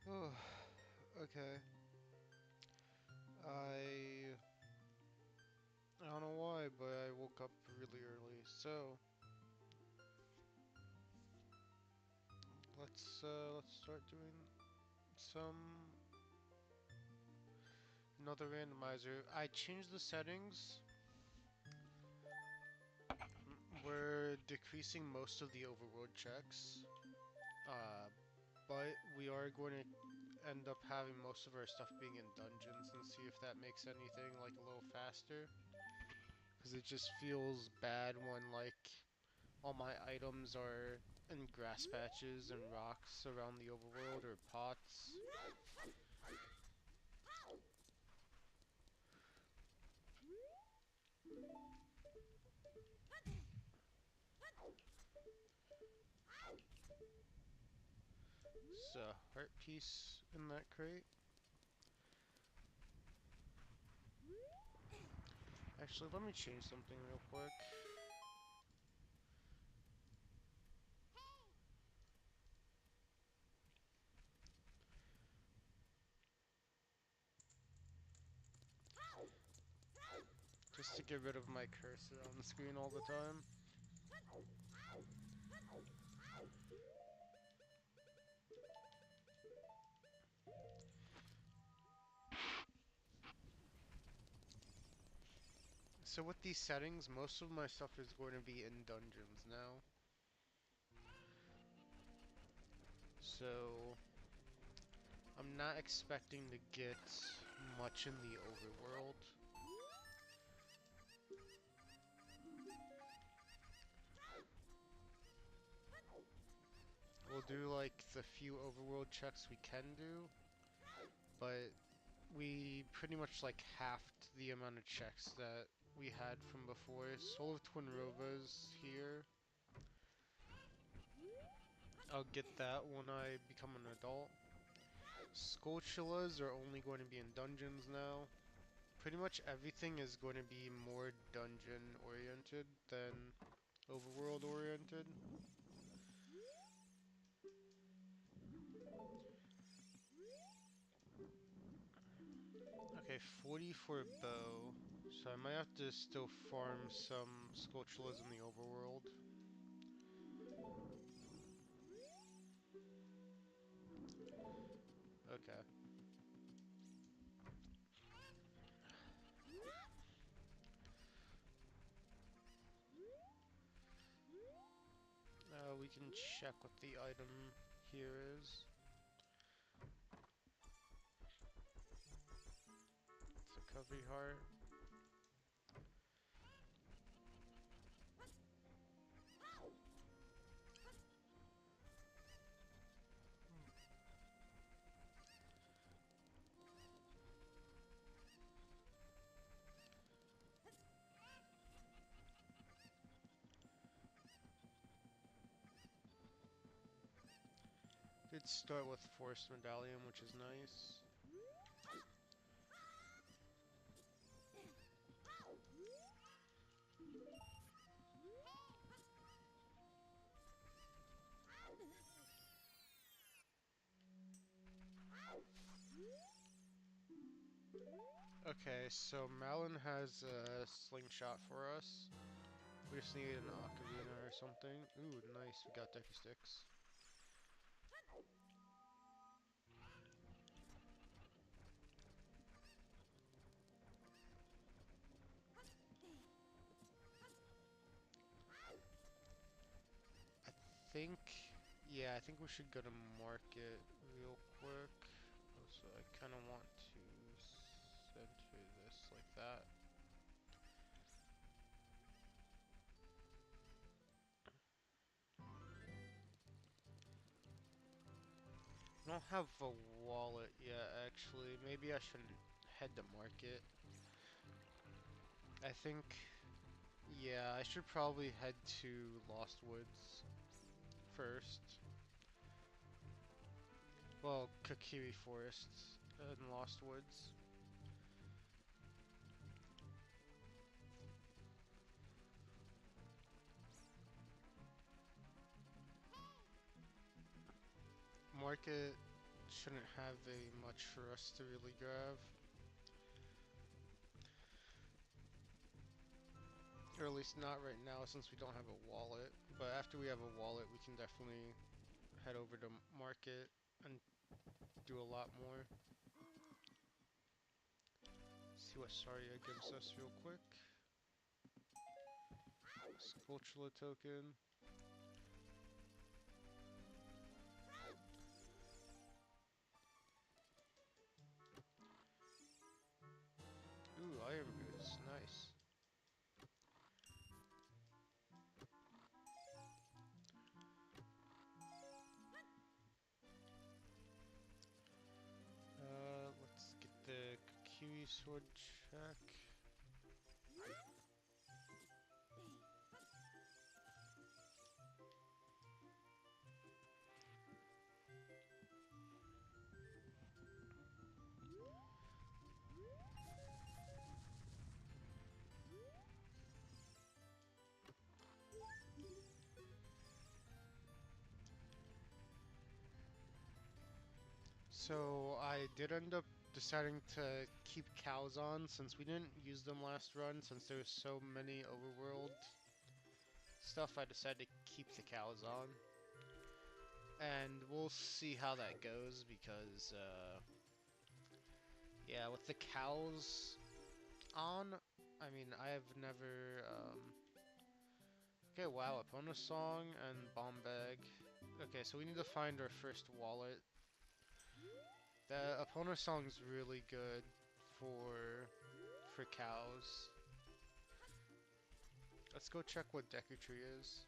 Oh, okay. I I don't know why, but I woke up really early. So let's start doing some another randomizer. I changed the settings. We're decreasing most of the overworld checks. Uh, but we are going to end up having most of our stuff being in dungeons and see if that makes anything like a little faster. Because it just feels bad when like all my items are in grass patches and rocks around the overworld or pots. So, heart piece in that crate. Actually, let me change something real quick. Just to get rid of my cursor on the screen all the time. So with these settings, most of my stuff is going to be in dungeons now. So I'm not expecting to get much in the overworld. We'll do like the few overworld checks we can do, but we pretty much like halved the amount of checks that we had from before. Soul of Twin Rovas here. I'll get that when I become an adult. Skulltulas are only going to be in dungeons now. Pretty much everything is going to be more dungeon oriented than overworld oriented. Okay, 40 for a bow. So I might have to still farm some Skulltulas in the overworld. Okay. We can check what the item here is. It's a Covey Heart. Did start with Forest Medallion, which is nice. Okay, so Malin has a slingshot for us. We just need an ocarina or something. Ooh, nice, we got Deku Sticks. I think, yeah, I think we should go to market real quick. So I kind of want to center this like that. I don't have a wallet yet, actually. Maybe I should head to market. I think, yeah, I should probably head to Lost Woods first. Well, Kakiri Forest and Lost Woods. Market, shouldn't have very much for us to really grab. Or at least not right now since we don't have a wallet. But after we have a wallet, we can definitely head over to market and do a lot more. See what Saria gives us real quick. Sculptula token. Ooh, Iron Boots, nice. Let's get the Kiwi sword check. So I did end up deciding to keep cows on since we didn't use them last run. Since there was so many overworld stuff, I decided to keep the cows on. And we'll see how that goes because, yeah, with the cows on, I mean, I have never, okay, wow, Epona Song and Bomb Bag. Okay, so we need to find our first wallet. The Epona Song's really good for cows. Let's go check what Deku Tree is.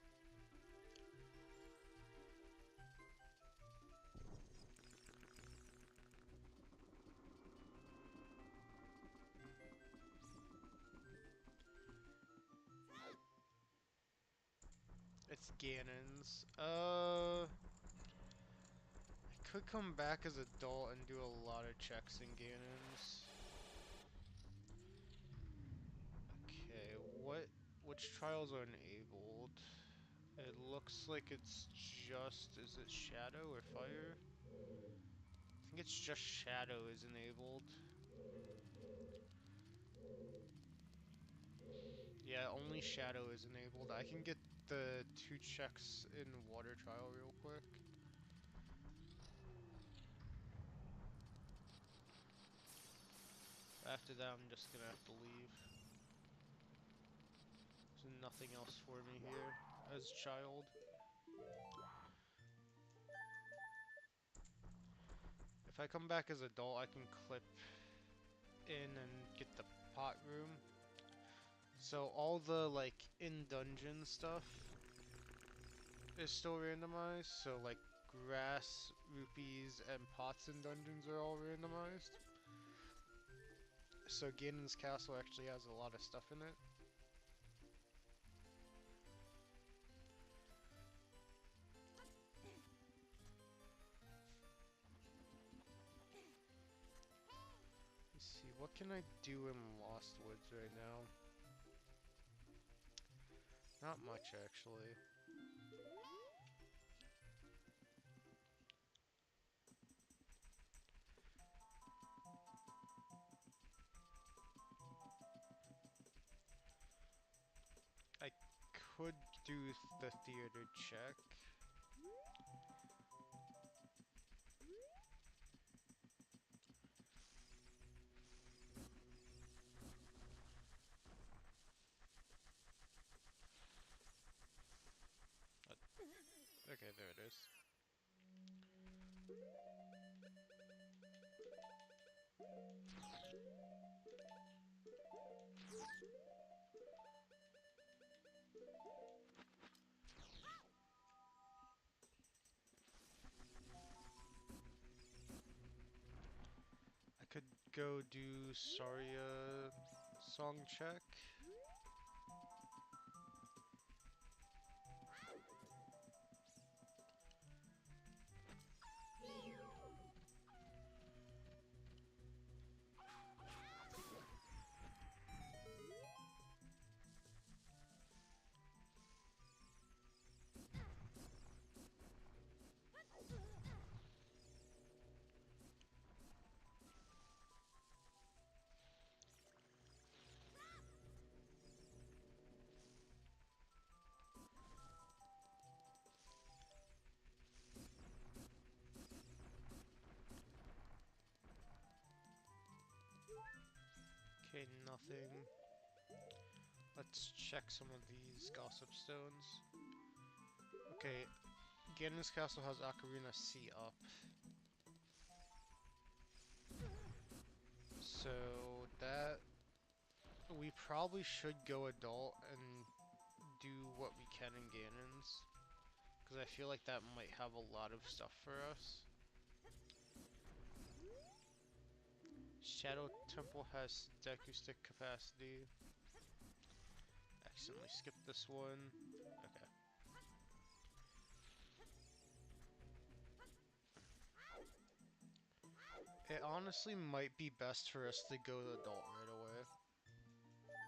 It's Ganon's. I could come back as adult and do a lot of checks in Ganon's. Okay, which trials are enabled? It looks like it's just, is it Shadow or Fire? I think it's just Shadow is enabled. Yeah, only Shadow is enabled. I can get the 2 checks in Water trial real quick. After that, I'm just gonna have to leave. There's nothing else for me here as child. If I come back as adult, I can clip in and get the pot room. So all the like in dungeon stuff is still randomized. So like grass, rupees, and pots in dungeons are all randomized. So Ganon's castle actually has a lot of stuff in it. Let's see, what can I do in Lost Woods right now? Not much actually. I could do the theater check. Okay, there it is. I could go do Saria song check. Okay, nothing. Let's check some of these gossip stones. Okay, Ganon's castle has Ocarina C up. So that we probably should go adult and do what we can in Ganon's. Because I feel like that might have a lot of stuff for us. Shadow Temple has Deku Stick capacity. Accidentally skipped this one. Okay. It honestly might be best for us to go to adult right away.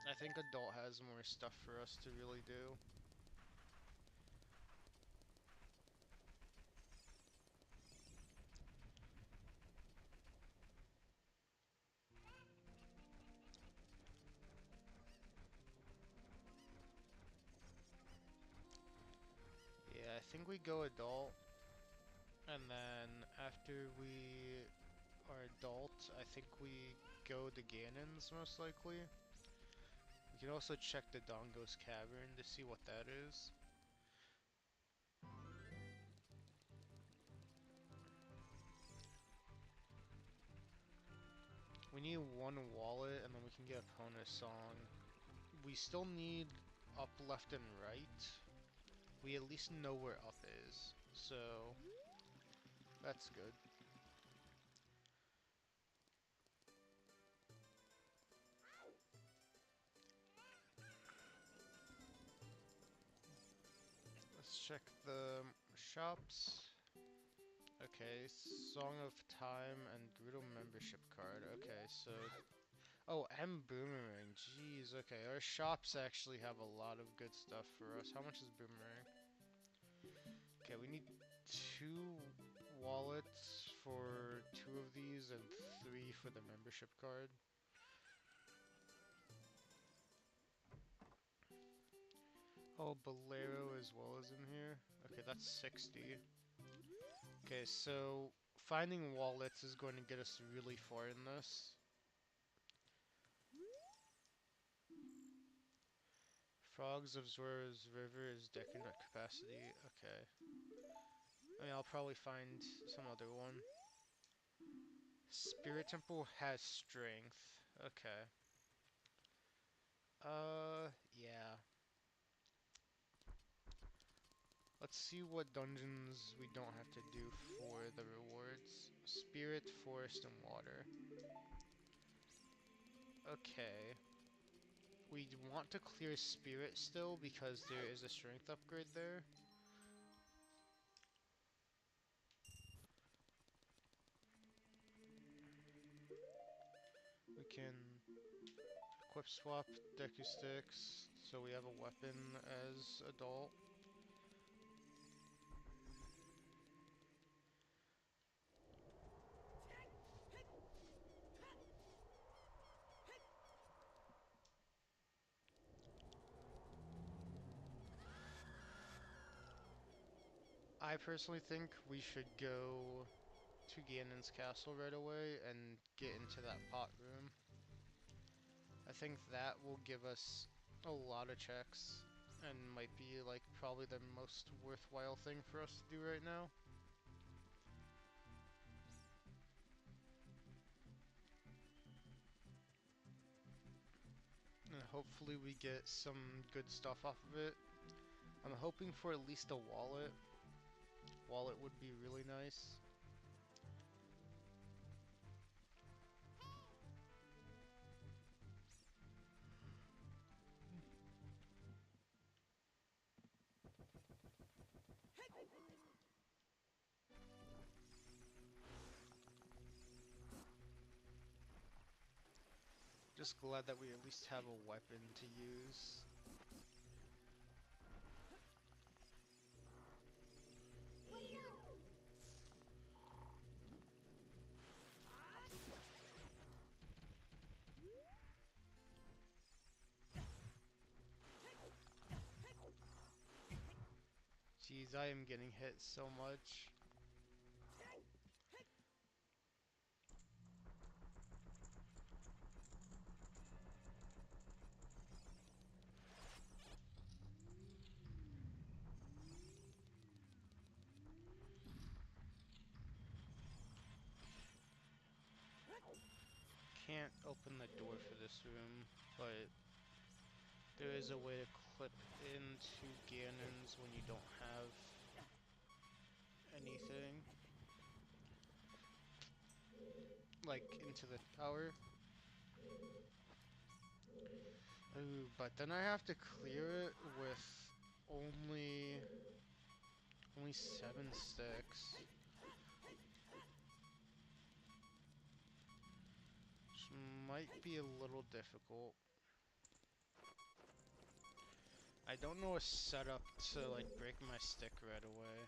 I think adult has more stuff for us to really do. Yeah, I think we go adult, and then after we are adult, I think we go to Ganon's most likely. We can also check the Dongo's Cavern to see what that is. We need one wallet, and then we can get a Pona song. We still need up, left, and right. We at least know where up is, so that's good. Let's check the shops. Okay, Song of Time and Gerudo membership card. Okay, so... Oh, and Boomerang. Jeez, okay. Our shops actually have a lot of good stuff for us. How much is Boomerang? Okay, we need 2 wallets for 2 of these and 3 for the membership card. Oh, Bolero as well as in here. Okay, that's 60. Okay, so finding wallets is going to get us really far in this. Frogs of Zora's River is decking at capacity. Okay. I mean, I'll probably find some other one. Spirit Temple has strength. Okay. Yeah. Let's see what dungeons we don't have to do for the rewards. Spirit, Forest, and Water. Okay. We want to clear Spirit still because there is a strength upgrade there. We can equip swap Deku Sticks so we have a weapon as adult. I personally think we should go to Ganon's castle right away and get into that pot room. I think that will give us a lot of checks and might be like probably the most worthwhile thing for us to do right now. And hopefully we get some good stuff off of it. I'm hoping for at least a wallet. Wallet would be really nice. Just glad that we at least have a weapon to use. Jeez, I am getting hit so much. can't open the door for this room, but there is a way to clip into Ganon's when you don't have anything. Like, into the tower. Ooh, but then I have to clear it with only... only 7 sticks. Which might be a little difficult. I don't know a setup to, like, break my stick right away.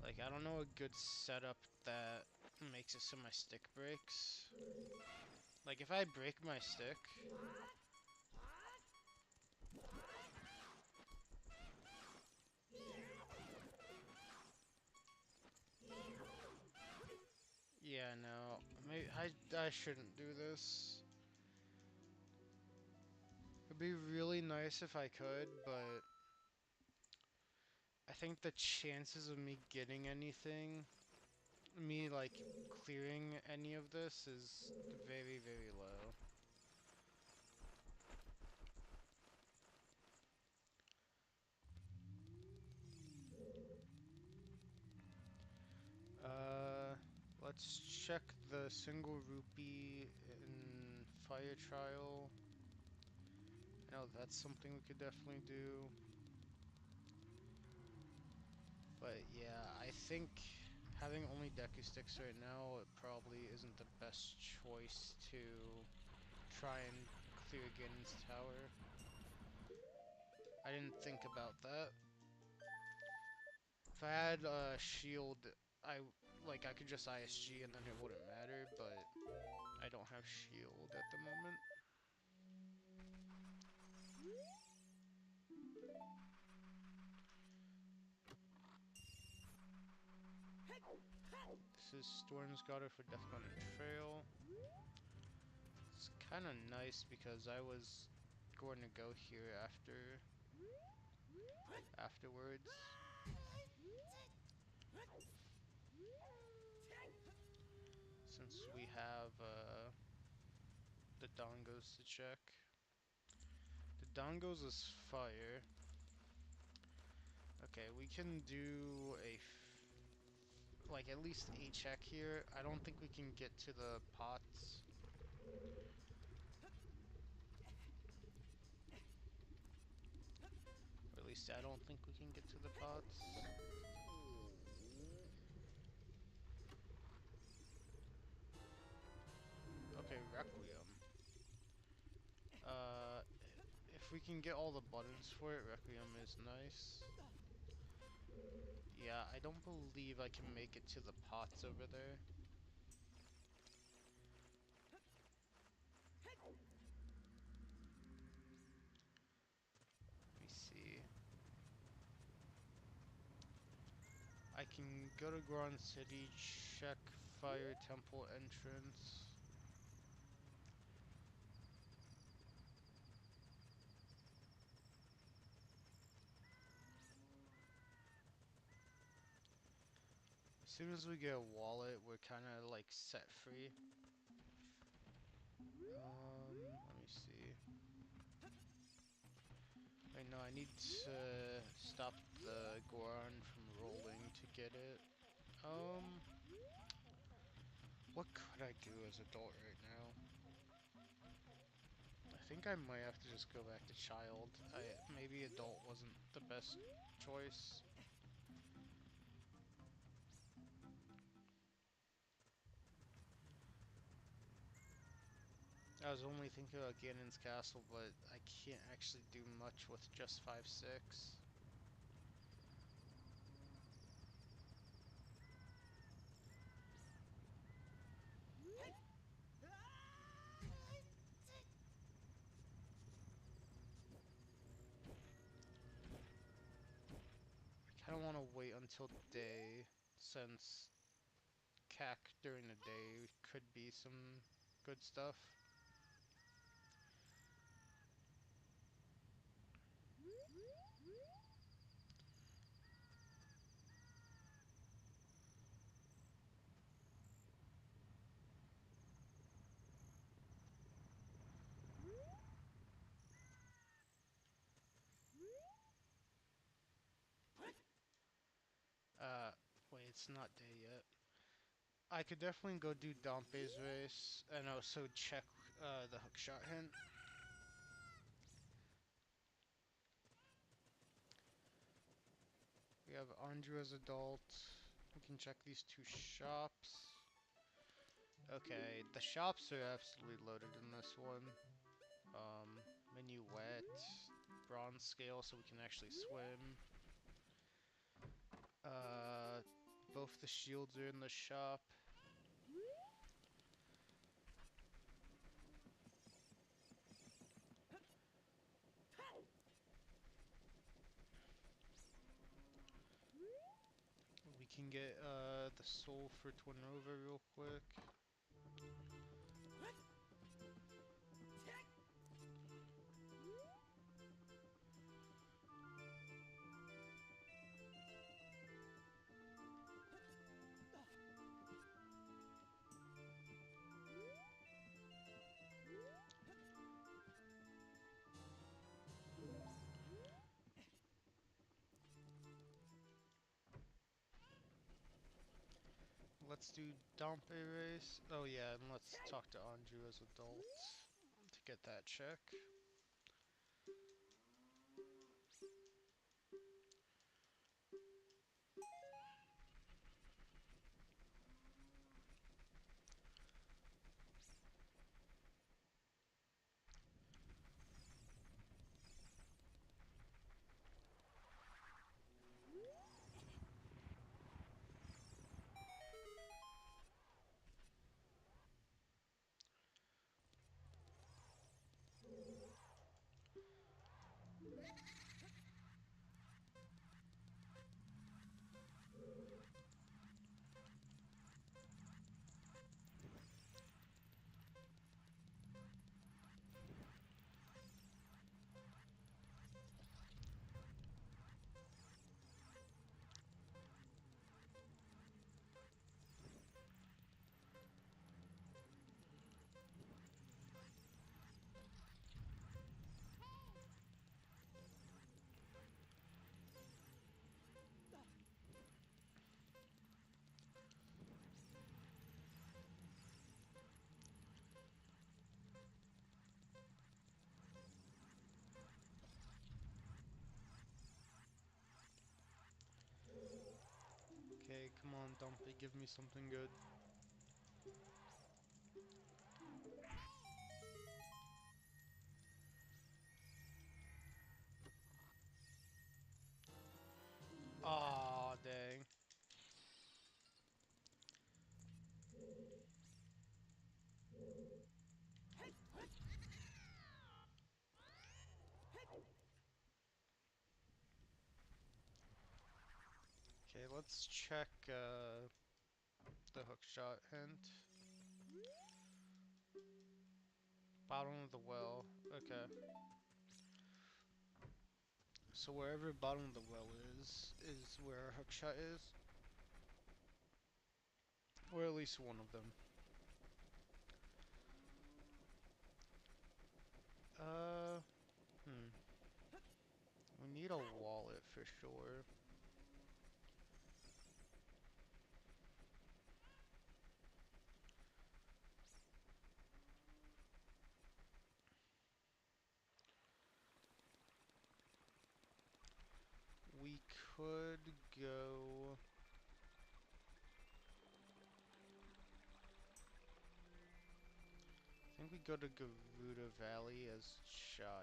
Like, I don't know a good setup that makes it so my stick breaks. Like, if I break my stick... Yeah, no. Maybe I shouldn't do this. It'd be really nice if I could, but... I think the chances of me getting anything... me, like, clearing any of this is very, very low. Let's check the single rupee in fire trial. I know that's something we could definitely do. But yeah, I think having only Deku sticks right now, it probably isn't the best choice to try and clear Ganon's tower. I didn't think about that. If I had a shield, I could just ISG and then it wouldn't matter, but I don't have shield at the moment. This is Storm's Daughter for Death Mountain Trail. It's kind of nice because I was going to go here afterwards. Since we have the dongos to check. The dongos is fire. Okay, we can do like at least a check here. I don't think we can get to the pots. Or at least I don't think we can get to the pots. Okay, Requiem. Uh, if we can get all the buttons for it, Requiem is nice. Yeah, I don't believe I can make it to the pots over there. Let me see. I can go to Goron City, check Fire Temple entrance. As soon as we get a wallet, we're kind of like set free. Let me see. Wait, no, I need to stop the Goron from rolling to get it. What could I do as adult right now? I think I might have to just go back to child. Maybe adult wasn't the best choice. I was only thinking about Ganon's castle, but I can't actually do much with just 5-6. I kind of want to wait until day, since CAC during the day could be some good stuff. It's not day yet. I could definitely go do Dompe's race and also check the hookshot hint. We have Andrew as adult. We can check these two shops. Okay, the shops are absolutely loaded in this one. Minuet, bronze scale so we can actually swim. Uh, both the shields are in the shop. We can get the soul for Twin Nova real quick. Let's do Dompe race. Oh yeah, and let's talk to Andrew as adult to get that check. Okay, come on, Dompe, give me something good. Aw, dang. Okay, let's check the hookshot hint. Bottom of the well. Okay. So wherever bottom of the well is where our hookshot is. Or at least one of them. Uh, hmm. We need a wallet for sure. We could go... I think we go to Garuda Valley as child.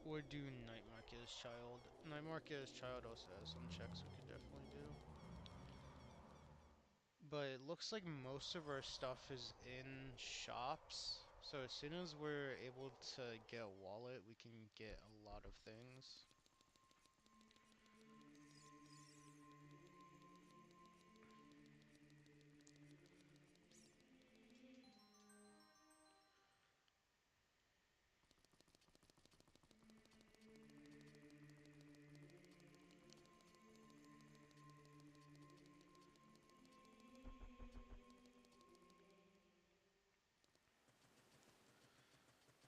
Or do Night Market as child. Night Market as child also has some checks we could definitely do. But it looks like most of our stuff is in shops. So as soon as we're able to get a wallet, we can get a lot of things.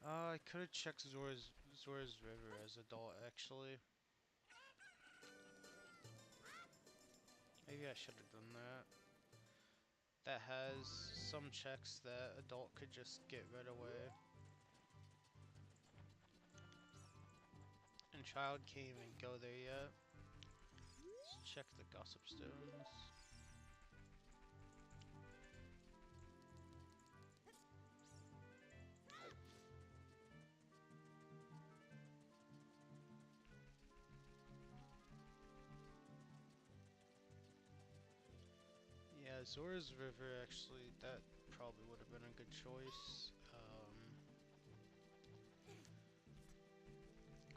I could have checked Zora's River as adult, actually. Maybe I should have done that. That has some checks that adult could just get right away. And child can't even go there yet. Let's check the gossip stones. Yeah, Zora's River, actually, that probably would have been a good choice.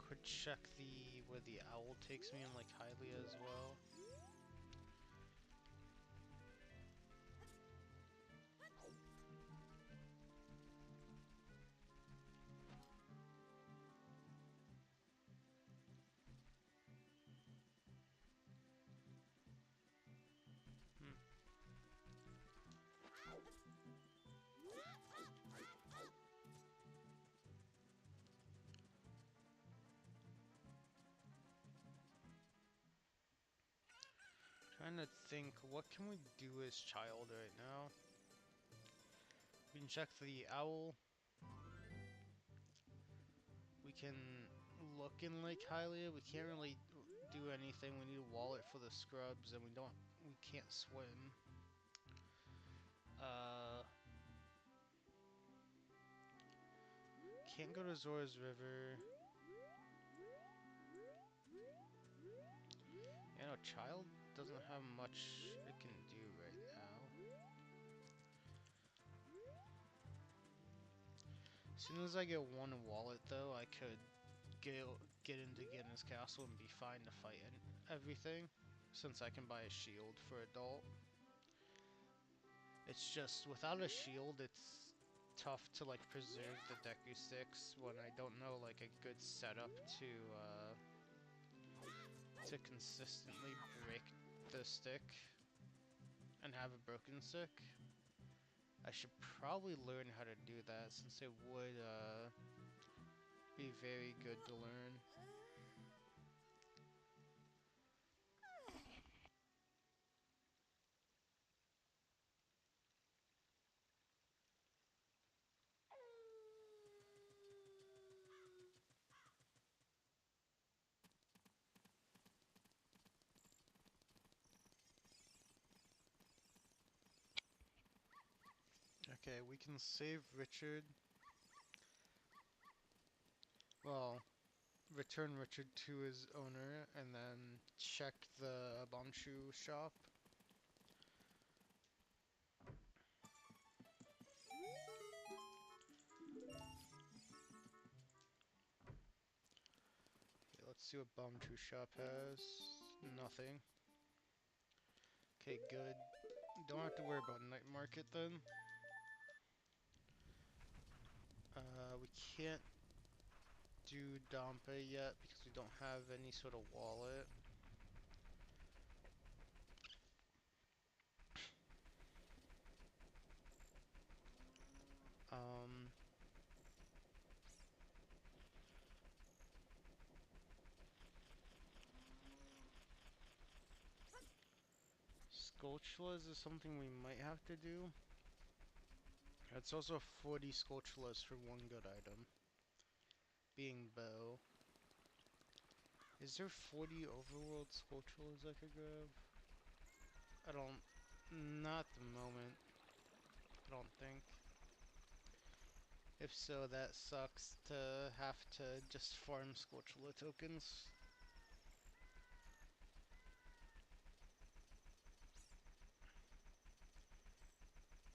Could check where the owl takes me in like Hylia as well. Hmm. Trying to think, what can we do as child right now? We can check the owl. We can look in Lake Hylia. We can't really do anything. We need a wallet for the scrubs, and we can't swim. Uh, can't go to Zora's River. You know, child doesn't have much it can do right now. As soon as I get one wallet, though, I could get into Guinness Castle and be fine to fight everything, since I can buy a shield for adult. It's just, without a shield, it's tough to, like, preserve the Deku Sticks when I don't know, like, a good setup to consistently break the stick and have a broken stick. I should probably learn how to do that, since it would, be very good to learn. Okay, we can save Richard. Well, return Richard to his owner, and then check the Bombchu shop. Okay, let's see what Bombchu shop has. Nothing. Okay, good. Don't have to worry about night market then. We can't do Dompe yet because we don't have any sort of wallet. Um, Sculptulas is something we might have to do. It's also 40 Sculptulas for one good item. Being bow. Is there 40 overworld Sculptulas I could grab? I don't... Not at the moment. I don't think. If so, that sucks to have to just farm Sculptula tokens.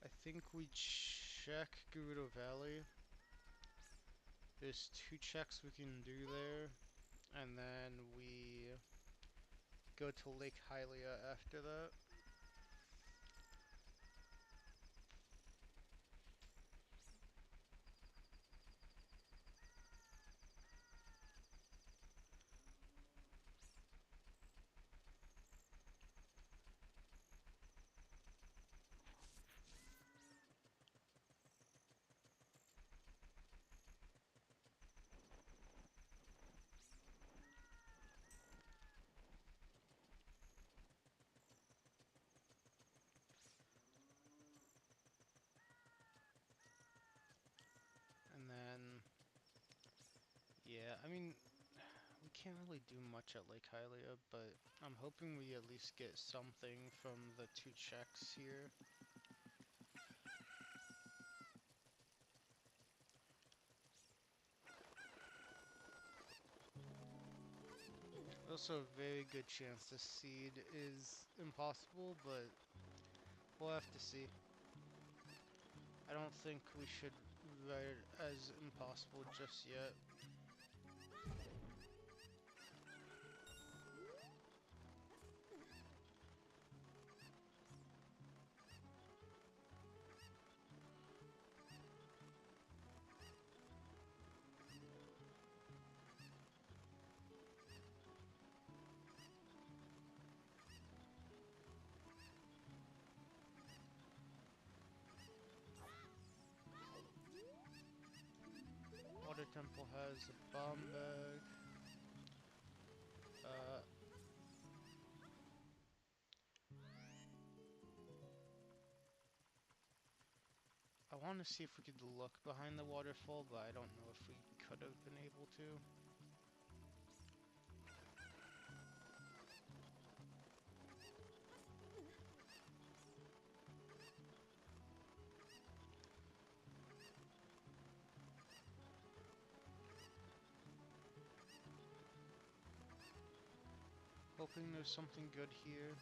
I think we check Gerudo Valley. There's 2 checks we can do there. And then we go to Lake Hylia after that. I mean, we can't really do much at Lake Hylia, but I'm hoping we at least get something from the 2 checks here. Also, a very good chance the seed is impossible, but we'll have to see. I don't think we should write it as impossible just yet. Water Temple has a bomb bag. I want to see if we could look behind the waterfall, but I don't know if we could have been able to. Hoping there's something good here.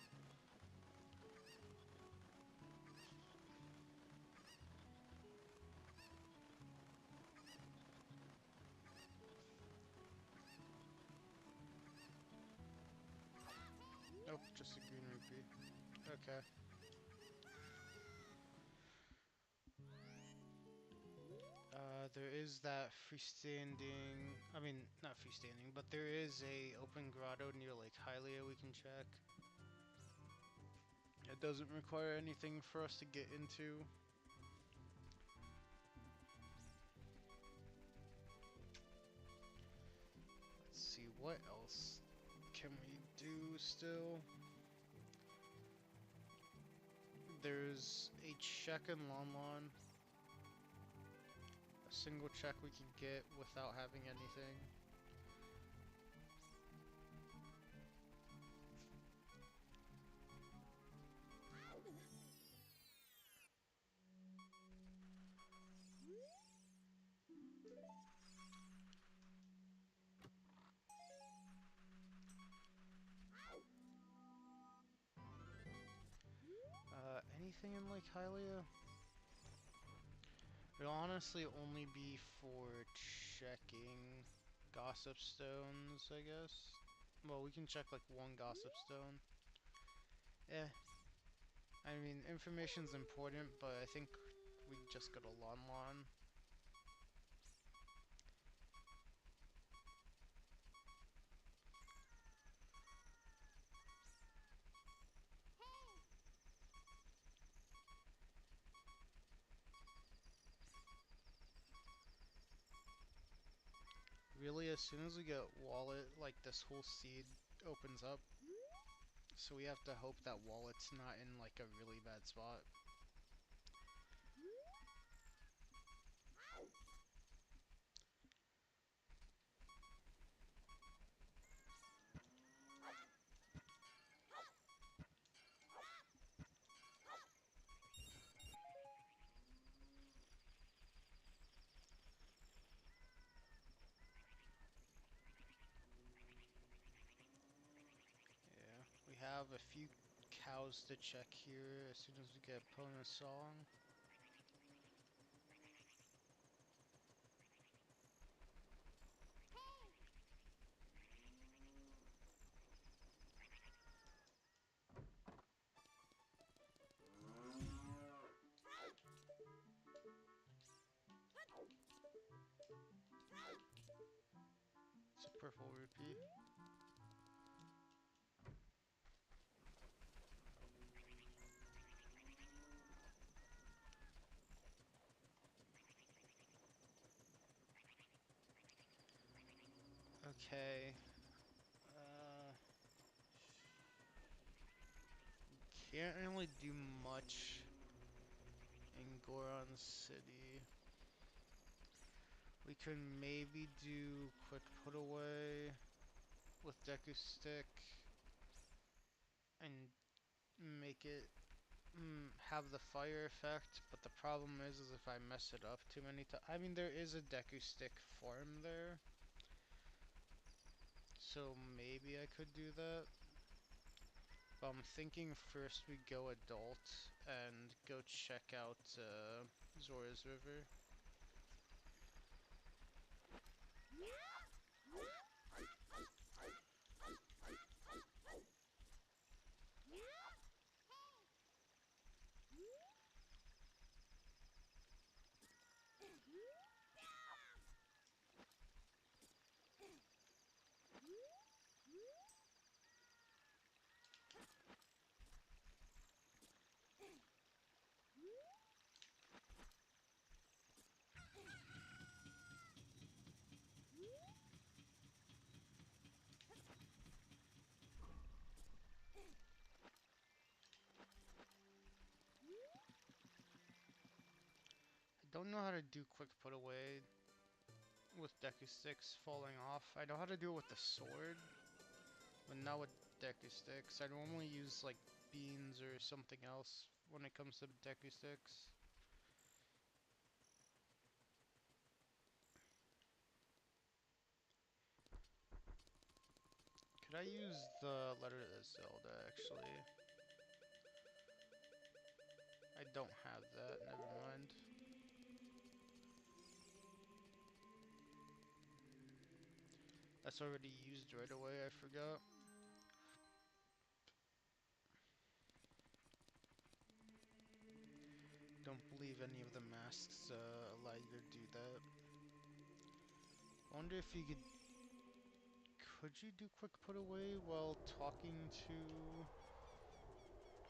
Nope, just a green rupee. Okay. There is that freestanding, I mean, not freestanding, but there is a open grotto near Lake Hylia we can check. It doesn't require anything for us to get into. Let's see, what else can we do still? There's a check in Lon Lon. A single check we can get without having anything. Anything in Lake Hylia? It'll honestly only be for checking gossip stones, I guess. Well, we can check like 1 gossip stone. Eh. I mean, information's important, but I think we just go to Lon Lon. Really, as soon as we get wallet, like this whole seed opens up. So we have to hope that wallet's not in like a really bad spot. Yeah, we have a few cows to check here as soon as we get Pona's song. It's a purple rupee. Okay. Can't really do much in Goron City. We could maybe do quick put away with Deku Stick and make it have the fire effect, but the problem is if I mess it up too many times. I mean, there is a Deku Stick form there, so maybe I could do that. But I'm thinking first we go adult and go check out Zora's River. I don't know how to do quick put away with Deku Sticks falling off. I know how to do it with the sword, but not with Deku Sticks. I normally use like beans or something else when it comes to Deku Sticks. Could I use the letter of Zelda actually? I don't have that, never mind. That's already used right away, I forgot. Don't believe any of the masks allow you to do that. I wonder if you could you do quick put away while talking to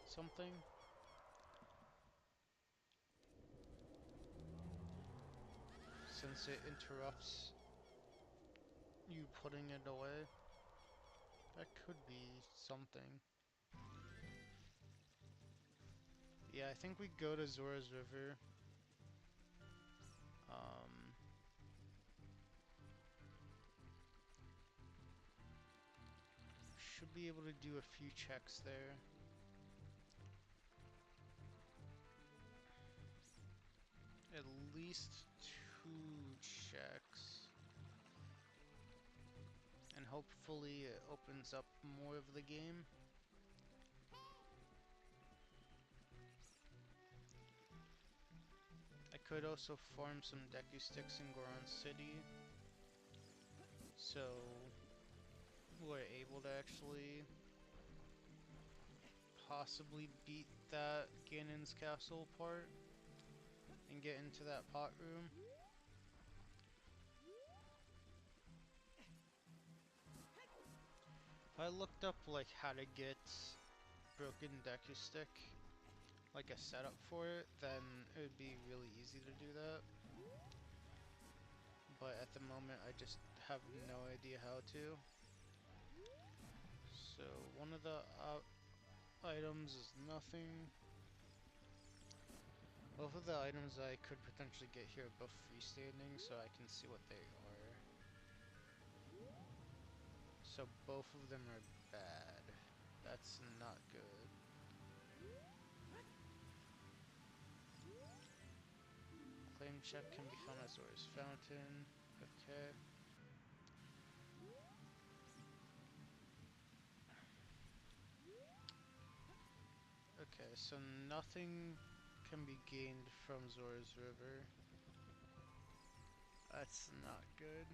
something? Since it interrupts you putting it away. That could be something. Yeah, I think we go to Zora's River. Um, should be able to do a few checks there. At least 2 checks. And hopefully it opens up more of the game. I could also farm some Deku Sticks in Goron City, so we're able to actually possibly beat that Ganon's castle part and get into that pot room. If I looked up like how to get broken Deku Stick, like a setup for it, then it would be really easy to do that. But at the moment I just have no idea how to. So one of the items is nothing. Both of the items I could potentially get here are both freestanding, so I can see what they are. So both of them are bad. That's not good. Claim check can be found at Zora's Fountain. Okay. Okay, so nothing can be gained from Zora's River. That's not good.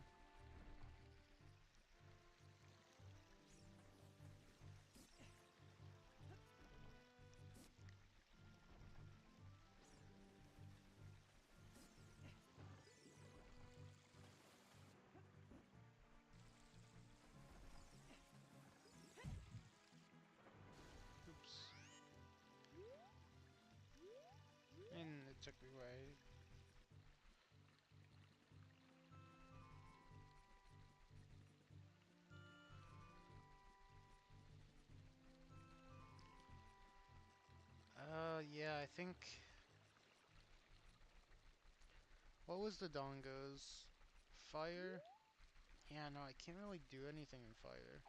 Oops. And it took me away. Yeah, I think... What was the dongos? fire? Yeah, no, I can't really do anything in fire.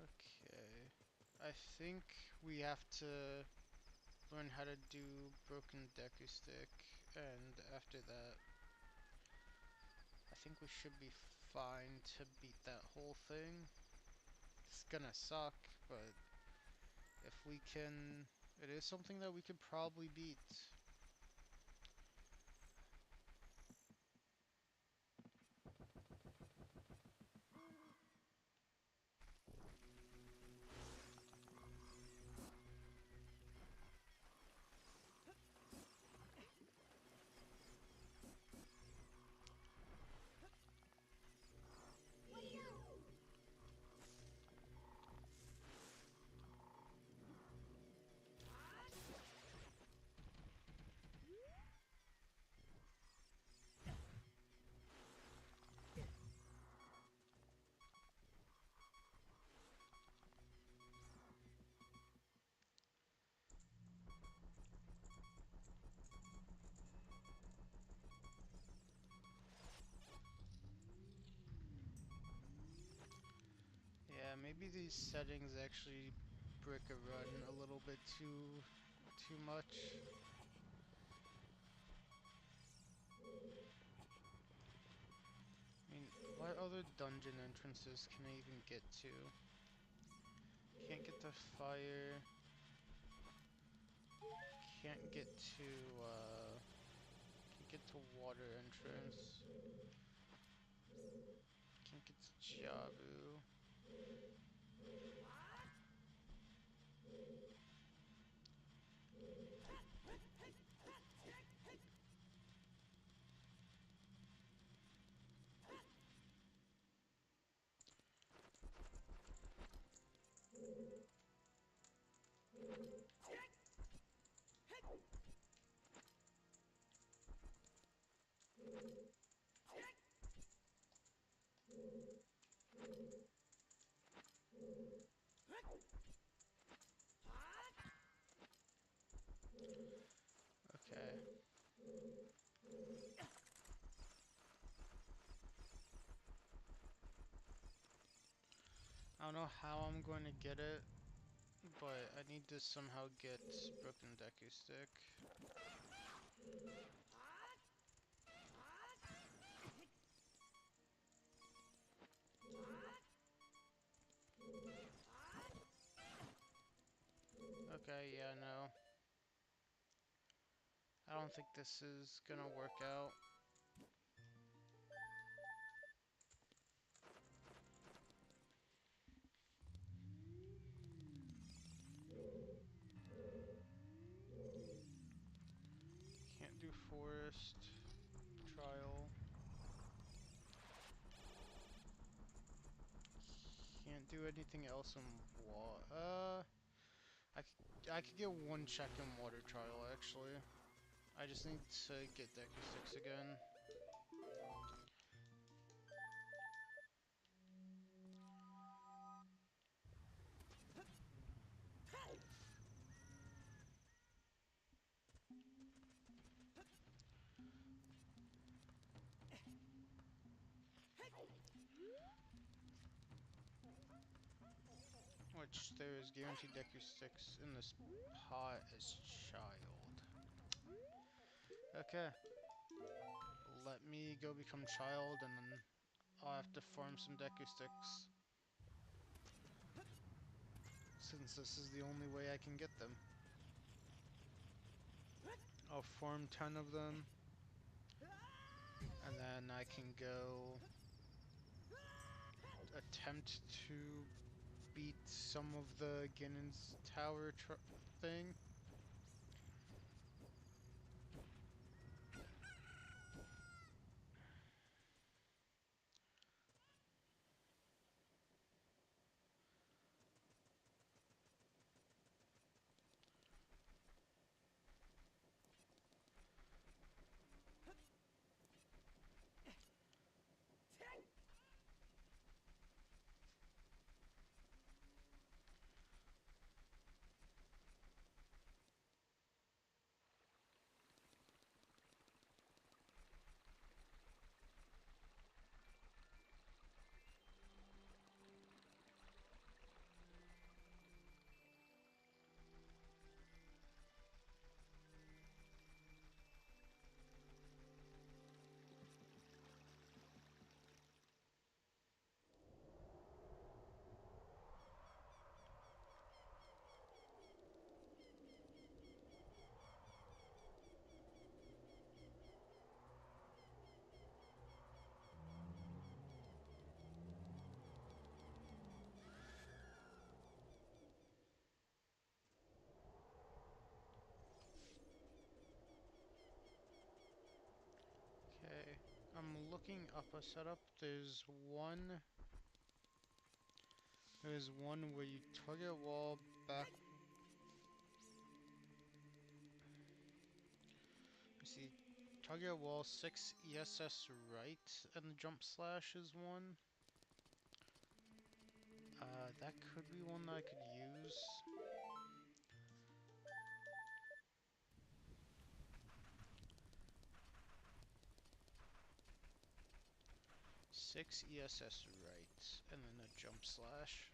Okay. I think we have to learn how to do broken Deku Stick, and after that, I think we should be fine to beat that whole thing. It's gonna suck, but if we can, it is something that we could probably beat. Yeah, maybe these settings actually brick a run a little bit too much. I mean, what other dungeon entrances can I even get to? Can't get to fire. Can't get to, can't get to water entrance. Can't get to Jabu. Okay. I don't know how I'm going to get it, but I need to somehow get Broken Deku Stick. Okay, yeah, no. I don't think this is gonna work out. Can't do forest trial. Can't do anything else in water. I could get one check in water trial actually. I just need to get Deku Sticks again. Which there is guaranteed Deku Sticks in this pot as child. Okay. Let me go become child and then I'll have to farm some Deku Sticks. Since this is the only way I can get them. I'll farm 10 of them. And then I can go attempt to beat some of the Ginen's tower thing. looking up a setup, there's one where you target wall back. You see, target wall 6 ESS right, and the jump slash is one. That could be one that I could use. Six ESS right, and then a jump slash.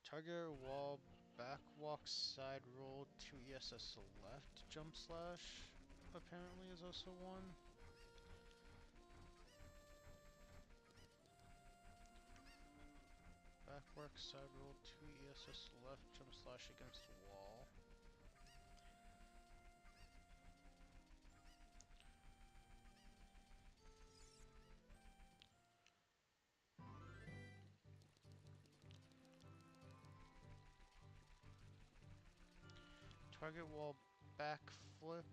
Target wall back walk side roll 2 ESS left jump slash apparently is also one. Back walk side roll 2 ESS left jump slash against wall. Target wall back flip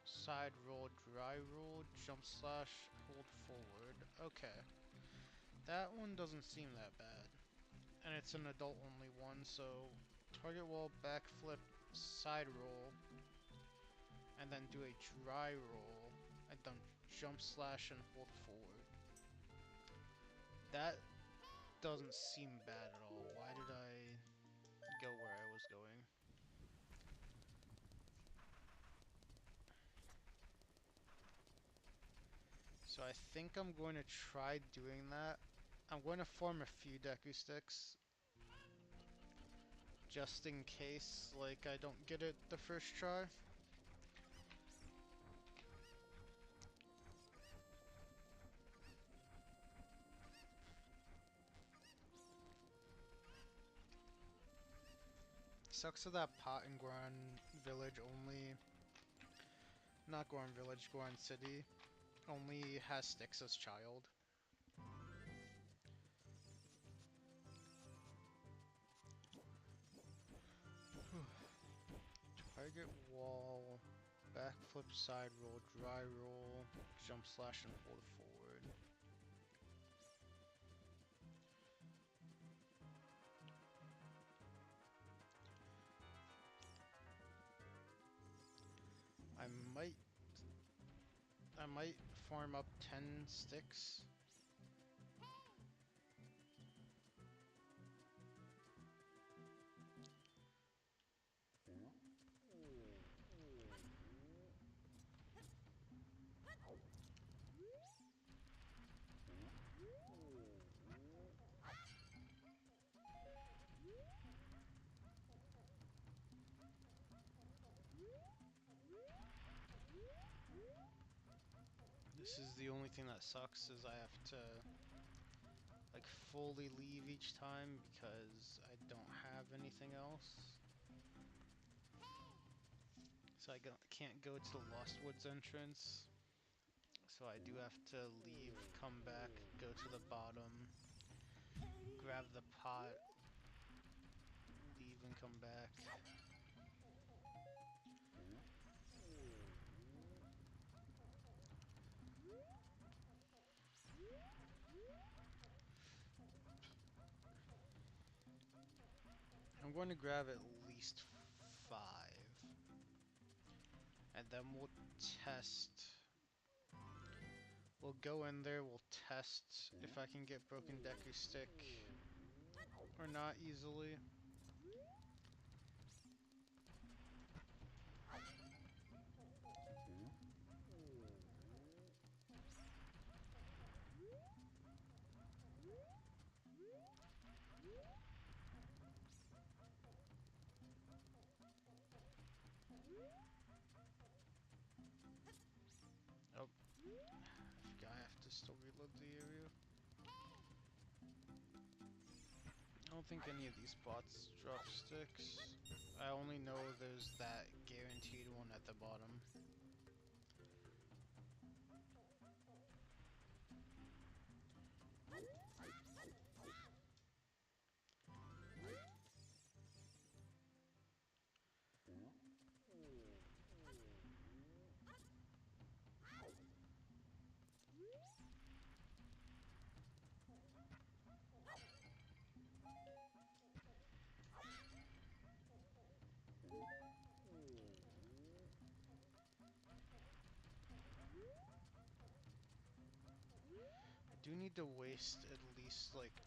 side roll dry roll jump slash hold forward. Okay. That one doesn't seem that bad. And it's an adult only one, so target wall backflip side roll and then do a dry roll and then jump slash and hold forward. That doesn't seem bad at all. Why did I go where I was going? So I think I'm going to try doing that. I'm going to form a few Deku sticks just in case, like, I don't get it the first try. Sucks that Pot and Goron Village only, not Goron Village, Goron City only has sticks as child. Target wall, backflip side roll, dry roll, jump slash and hold forward. I might farm up 10 sticks. This is the only thing that sucks, is I have to like fully leave each time because I don't have anything else. So I can't go to the Lost Woods entrance. So I do have to leave, come back, go to the bottom, grab the pot, leave and come back. I'm going to grab at least 5. And then we'll test. We'll go in there, we'll test if I can get Broken Deku Stick or not easily. Oh, I forgot I have to still reload the area. I don't think any of these spots drop sticks. I only know there's that guaranteed one at the bottom. do need to waste at least like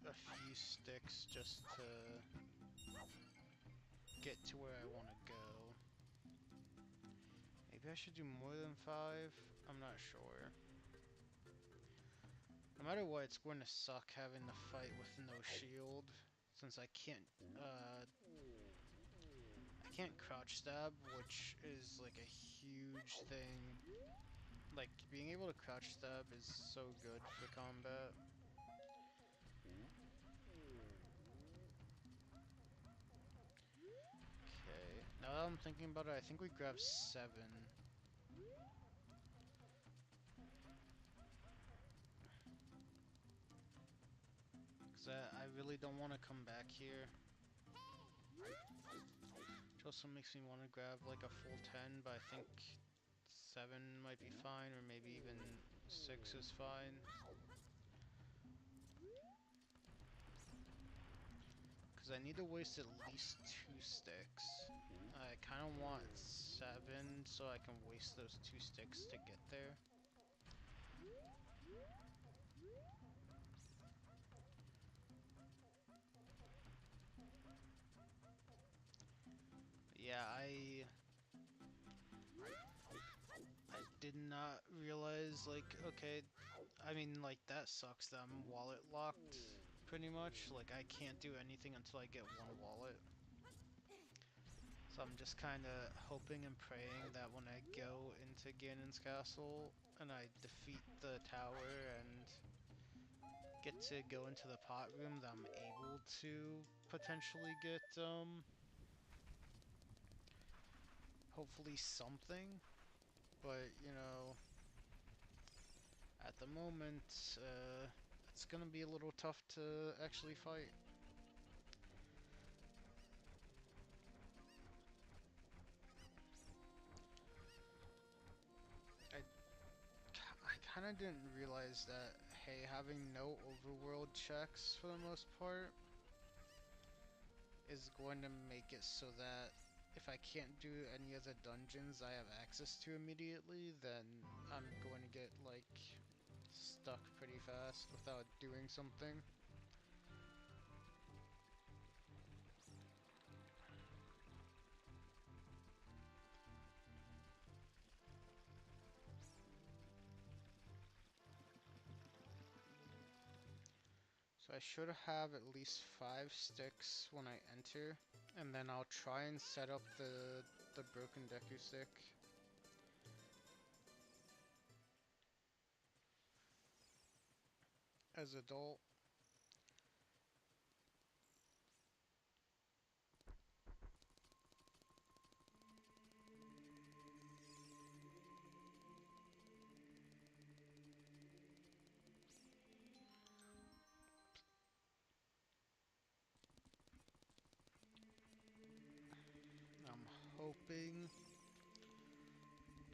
a few sticks just to get to where I want to go. Maybe I should do more than 5? I'm not sure. No matter what, it's going to suck having to fight with no shield, since I can't crouch stab, which is like a huge thing. Like, being able to crouch stab is so good for combat. Okay, now that I'm thinking about it, I think we grab 7. Because I really don't want to come back here. Which also makes me want to grab like a full 10, but I think 7 might be fine, or maybe even 6 is fine. Because I need to waste at least 2 sticks. I kind of want 7 so I can waste those 2 sticks to get there. Yeah, I did not realize, like, okay, I mean, like, that sucks that I'm wallet locked, pretty much. Like, I can't do anything until I get 1 wallet. So I'm just kind of hoping and praying that when I go into Ganon's castle and I defeat the tower and get to go into the pot room, that I'm able to potentially get, hopefully something. But, you know, at the moment, it's gonna be a little tough to actually fight. I kind of didn't realize that, hey, having no overworld checks for the most part is going to make it so that if I can't do any of the dungeons I have access to immediately, then I'm going to get, like, stuck pretty fast without doing something. So I should have at least 5 sticks when I enter, and then I'll try and set up the broken Deku stick. As adult. I'm hoping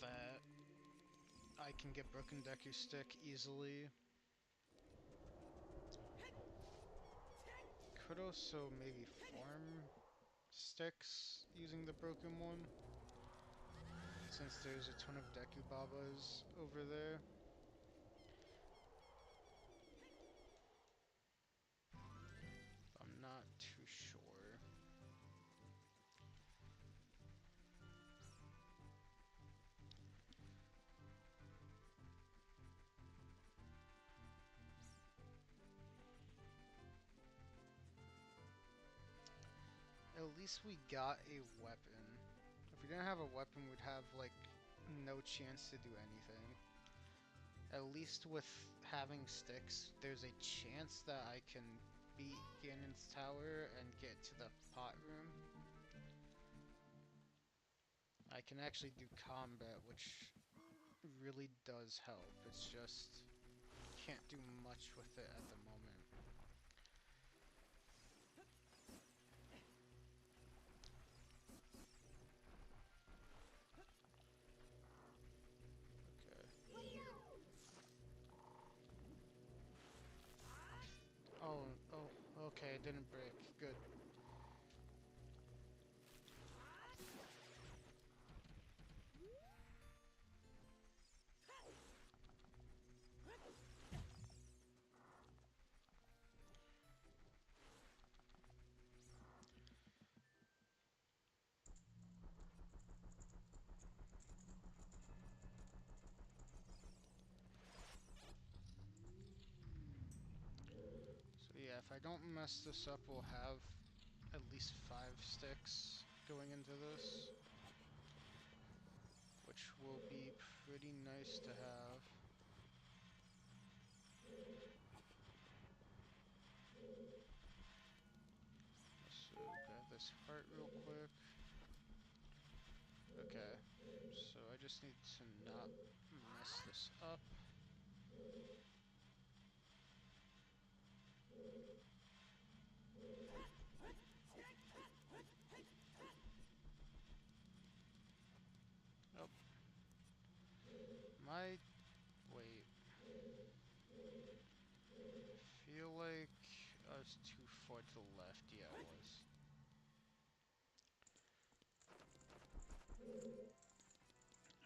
that I can get broken Deku stick easily. Could also maybe farm sticks using the broken one, since there's a ton of Deku Babas over there. I'm not too sure. At least we got a weapon. If we didn't have a weapon, we'd have, like, no chance to do anything. At least with having sticks, there's a chance that I can beat Ganon's tower and get to the pot room. I can actually do combat, which really does help. It's just can't do much with it at the moment. Okay. Oh, okay, it didn't break. Good. if I don't mess this up, we'll have at least 5 sticks going into this, which will be pretty nice to have. So grab this heart real quick. Okay, so I just need to not mess this up. Oh, wait. Feel like I was too far to the left. Yeah, I was.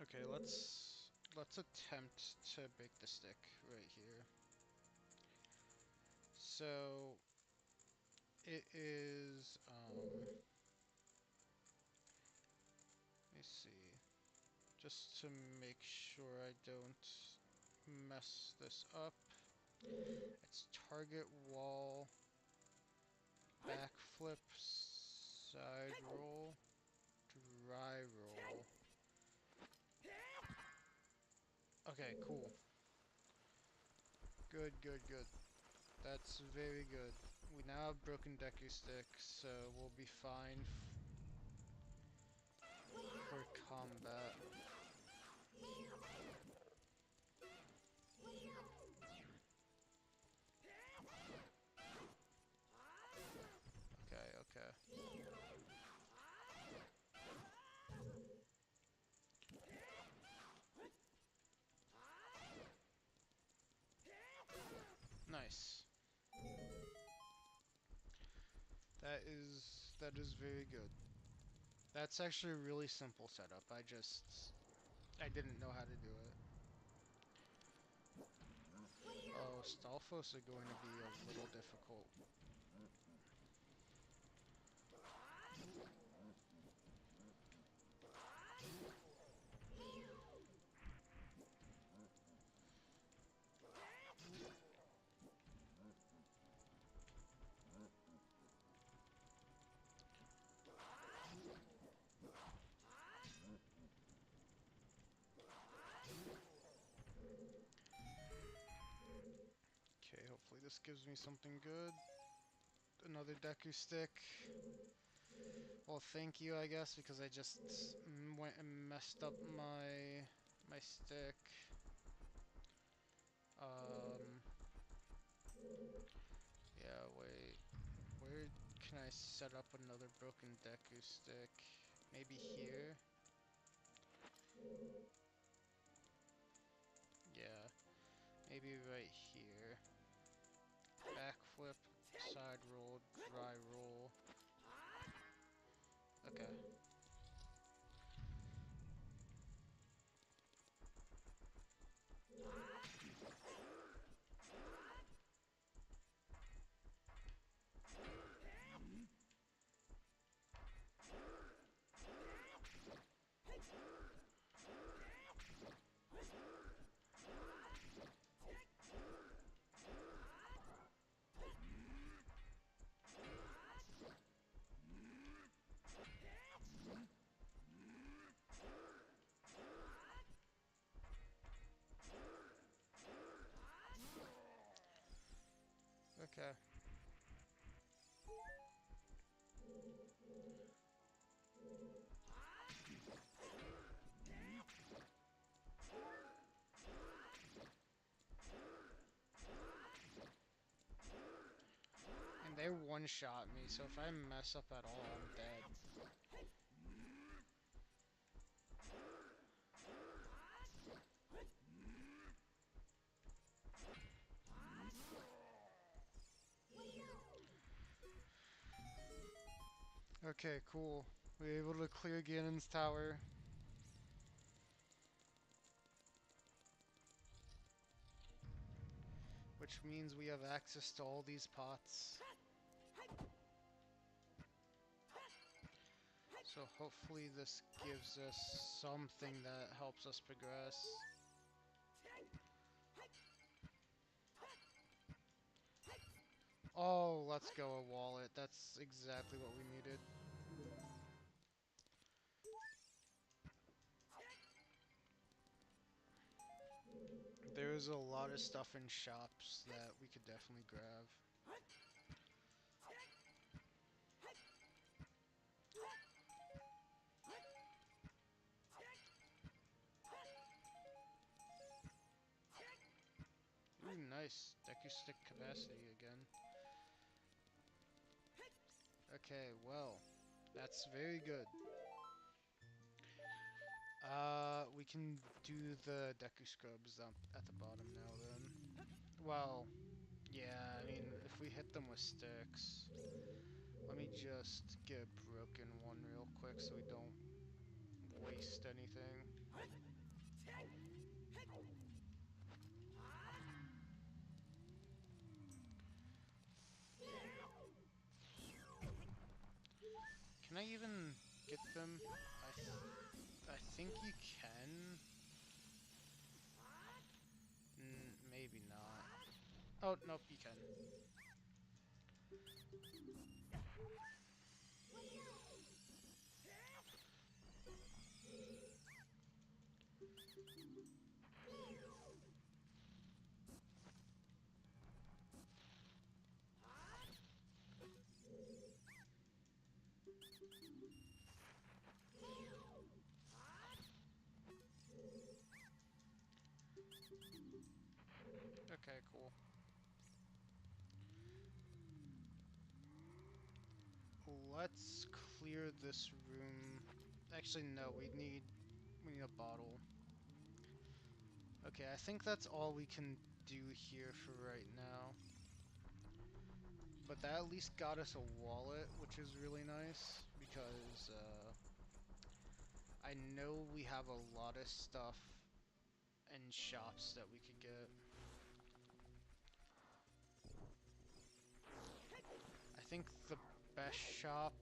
Okay, let's attempt to break the stick right here. So it is let me see. Just to make sure I don't mess this up. It's target wall, backflip, side roll, dry roll. Okay, cool. Good, good, good. That's very good. We now have broken Deku sticks, so we'll be fine for combat. Okay, okay. Nice. That is very good. That's actually a really simple setup. I didn't know how to do it. Oh, Stalfos are going to be a little difficult. Okay, hopefully this gives me something good. Another Deku stick. Well, thank you, I guess, because I just went and messed up my stick. Um, yeah, wait. Where can I set up another broken Deku stick? Maybe here? Yeah, maybe right here. Backflip, side roll, dry roll. Okay. Okay. And they one-shot me, so if I mess up at all, I'm dead. Okay, cool. We were able to clear Ganon's tower. Which means we have access to all these pots. So hopefully this gives us something that helps us progress. Oh, let's go, a wallet. That's exactly what we needed. There's a lot of stuff in shops that we could definitely grab. Ooh, nice. Deku stick capacity again. Okay, well, that's very good. We can do the Deku scrubs up at the bottom now then. Well, yeah, I mean, if we hit them with sticks. Let me just get a broken one real quick so we don't waste anything. Can I even get them? I think you can. Maybe not. Oh, nope, you can. Okay, cool. Let's clear this room. Actually, no, we need a bottle. Okay, I think that's all we can do here for right now. But that at least got us a wallet, which is really nice, because I know we have a lot of stuff in shops that we could get. I think the best shop...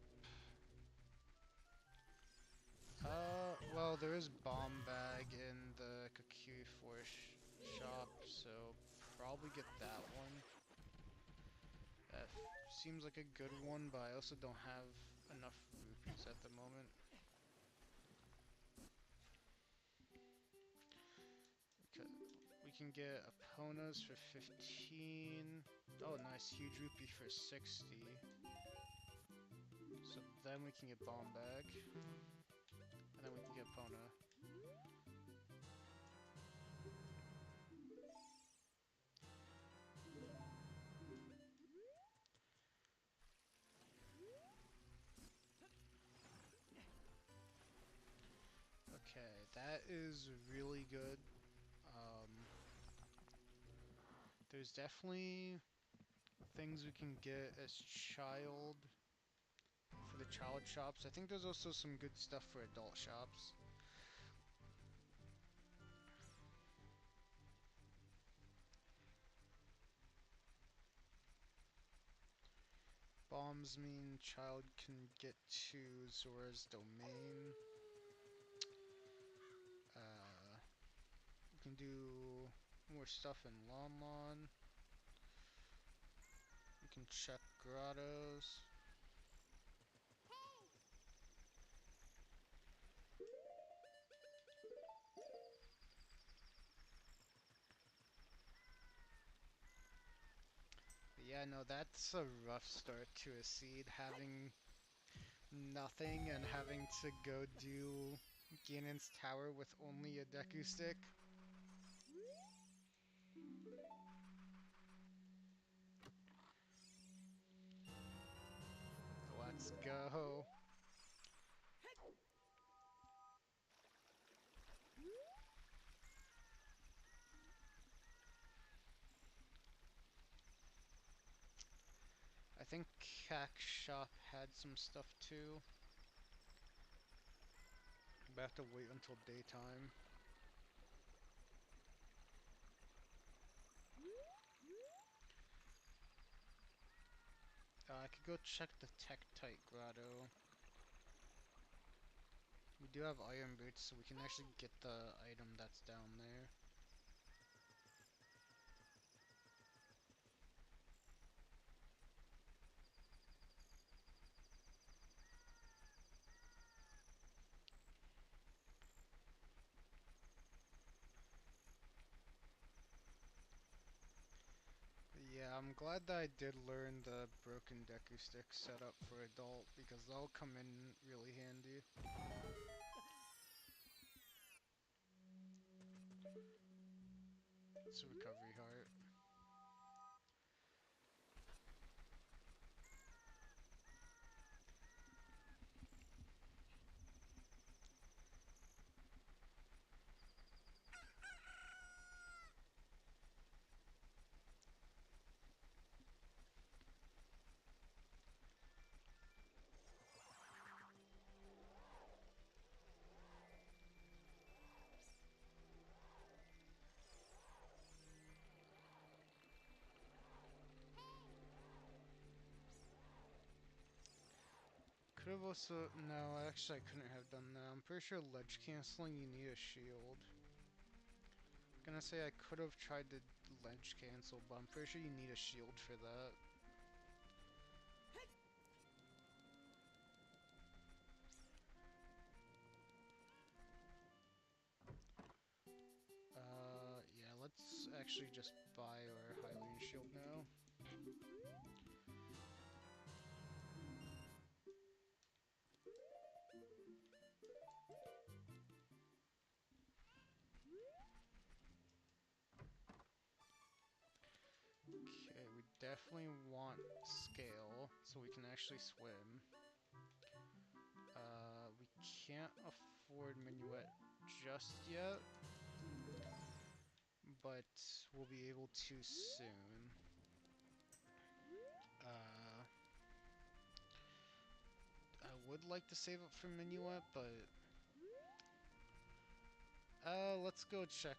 well, there is Bomb Bag in the Kakui Force shop, so probably get that one. That seems like a good one, but I also don't have enough rupees at the moment. Okay, we can get Eponas for 15. Oh, nice, huge rupee for 60. So then we can get Bomb Bag. And then we can get Epona. Okay, that is really good. Um, there's definitely things we can get as child for the child shops. I think there's also some good stuff for adult shops. Bombs mean child can get to Zora's domain. We can do more stuff in Lon Lon. We can check grottos. But yeah, no, that's a rough start to a seed, having nothing and having to go do Ganon's tower with only a Deku stick. Let's go. I think Cack Shop had some stuff too. But I have to wait until daytime. I could go check the Tektite Grotto. We do have iron boots, so we can actually get the item that's down there. I'm glad that I did learn the broken Deku Stick setup for adult because that'll come in really handy. It's a recovery heart. Could have also... No, actually I couldn't have done that. I'm pretty sure ledge canceling you need a shield. Gonna say I could have tried to ledge cancel, but I'm pretty sure you need a shield for that. Yeah, let's actually just buy our Hylian shield now. Okay, we definitely want scale, so we can actually swim. We can't afford Minuet just yet, but we'll be able to soon. I would like to save up for Minuet, but let's go check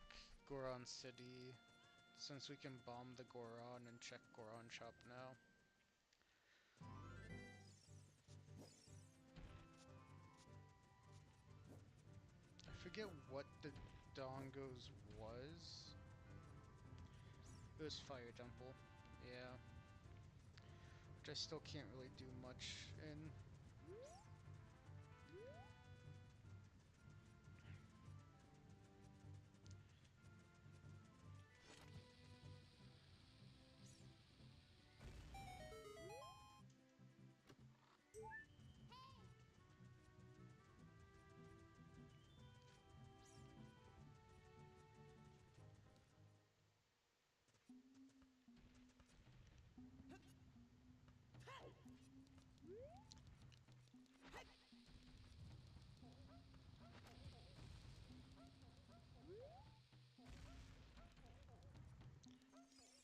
Goron City, since we can bomb the Goron and check Goron Shop now. I forget what the Dongos was. It was Fire Temple. Yeah. Which I still can't really do much in.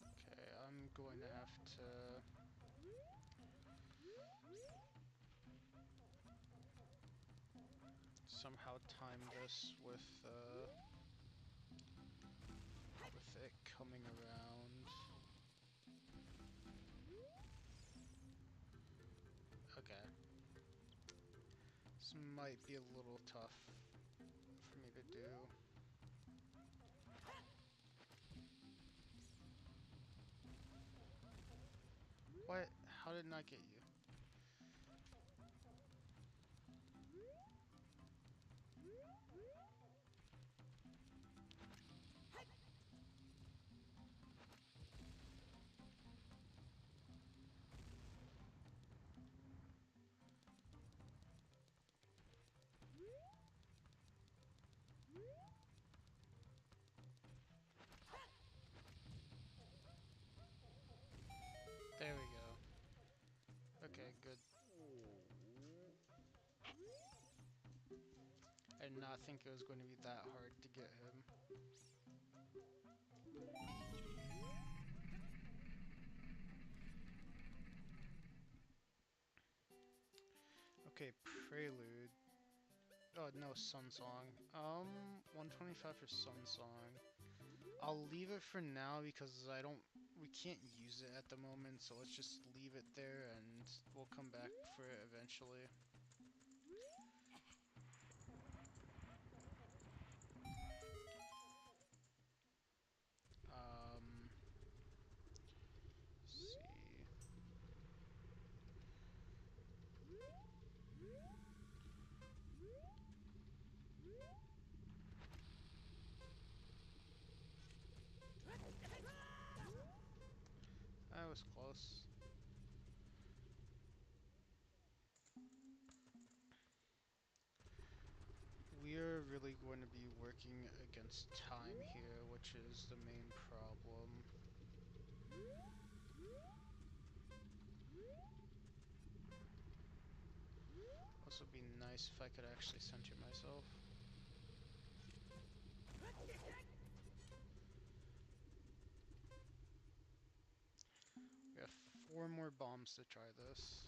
Okay, I'm going to have to... somehow time this with it coming around. Okay. This might be a little tough for me to do. What? How did not get you? There we go. Okay, good. I did not think it was going to be that hard to get him. Okay, Prelude. Oh, no, Sun Song. 125 for Sun Song. I'll leave it for now because we can't use it at the moment, so let's just leave it there and we'll come back for it eventually. Let's see. That was against time here, which is the main problem. Also, be nice if I could actually center myself. We have 4 more bombs to try this.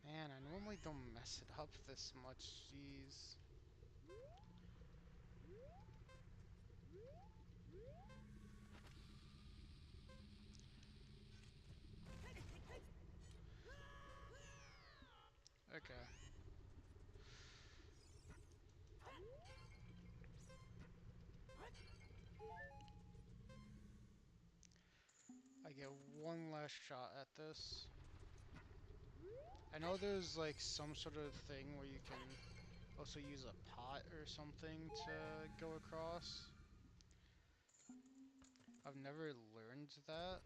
Man, I normally don't mess it up this much, jeez. Okay. I get one last shot at this. I know there's like some sort of thing where you can also use a pot or something to go across. I've never learned that,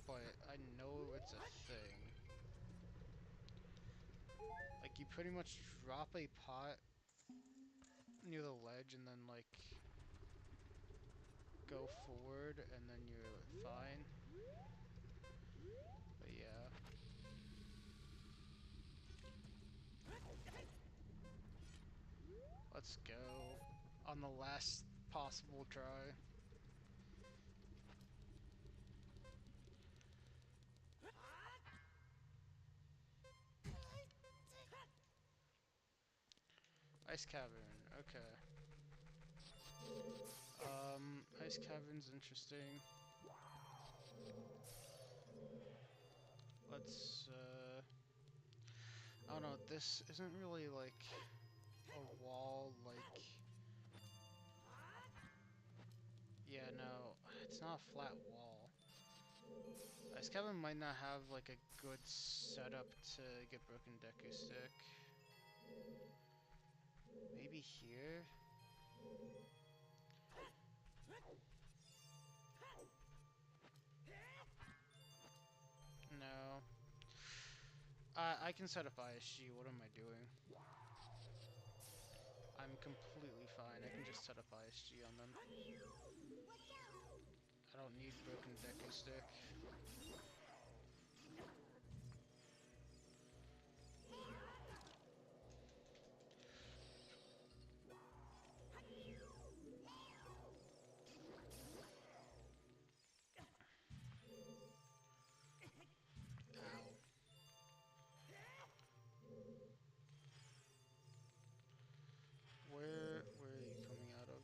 but I know it's a thing. Like, you pretty much drop a pot near the ledge and then, like, go forward and then you're fine. But yeah. Let's go. On the last possible try. Ice Cavern, okay. Ice Cavern's interesting. Let's, I don't know, this isn't really like a wall, like... Yeah, no, it's not a flat wall. Ice Cavern might not have like a good setup to get Broken Deku Stick. Maybe here? No. I can set up ISG, what am I doing? I'm completely fine, I can just set up ISG on them. I don't need Broken Deku Stick. Ow. Where are you coming out of?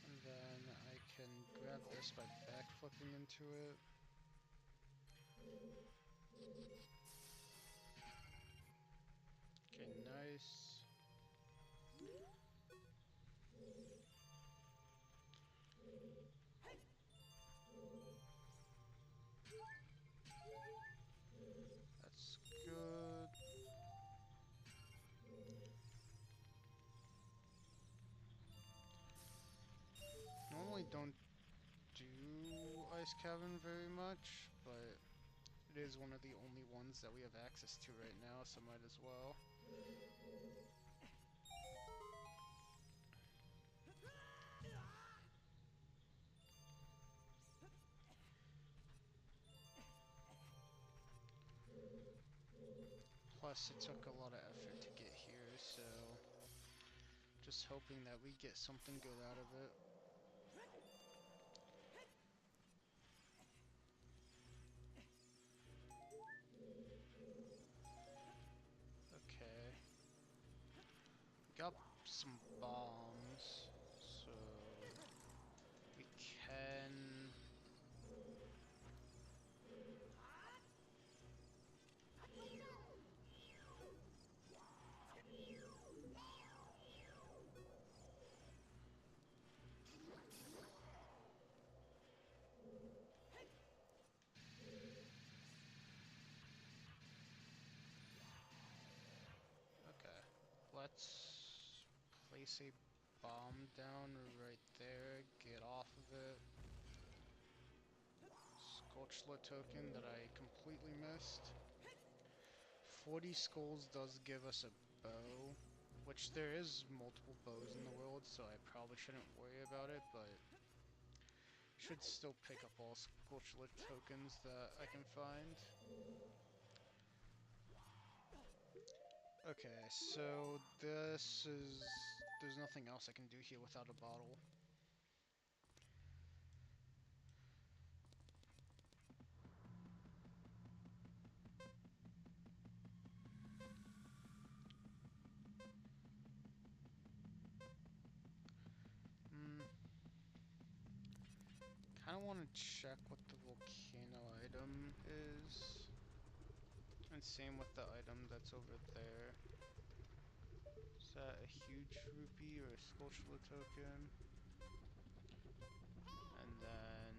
And then I can grab this by backflipping into it. Okay, nice. That's good. Normally don't do Ice Cavern very much, but it is one of the only ones that we have access to right now, so might as well. Plus, it took a lot of effort to get here, so just hoping that we get something good out of it. Okay. We got some bombs, so we can... place a bomb down right there. Get off of it. Sculpture token that I completely missed. 40 skulls does give us a bow, which there is multiple bows in the world, so I probably shouldn't worry about it, but should still pick up all sculpture tokens that I can find. Okay, so there's nothing else I can do here without a bottle. Hmm. Kind of want to check what the volcano item is. And same with the item that's over there. Is that a huge rupee or a sculpture token? And then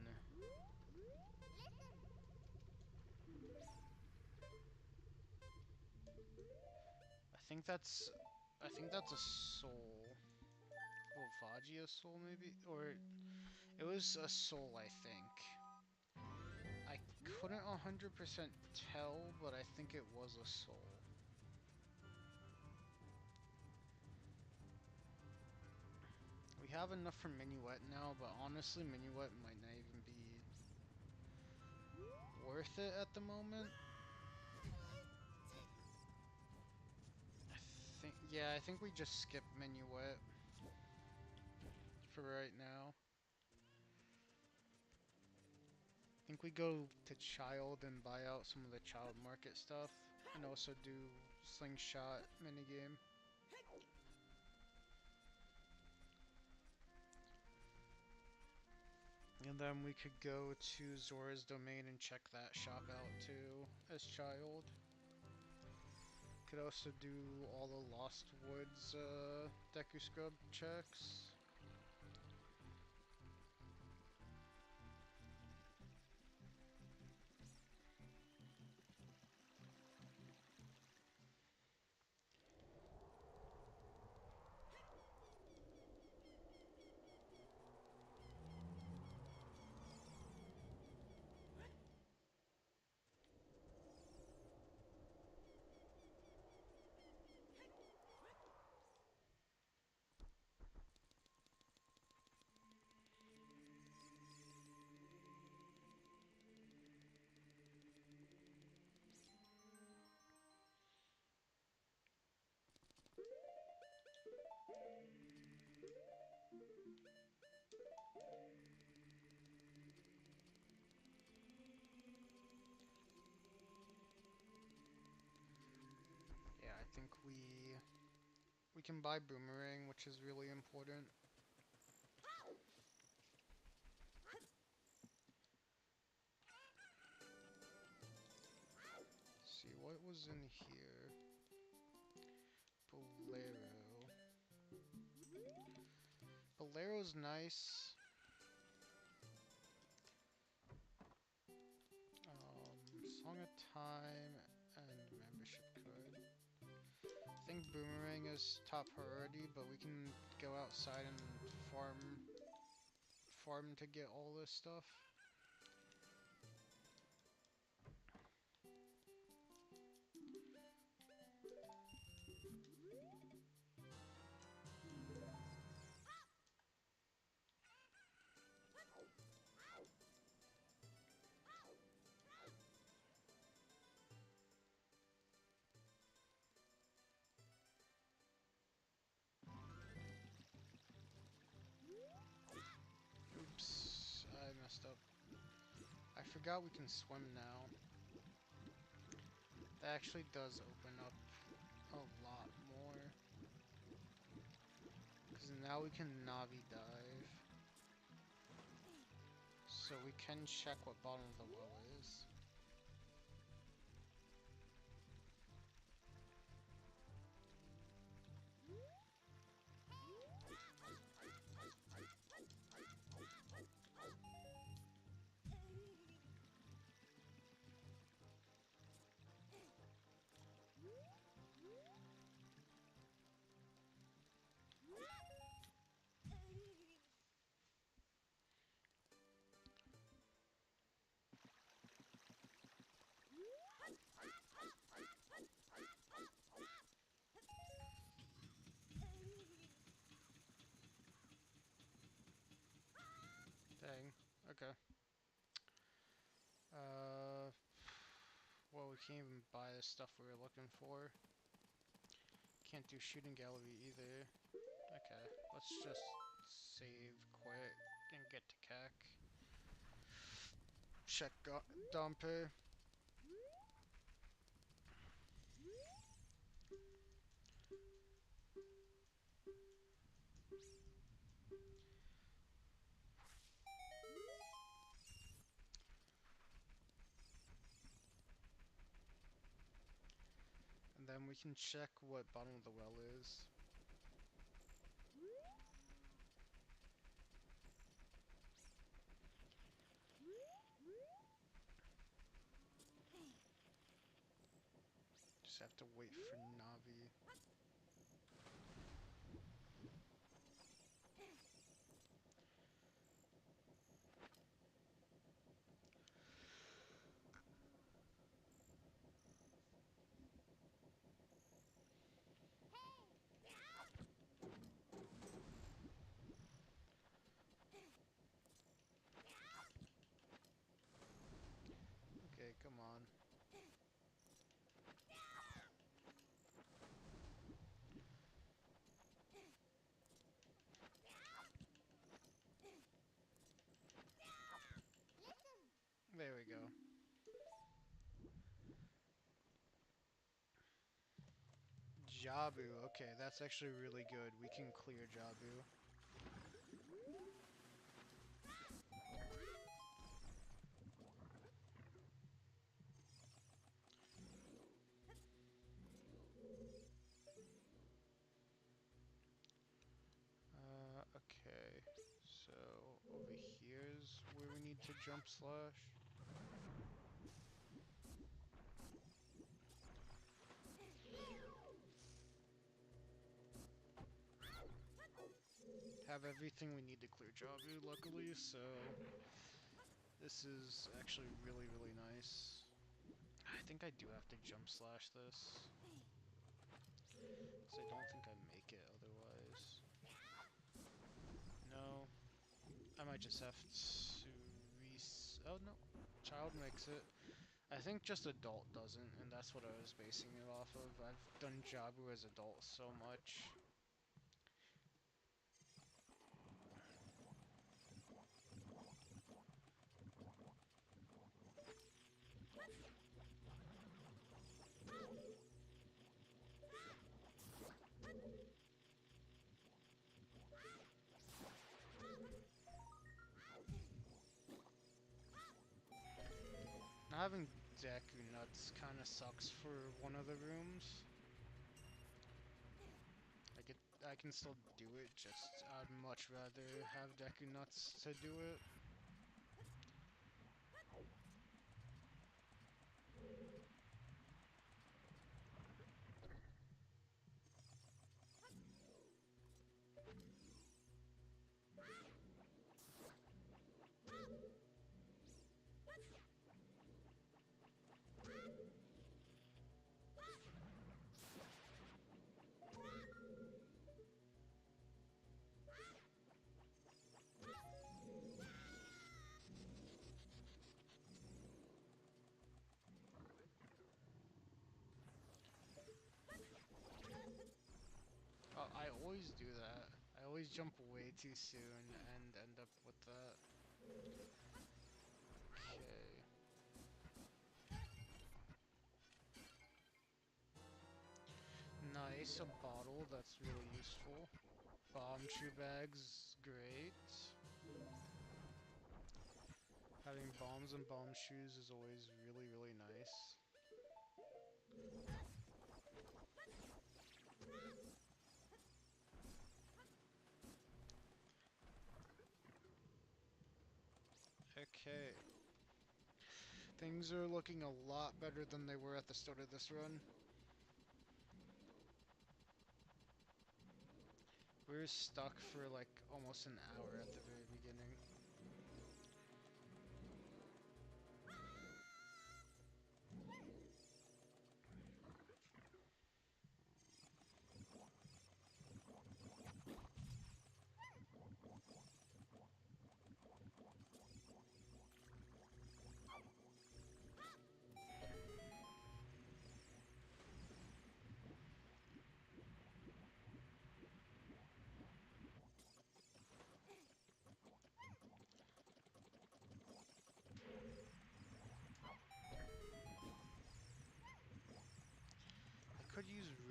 I think that's a soul. Volvagia soul maybe? Or it was a soul, I think. I couldn't 100% tell, but I think it was a soul. We have enough for Minuet now, but honestly, Minuet might not even be worth it at the moment. I think we just skip Minuet for right now. I think we go to Child and buy out some of the Child Market stuff, and also do Slingshot minigame. And then we could go to Zora's Domain and check that shop out too, as Child. Could also do all the Lost Woods Deku Scrub checks. Yeah, I think we can buy Boomerang, which is really important. Let's see what was in here. Bolero. Bolero's nice. Song of Time and membership card. I think Boomerang is top priority, but we can go outside and farm to get all this stuff. Oops, I messed up. I forgot we can swim now. That actually does open up a lot more. Because now we can Navi dive. So we can check what bottom of the well is. we can't even buy the stuff we were looking for. Can't do shooting gallery either. Okay, let's just save quick and get to CAC. Check dumper. And then we can check what bottom of the well is. Just have to wait for Navi. Okay, come on. There we go. Jabu, okay, that's actually really good. We can clear Jabu. Okay. So, over here's where we need to jump slash. Have everything we need to clear Jabu, luckily, so this is actually really, really nice. I think I do have to jump slash this. Because I don't think I make it otherwise. No. I might just have to oh no. Child makes it. I think just adult doesn't, and that's what I was basing it off of. I've done Jabu as adult so much. Not having Deku Nuts kind of sucks for one of the rooms. I can still do it, just I'd much rather have Deku Nuts to do it. I always do that. I always jump way too soon and end up with that. Okay. Nice, a bottle, that's really useful. Bomb shoe bags, great. Having bombs and bomb shoes is always really, really nice. Okay. Things are looking a lot better than they were at the start of this run. We were stuck for like almost an hour at the very beginning.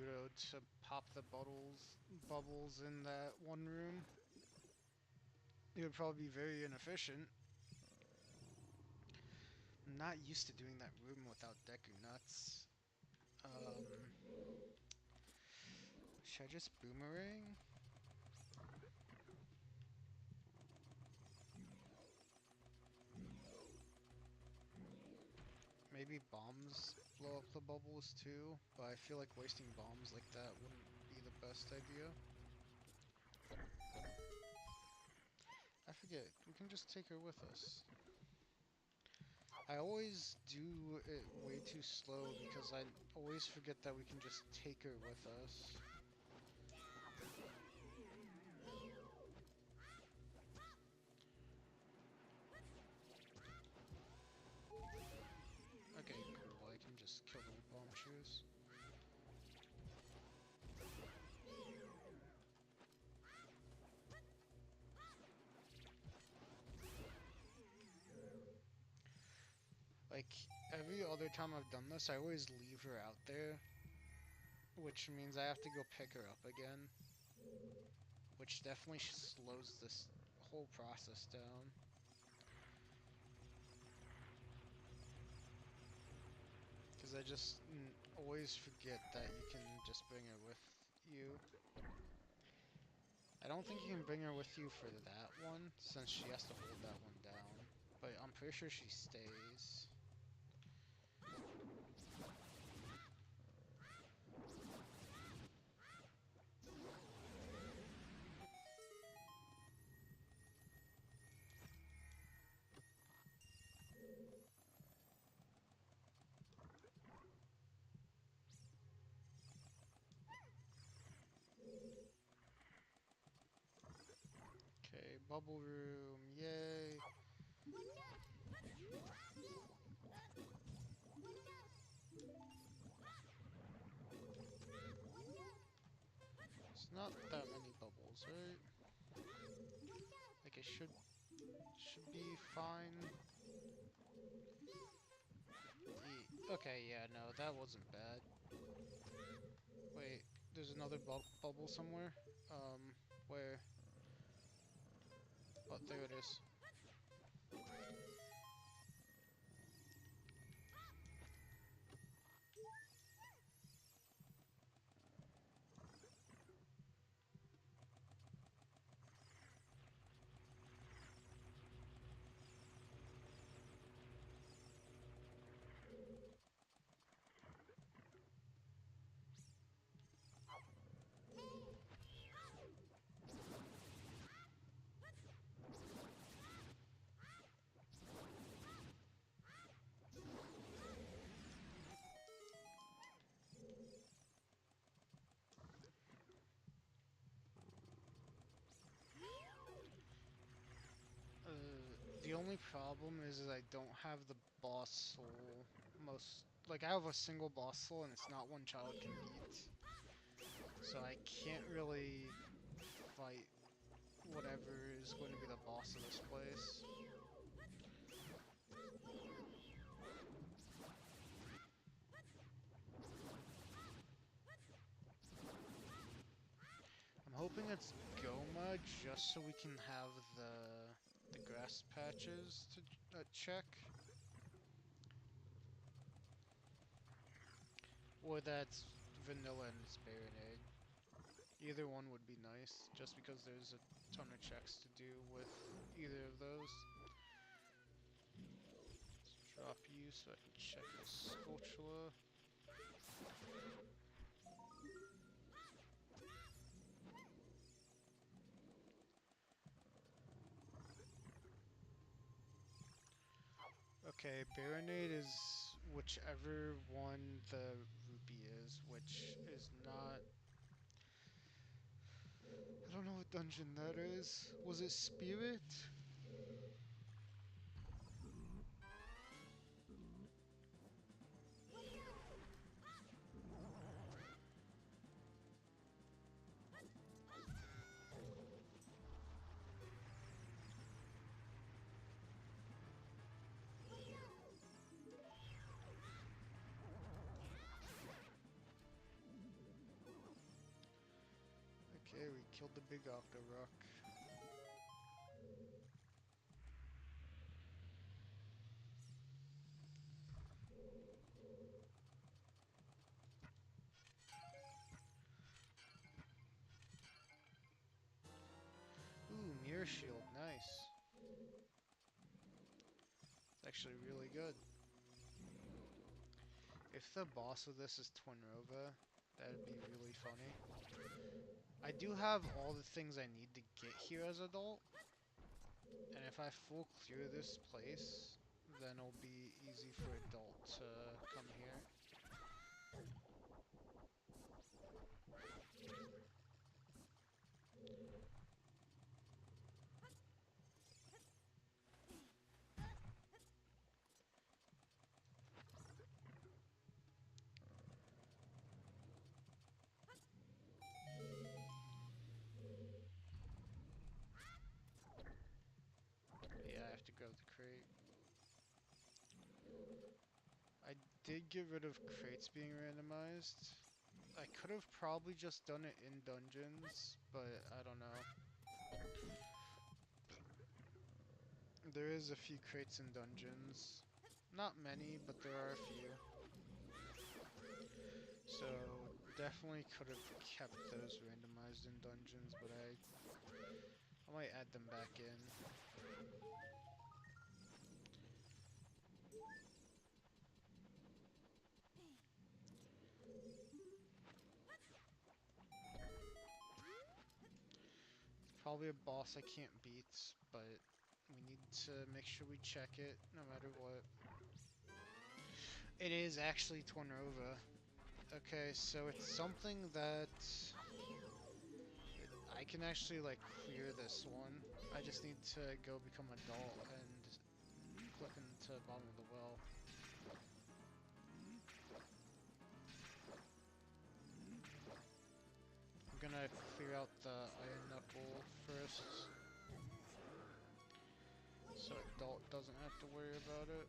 Pluto to pop the bubbles in that one room. It would probably be very inefficient. I'm not used to doing that room without Deku Nuts. Um, should I just boomerang? Maybe bombs blow up the bubbles too, but I feel like wasting bombs like that wouldn't be the best idea. I forget, we can just take her with us. I always do it way too slow because I always forget that we can just take her with us. Okay, cool, I can just kill them with bomb shoes. Like, every other time I've done this, I always leave her out there, which means I have to go pick her up again, which definitely slows this whole process down. Because I just always forget that you can just bring her with you. I don't think you can bring her with you for that one, since she has to hold that one down. But I'm pretty sure she stays. Okay, bubble room, yay. It's not that many bubbles, right? Like it should be fine. Okay, yeah, no, that wasn't bad. Wait, there's another bubble somewhere. Where? Oh, there it is. The only problem is I don't have the boss soul. Like I have a single boss soul and it's not one child can beat. So I can't really fight whatever is going to be the boss of this place. I'm hoping it's Goma just so we can have the grass patches to check. Or that's vanilla and it's Baronade. Either one would be nice, just because there's a ton of checks to do with either of those. Let's drop you so I can check the Sculptula. Okay, Baronade is whichever one the rupee is, which is not... I don't know what dungeon that is. Was it Spirit? killed the big Octorok. Ooh, Mirror Shield, nice. It's actually really good. If the boss of this is Twinrova, that'd be really funny. I do have all the things I need to get here as adult, and if I full clear this place, then it'll be easy for adult to come here. Yeah, I have to grab the crate. I did get rid of crates being randomized. I could have probably just done it in dungeons, but I don't know. There is a few crates in dungeons. Not many, but there are a few. So definitely could have kept those randomized in dungeons, but I might add them back in. Probably a boss I can't beat, but we need to make sure we check it no matter what. It is actually Tornova. Okay, so it's something that I can actually like clear this one. I just need to go become adult and click into the bottom of the well. I'm gonna clear out the Iron Knuckle first, so adult doesn't have to worry about it.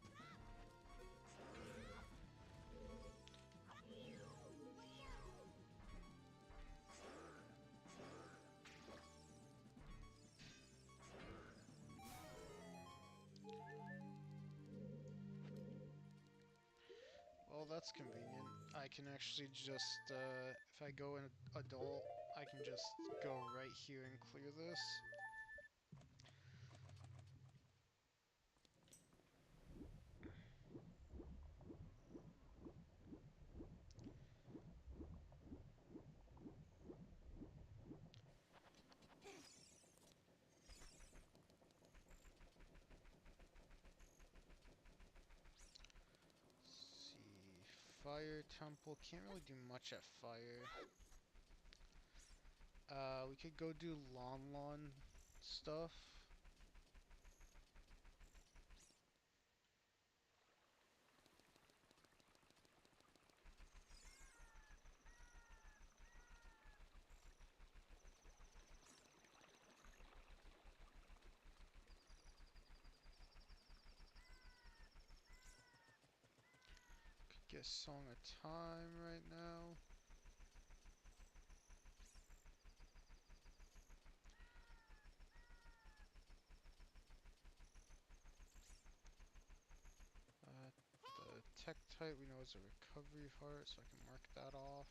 Well, that's convenient. I can actually just, if I go in adult, I can just go right here and clear this. Let's see, Fire Temple, can't really do much at Fire. We could go do Lon stuff. Could get Song of Time right now. The Tech type we know is a Recovery Heart, so I can mark that off.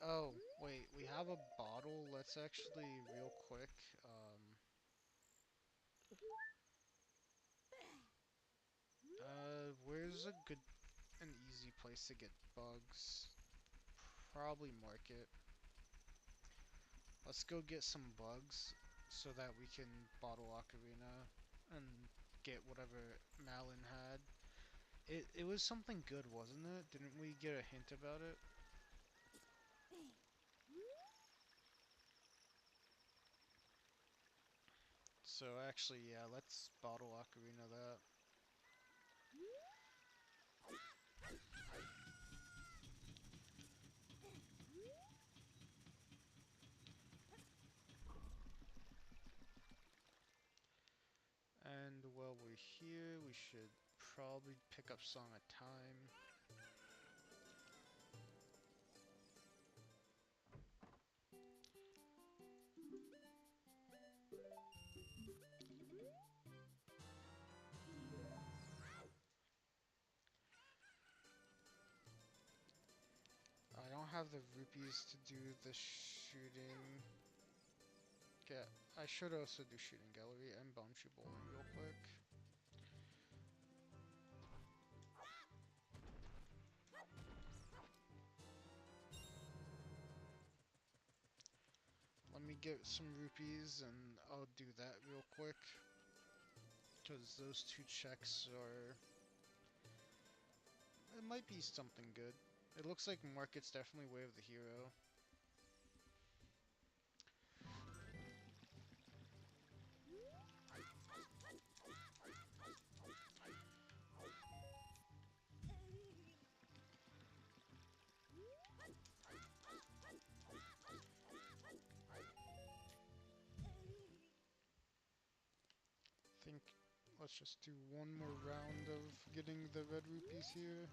Oh, wait, we have a bottle. Let's actually, real quick, where's a good, an easy place to get bugs? Probably market. Let's go get some bugs so that we can bottle Ocarina and get whatever Malin had. It was something good, wasn't it? Didn't we get a hint about it? So actually, yeah, let's bottle Ocarina that. And while we're here, we should probably pick up Song of Time. have the rupees to do the shooting. Okay, I should also do shooting gallery and boundary bowling real quick. Let me get some rupees and I'll do that real quick. Because those two checks are... It might be something good. It looks like Market's definitely way of the hero. I think let's just do one more round of getting the red rupees here.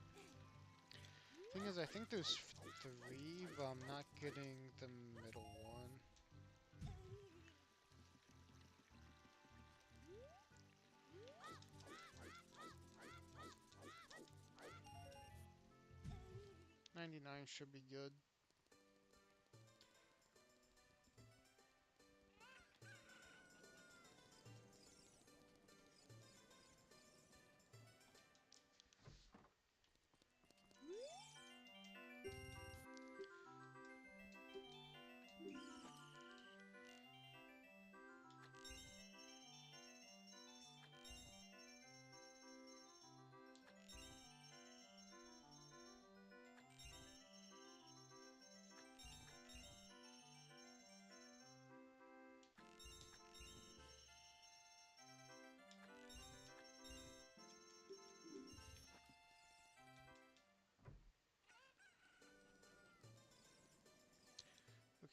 Thing is, I think there's three, but I'm not getting the middle one. $99 should be good.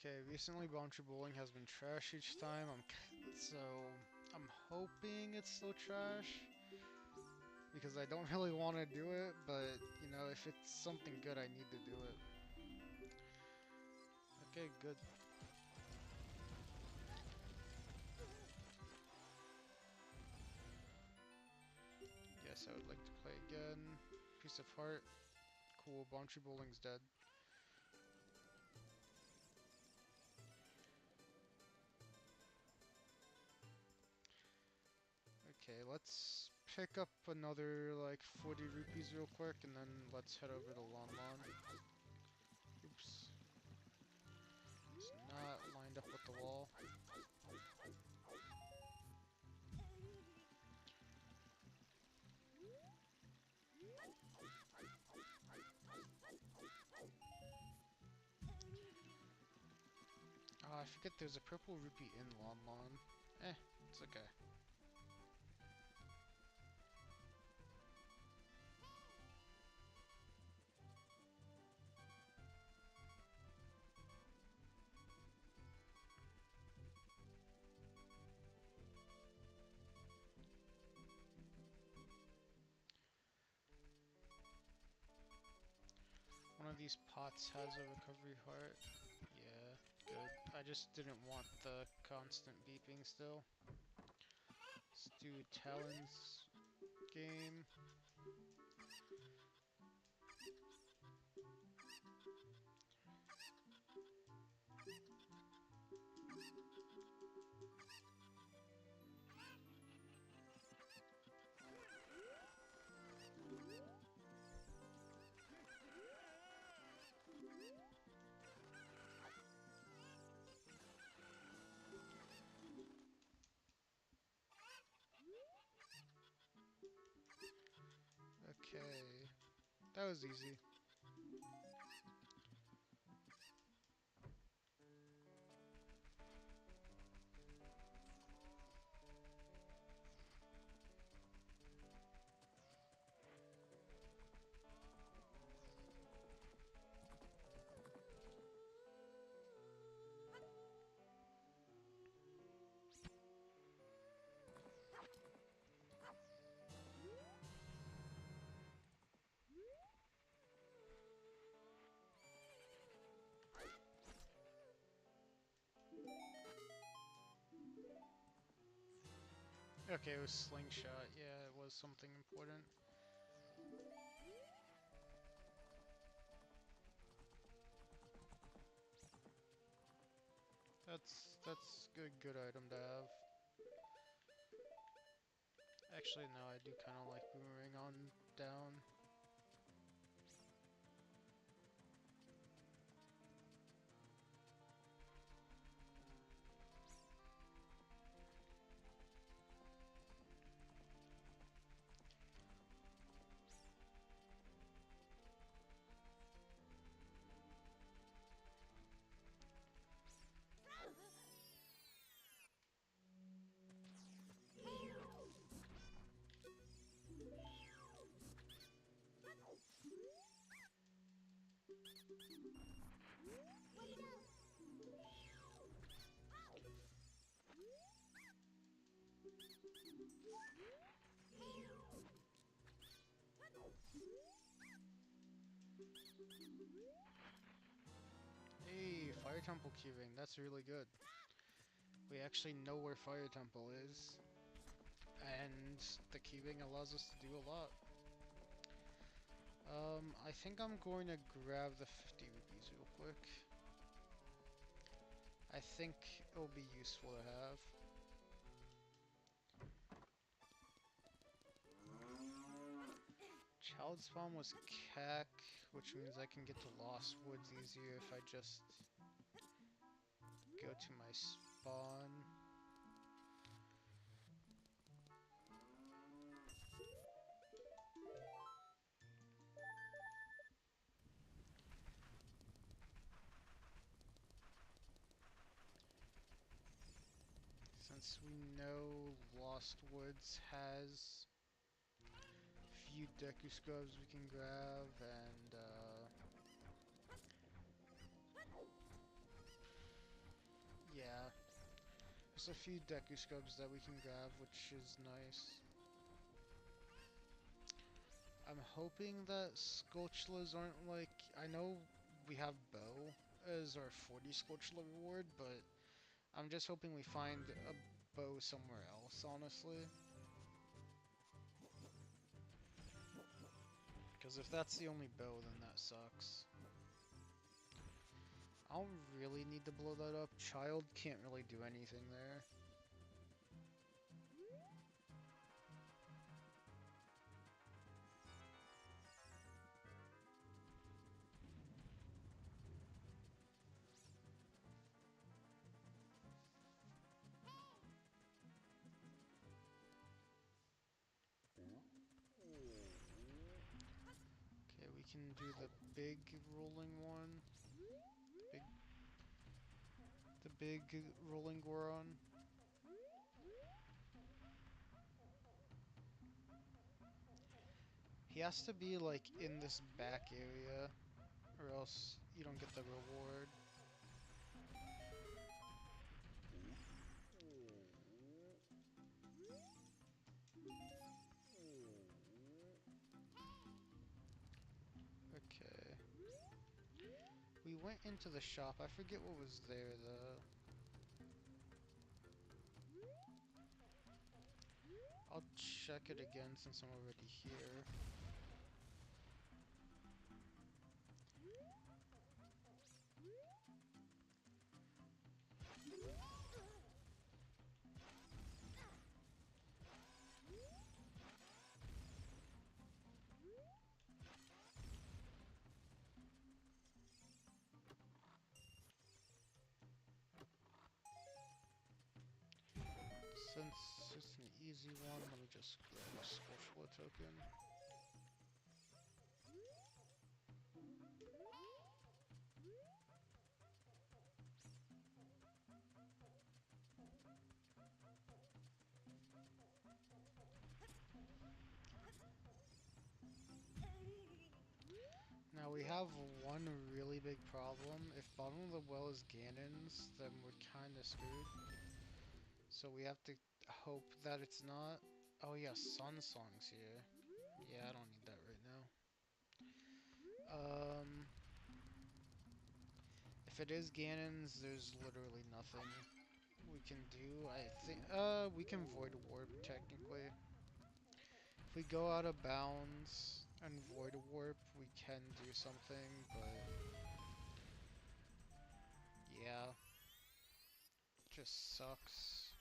Okay, recently Boundary Bowling has been trash each time. So I'm hoping it's still trash because I don't really want to do it, but you know, if it's something good, I need to do it. Okay, good. Yes, I would like to play again. Piece of heart. Cool, Boundary Bowling's dead. Okay, let's pick up another like 40 rupees real quick and then let's head over to Lon Lon. Oops. It's not lined up with the wall. I forget there's a purple rupee in Lon Lon. It's okay. One of these pots has a recovery heart. Yeah, good. I just didn't want the constant beeping still. Let's do Talon's game. Okay, that was easy. Okay, it was slingshot. Yeah, it was something important. That's good item to have. Actually, no, I do kind of like boomerang on down. Hey, Fire Temple cubing. That's really good. We actually know where Fire Temple is, and the cubing allows us to do a lot. I think I'm going to grab the 50 rupees real quick. I think it'll be useful to have. Child spawn was Cack, which means I can get to Lost Woods easier if I just go to my spawn. Since we know Lost Woods has few Deku Scrubs we can grab, and yeah, there's a few Deku Scrubs that we can grab, which is nice. I'm hoping that Scorchlas aren't like, I know we have Bow as our 40 Scorchla reward, but I'm just hoping we find a bow somewhere else, honestly. Because if that's the only bow, then that sucks. I don't really need to blow that up. Child can't really do anything there. Okay, we can do the big rolling one. Big, the big rolling Goron. He has to be like in this back area, or else you don't get the reward. Okay. We went into the shop. I forget what was there though. I'll check it again since I'm already here. Since it's an easy one, let me just grab a Scorchula token. Now we have one really big problem. If bottom of the well is Ganon's, then we're kinda screwed. So we have to hope that it's not. Oh yeah, Sun Song's here. Yeah, I don't need that right now. If it is Ganon's, there's literally nothing we can do. I think, we can Void Warp technically. If we go out of bounds and Void Warp, we can do something, but yeah. just sucks.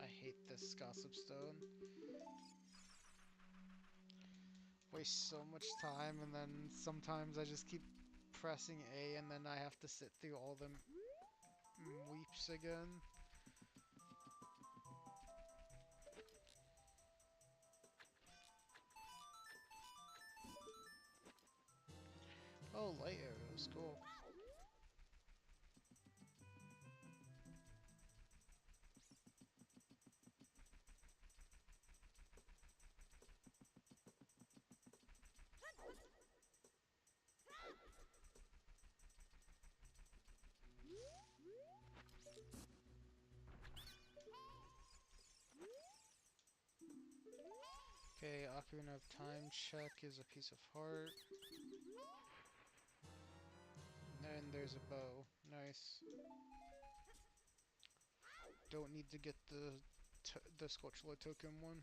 I hate this gossip stone. Waste so much time, and then sometimes I just keep pressing A, and then I have to sit through all the weeps again. Oh, light arrows, cool. Okay, Ocarina of Time check is a piece of heart. And there's a bow. Nice. Don't need to get the Scorchlight token one.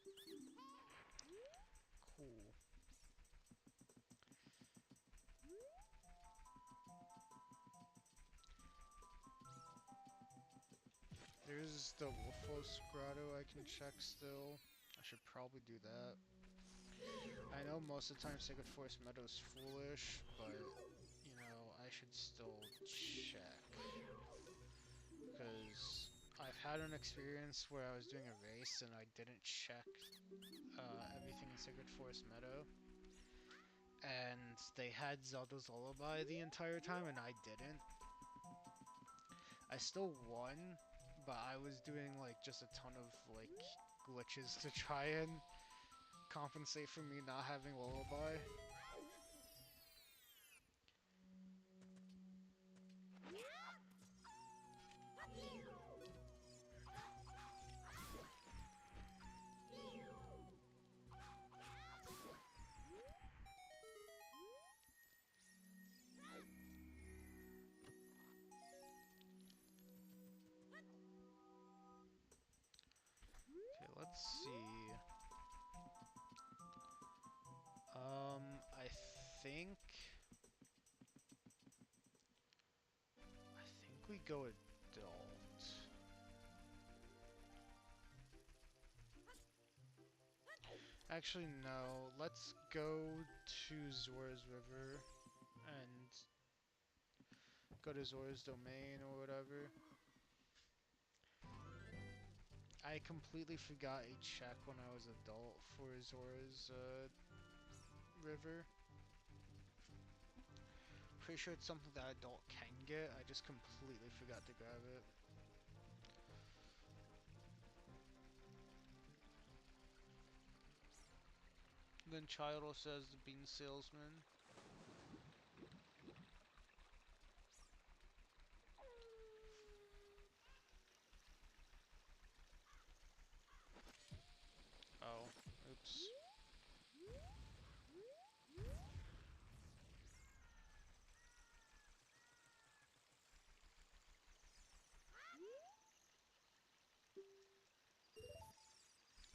Okay, cool. There's the Wolfos Grotto I can check still. I should probably do that. I know most of the time Sacred Forest Meadow's foolish, but, you know, I should still check. Because I've had an experience where I was doing a race and I didn't check everything in Sacred Forest Meadow. And they had Zelda's Lullaby the entire time and I didn't. I still won, but I was doing like just a ton of like glitches to try and compensate for me not having Lullaby. Okay, let's see. I think we go adult. Actually, no. Let's go to Zora's River and go to Zora's Domain or whatever. I completely forgot a check when I was adult for Zora's River. Pretty sure it's something that adult can get. I just completely forgot to grab it. Then Childo says the bean salesman. Oh, oops.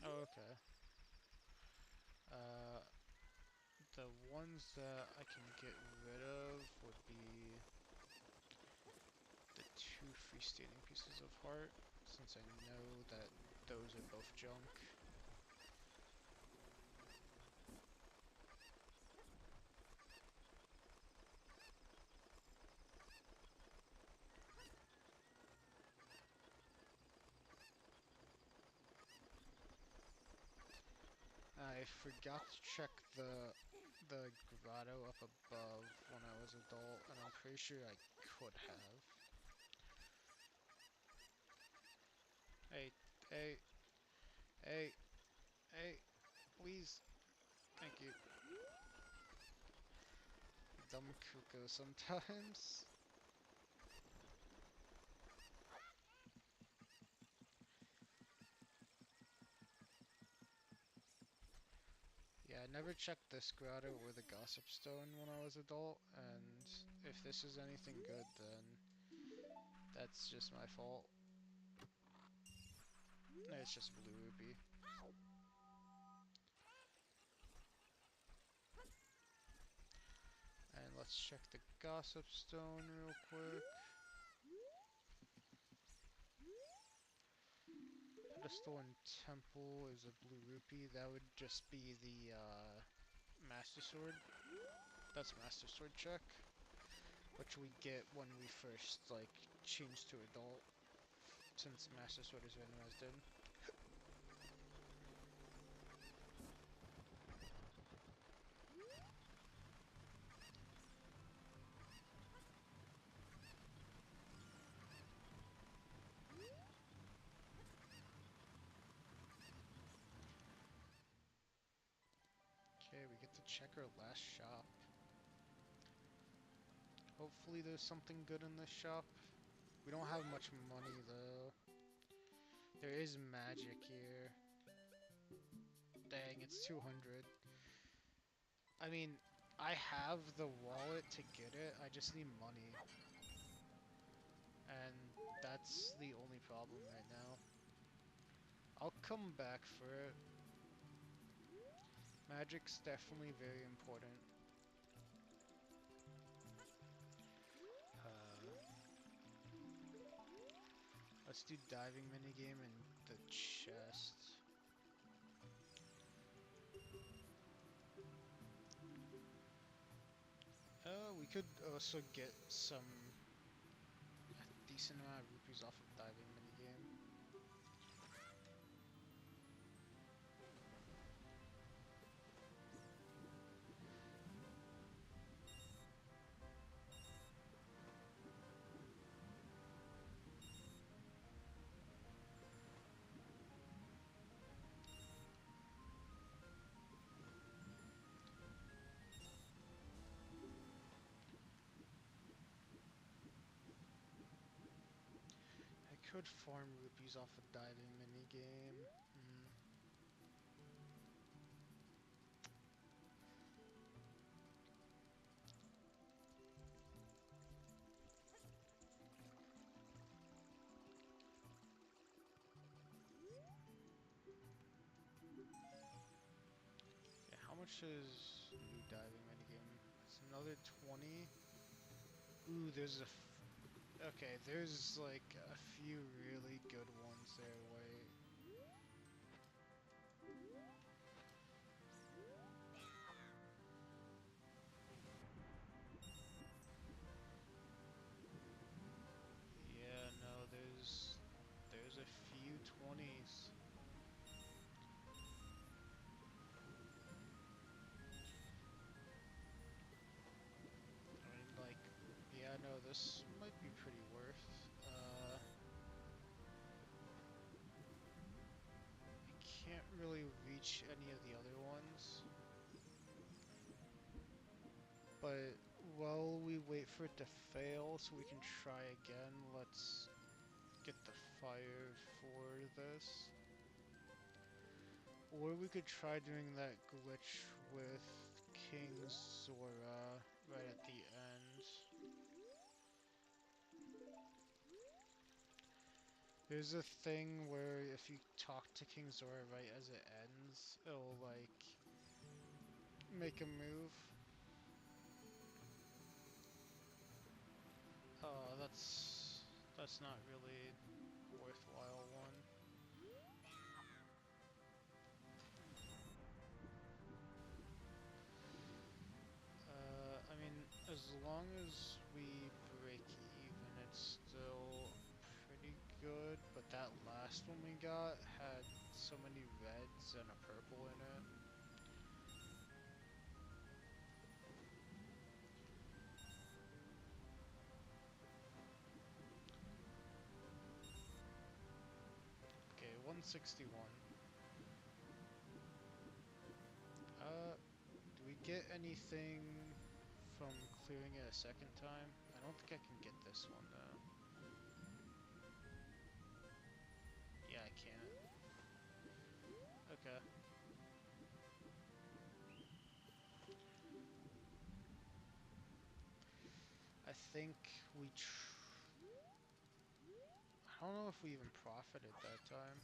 Oh, okay. Uh, the ones that I can get rid of would be the two freestanding pieces of heart, since I know that those are both junk. I forgot to check the the grotto up above when I was adult, and I'm pretty sure I could have. Hey, hey, hey, hey, please. Thank you. Dumb cuckoo sometimes. Yeah, I never checked this grotto or the gossip stone when I was adult, and if this is anything good, then that's just my fault. No, it's just blue rupee. And let's check the gossip stone real quick. Pedestal and temple is a blue rupee. That would just be the master sword. That's master sword check, which we get when we first like change to adult, since master sword is randomized in. Okay, we get to check our last shop. Hopefully there's something good in this shop. We don't have much money though. There is magic here. Dang, it's 200. I mean, I have the wallet to get it, I just need money. And that's the only problem right now. I'll come back for it. Magic's definitely very important. Let's do diving minigame and the chest. We could also get some decent amount of rupees off of diving minigame. I could farm rupees off of diving minigame. Yeah, how much is new diving minigame? It's another 20. Ooh, there's a okay, there's like a few really good ones there. Wait. Yeah, no, there's a few 20s. I mean, like, yeah, no, this might be pretty worth. I can't really reach any of the other ones, but while we wait for it to fail so we can try again, let's get the fire for this. Or we could try doing that glitch with King Zora right at the end. There's a thing where if you talk to King Zora right as it ends, it'll like make a move. That's not really a worthwhile one. I mean, as long as we break even, it's still pretty good, but that last one we got had so many reds and a purple in it. 161. Do we get anything from clearing it a second time? I don't think I can get this one though. Yeah, I can't. Okay. I think I don't know if we even profited that time.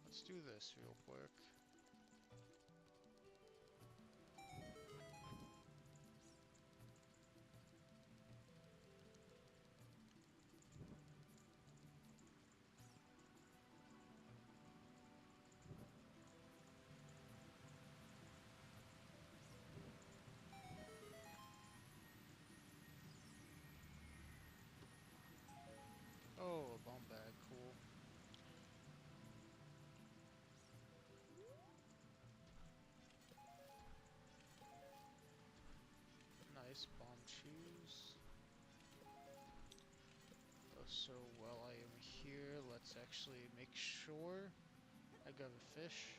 Let's do this real quick. Oh, a bomb bag, cool. Nice bomb shoes. Oh, so while I am here, let's actually make sure I grab a fish.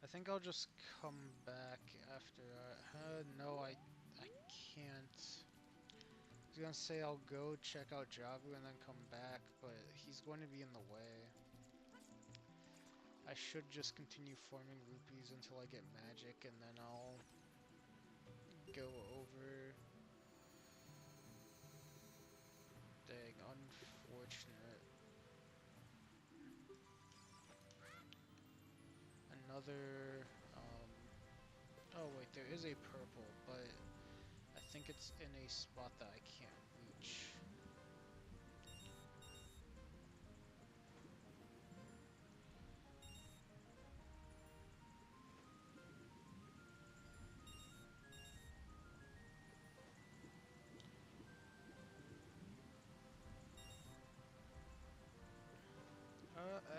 I think I'll just come back after. No, I can't. I was gonna say I'll go check out Javu and then come back, but he's going to be in the way. I should just continue farming rupees until I get magic, and then I'll go over. Dang, unfortunate. Another, oh wait, there is a purple, but I think it's in a spot that I can't reach.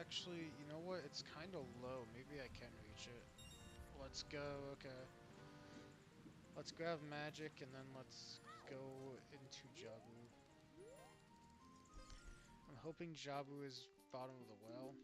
Actually, you know what? It's kind of low. Maybe I can reach it. Let's go, okay. Let's grab magic and then let's go into Jabu. I'm hoping Jabu is bottom of the well.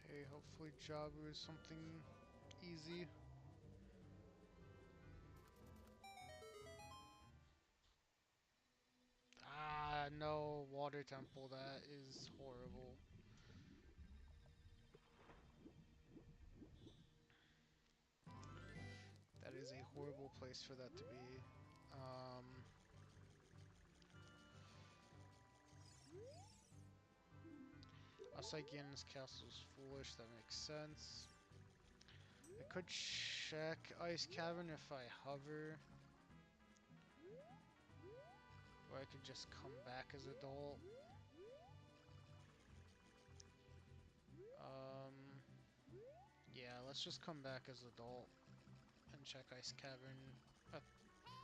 Okay, hopefully Jabu is something easy. Ah, no, water temple, that is horrible. That is a horrible place for that to be. Um, Asaigen's castle is foolish, that makes sense. I could check Ice Cavern if I hover. Or I could just come back as adult. Um, yeah, let's just come back as adult and check Ice Cavern at,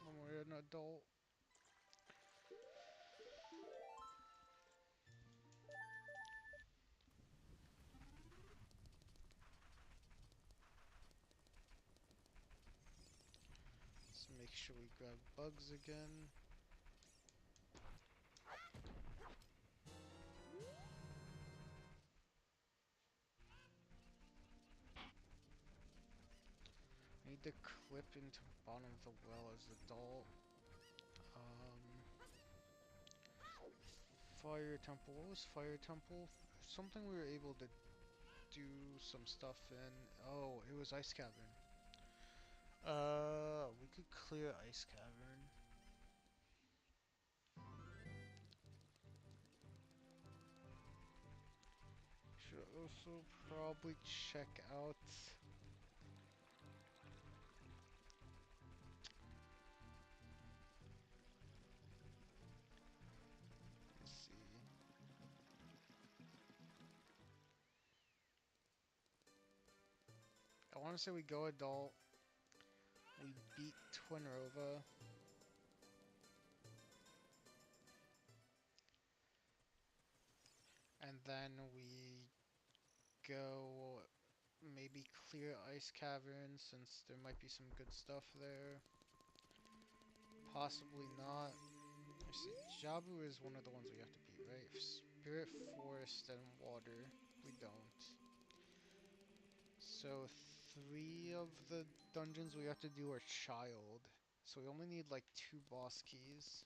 when we're an adult. Let's make sure we grab bugs again. need to clip into bottom of the well as adult. Um, Fire Temple. What was Fire Temple? Something we were able to do some stuff in. Oh, it was Ice Cavern. We could clear Ice Cavern. Should also probably check out. Let's see. I want to say we go adult. We beat Twin Rova. And then we go maybe clear Ice Cavern since there might be some good stuff there. Possibly not. Let's see. Jabu is one of the ones we have to beat, right? Spirit Forest and Water. We don't. So 3 of the dungeons we have to do are Child. So we only need like 2 boss keys.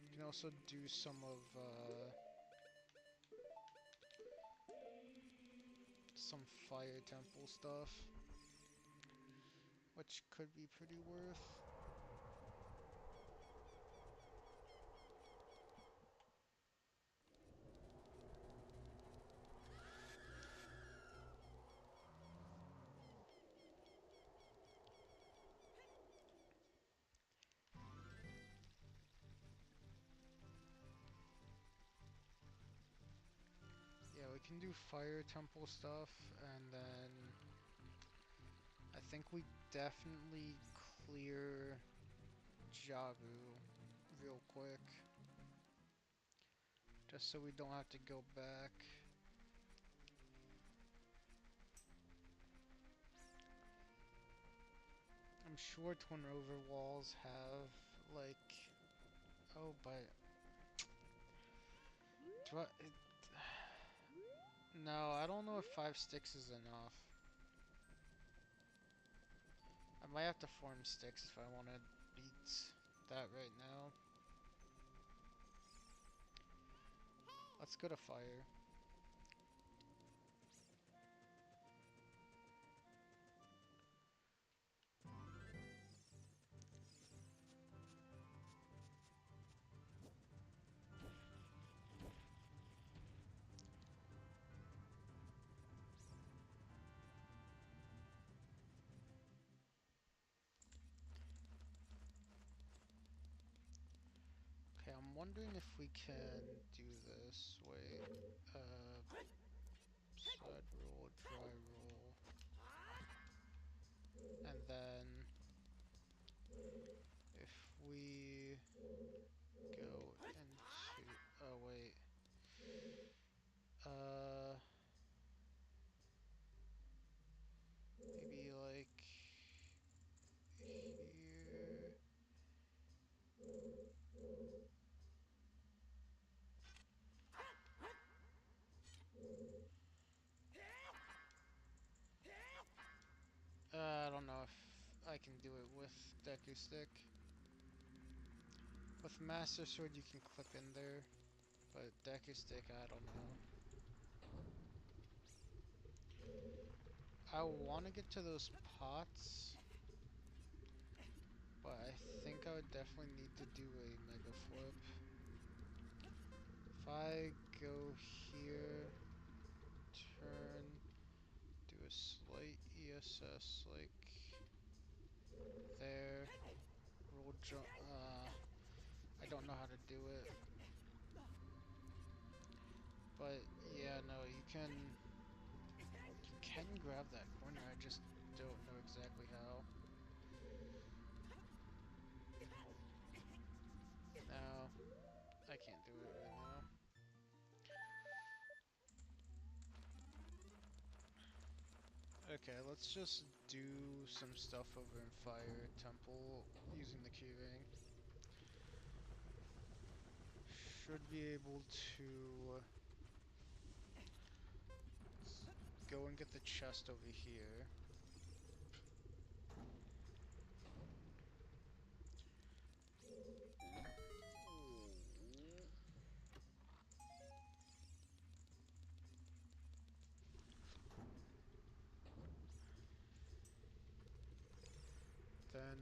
We can also do some of some Fire Temple stuff, which could be pretty worth. Yeah, we can do Fire Temple stuff, and then I think we definitely clear Jabu real quick, just so we don't have to go back. I'm sure Twin Rover walls have, like... Oh, but... Do I... No, I don't know if 5 sticks is enough. I might have to form sticks if I want to beat that right now. Let's go to fire. Okay, I'm wondering if we can do this. Wait. Side roll, dry roll. And then if we go into... Oh, wait. Uh... Maybe like... Here... I don't know if I can do it with Deku Stick. With Master Sword you can clip in there, but Deku Stick I don't know. I want to get to those pots, but I think I would definitely need to do a Mega Flip. If I go here, turn, do a slight ESS like there, roll jump, I don't know how to do it. But yeah, no, you can grab that corner, I just don't know exactly how. No, I can't do it right now. Okay, let's just do some stuff over in Fire Temple using the keyring. Should be able to go and get the chest over here. Then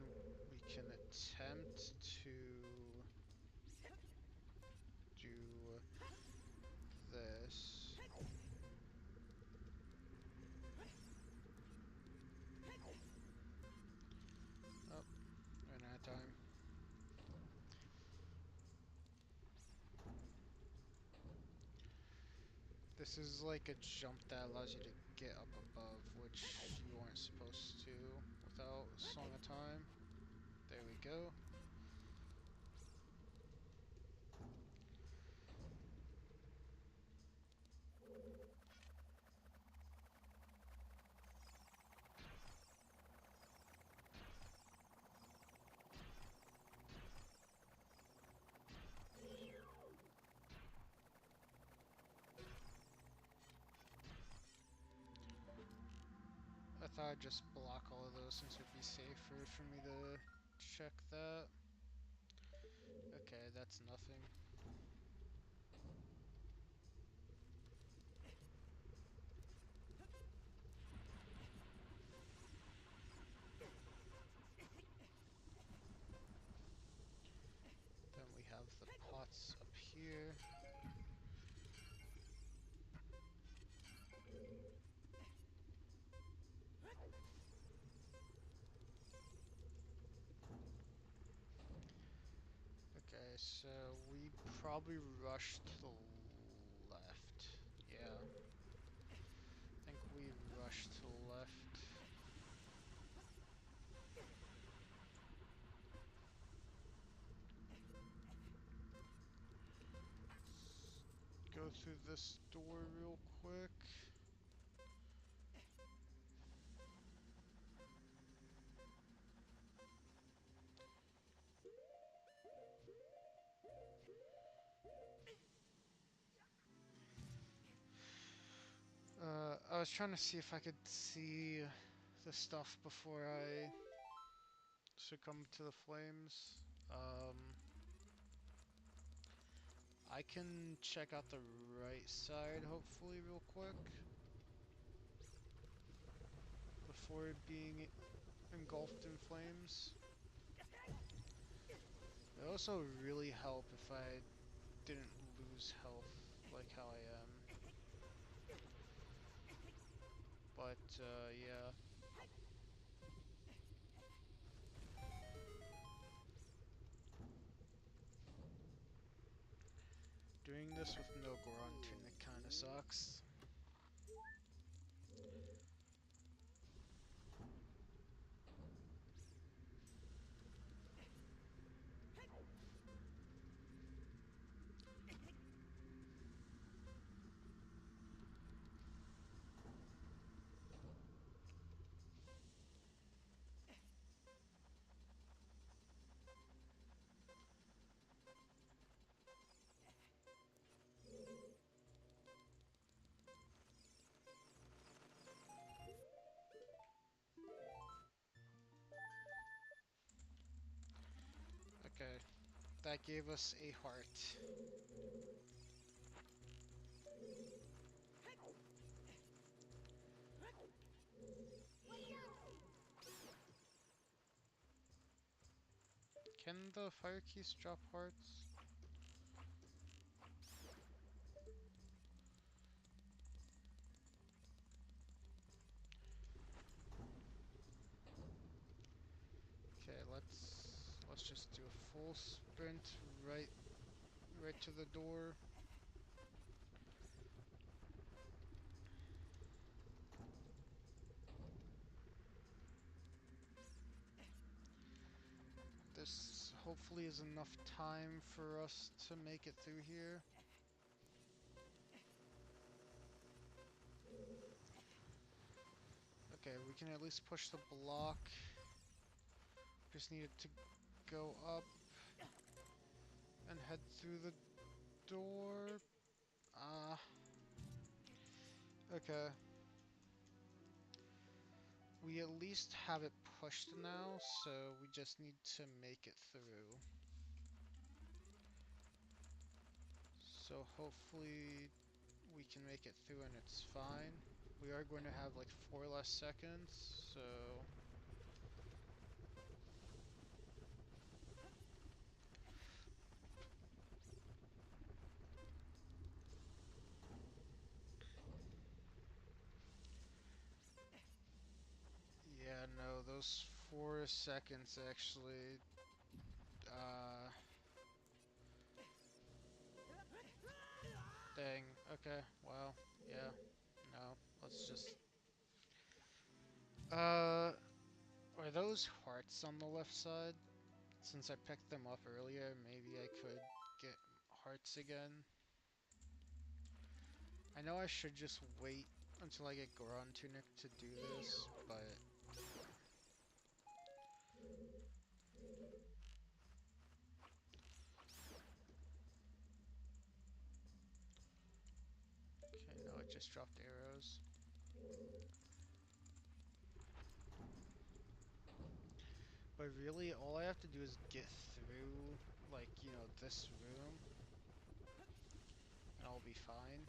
we can attempt to do this. Oh, ran out of time. This is like a jump that allows you to get up above, which you aren't supposed to without Song of Time. There we go. I thought I'd just block all of those since it'd be safer for me to check that. Okay, that's nothing. Then we have the pots up here. Okay, so we probably rush to the left. Yeah, I think we rush to the left. Go through this door real quick. I was trying to see if I could see the stuff before I succumb to the flames. I can check out the right side, hopefully, real quick. Before being engulfed in flames. It would also really help if I didn't lose health like how I am. But, yeah. Doing this with no grunt and it kinda sucks. Okay, that gave us a heart. Can the fire keys drop hearts? Okay, let's just do a full sprint right to the door. This hopefully is enough time for us to make it through here. Okay, we can at least push the block. Just needed to go up and head through the door. Okay. We at least have it pushed now, so we just need to make it through. So hopefully we can make it through and it's fine. We are going to have like 4 less seconds, so no, those 4 seconds actually. Uh, Dang. Okay. Well, yeah. No. Let's just. Uh, are those hearts on the left side? Since I picked them up earlier, maybe I could get hearts again. I know I should just wait until I get Goron Tunic to do this, but okay, no, it just dropped arrows. But really, all I have to do is get through, like, this room, and I'll be fine.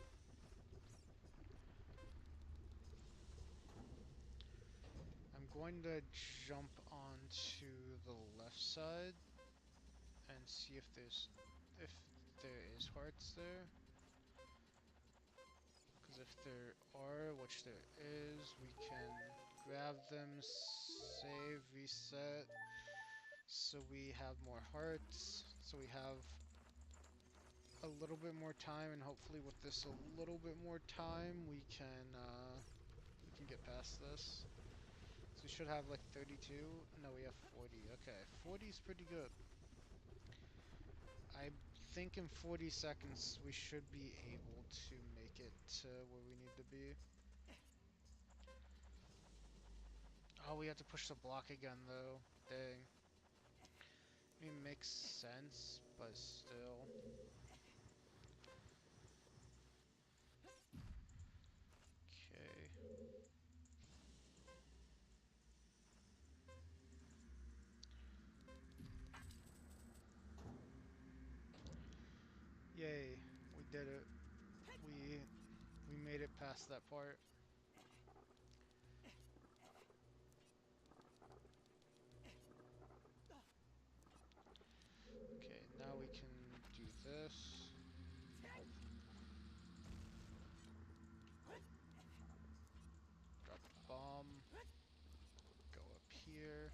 I'm going to jump onto the left side and see if there is hearts there. Because if there are, which there is, we can grab them, save, reset, so we have more hearts, so we have a little bit more time, and hopefully with this a little bit more time, we can get past this. So we should have like 32. No, we have 40. Okay, 40 is pretty good. I think in 40 seconds we should be able to make it to where we need to be. Oh, we have to push the block again though. Dang. I mean, makes sense, but still. Okay. Yay, we did it. We we made it past that part. Okay, now we can do this. Drop the bomb. Go up here.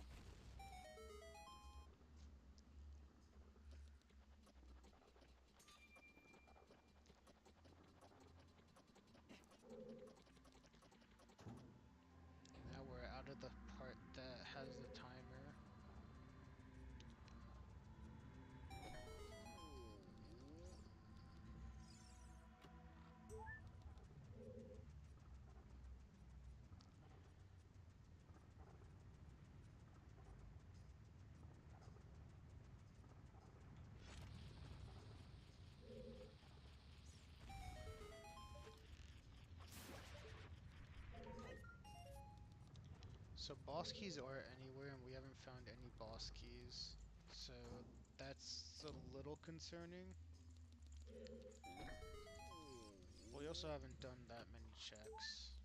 Now we're out of the part that has the timer. So boss keys are anywhere, and we haven't found any boss keys. So that's a little concerning. We also haven't done that many checks.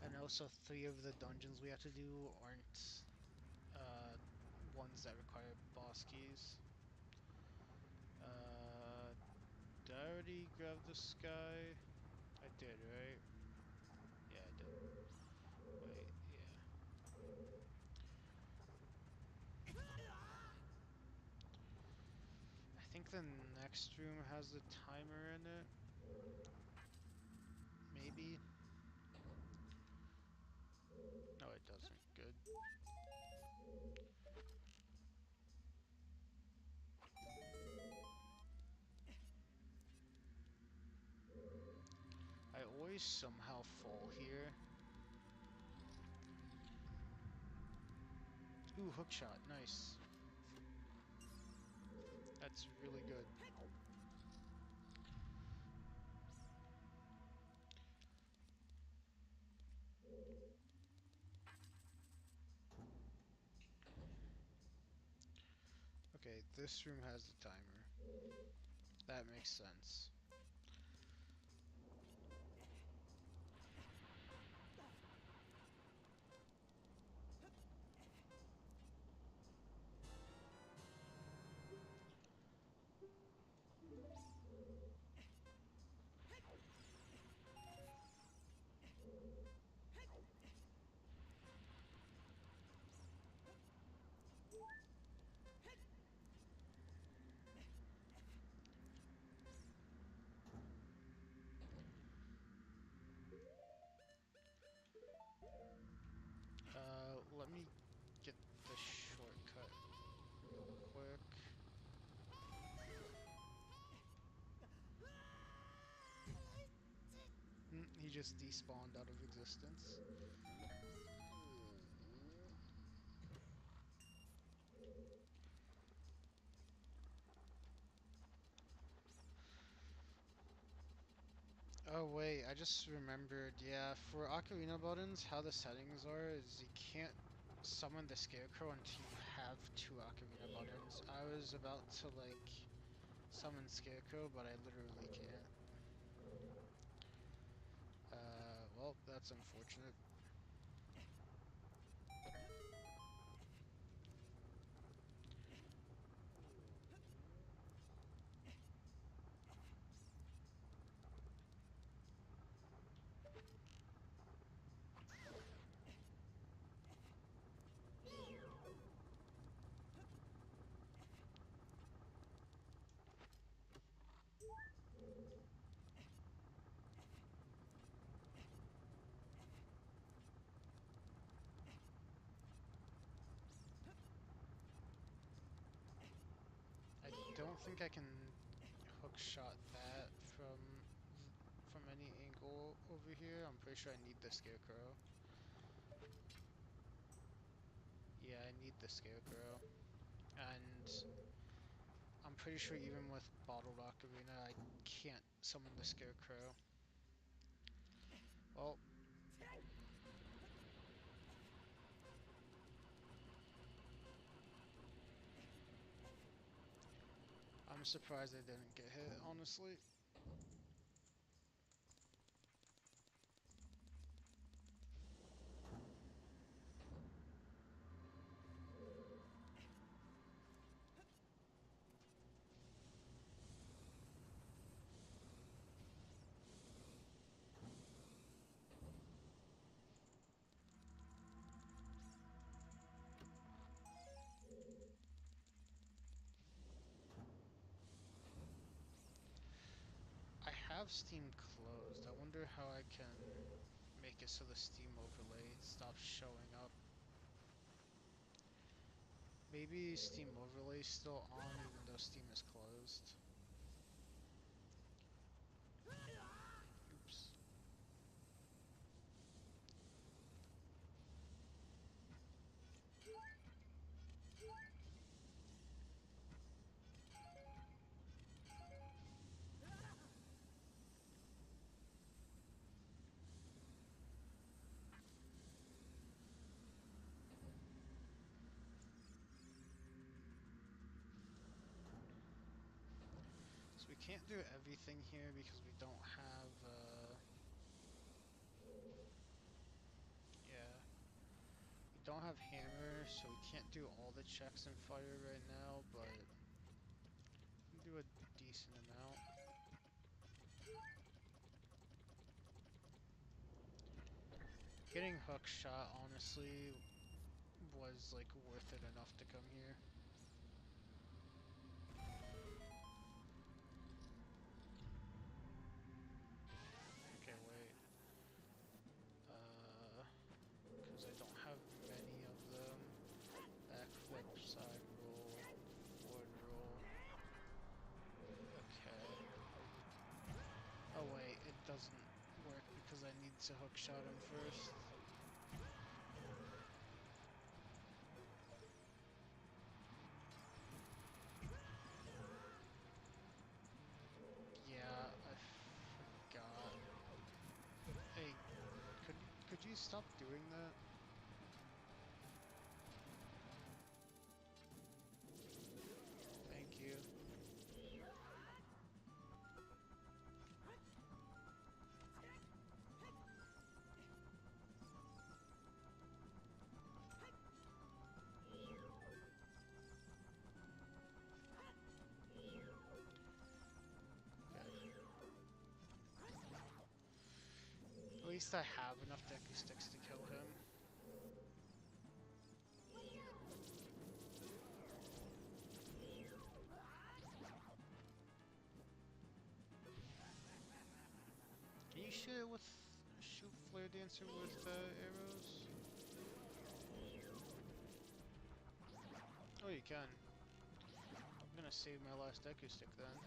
And also 3 of the dungeons we have to do aren't uh, ones that require boss keys. Uh, did I already grab this guy? I did, right? Yeah, I did. Wait, yeah. I think the next room has the timer in it. Maybe? No, it doesn't. Good. I always somehow fall here. Ooh, hookshot. Nice. That's really good. Okay, this room has the timer. That makes sense. he just despawned out of existence. Oh wait, I just remembered. Yeah, for Ocarina buttons, how the settings are is you can't summon the Scarecrow until you have two Ocarina buttons. I was about to like summon Scarecrow, but I literally can't. Well, that's unfortunate. I don't think I can hook shot that from any angle over here. I'm pretty sure I need the Scarecrow. Yeah, I need the Scarecrow. And I'm pretty sure even with Bottled Ocarina, I can't summon the Scarecrow. Well, I'm surprised I didn't get hit, honestly. I have Steam closed. I wonder how I can make it so the Steam overlay stops showing up. Maybe Steam overlay is still on even though Steam is closed. Oops. So we can't do everything here because we don't have, yeah. We don't have hammer, so we can't do all the checks in fire right now, but we can do a decent amount. Getting hook shot, honestly, was like worth it enough to come here. Okay, wait. Because I don't have many of them. Backflip, side roll, forward roll. Okay. Oh wait, it doesn't work because I need to hook shot him first. Yeah, I forgot. Hey, could you stop doing that? Thank you. Okay. At least I have enough Deku Sticks to kill him. Can you shoot Flare Dancer with arrows? Oh, you can. I'm gonna save my last Deku Stick then.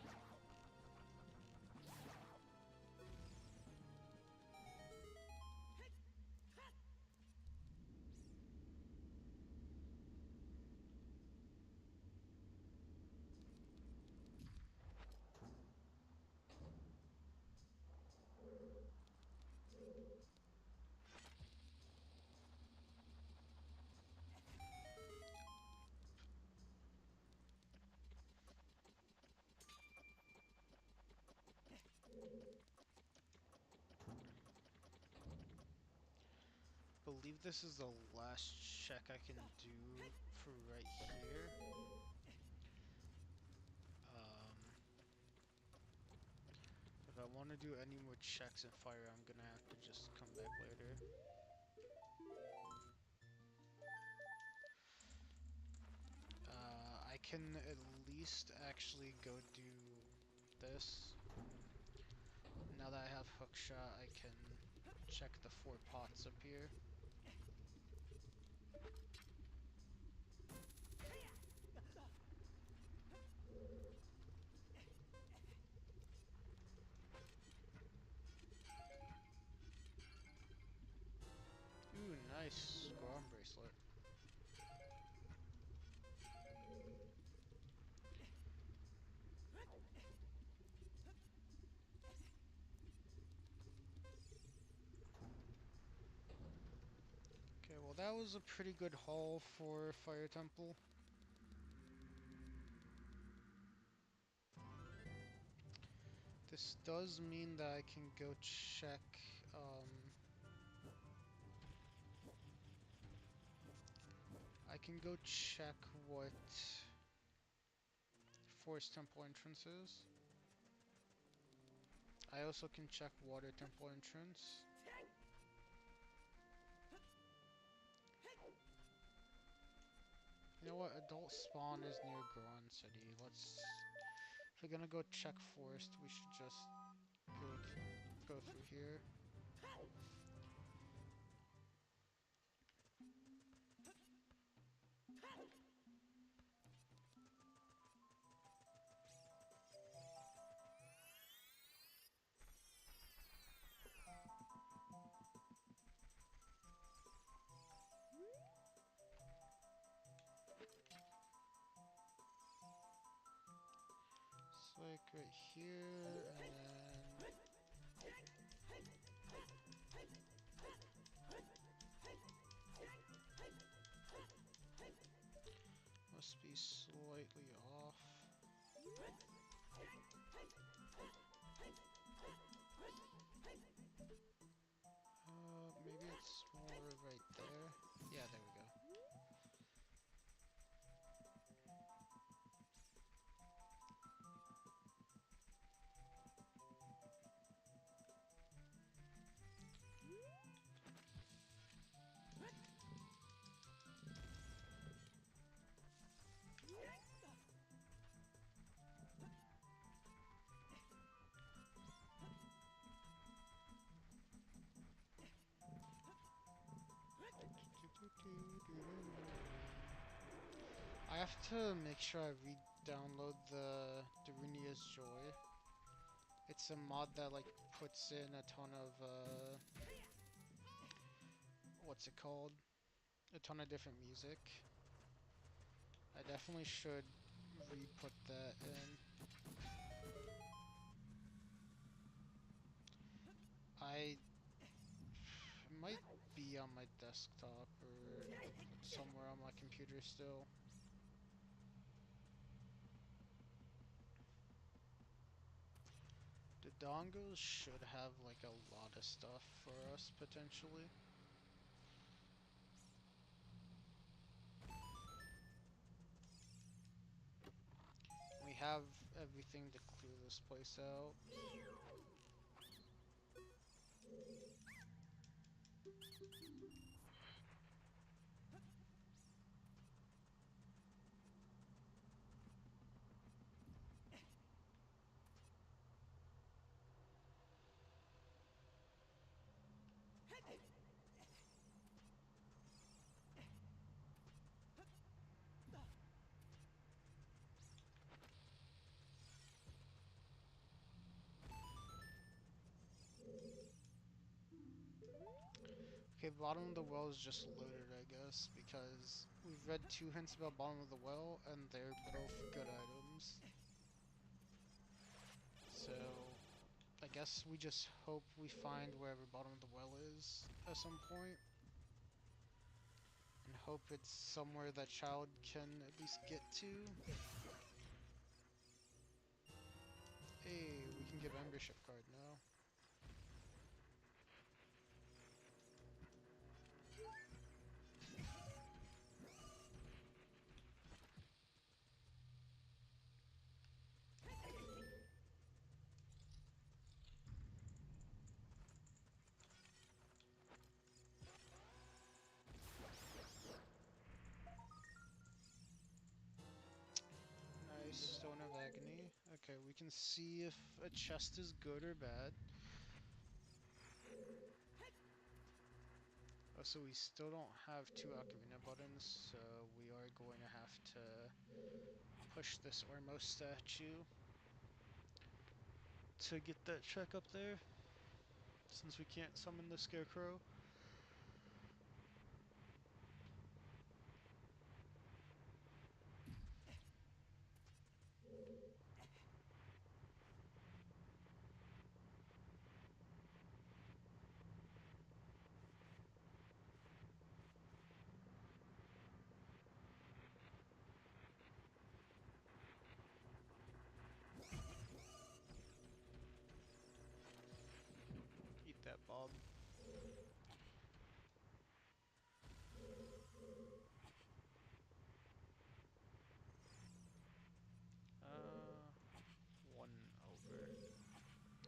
believe this is the last check I can do for right here. If I want to do any more checks in fire, I'm gonna have to just come back later. I can at least actually go do this. Now that I have hookshot, I can check the 4 pots up here. Ooh, nice Goron bracelet. Okay, well that was a pretty good haul for Fire Temple. This does mean that I can go check, I can go check what Forest Temple entrance is. I also can check Water Temple entrance. You know what? Adult spawn is near Goron City. If we're gonna go check Forest, we should just go through here. It's like right here, and then must be slightly off. Maybe it's more right there. Yeah, there we go. I have to make sure I re-download the Darunia's Joy. It's a mod that like puts in a ton of what's it called? A ton of different music. I definitely should re-put that in. It might be on my desktop or somewhere on my computer still. The dongos should have like a lot of stuff for us potentially. We have everything to clear this place out. Okay, bottom of the well is just loaded, I guess, because we've read 2 hints about bottom of the well, and they're both good items. So, I guess we just hope we find wherever bottom of the well is at some point. And hope it's somewhere that child can at least get to. Hey, we can give membership card now. Okay, we can see if a chest is good or bad. Oh, so we still don't have 2 ocarina buttons, so we are going to have to push this Ormo statue to get that check up there, since we can't summon the Scarecrow. Eat that, Bob. Uh, one over.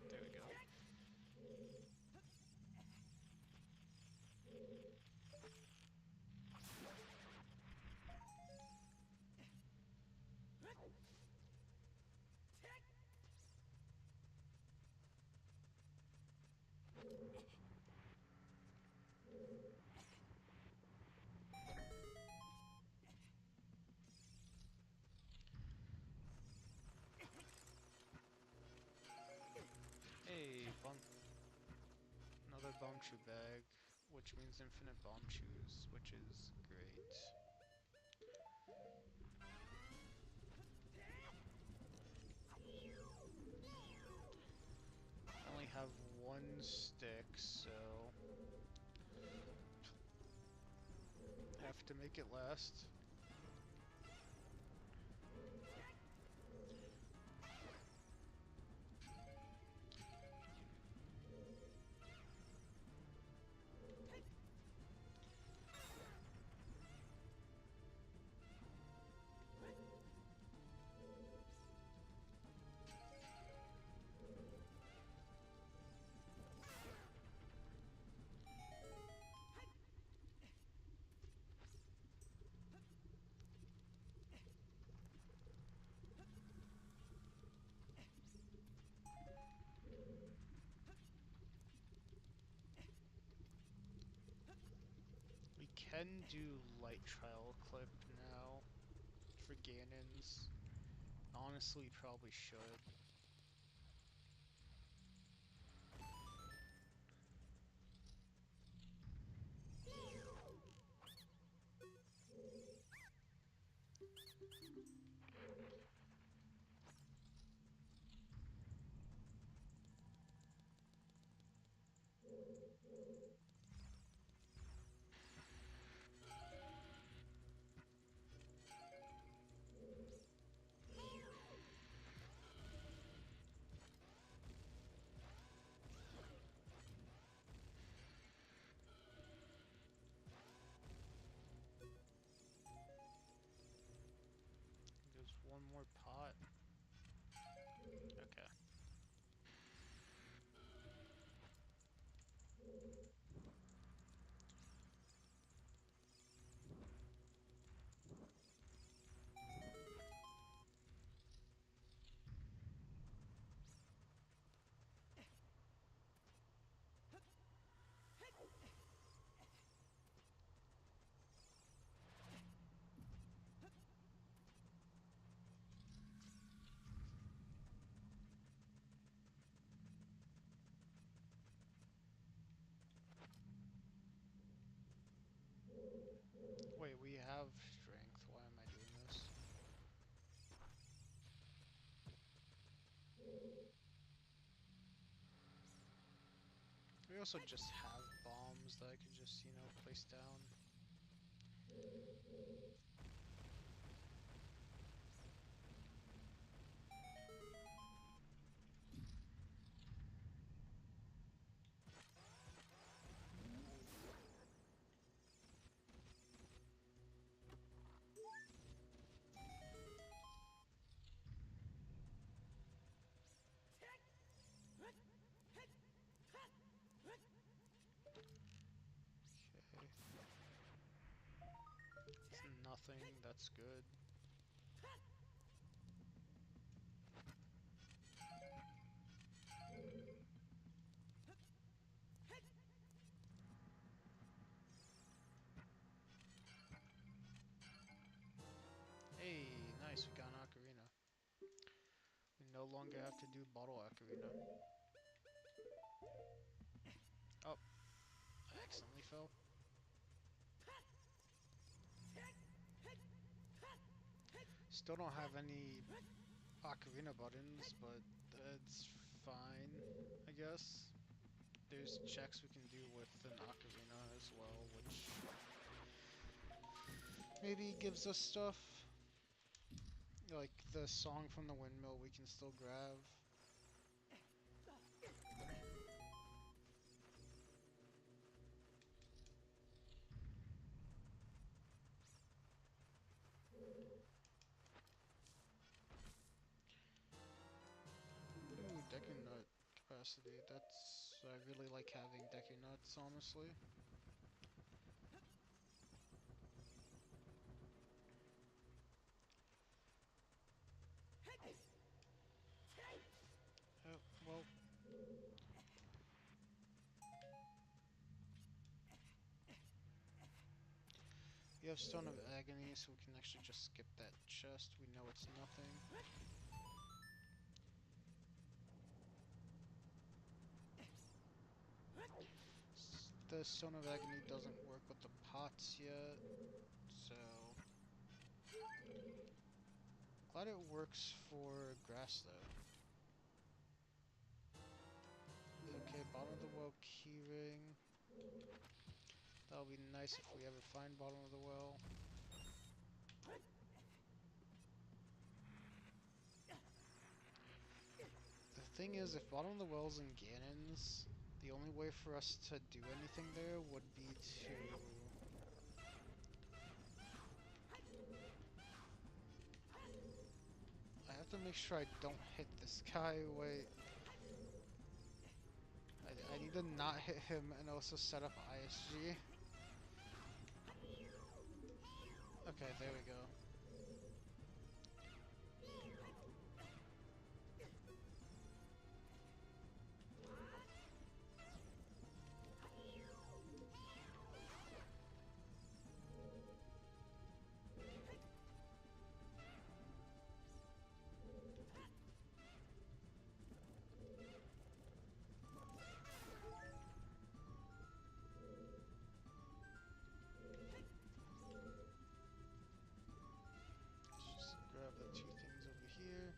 There we go. Hey, another bomb chew bag, which means infinite bomb chews, which is great. I only have one stick, so have to make it last. We can do light trial clip now for Ganon's. Honestly, probably should. There's one more pot. Okay. Wait, we have strength. Why am I doing this? We also just have bombs that I could just, place down. Okay. It's nothing. That's good. no longer have to do Bottle Ocarina. Oh, I accidentally fell. Still don't have any Ocarina buttons, but that's fine, I guess. There's checks we can do with an Ocarina as well, which maybe gives us stuff. Like the song from the windmill we can still grab. Ooh, Deku Nut capacity. I really like having Deku Nuts, honestly. Oh, well, we have Stone of Agony, so we can actually just skip that chest. We know it's nothing. The Stone of Agony doesn't work with the pots yet, so glad it works for grass though. Okay, bottom of the well keyring. That'll be nice if we ever find bottom of the well. The thing is, if bottom of the well's in Ganon's, the only way for us to do anything there would be to... I have to make sure I don't hit this guy. Wait. I need to not hit him and also set up ISG. Okay, there we go. Let's just grab the two things over here.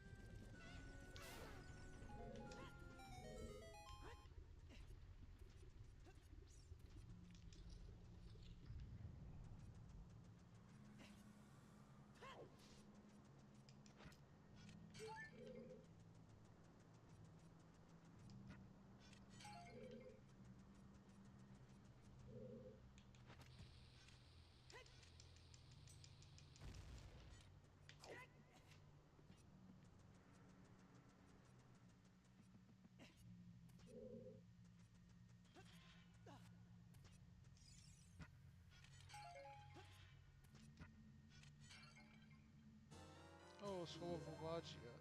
Oh, Soul of Volvagia.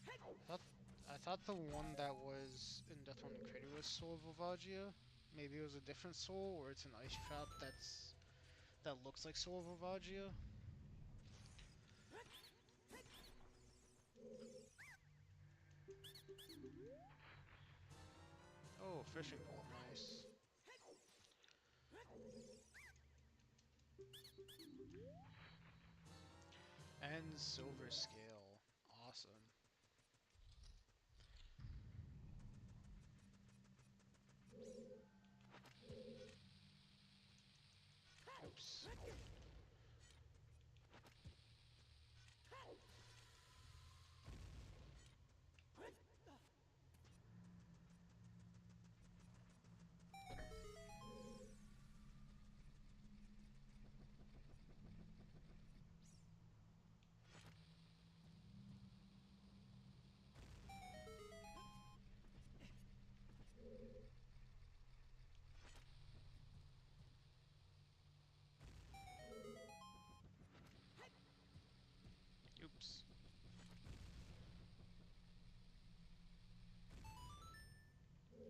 I thought, I thought the one that was in Death on the Crater was Soul of Volvagia. Maybe it was a different soul, or it's an ice trap that looks like Soul of Volvagia. Oh, fishing pole, nice. And silver scale, awesome. Oops. Oops.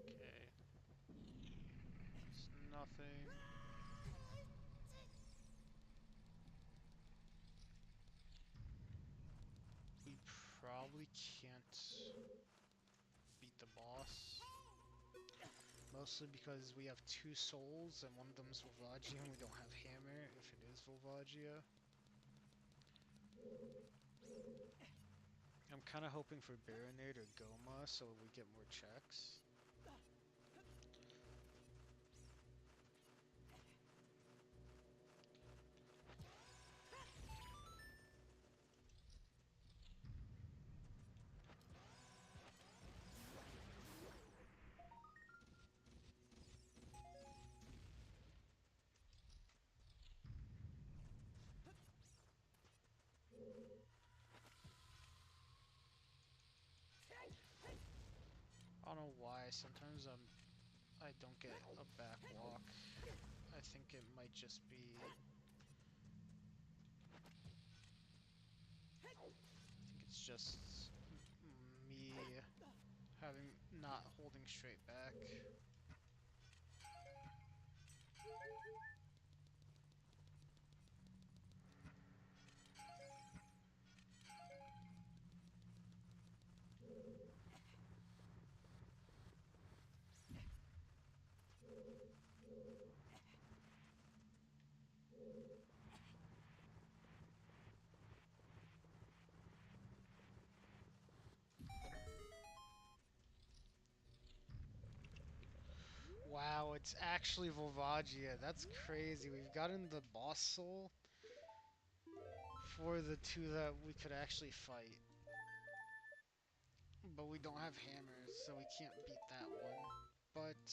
Okay. It's nothing. can't beat the boss. Mostly because we have two souls and one of them's Volvagia and we don't have hammer if it is Volvagia. I'm kind of hoping for Baronade or Goma so we get more checks. I don't know why, sometimes I don't get a back walk. I think it might just be... I think it's just me not holding straight back. Wow, it's actually Volvagia. That's crazy. We've gotten the boss soul for the two that we could actually fight. But we don't have hammers, so we can't beat that one. But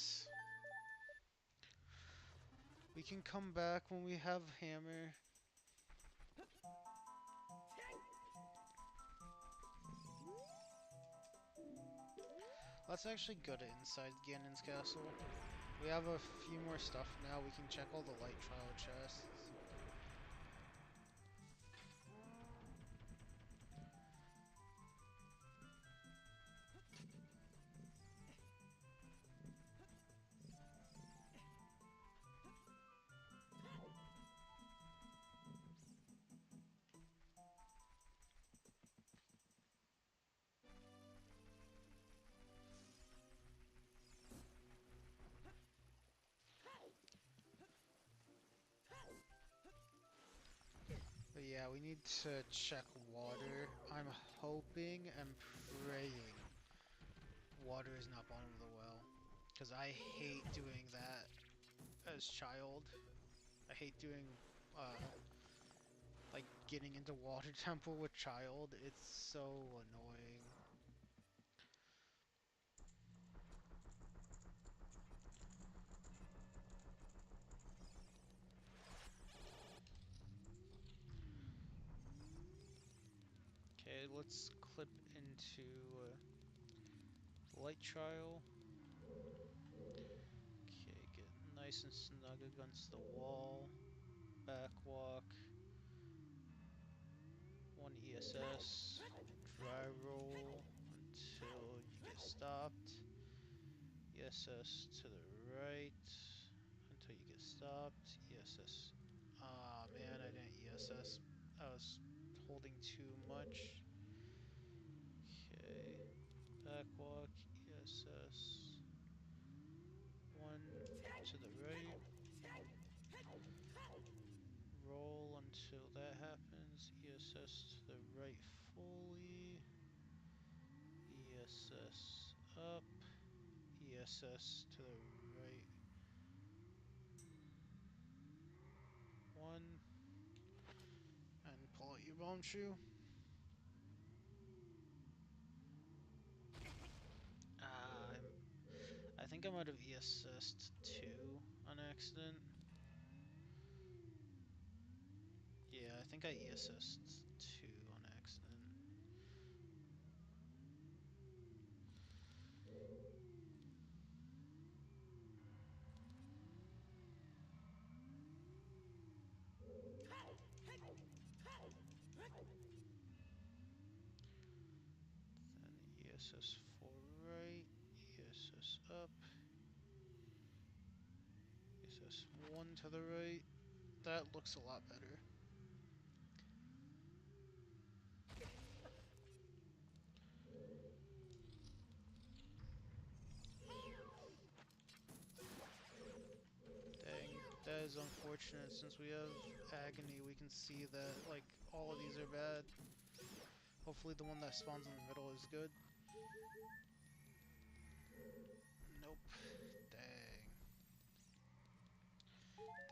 we can come back when we have hammer. Let's actually go to inside Ganon's castle. We have a few more stuff now. We can check all the light trial chests. But yeah, we need to check water. I'm hoping and praying water is not bottom of the well. Because I hate doing that as child. I hate doing, like, getting into water temple with child. It's so annoying. Okay, let's clip into light trial. Okay, get nice and snug against the wall. Back walk. One ESS. Dry roll until you get stopped. ESS to the right until you get stopped. ESS. Ah, man, I didn't ESS. I was holding too much. Okay. Back walk. ESS. One to the right. Roll until that happens. ESS to the right fully. ESS up. ESS to the right. One. And pull out your bone shoe. Ah, I think I might have ESS'd 2 on accident. Yeah, I think I ESS'd 2 on accident. Then ESS 4 right, ESS up, ESS 1 to the right. That looks a lot better. That is unfortunate. Since we have Agony, we can see that, like, all of these are bad. Hopefully the one that spawns in the middle is good. Nope. Dang.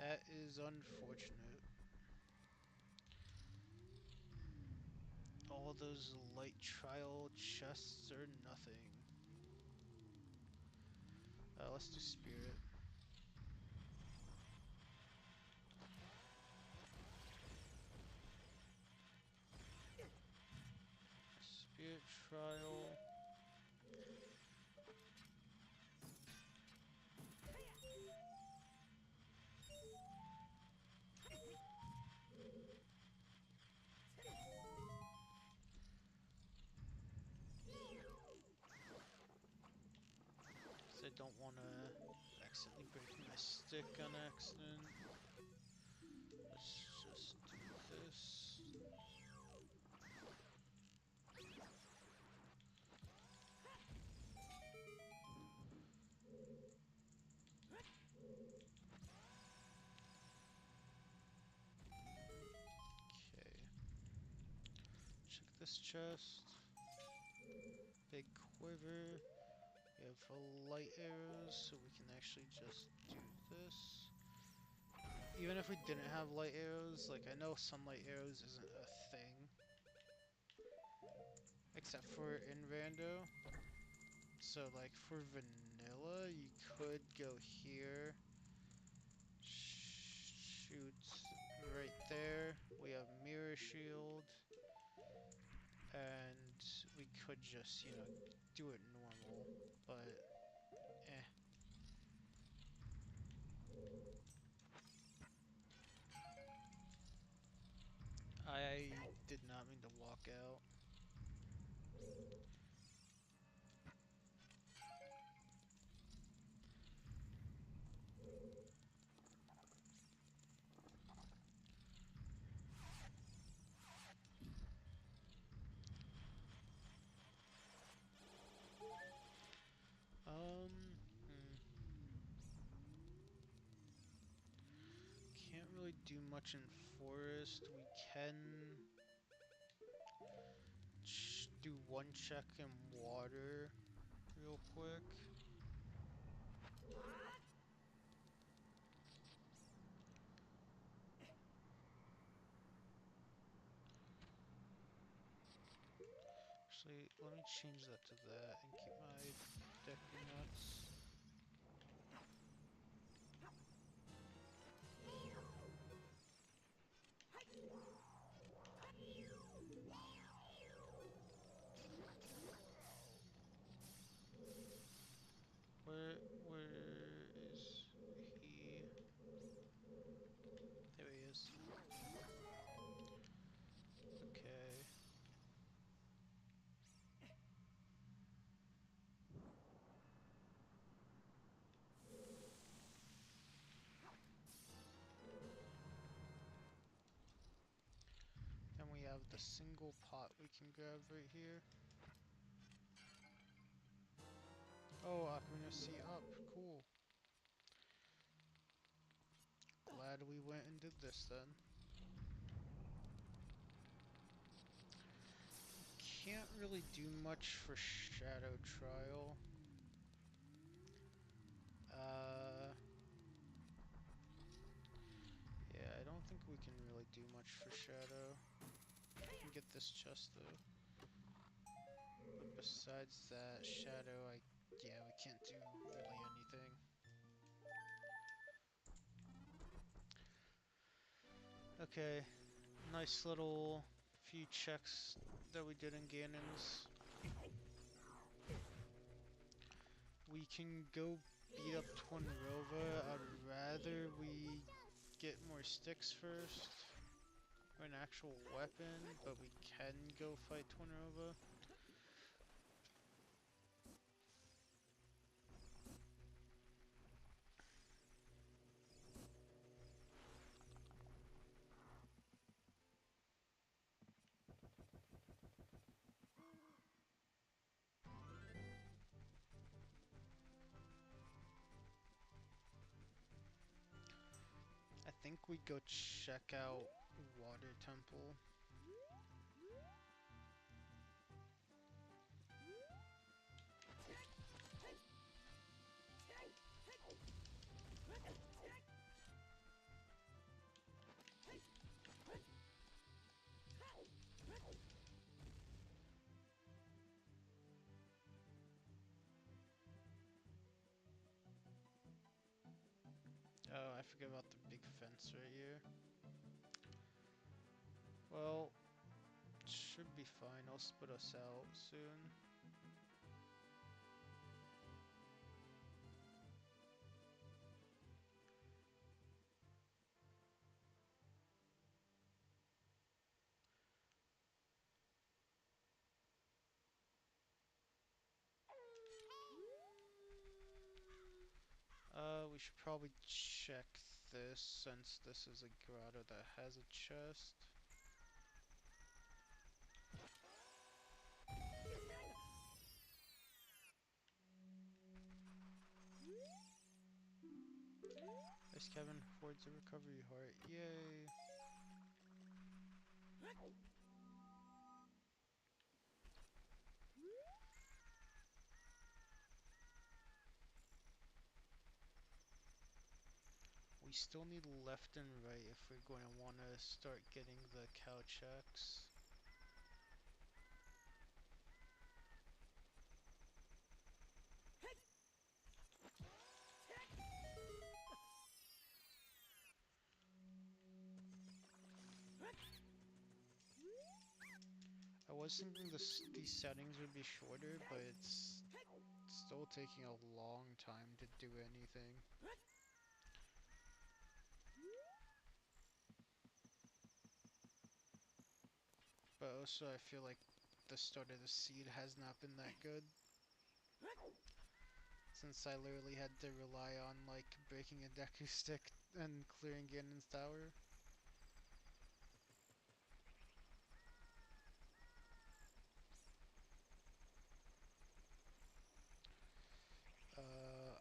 That is unfortunate. All those light trial chests are nothing. Let's do Spirit. Spirit trial. Because I don't want to accidentally break my stick on accident. Let's just do this. Okay. Check this chest. Big quiver. We have light arrows, so we can actually just do this. Even if we didn't have light arrows, like, I know sunlight arrows isn't a thing. Except for in Rando. So, like, for vanilla, you could go here. Shoot right there. We have mirror shield. And we could just, you know, do it normal. But, eh. I did not mean to walk out. Hmm. Can't really do much in forest. We can do one check in water real quick. Actually, let me change that to that and keep my deck nuts. Where is he? There he is. Okay. Then we have the single pot we can grab right here. Oh, Ocarina Sea up. Cool. Glad we went and did this then. Can't really do much for Shadow Trial. Yeah, I don't think we can really do much for Shadow. We can get this chest though. But besides that, Shadow, yeah, we can't do really anything. Okay, nice little few checks that we did in Ganon's. We can go beat up Twinrova. I'd rather we get more sticks first. Or an actual weapon, but we can go fight Twinrova. think we go check out Water Temple. Oh, I forget about the big fence right here. Well, should be fine. I'll split us out soon. We should probably check this since this is a grotto that has a chest. Ice Cabin hoards a recovery heart. Yay! We still need left and right if we're going to want to start getting the cow checks. I was thinking these settings would be shorter, but it's still taking a long time to do anything. But also I feel like the start of the seed has not been that good. Since I literally had to rely on like breaking a Deku stick and clearing Ganon's tower.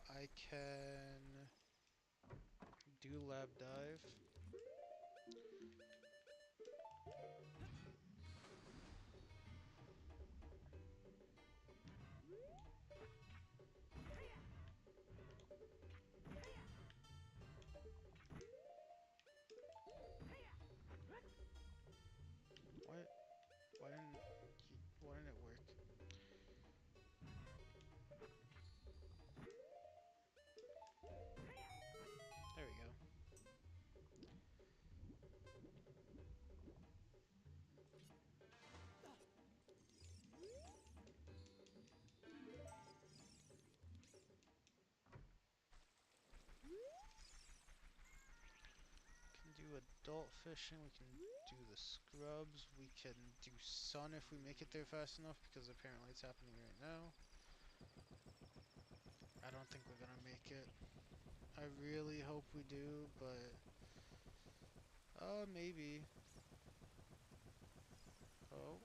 I can do lab dive. What? Why didn't it work? There we go. Can do adult fishing, we can do the scrubs, we can do sun if we make it there fast enough because apparently it's happening right now. I don't think we're gonna make it. I really hope we do, but maybe. Oh.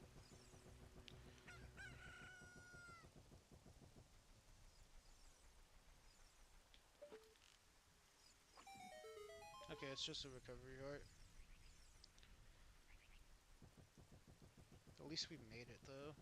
Okay, it's just a recovery heart. At least we made it though.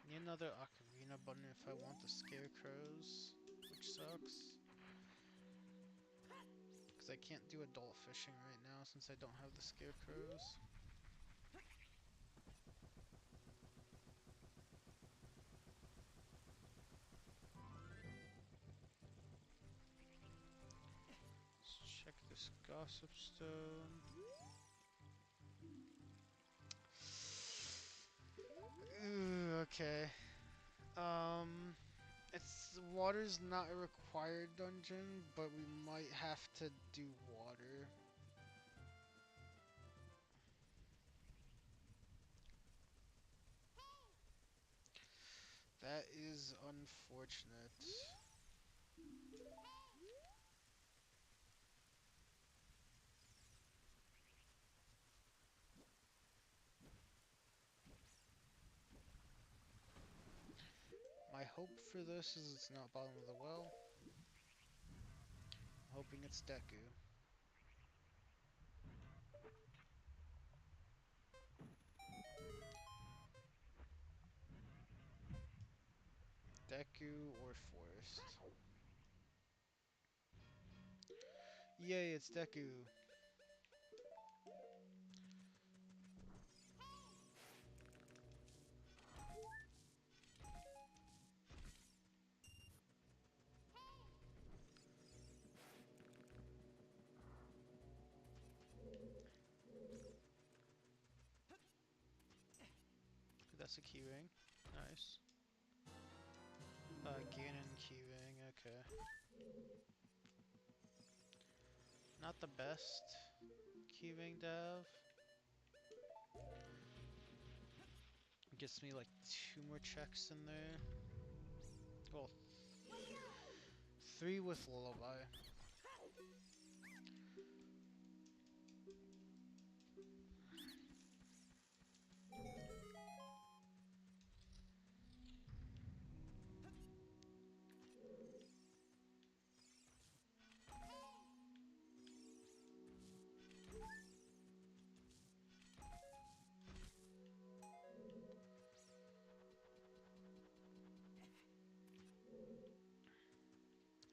Need another ocarina button if I want the scarecrows, which sucks. Because I can't do adult fishing right now since I don't have the scarecrows. Let's check this gossip stone. Ooh, okay. It's water's not a required dungeon, but we might have to do water. is unfortunate. My hope for this is it's not bottom of the well. I'm hoping it's Deku. Deku or Forest. Yay, it's Deku. That's a keyring. Nice. Ganon keyring, okay. Not the best keyring to have. Gets me like 2 more checks in there. Well, 3 with Lullaby.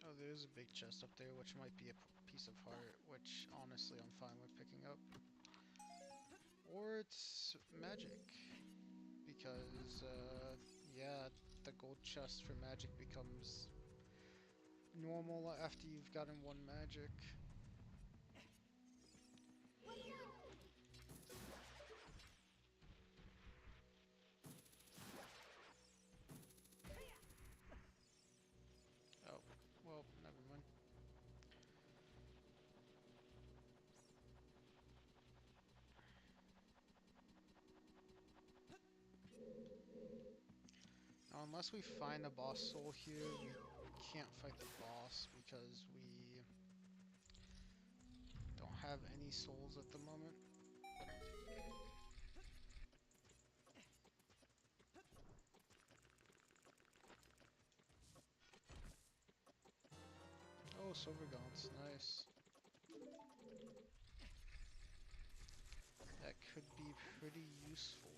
Oh, there's a big chest up there, which might be a piece of heart, which honestly I'm fine with picking up. Or it's magic, because, yeah, the gold chest for magic becomes normal after you've gotten 1 magic. Oh, well, never mind. Now, unless we find a boss soul here, we can't fight the boss because we don't have any souls at the moment. Oh, Silver Gaunts, nice. That could be pretty useful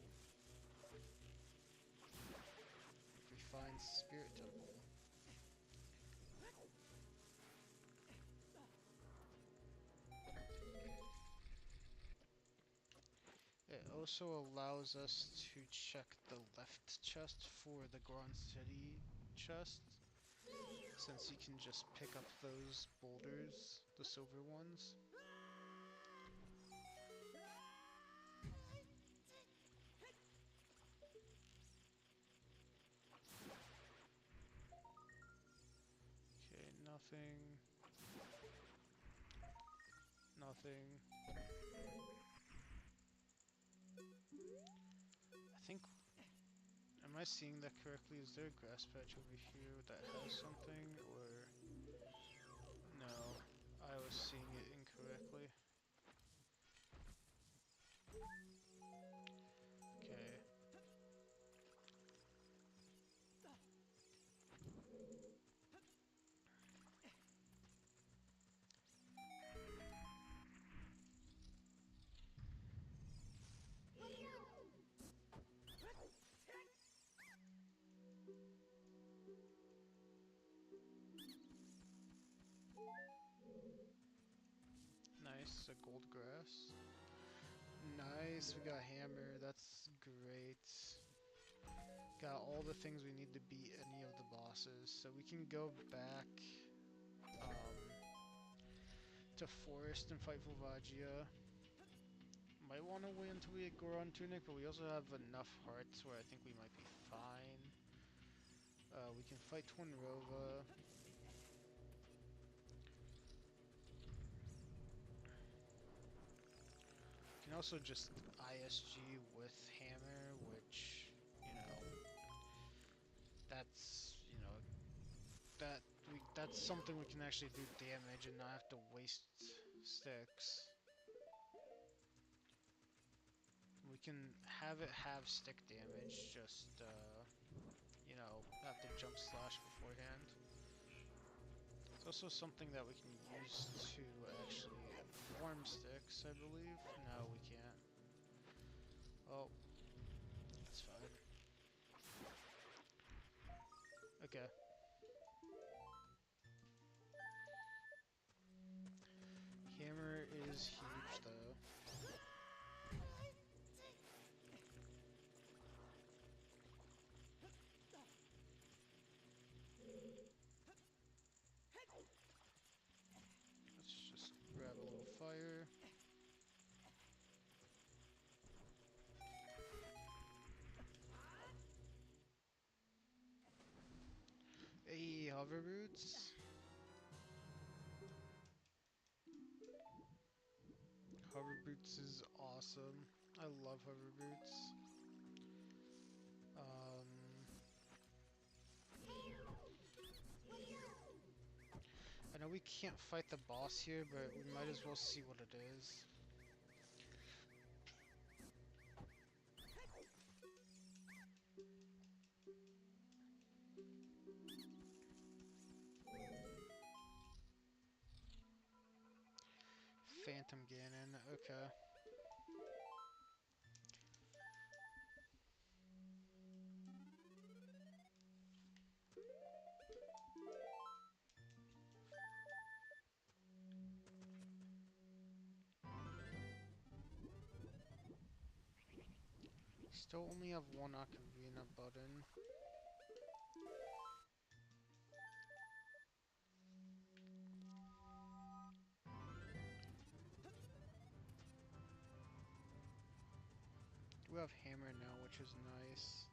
if we find Spirit Temple. It also allows us to check the left chest for the Grand City chest, since you can just pick up those boulders, the silver ones. Okay, nothing. Nothing. I think. Am I seeing that correctly? Is there a grass patch over here that has something, or. No, I was seeing it incorrectly. Okay. Nice, a gold grass. Nice, we got hammer, that's great. Got all the things we need to beat any of the bosses, so we can go back um, to Forest and fight Volvagia. Might want to wait until we get Goron Tunic, but we also have enough hearts where I think we might be fine. We can fight Twinrova. We can also just ISG with Hammer, which, you know, that's, you know, that's something we can actually do damage and not have to waste sticks. We can have it have stick damage, just, you know, have to jump slash beforehand. It's also something that we can use to actually form sticks, I believe. No, we can't. Oh, that's fine. Okay. Hammer is huge, though. Let's just grab a little fire. Hey, hover boots. Hover boots is awesome. I love hover boots. Um, I know we can't fight the boss here, but we might as well see what it is. Phantom Ganon, okay. Still only have one Ocarina button. We have Hammer now, which is nice.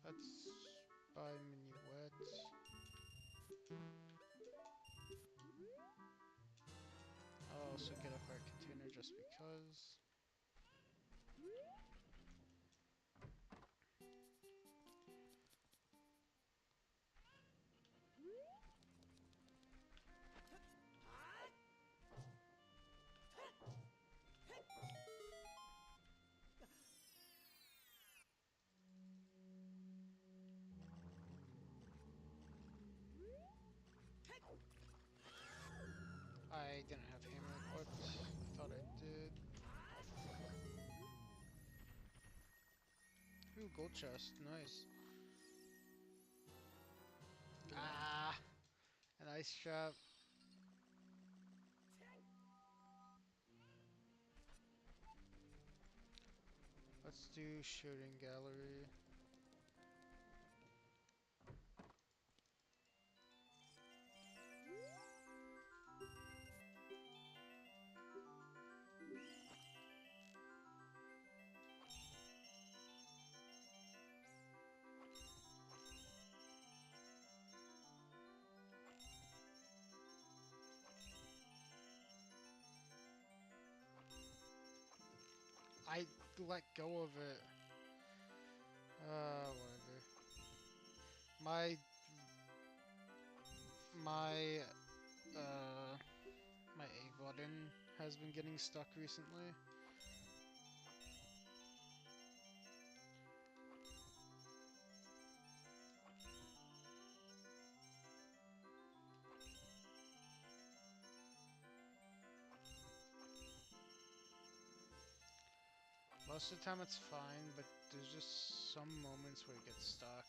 Let's buy Minuet. I'll also get a heart container just because. I didn't have Hammer equipped. I thought I did. Ooh, gold chest. Nice. Ah! An ice trap. Let's do shooting gallery. I let go of it. Whatever. My my uh my A button has been getting stuck recently. Most of the time it's fine, but there's just some moments where it gets stuck.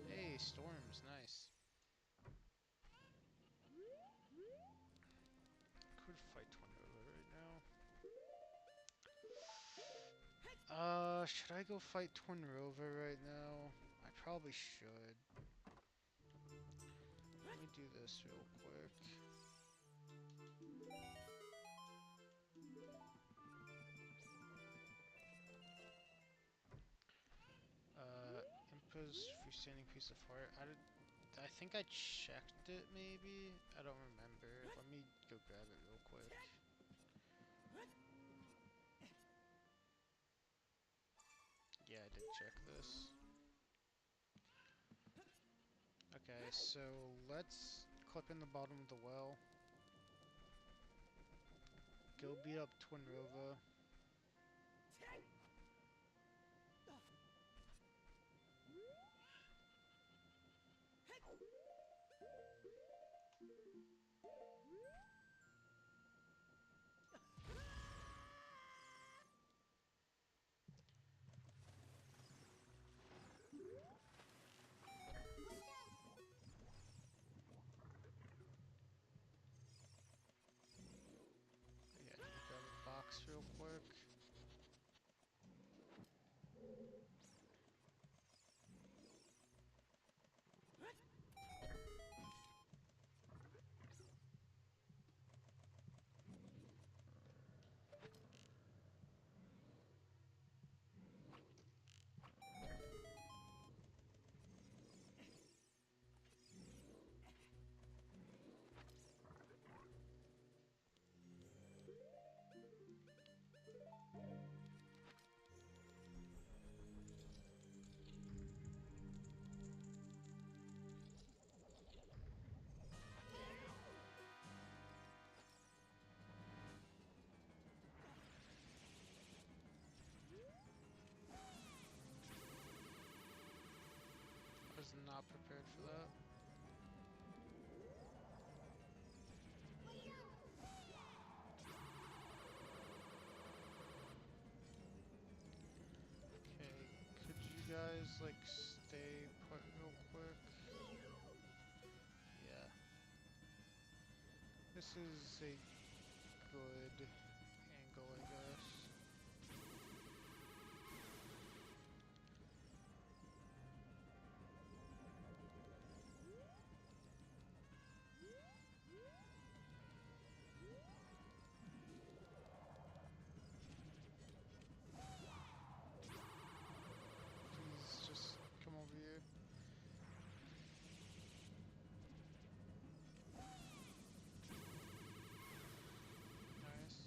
Hey, storms, nice. Could fight Tornado right now. Should I go fight Tornrova right now? I probably should. let me do this real quick. Impo's freestanding piece of art. I think I checked it, maybe? I don't remember. Let me go grab it real quick. Yeah, I did check this. Okay, so let's clip in the bottom of the well. Go beat up Twin Rova. Yeah, I need to grab a box real quick. I was not prepared for that. Okay, could you guys, like, stay put real quick? Yeah. This is a good angle, I guess. Please just come over here. Nice.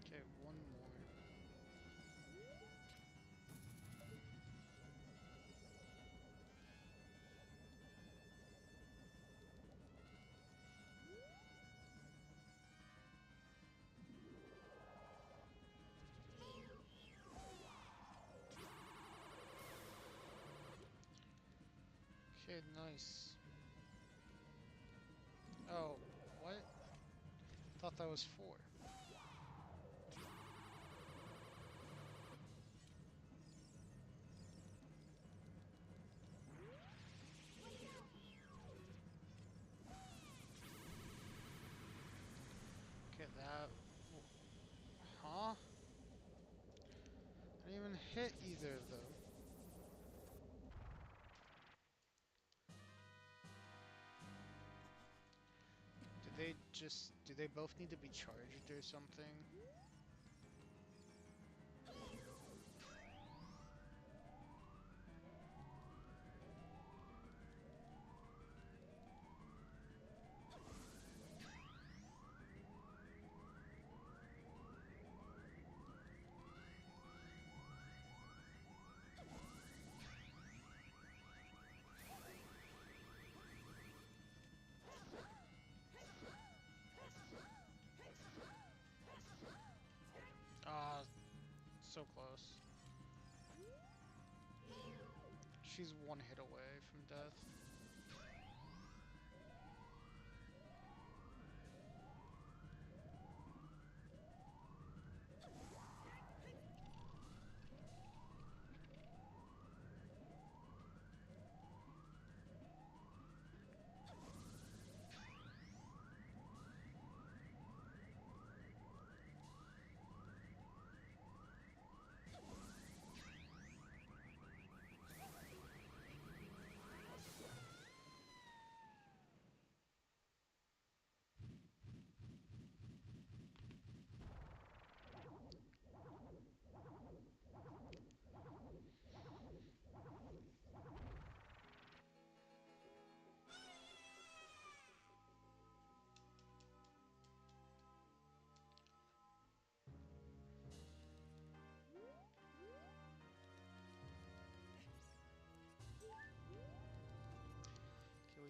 Okay, one more. Okay, nice. Oh, what? Thought that was 4. Okay, that... Huh? I didn't even hit either of them. Do they both need to be charged or something? Ah, so close. She's one hit away from death.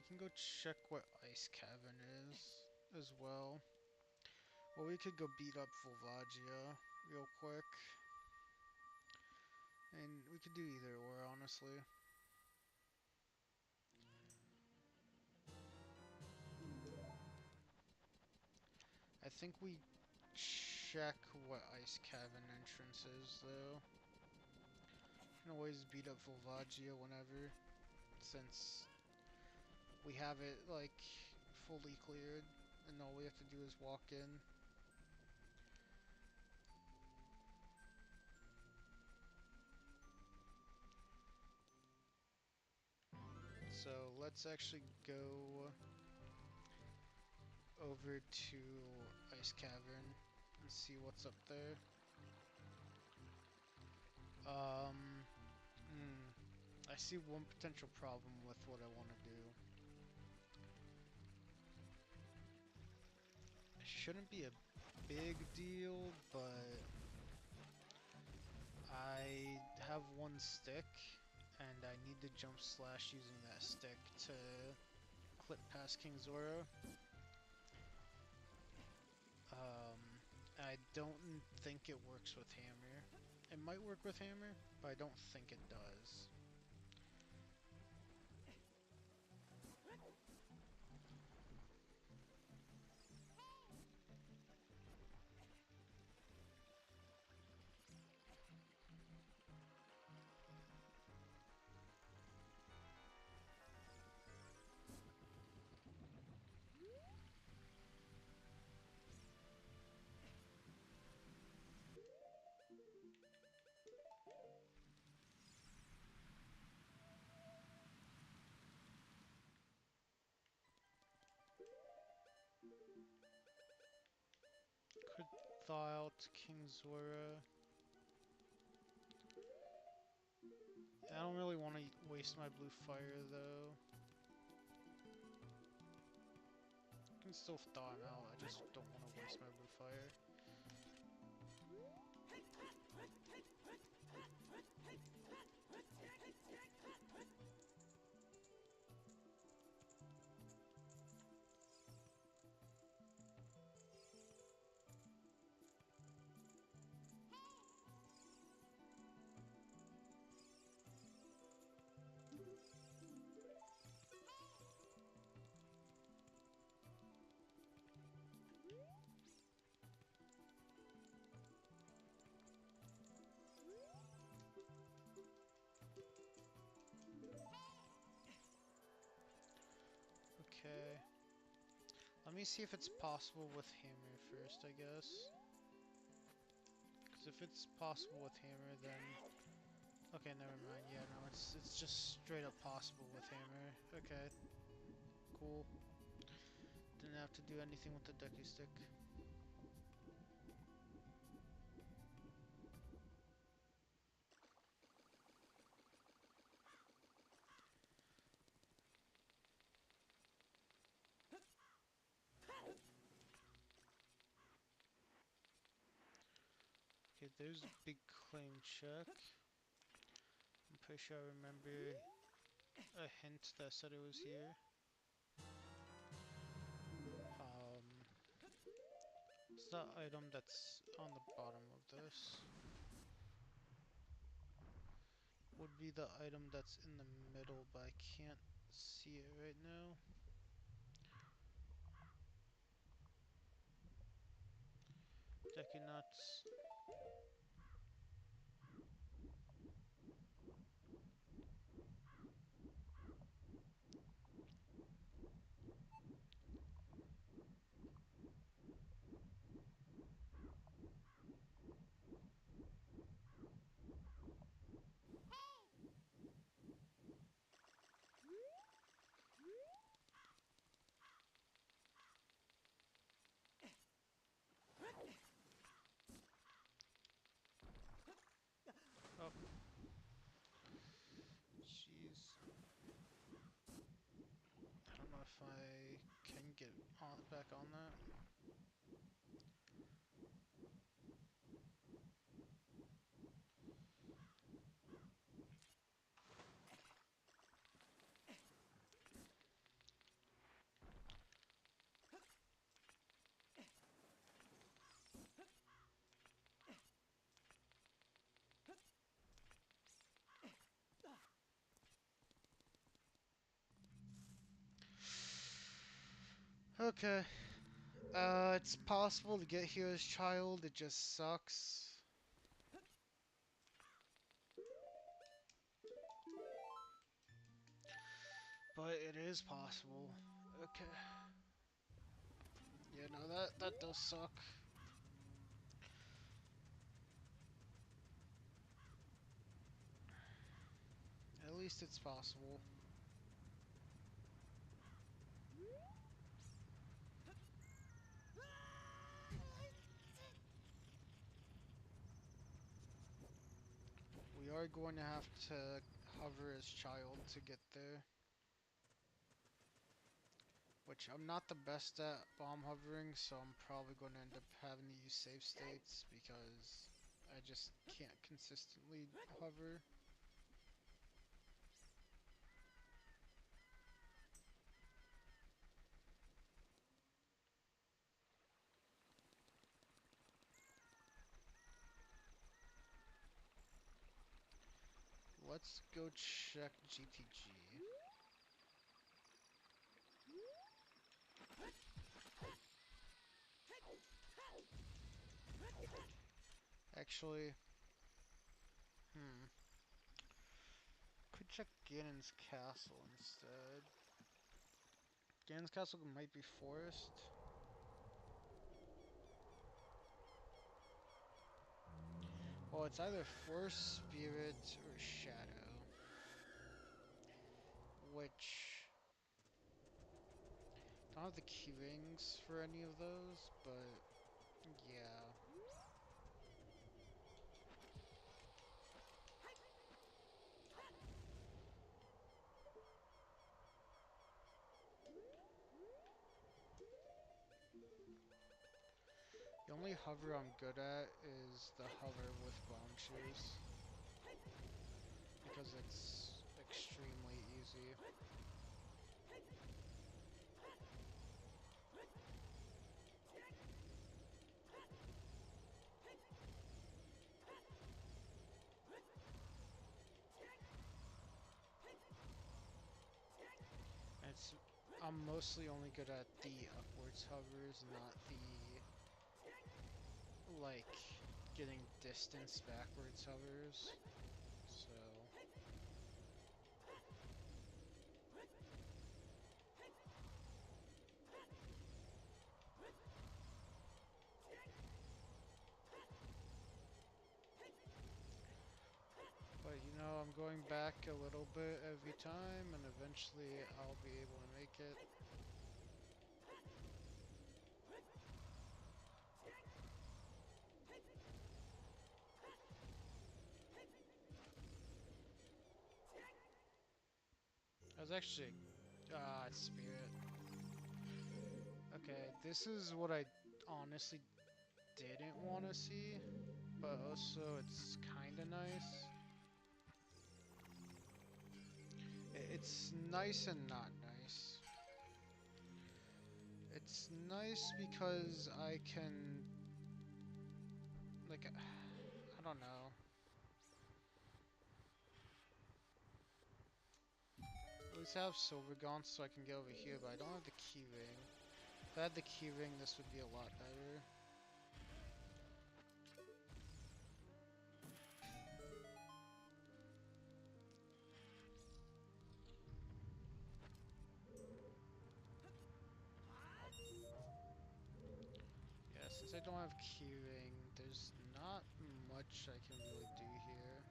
can go check what Ice Cavern is as well. Or we could go beat up Volvagia real quick. And we could do either or, honestly. I think we check what Ice Cavern entrance is, though. Can always beat up Volvagia whenever, since we have it, like, fully cleared, and all we have to do is walk in. So let's actually go over to Ice Cavern and see what's up there. Um, I see one potential problem with what I want to do. It shouldn't be a big deal, but I have one stick, and I need to jump slash using that stick to clip past King Zora. I don't think it works with Hammer. It might work with Hammer, but I don't think it does. Could thaw out King Zora. I don't really want to waste my blue fire though. I can still thaw him out, I just don't want to waste my blue fire. Okay. Let me see if it's possible with Hammer first, I guess. Because if it's possible with Hammer, then... Okay, never mind. Yeah, no, it's just straight up possible with Hammer. Okay. Cool. Didn't have to do anything with the Ducky Stick. Okay, there's a big claim check. I'm pretty sure I remember a hint that said it was here. It's the item that's on the bottom of this. Would be the item that's in the middle, but I can't see it right now. Decky nuts. Oh, jeez. I don't know if I can get on, back on that. Okay. It's possible to get here as child, it just sucks. But it is possible. Okay. Yeah, no, that does suck. At least it's possible. We are going to have to hover as child to get there. Which I'm not the best at bomb hovering, so I'm probably going to end up having to use save states because I just can't consistently hover. Let's go check GTG. Actually, hmm. Could check Ganon's castle instead. Ganon's castle might be forest. Well, it's either forest, spirit, or shadow. Which don't have the key rings for any of those, but yeah. The only hover I'm good at is the hover with ground shoes. Because it's extremely easy. It's I'm mostly only good at the upwards hovers, not the like getting distance backwards hovers. So but you know, I'm going back a little bit every time and eventually I'll be able to make it. I was actually it's spirit. Okay, this is what I honestly didn't want to see, but also it's kind of nice. It's nice and not nice. It's nice because I can, like, I don't know. At least I have silver gaunts so I can get over here, but I don't have the key ring. If I had the key ring, this would be a lot better. Yeah, since I don't have key ring, there's not much I can really do here.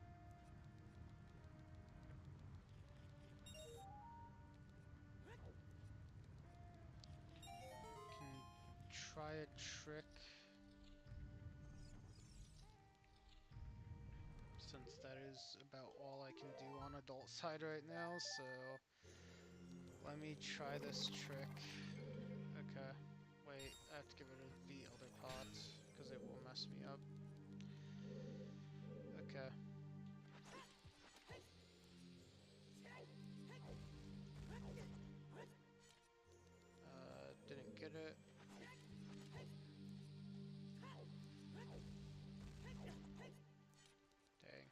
Can try a trick. Since that is about all I can do on adult side right now, so let me try this trick. Okay. Wait, I have to get rid of the other pot, because it will mess me up. Okay. Didn't get it. Dang.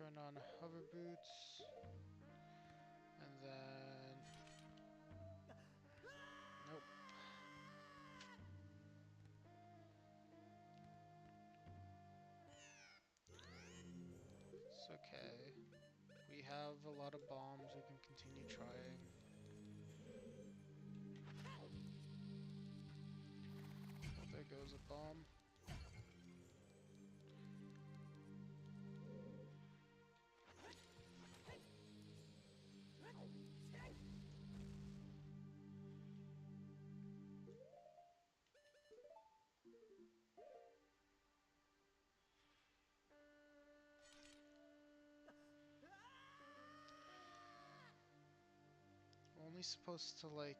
turn on hover boots, and then nope. It's okay. We have a lot of bombs. We can continue trying. Oh, there goes a bomb. I'm only supposed to like.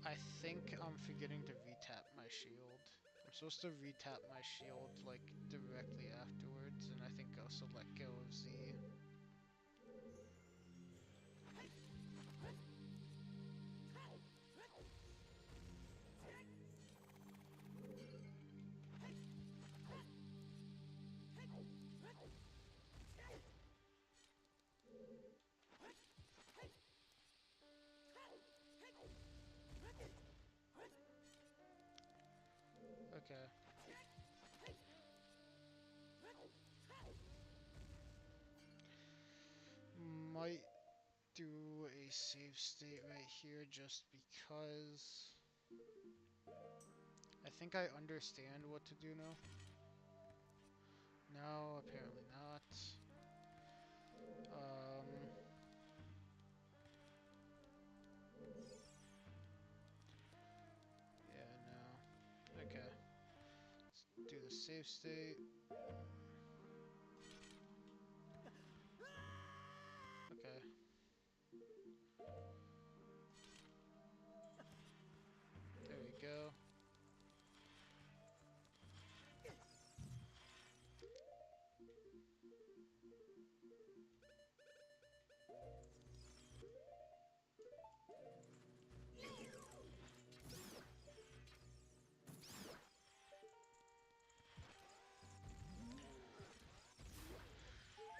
I think I'm forgetting to retap my shield. I'm supposed to retap my shield like directly afterwards, and I think also let go of Z. Okay. Might do a save state right here just because I think I understand what to do now. No, apparently not. Um, yeah, no. Okay. Let's do the save state. Okay. There we go.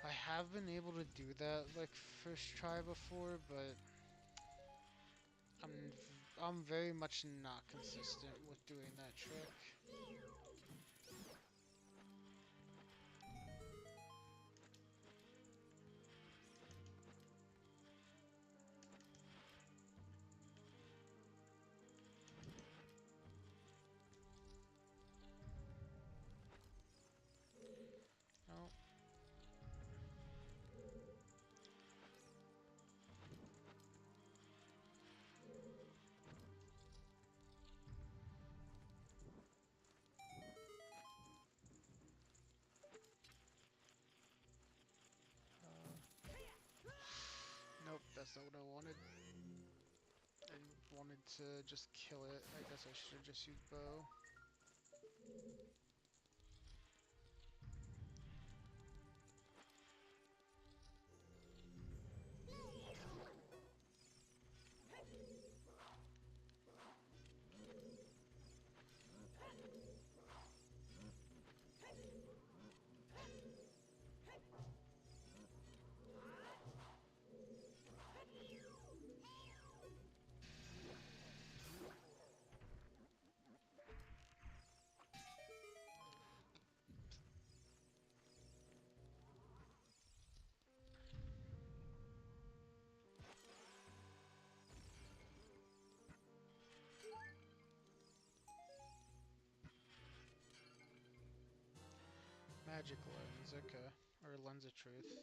I have been able to do that like first try before, but I'm very much not consistent with doing that trick. Oh, nope, that's not what I wanted. I wanted to just kill it. I guess I should have just used bow. Magic lens, okay. Or lens of truth.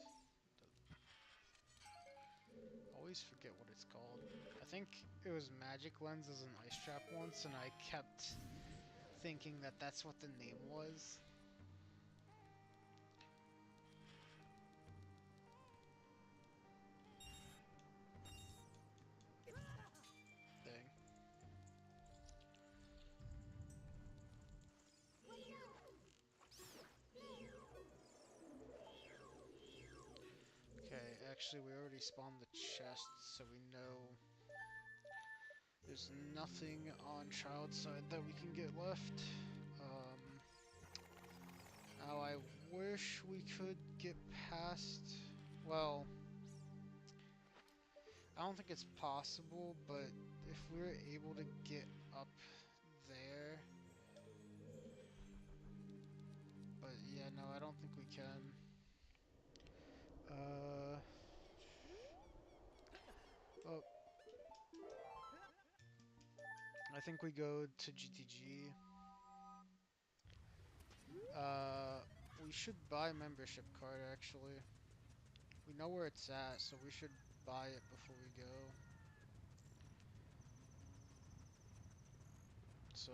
Always forget what it's called. I think it was magic lens as an ice trap once, and I kept thinking that that's what the name was. Dang. Okay, actually we already spawned the chest, so we know there's nothing on child side that we can get left. Um, Oh, I wish we could get past. Well, I don't think it's possible, but if we're able to get up there. But yeah, no, I don't think we can. Uh, oh, I think we go to GTG. Uh, we should buy a membership card actually. We know where it's at, so we should buy it before we go. So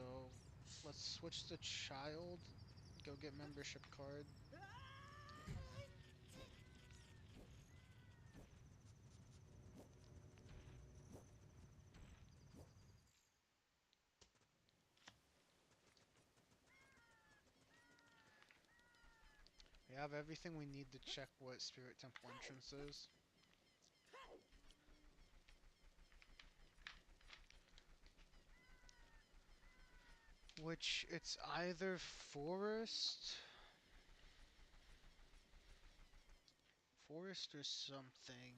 let's switch to child. Go get membership card. We have everything we need to check what Spirit Temple entrance is. Which it's either forest or something.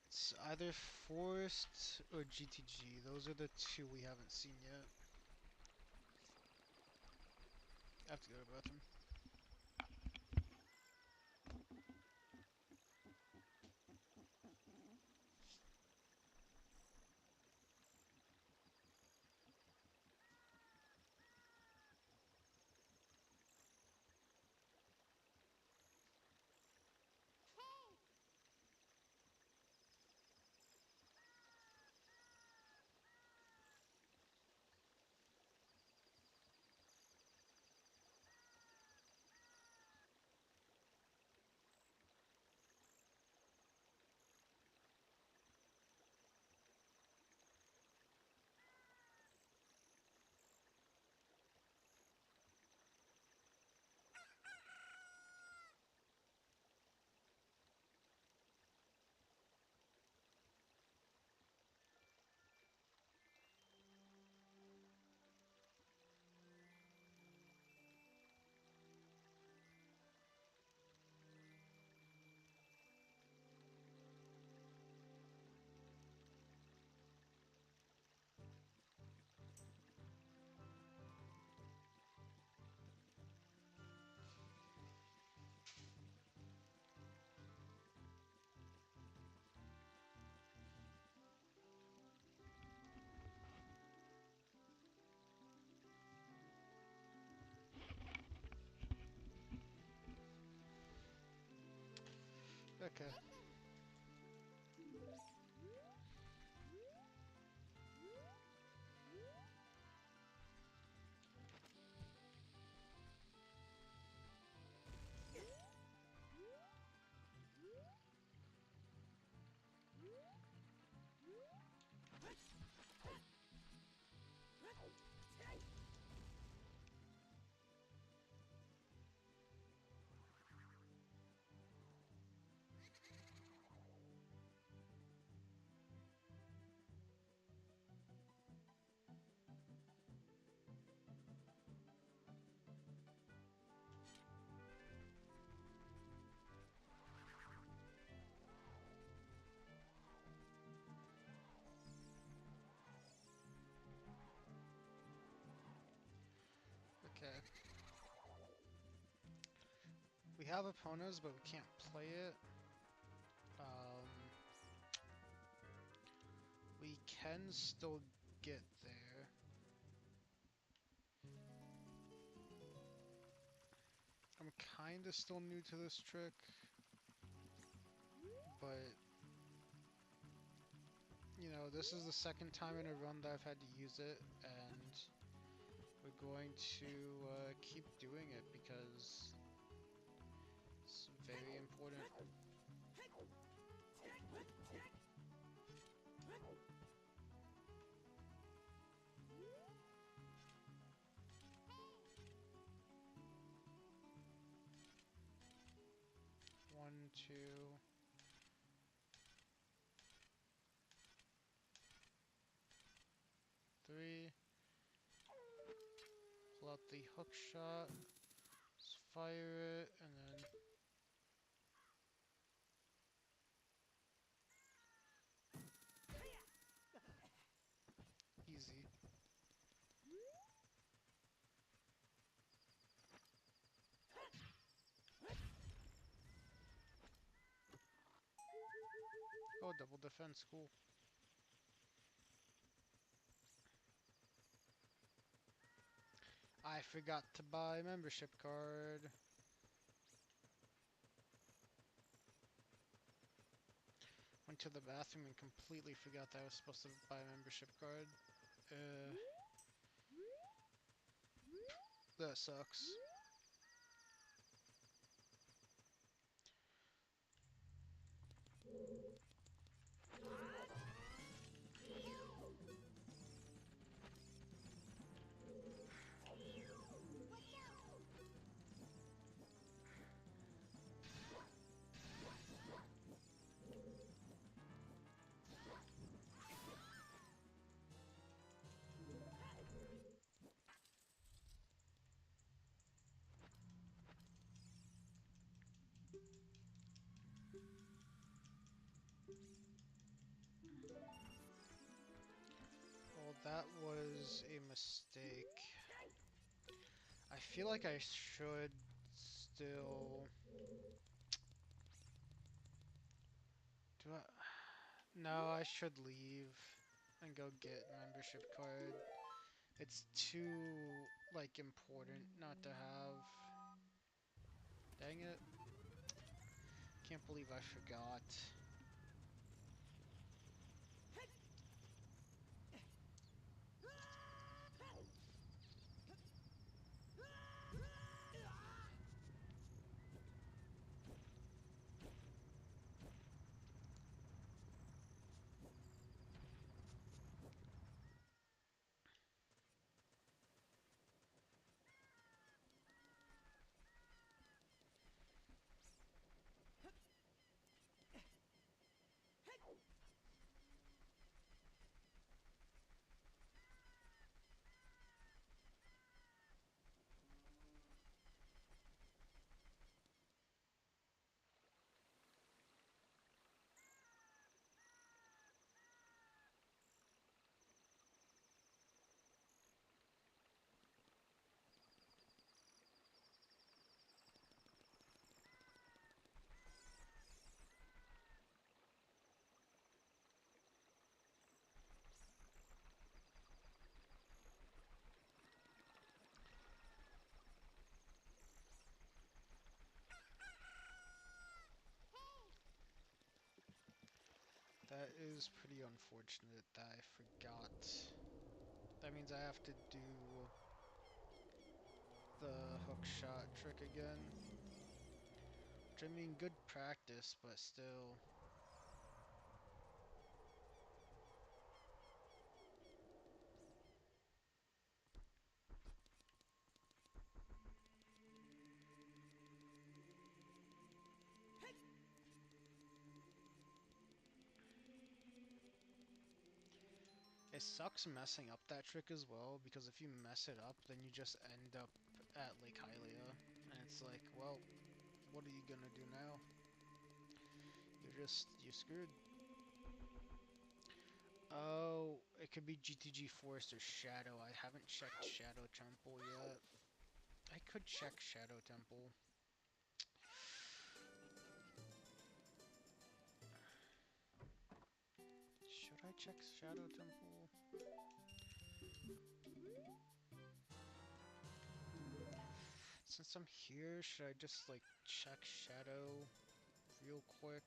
It's either forest or GTG. Those are the two we haven't seen yet. I have to go to the bathroom. Okay. Okay. We have opponents, but we can't play it. We can still get there. I'm kinda still new to this trick, but you know, this is the second time in a run that I've had to use it, and we're going to keep doing it because it's very important. 1, 2, three, out the hook shot. Let's fire it, and then easy. Oh, double defense, cool. I forgot to buy membership card. Went to the bathroom and completely forgot that I was supposed to buy a membership card. Uh, that sucks. Well, that was a mistake. I feel like I should still... Do I... No, I should leave and go get membership card. It's too, like, important not to have. Dang it. Can't believe I forgot. That is pretty unfortunate that I forgot. That means I have to do the hook shot trick again. Which, I mean, good practice, but still. It sucks messing up that trick as well, because if you mess it up, then you just end up at Lake Hylia. And it's like, well, what are you gonna do now? You're screwed. Oh, it could be GTG Forest or Shadow. I haven't checked Shadow Temple yet. I could check Shadow Temple. Should I check Shadow Temple? Since I'm here, should I just like check Shadow real quick?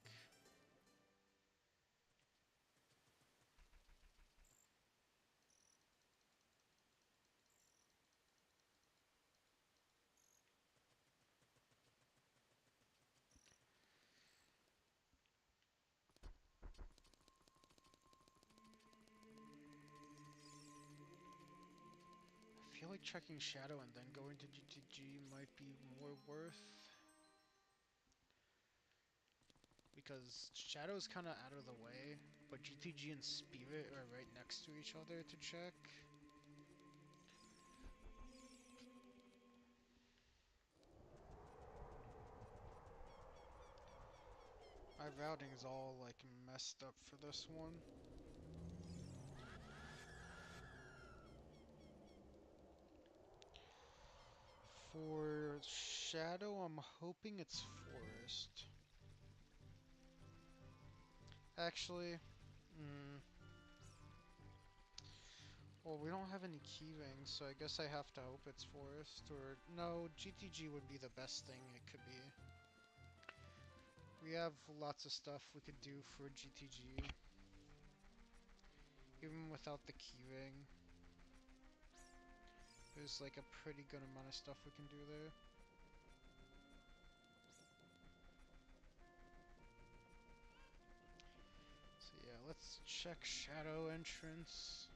I feel like checking Shadow and then going to GTG might be more worth. Because Shadow's kind of out of the way, but GTG and Spirit are right next to each other to check. My routing is all like messed up for this one. For Shadow, I'm hoping it's Forest. Actually, mm, well, we don't have any key rings, so I guess I have to hope it's Forest. Or, no, GTG would be the best thing it could be. We have lots of stuff we could do for GTG, even without the key ring. There's like a pretty good amount of stuff we can do there. So yeah, let's check Shadow entrance.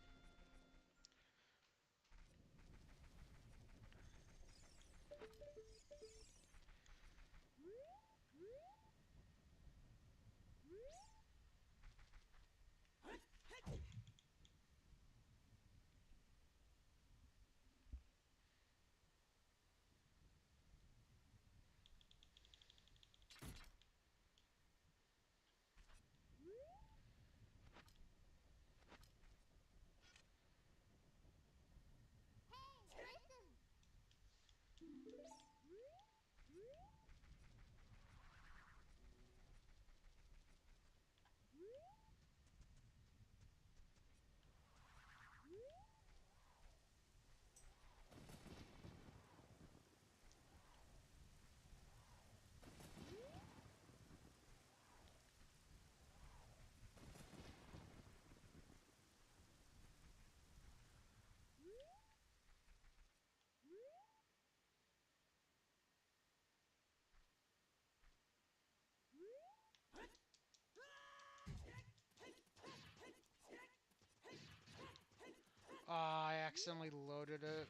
Ah, I accidentally loaded it.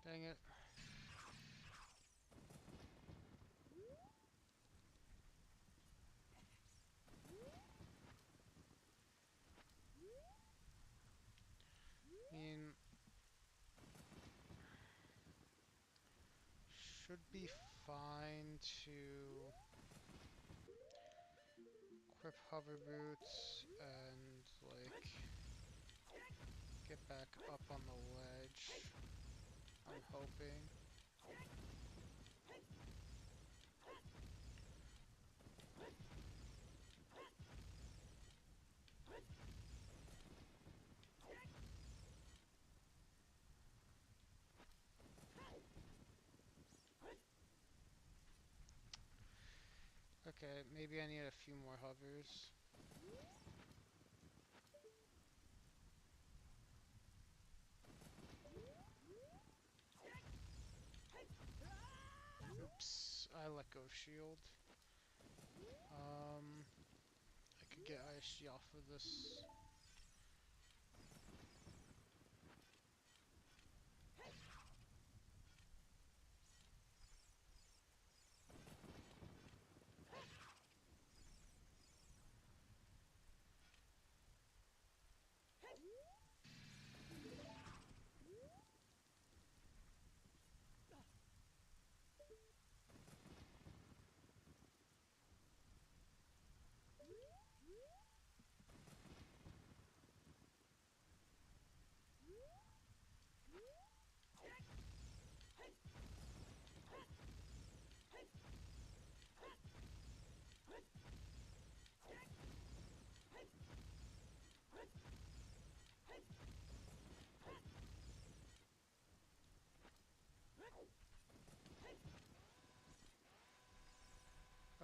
Dang it. I mean, should be fine to equip hover boots and like get back up on the ledge. I'm hoping. Okay, maybe I need a few more hovers. Oops, I let go of shield. I could get ISG off of this.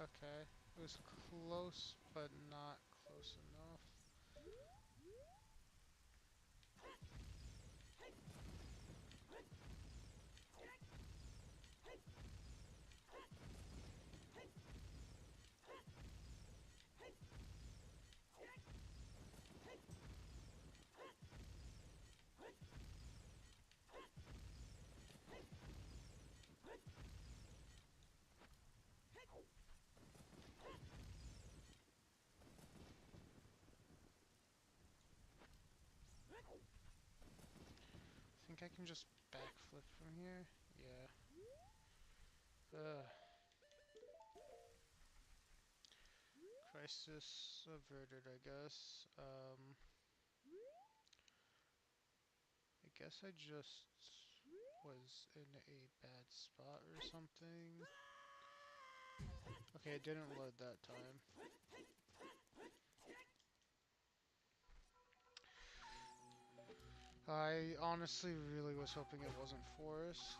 Okay, it was close, but not close enough. I think I can just backflip from here. Yeah. Uh, crisis averted, I guess. I guess I just was in a bad spot or something. Okay, it didn't load that time. I honestly really was hoping it wasn't forest.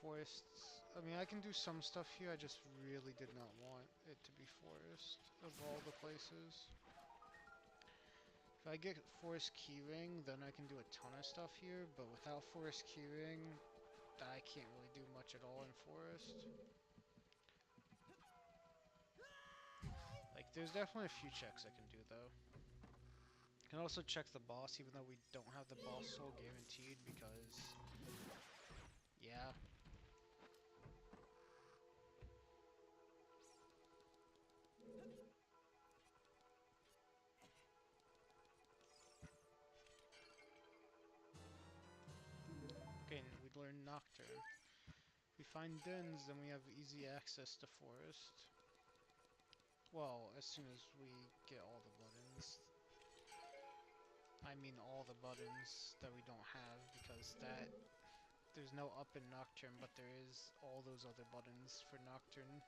Forests. I mean, I can do some stuff here. I just really did not want it to be forest of all the places. If I get forest keyring, then I can do a ton of stuff here. But without forest keyring, I can't really do much at all in forest. Like, there's definitely a few checks I can do though. I can also check the boss, even though we don't have the boss soul guaranteed because, yeah. Okay, we learn Nocturne. If we find dens, then we have easy access to forest. Well, as soon as we get all the buttons. I mean all the buttons that we don't have, because there's no up in Nocturne, but there is all those other buttons for Nocturne.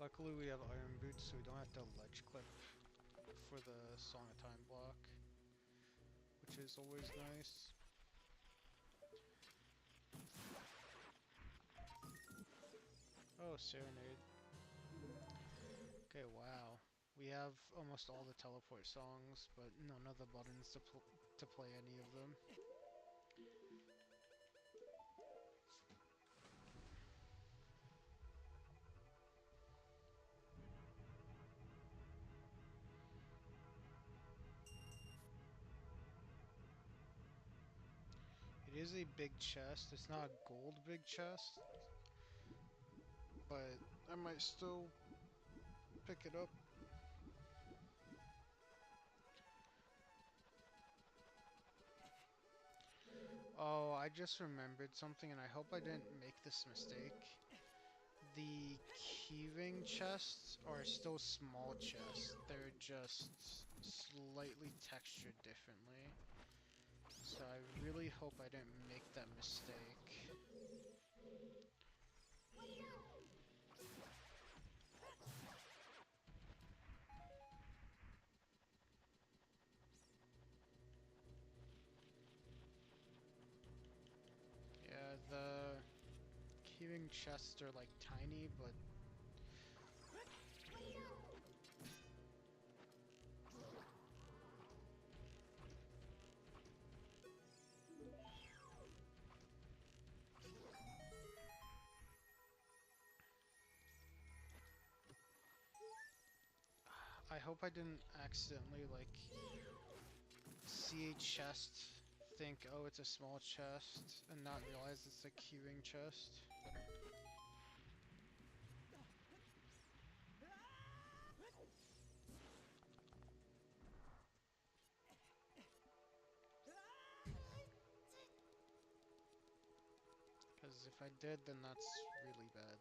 Luckily we have Iron Boots, so we don't have to ledge clip for the Song of Time block, which is always nice. Oh, Serenade. Okay, wow. We have almost all the teleport songs, but none of the buttons to play any of them. It is a big chest. It's not a gold big chest, but I might still pick it up. Oh, I just remembered something, and I hope I didn't make this mistake. The keyring chests are still small chests. They're just slightly textured differently. So I really hope I didn't make that mistake. Yeah, the keyring chests are like tiny, but I hope I didn't accidentally like see a chest, think, oh, it's a small chest, and not realize it's a keyring chest. Because if I did, then that's really bad.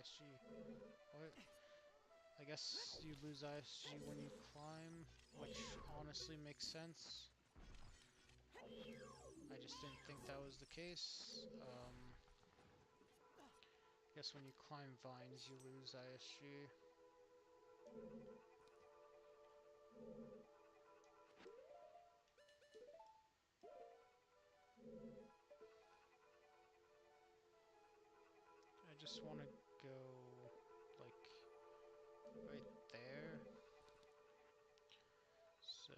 ISG. What? I guess you lose ISG when you climb, which honestly makes sense. I just didn't think that was the case. Guess when you climb vines, you lose ISG. I just want to go, like, right there. So...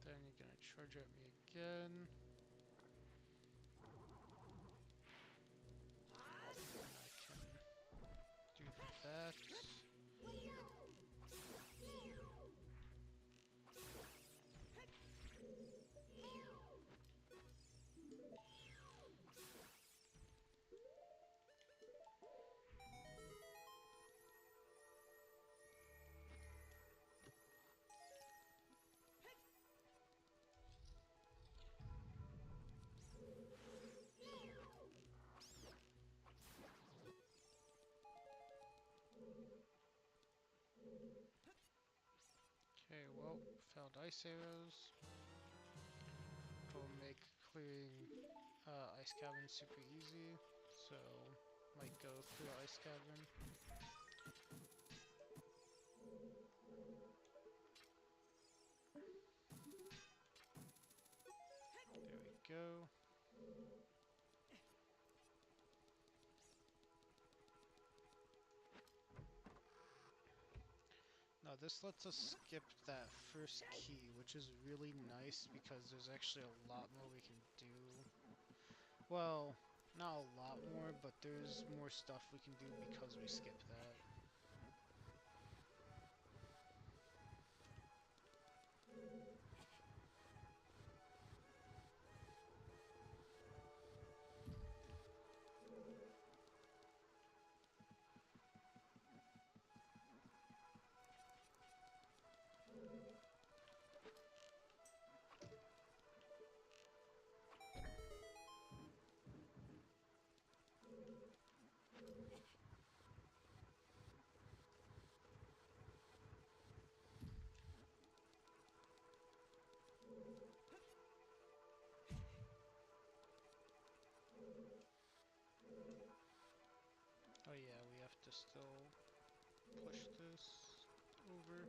Then you're gonna charge at me again. And I can do that. Okay, well, failed ice arrows. Will make clearing ice cabin super easy. So, might go clear ice cabin. There we go. Now this lets us skip that first key, which is really nice because there's actually a lot more we can do. Well, not a lot more, but there's more stuff we can do because we skipped that. Oh yeah, we have to still push this over.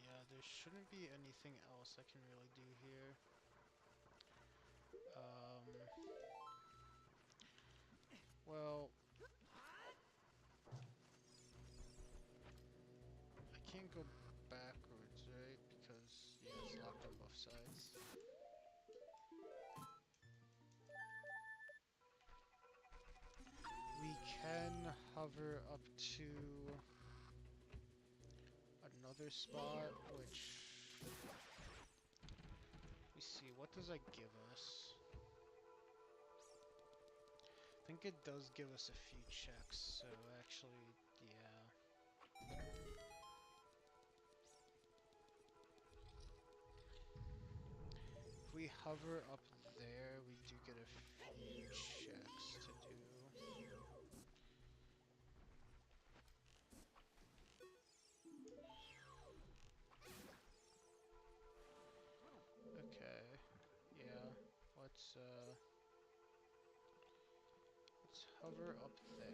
Yeah, there shouldn't be anything else I can really do here. Well, I can't go backwards, right? Because, yeah, it's locked on both sides. We can hover up to another spot, which... Let me see, what does that give us? I think it does give us a few checks, so actually, yeah. If we hover up there, we do get a few checks, let's hover up there.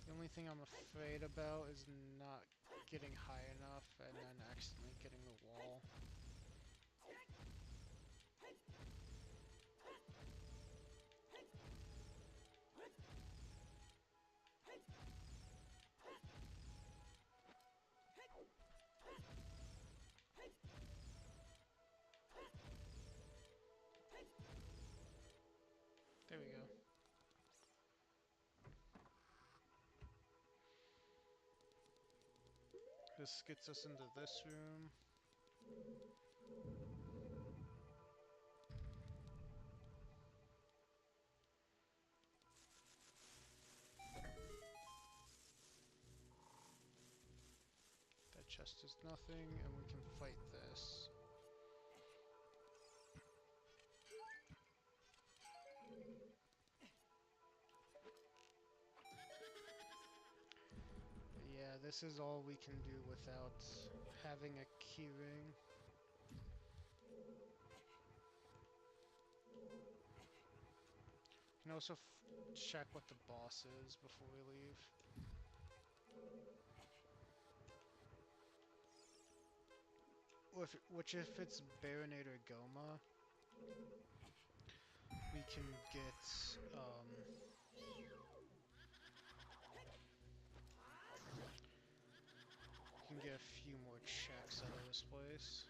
The only thing I'm afraid about is not getting high enough and then accidentally getting the wall. There we go. This gets us into this room. That chest is nothing, and we can fight this. But yeah, this is all we can do without having a keyring. You can also check what the boss is before we leave. Which if it's Baronade or Goma, we can get a few more checks out of this place.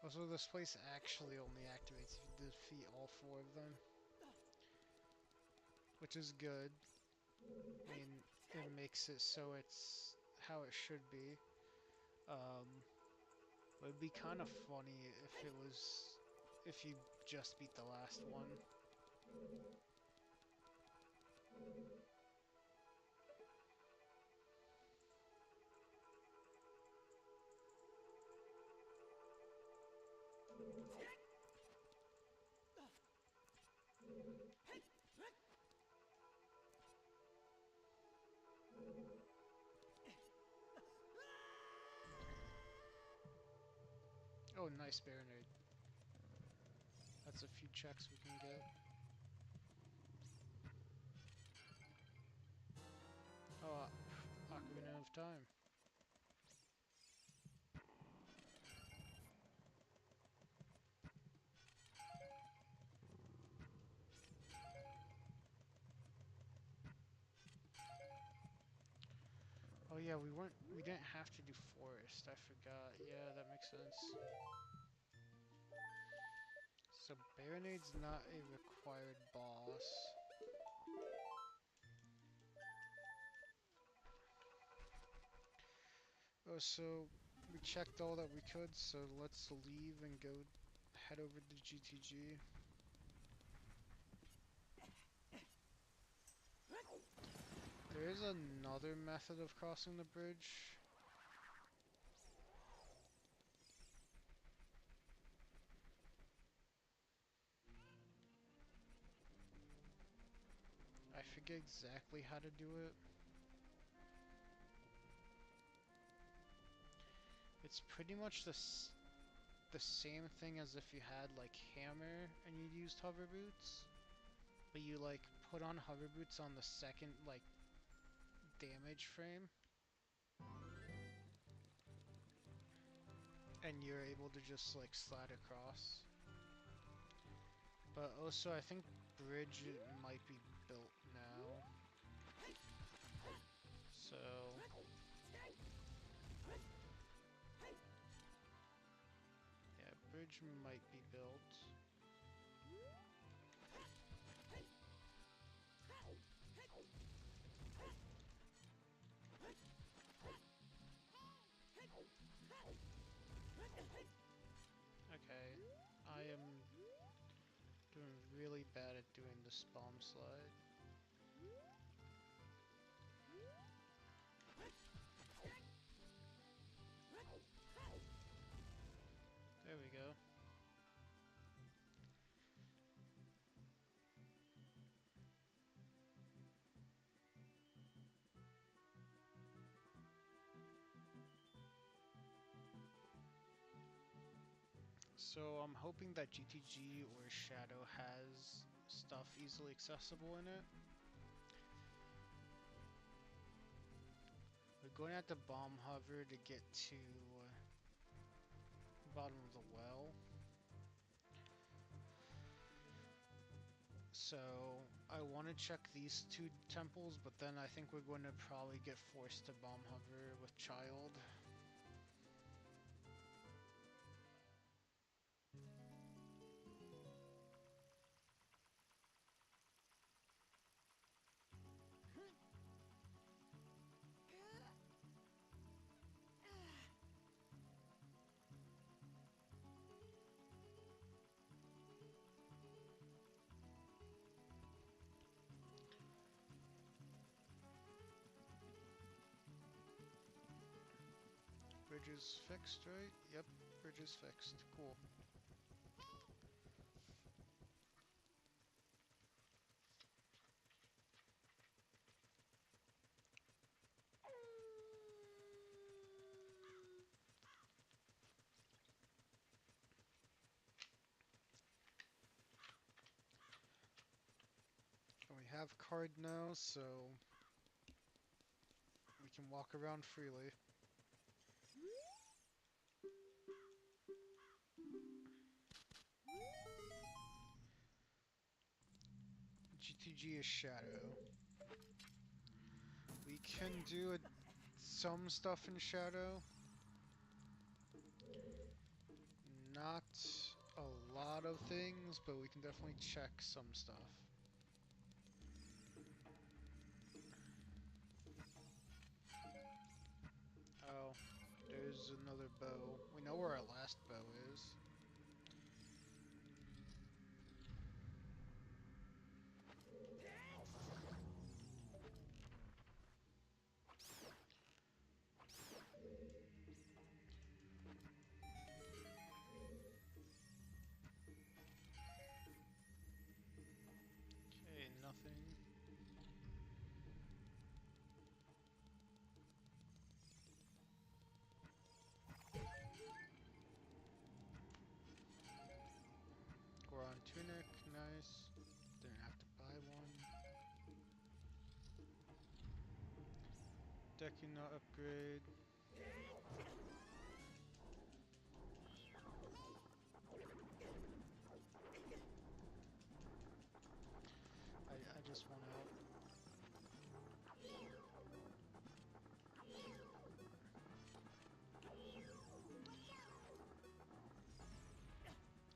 Also, this place actually only activates if you defeat all 4 of them, which is good. I mean, it makes it so it's how it should be. But it'd be kind of funny if you just beat the last one. Oh, nice Baronade. That's a few checks we can get. Oh, Ocarina of Time. Oh yeah, we didn't have to do forest. I forgot. Yeah, that makes sense. So Baronade's not a required boss. Oh, so we checked all that we could, so let's leave and go head over to GTG. There is another method of crossing the bridge. I forget exactly how to do it. It's pretty much the same thing as if you had like hammer and you used hover boots, but you like put on hover boots on the second like damage frame, and you're able to just like slide across. But also I think bridge might be built now. So yeah, bridge might be built. Okay. I am doing really bad at doing this bomb slide. There we go. So I'm hoping that GTG or Shadow has stuff easily accessible in it. We're going at the bomb hover to get to the bottom of the well. So I want to check these two temples, but then I think we're going to probably get forced to bomb hover with Child. Bridge is fixed, right? Yep, bridge is fixed. Cool. And we have card now, so we can walk around freely. GTG is Shadow. We can do some stuff in Shadow. Not a lot of things, but we can definitely check some stuff. Oh, there's another bow. We know where our last bow is. Okay, nothing. Goron tunic, nice. Didn't have to buy one. Deku not upgrade. I just want out.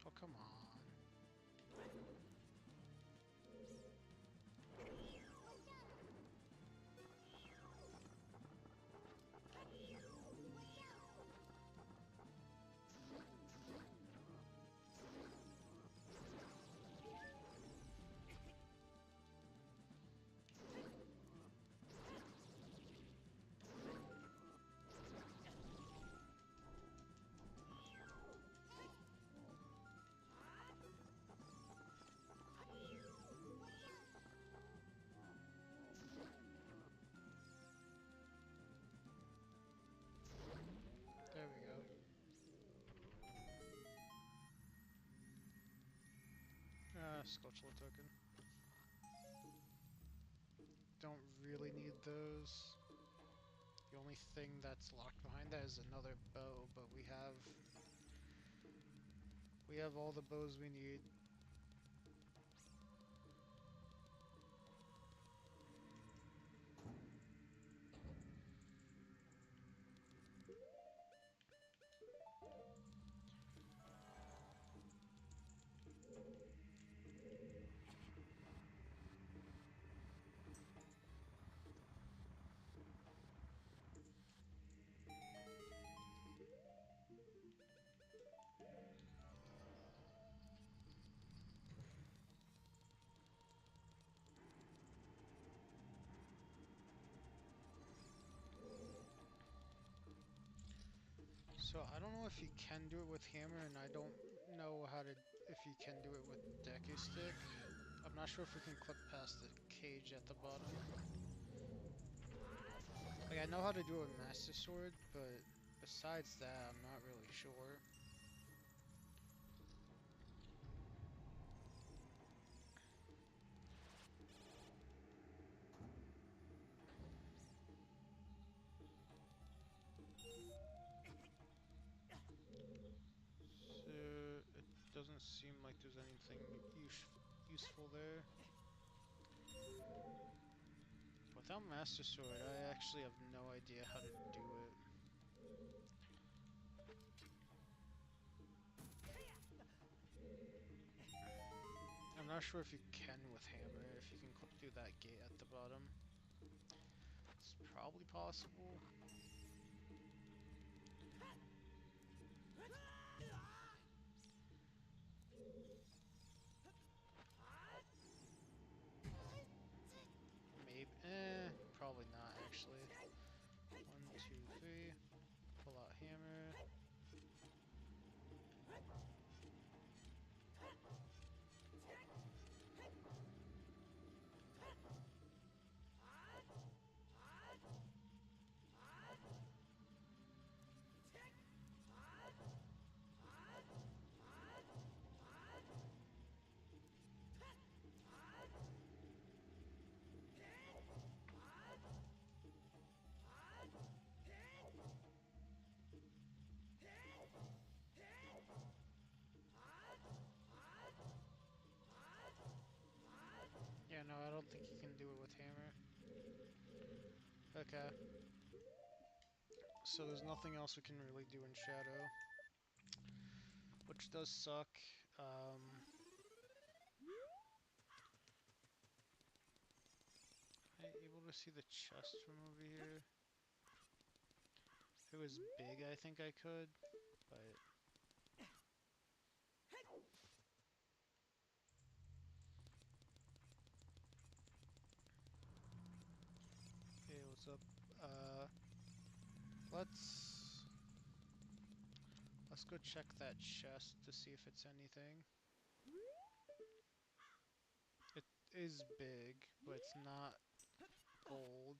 Oh, come on. There we go. Sculptural token. Don't really need those. The only thing that's locked behind that is another bow, but we have all the bows we need. So I don't know if you can do it with hammer, and I don't know how to if you can do it with Deku Stick. I'm not sure if we can click past the cage at the bottom. Like I know how to do it with Master Sword, but besides that, I'm not really sure. So it doesn't seem like there's anything useful there. Without Master Sword, I actually have no idea how to do it. I'm not sure if you can with hammer, if you can click through that gate at the bottom. It's probably possible. Maybe, probably not actually. 1, 2, 3, pull out hammer. Yeah, no, I don't think you can do it with hammer. Okay. So there's nothing else we can really do in Shadow, which does suck. Um, am I able to see the chest from over here? If it was big, I think I could, but hey, what's up? Uh, let's let's go check that chest to see if it's anything. It is big, but it's not gold.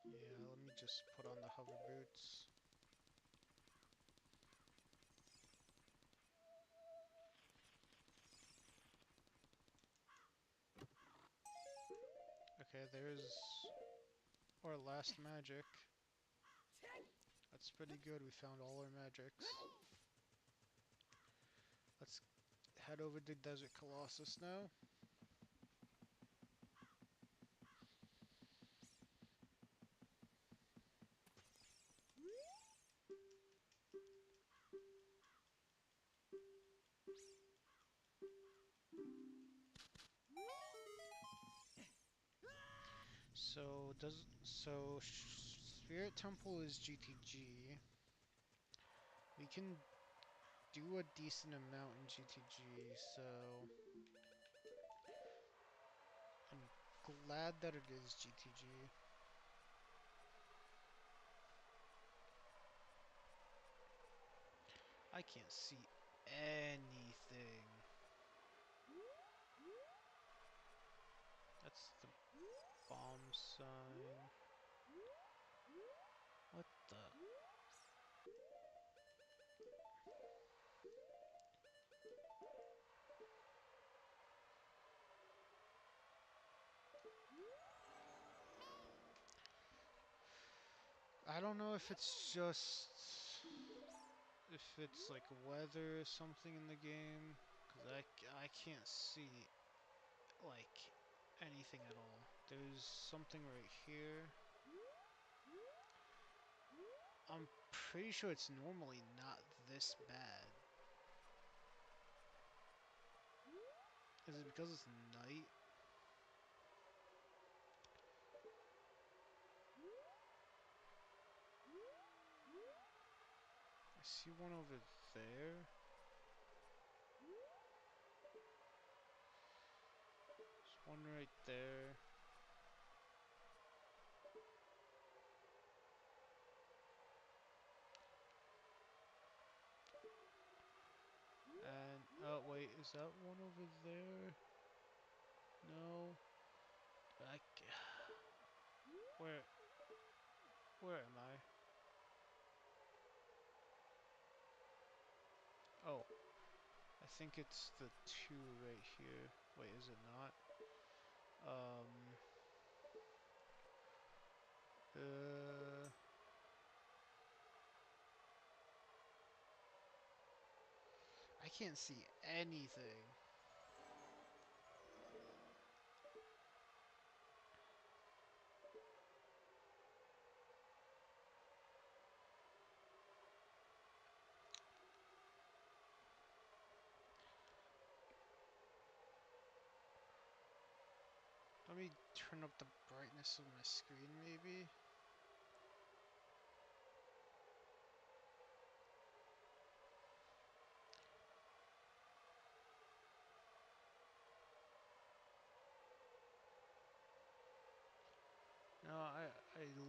Yeah, let me just put on the hover boots. Okay, there's our last magic. That's pretty good. We found all our magics. Let's head over to Desert Colossus now. So Spirit Temple is GTG. We can do a decent amount in GTG, so I'm glad that it is GTG. I can't see anything. That's the bomb sign. What the? I don't know if it's just if it's like weather or something in the game, because I can't see like anything at all. There's something right here. I'm pretty sure it's normally not this bad. Is it because it's night? I see one over there. one right there. And, oh wait, is that one over there? No. I, where, where am I? Oh, I think it's the two right here. Wait, is it not? Um, uh, I can't see anything. Let me turn up the brightness of my screen, maybe? No, I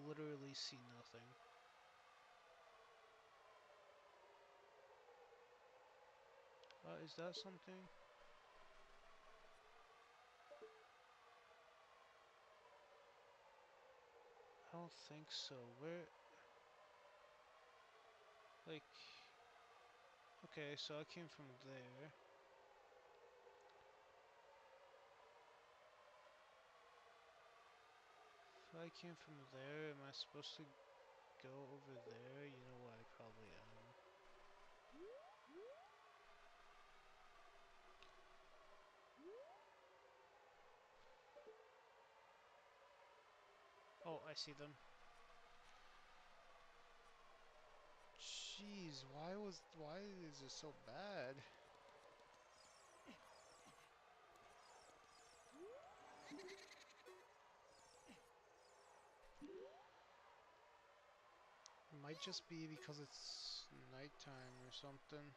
literally see nothing. Is that something? I don't think so. Where, like, okay, so I came from there. If I came from there, am I supposed to go over there? You know what, I probably am. Oh, I see them. Jeez, why is it so bad? It might just be because it's nighttime or something.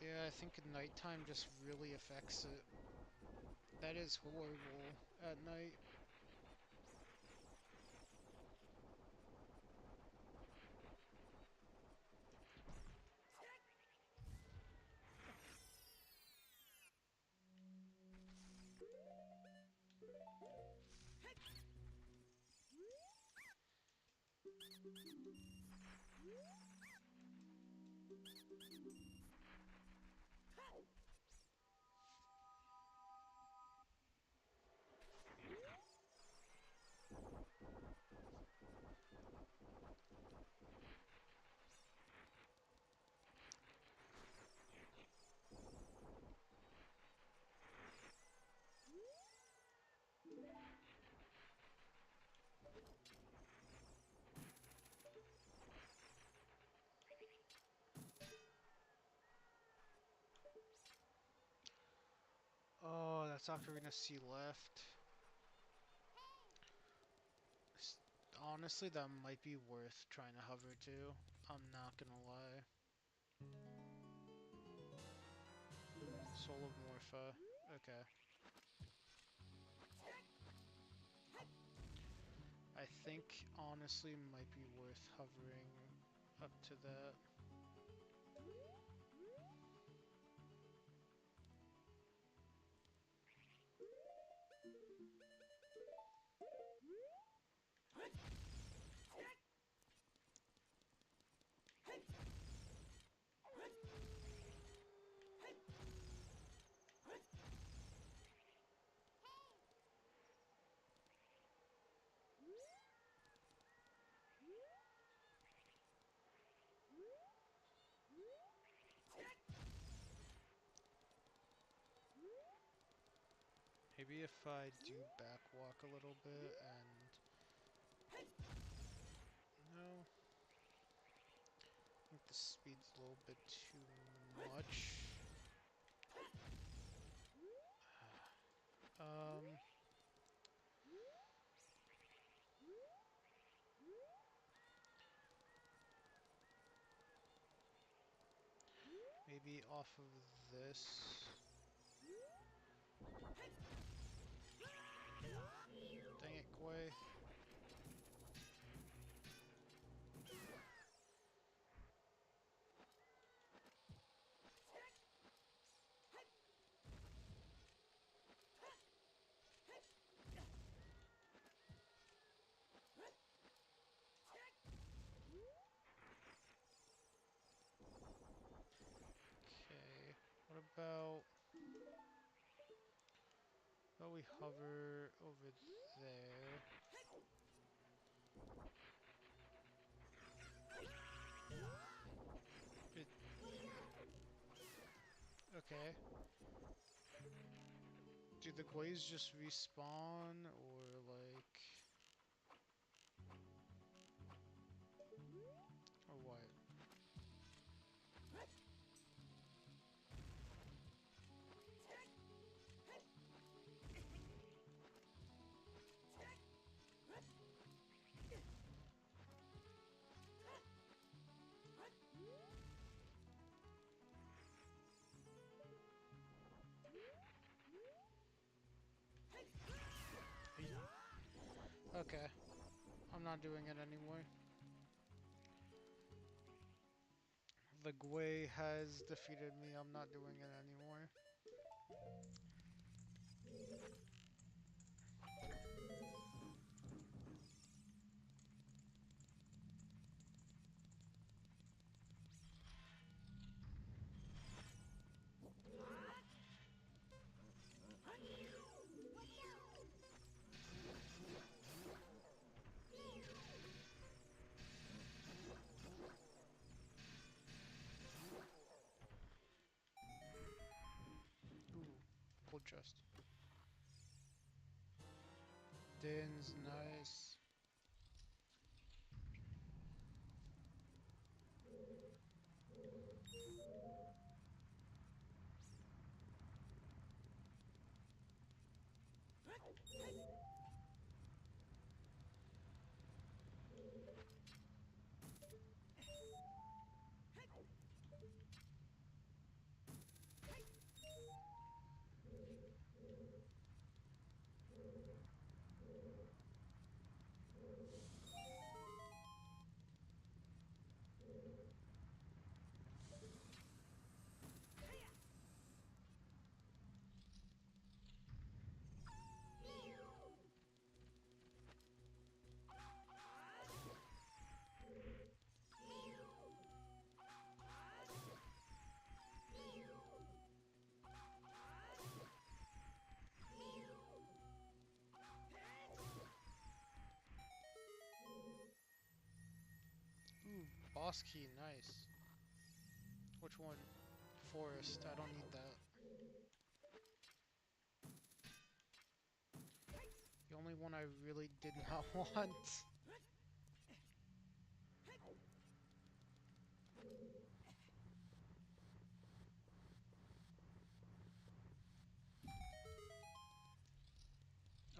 Yeah, I think nighttime just really affects it. That is horrible at night. Oh, that's Ocarina C left. Honestly, that might be worth trying to hover to. I'm not gonna lie. Soul of Morpha. Okay. I think, honestly, might be worth hovering up to that. maybe if I do backwalk a little bit and... No. I think the speed's a little bit too much. Um... Maybe off of this. Dang it, Quay. Okay. What about... Well, we hover over there. It, okay. Do the Glaze just respawn, or like... Or what? Okay. I'm not doing it anymore. The Gwei has defeated me. I'm not doing it anymore. Ooh, gold chest. Din's nice. Ooh, boss key, nice. Which one? Forest, I don't need that. The only one I really did not want.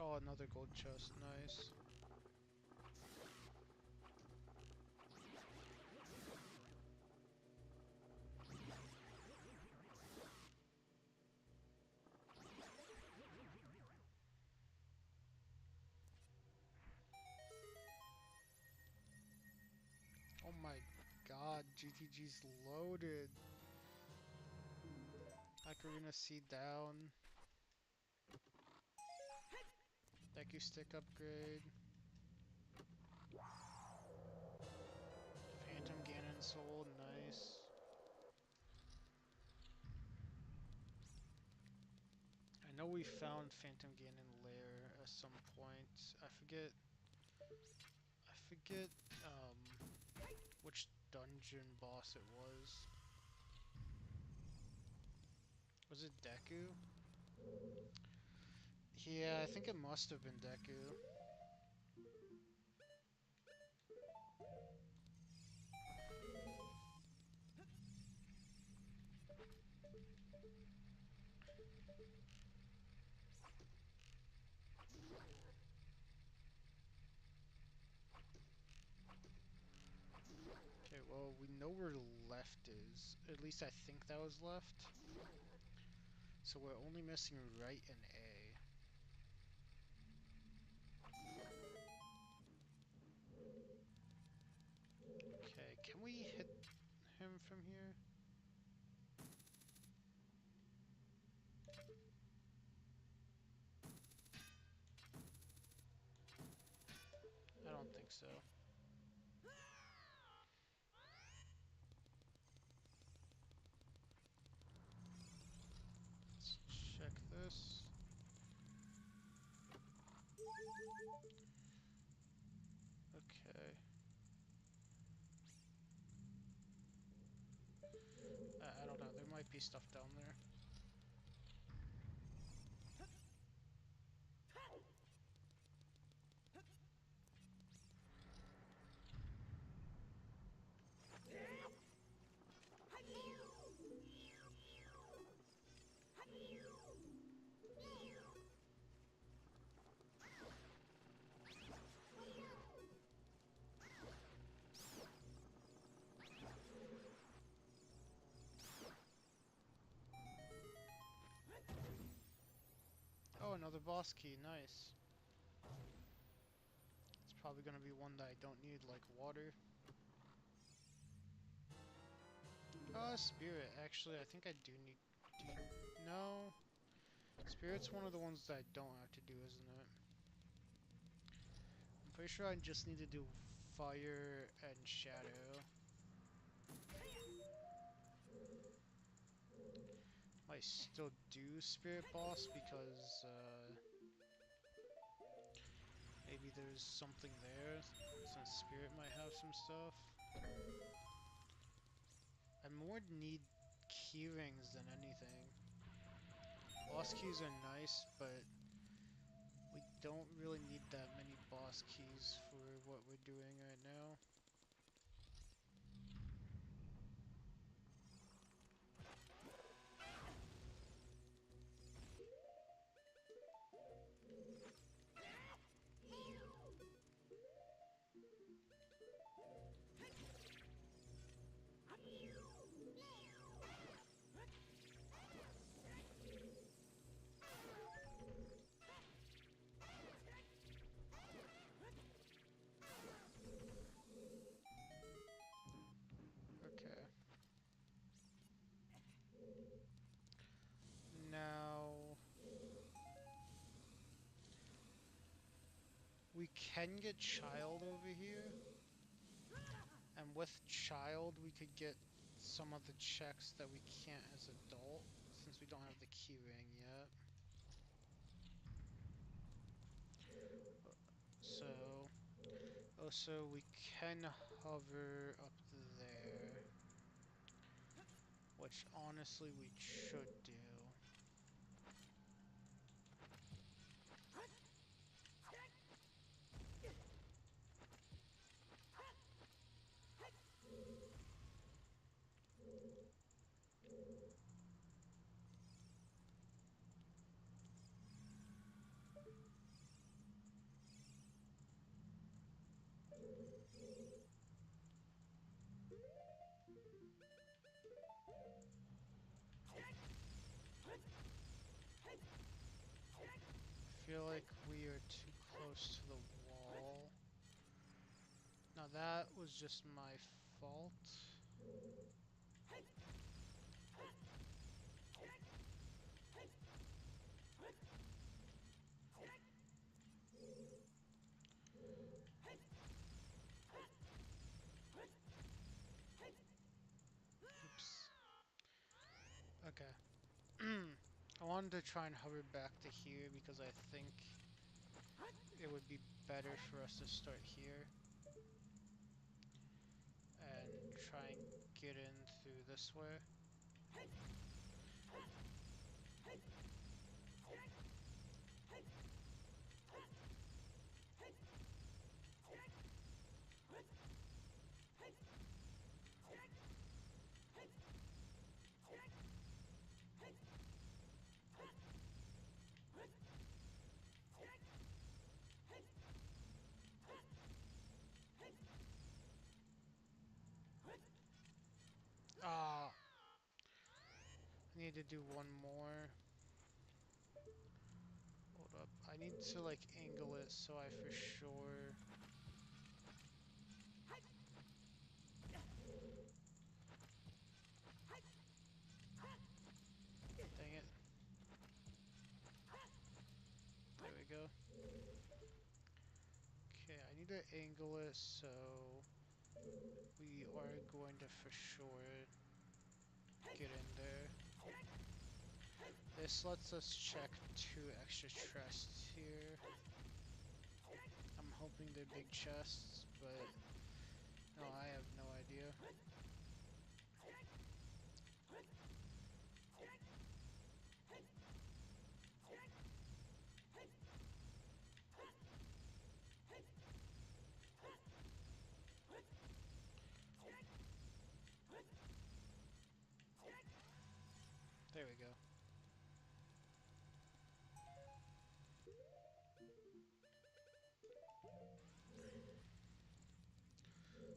Oh, another gold chest, nice. Oh my god, GTG's loaded. Ocarina Seed down. Deku Stick upgrade. Phantom Ganon Soul, nice. I know we found Phantom Ganon Lair at some point. I forget which dungeon boss it was. Was it Deku? Yeah, I think it must have been Deku. Okay, well, we know where left is. At least I think that was left. So we're only missing right and A. Okay, can we hit him from here? I don't think so. Let's check this. Okay. I don't know. There might be stuff down there. Oh, another boss key. Nice. It's probably gonna be one that I don't need, like water. Spirit. Actually, I think I do need... No. Spirit's one of the ones that I don't have to do, isn't it? I'm pretty sure I just need to do fire and shadow. Might still do spirit boss because maybe there's something there since spirit might have some stuff. I more need key rings than anything. Boss keys are nice, but we don't really need that many boss keys for what we're doing right now. Okay. Now we can get child over here, and with child we could get some of the checks that we can't as adult since we don't have the key ring yet. So also we can hover up there, which honestly we should do. I feel like we are too close to the wall. Now that was just my fault. Oops. Okay. I wanted to try and hover back to here because I think it would be better for us to start here and try and get in through this way. need to do one more. Hold up. I need to like angle it so I for sure. Dang it. There we go. Okay, I need to angle it so we are going to for sure get in there. This lets us check 2 extra chests here. I'm hoping they're big chests, but no, I have no idea. There we go.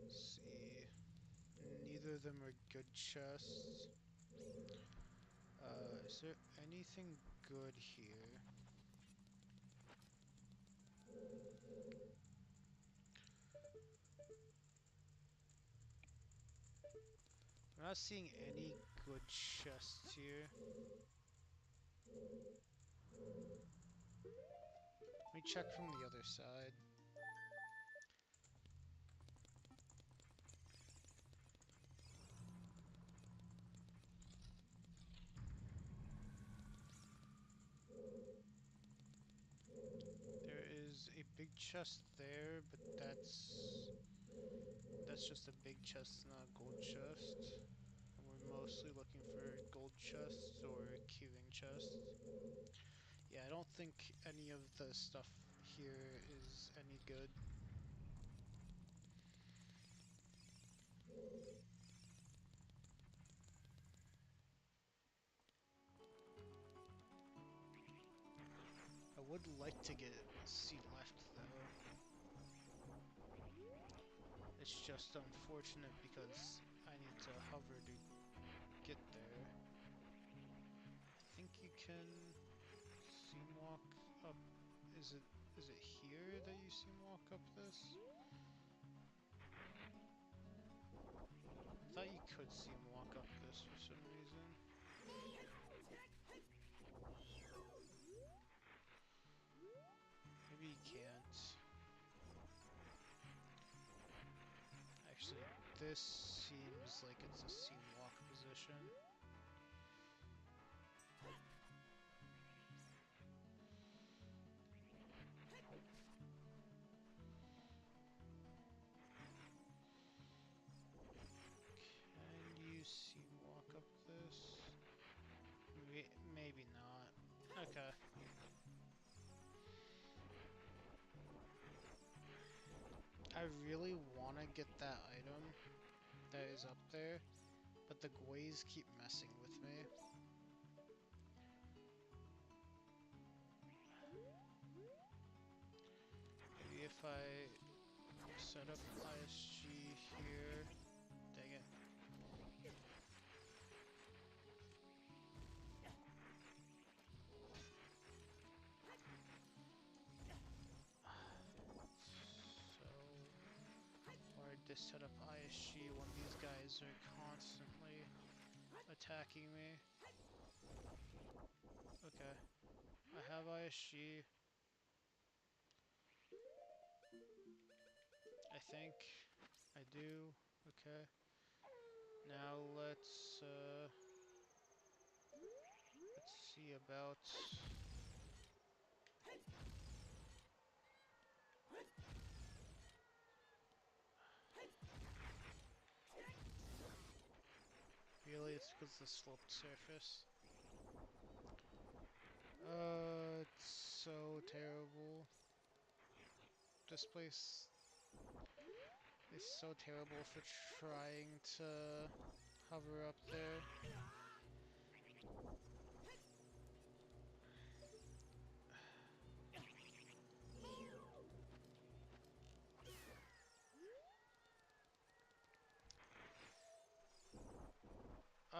Let's see. Neither of them are good chests. Is there anything good here? I'm not seeing any good chests here. Let me check from the other side. There is a big chest there, but that's just a big chest, not a gold chest. And we're mostly looking for gold chests or queuing chests. Yeah, I don't think any of the stuff here is any good. I would like to get C left though. It's just unfortunate because I need to hover to get there. I think you can seam walk up. Is it here that you seam walk up this? I thought you could seam walk up this for some reason. Maybe you can't. Actually, this seems like it's a seam walk position. Can you seam walk up this? Maybe not. Okay. I really want to get that item that is up there, but the Gways keep messing with me. Maybe if I set up ISG here. Dang it. So hard to set up ISG when these guys are constantly attacking me. Okay. I have ISG. I think I do. Okay. Now let's see about really it's because the sloped surface. It's so terrible. This place is so terrible for trying to hover up there.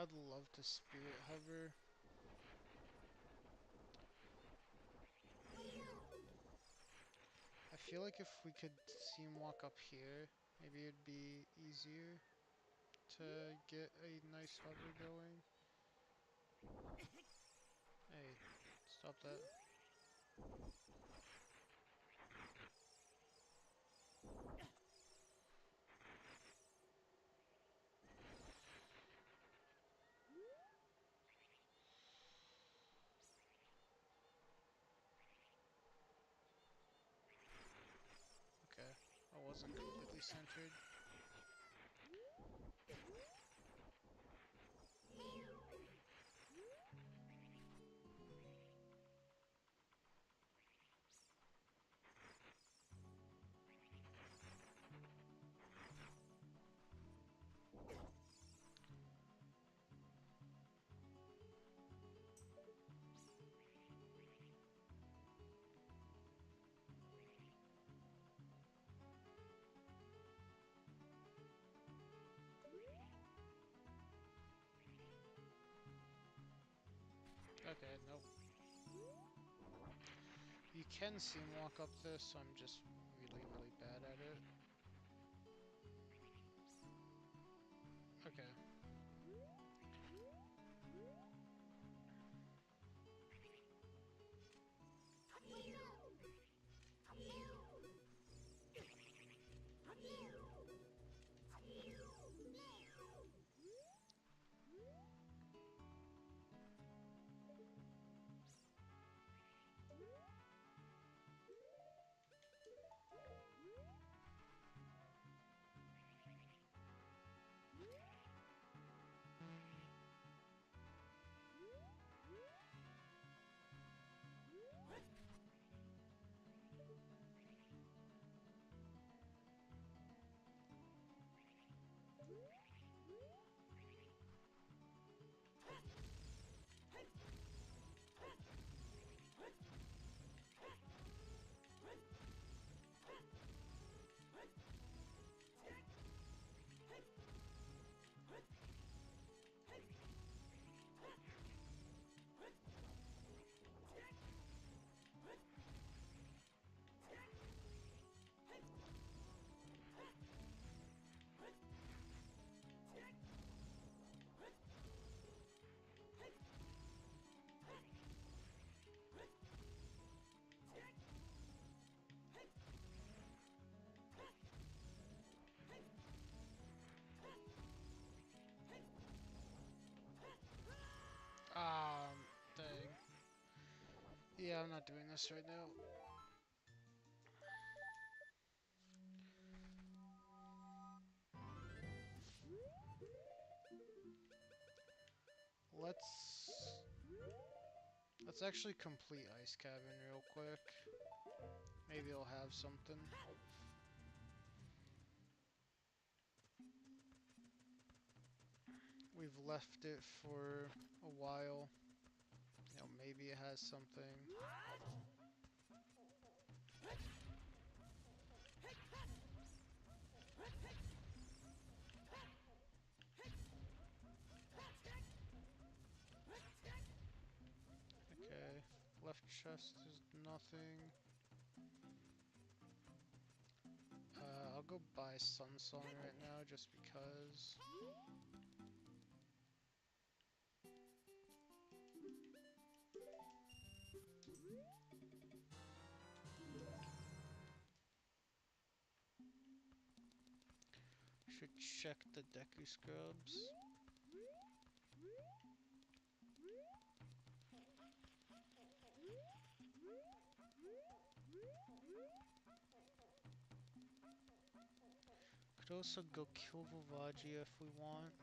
I'd love to spirit hover. I feel like if we could see him walk up here, maybe it'd be easier to get a nice hover going. Hey, stop that. Okay, I wasn't completely centered. Okay, nope. You can see him walk up this, I'm just really, really bad at it. Okay. Dang. Yeah, I'm not doing this right now. Let's... Let's actually complete Ice Cabin real quick. Maybe it'll have something. We've left it for a while. You know, maybe it has something. Okay, left chest is nothing. I'll go buy Sun Song right now just because. Should check the Deku Scrubs. Could also go kill Vivagia if we want.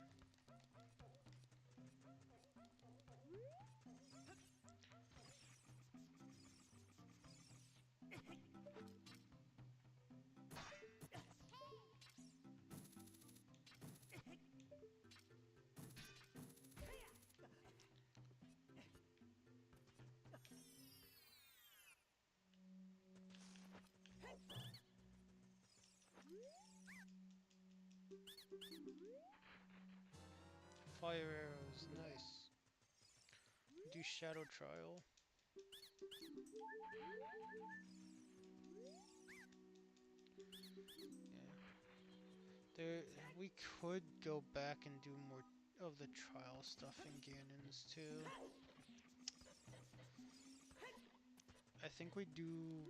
Fire arrows, nice. Do shadow trial. Yeah. There, we could go back and do more of the trial stuff in Ganon's too. I think we do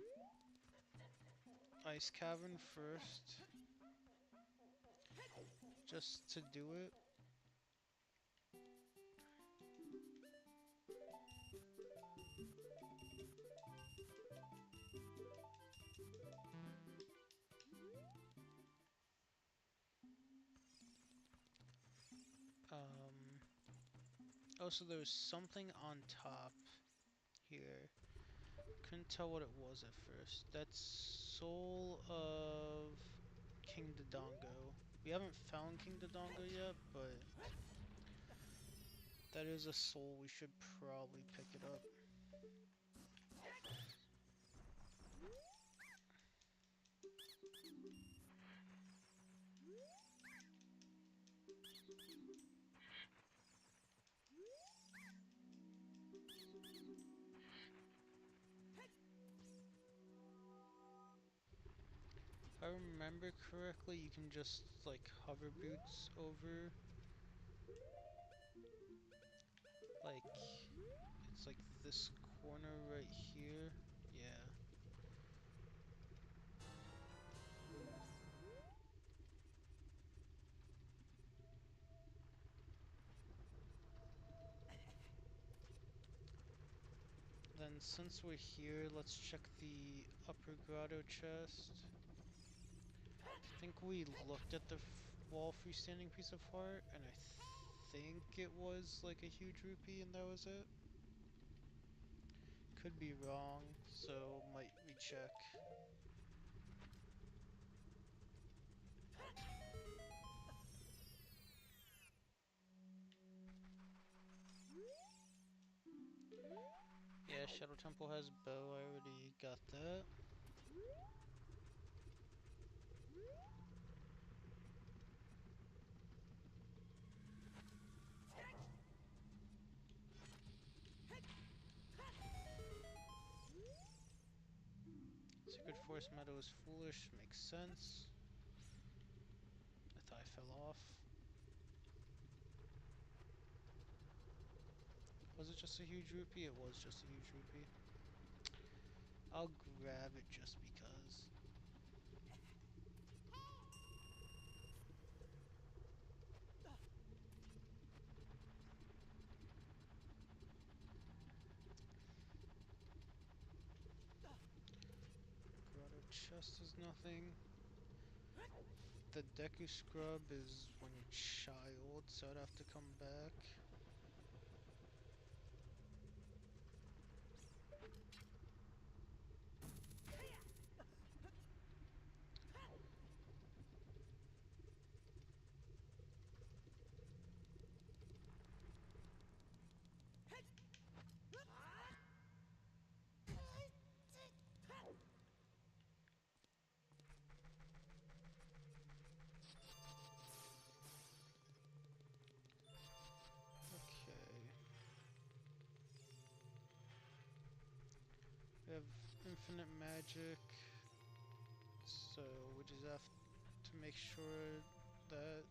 Ice Cavern first, just to do it. Um, oh, so there was something on top here. Couldn't tell what it was at first. That's Soul of King Dodongo. We haven't found King Dodongo yet, but that is a soul. We should probably pick it up. If I remember correctly, you can just like hover boots over, like, it's like this corner right here. Yeah. Then since we're here, let's check the upper grotto chest. I think we looked at the wall freestanding piece of heart, and I think it was like a huge rupee, and that was it. Could be wrong, so might recheck. Yeah, Shadow Temple has bow. I already got that. Sacred Forest Meadow is foolish. Makes sense. I thought I fell off. Was it just a huge rupee? It was just a huge rupee. I'll grab it just because. Grotto chest is nothing. The Deku Scrub is when you're child, so I'd have to come back. Okay. We have infinite magic, so we just have to make sure that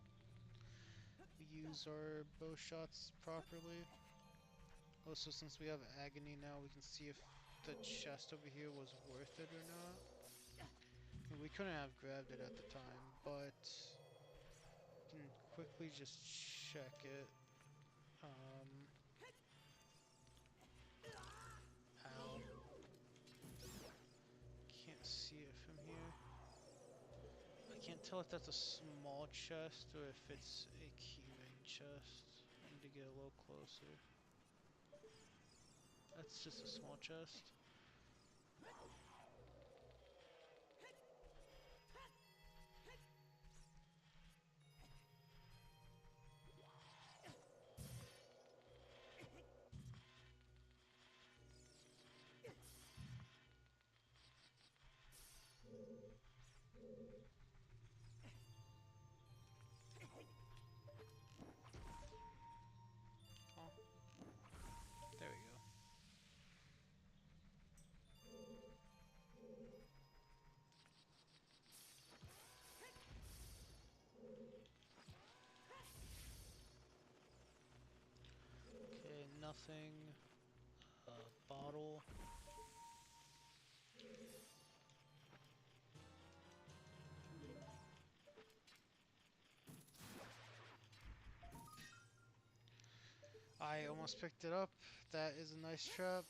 we use our bow shots properly. Also, since we have agony now, we can see if the chest over here was worth it or not. I mean, we couldn't have grabbed it at the time, but we can quickly just check it. Ow. Can't see it from here. I can't tell if that's a small chest or if it's a keyring chest. I need to get a little closer. That's just a small chest. nothing. Bottle. I almost picked it up. That is a nice trap.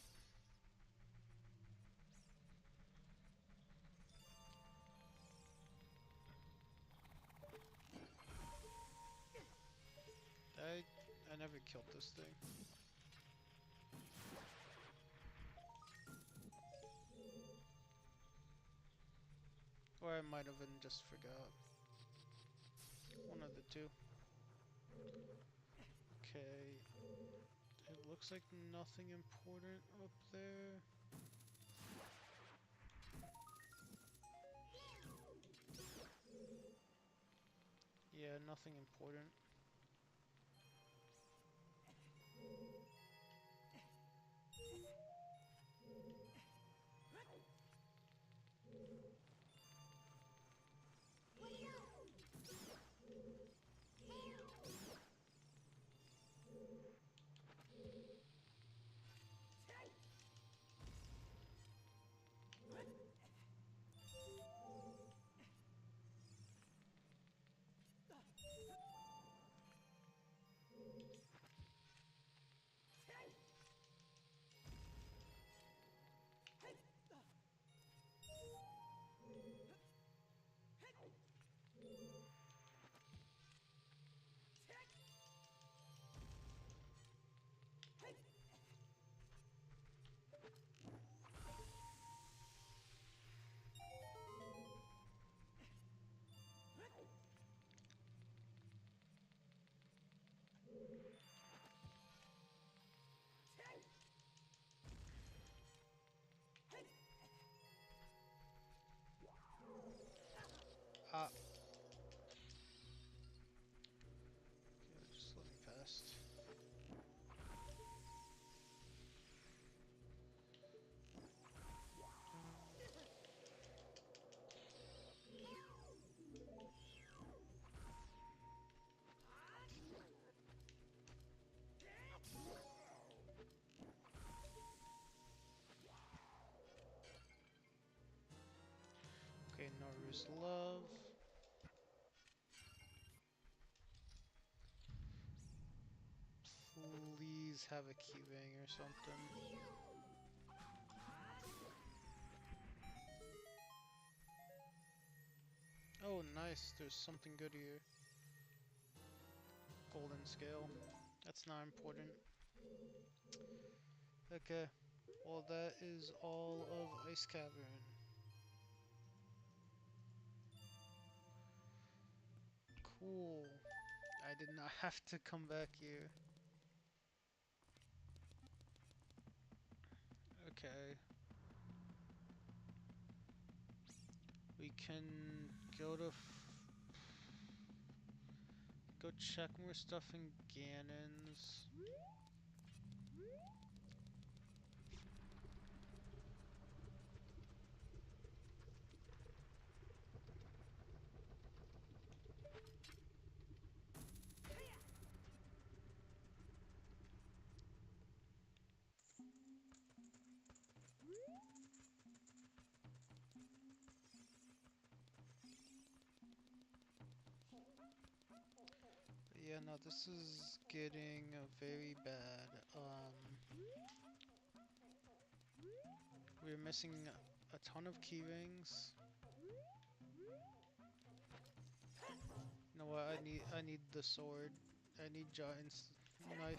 I never killed this thing. Or I might have been just forgot. One of the two. Okay. It looks like nothing important up there. Yeah, nothing important. Ah. Okay, just let me past. Okay, Noru's love. Please have a key ring or something. Oh, nice. There's something good here. Golden scale. That's not important. Okay. Well, that is all of Ice Cavern. Cool. I did not have to come back here. Okay. We can go to go check more stuff in Ganon's. Yeah, no, this is getting very bad. We're missing a ton of key rings. You know what? I need the sword. I need Giant's knife.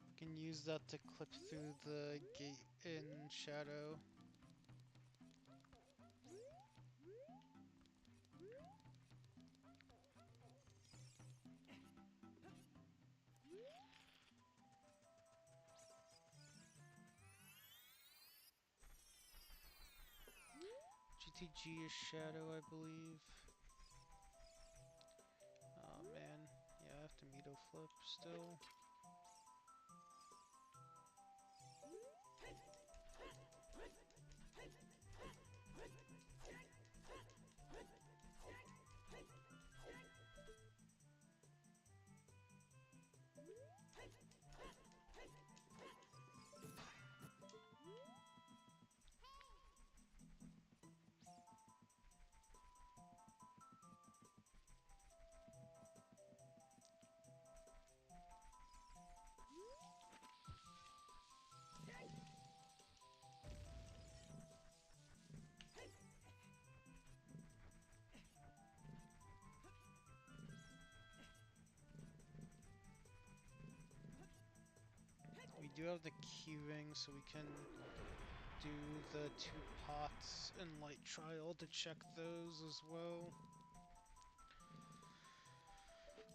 I can use that to clip through the gate in Shadow. GTG is Shadow, I believe. Oh man, yeah, I have to Mito flip still. do have the keyring, so we can do the 2 pots and light trial to check those as well.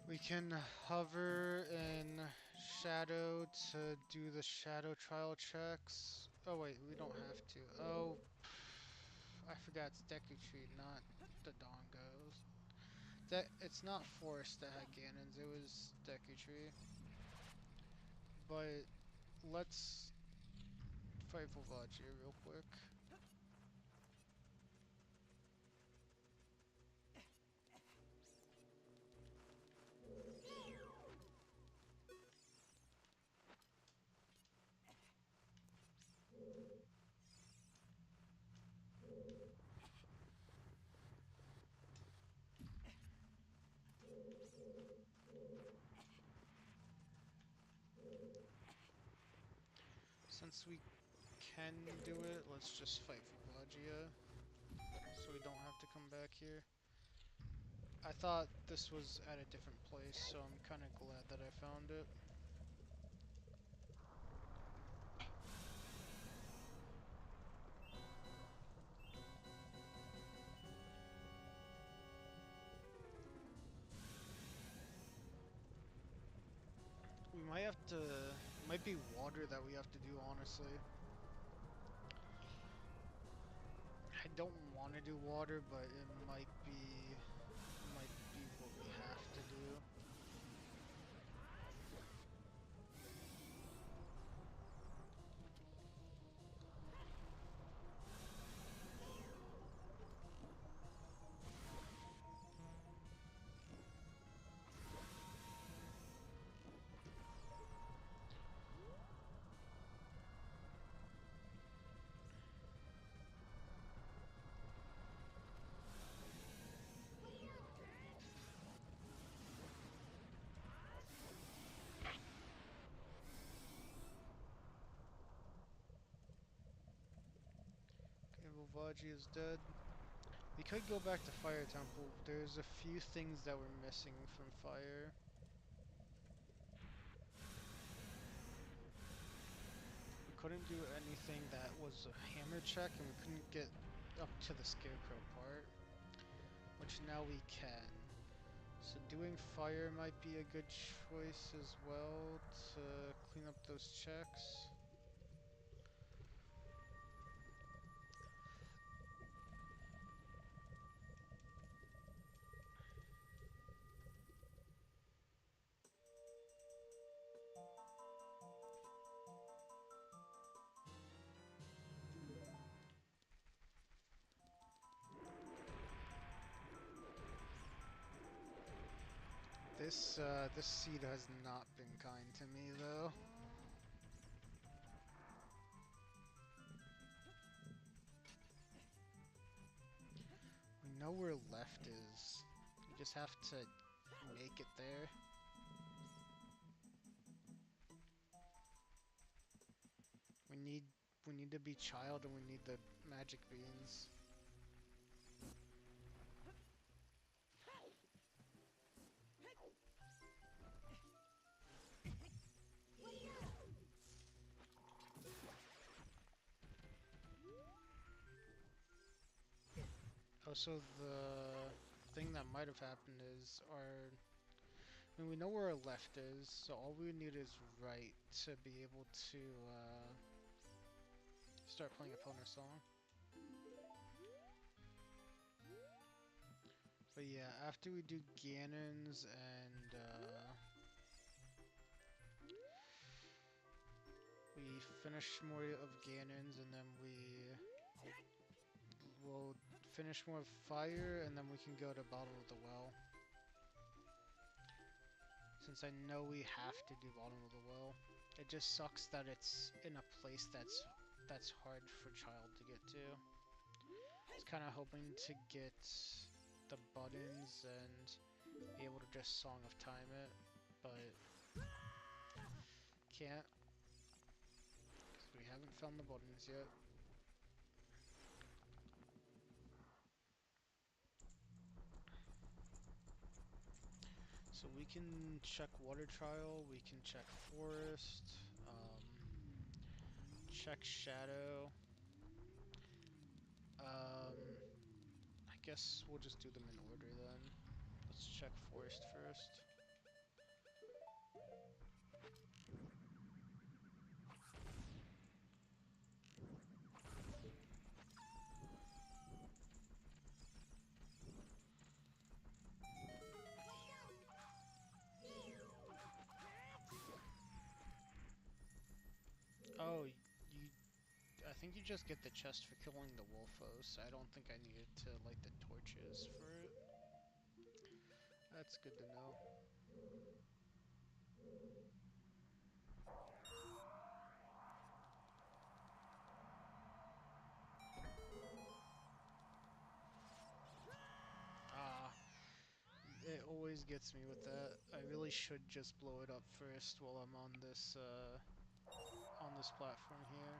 We can hover in shadow to do the shadow trial checks. Oh wait, we don't have to. Oh, I forgot it's Deku Tree, not the Dongos. It's not Forest that had Ganons, it was Deku Tree. But let's fight Volvagia real quick. Since we can do it, let's just fight Volvagia, so we don't have to come back here. I thought this was at a different place, so I'm kind of glad that I found it. We might have to... It might be water that we have to do, honestly. I don't want to do water, but it might be... Might be what we have to do. Okay, Volvagia is dead. We could go back to Fire Temple. There's a few things that we're missing from Fire. We couldn't do anything that was a hammer check, and we couldn't get up to the Scarecrow part, which now we can. So doing Fire might be a good choice as well to clean up those checks. This seed has not been kind to me though. We know where left is. We just have to make it there. We need we need to be child and we need the magic beans. Also, the thing that might have happened is I mean, we know where our left is, so all we need is right to be able to start playing opponent's song. But yeah, after we do Ganons and we finish more of Ganons, and then will finish more of Fire, and then we can go to Bottom of the Well. Since I know we have to do Bottom of the Well. It just sucks that it's in a place that's hard for Child to get to. I was kind of hoping to get the buttons and be able to just Song of Time it, but can't, because we haven't found the buttons yet. So we can check Water Trial, we can check Forest. check Shadow. I guess we'll just do them in order then. Let's check Forest first. Oh, you. I think you just get the chest for killing the Wolfos. I don't think I needed to light the torches for it. That's good to know. Ah, it always gets me with that. I really should just blow it up first while I'm on this platform here.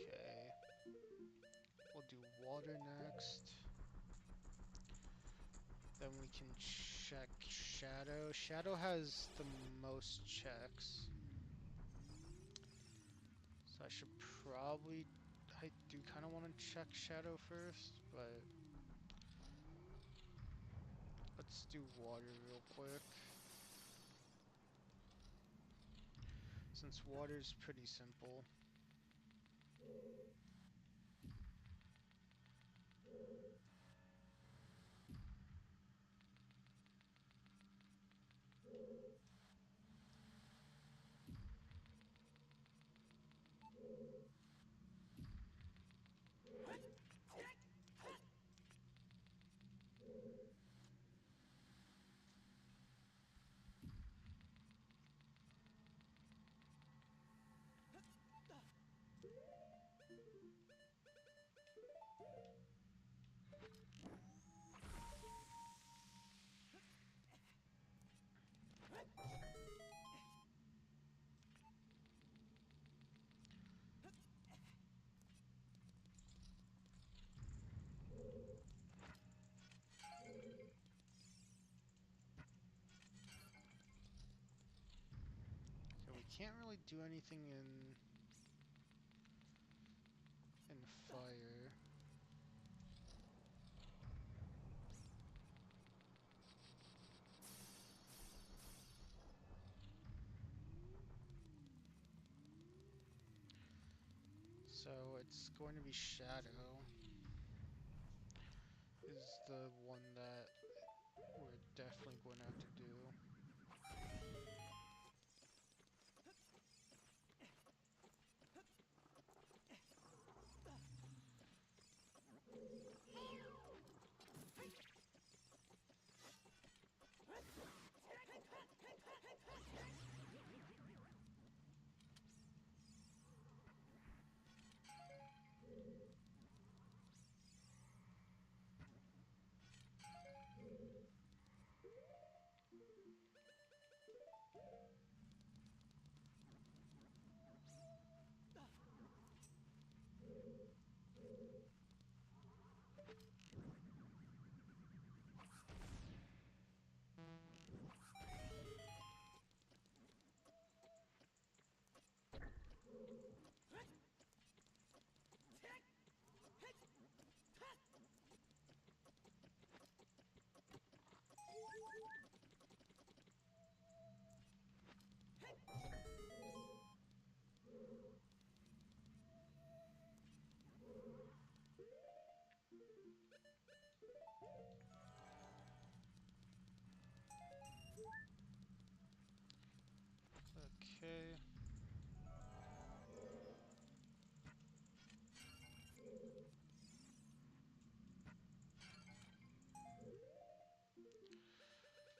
Okay, we'll do water next. Then we can check Shadow. Shadow has the most checks. So I should probably... I do kind of want to check Shadow first, but... Let's do water real quick. Since water's pretty simple. So we can't really do anything in fire. So it's going to be Shadow is the one that we're definitely going to have to do. Okay.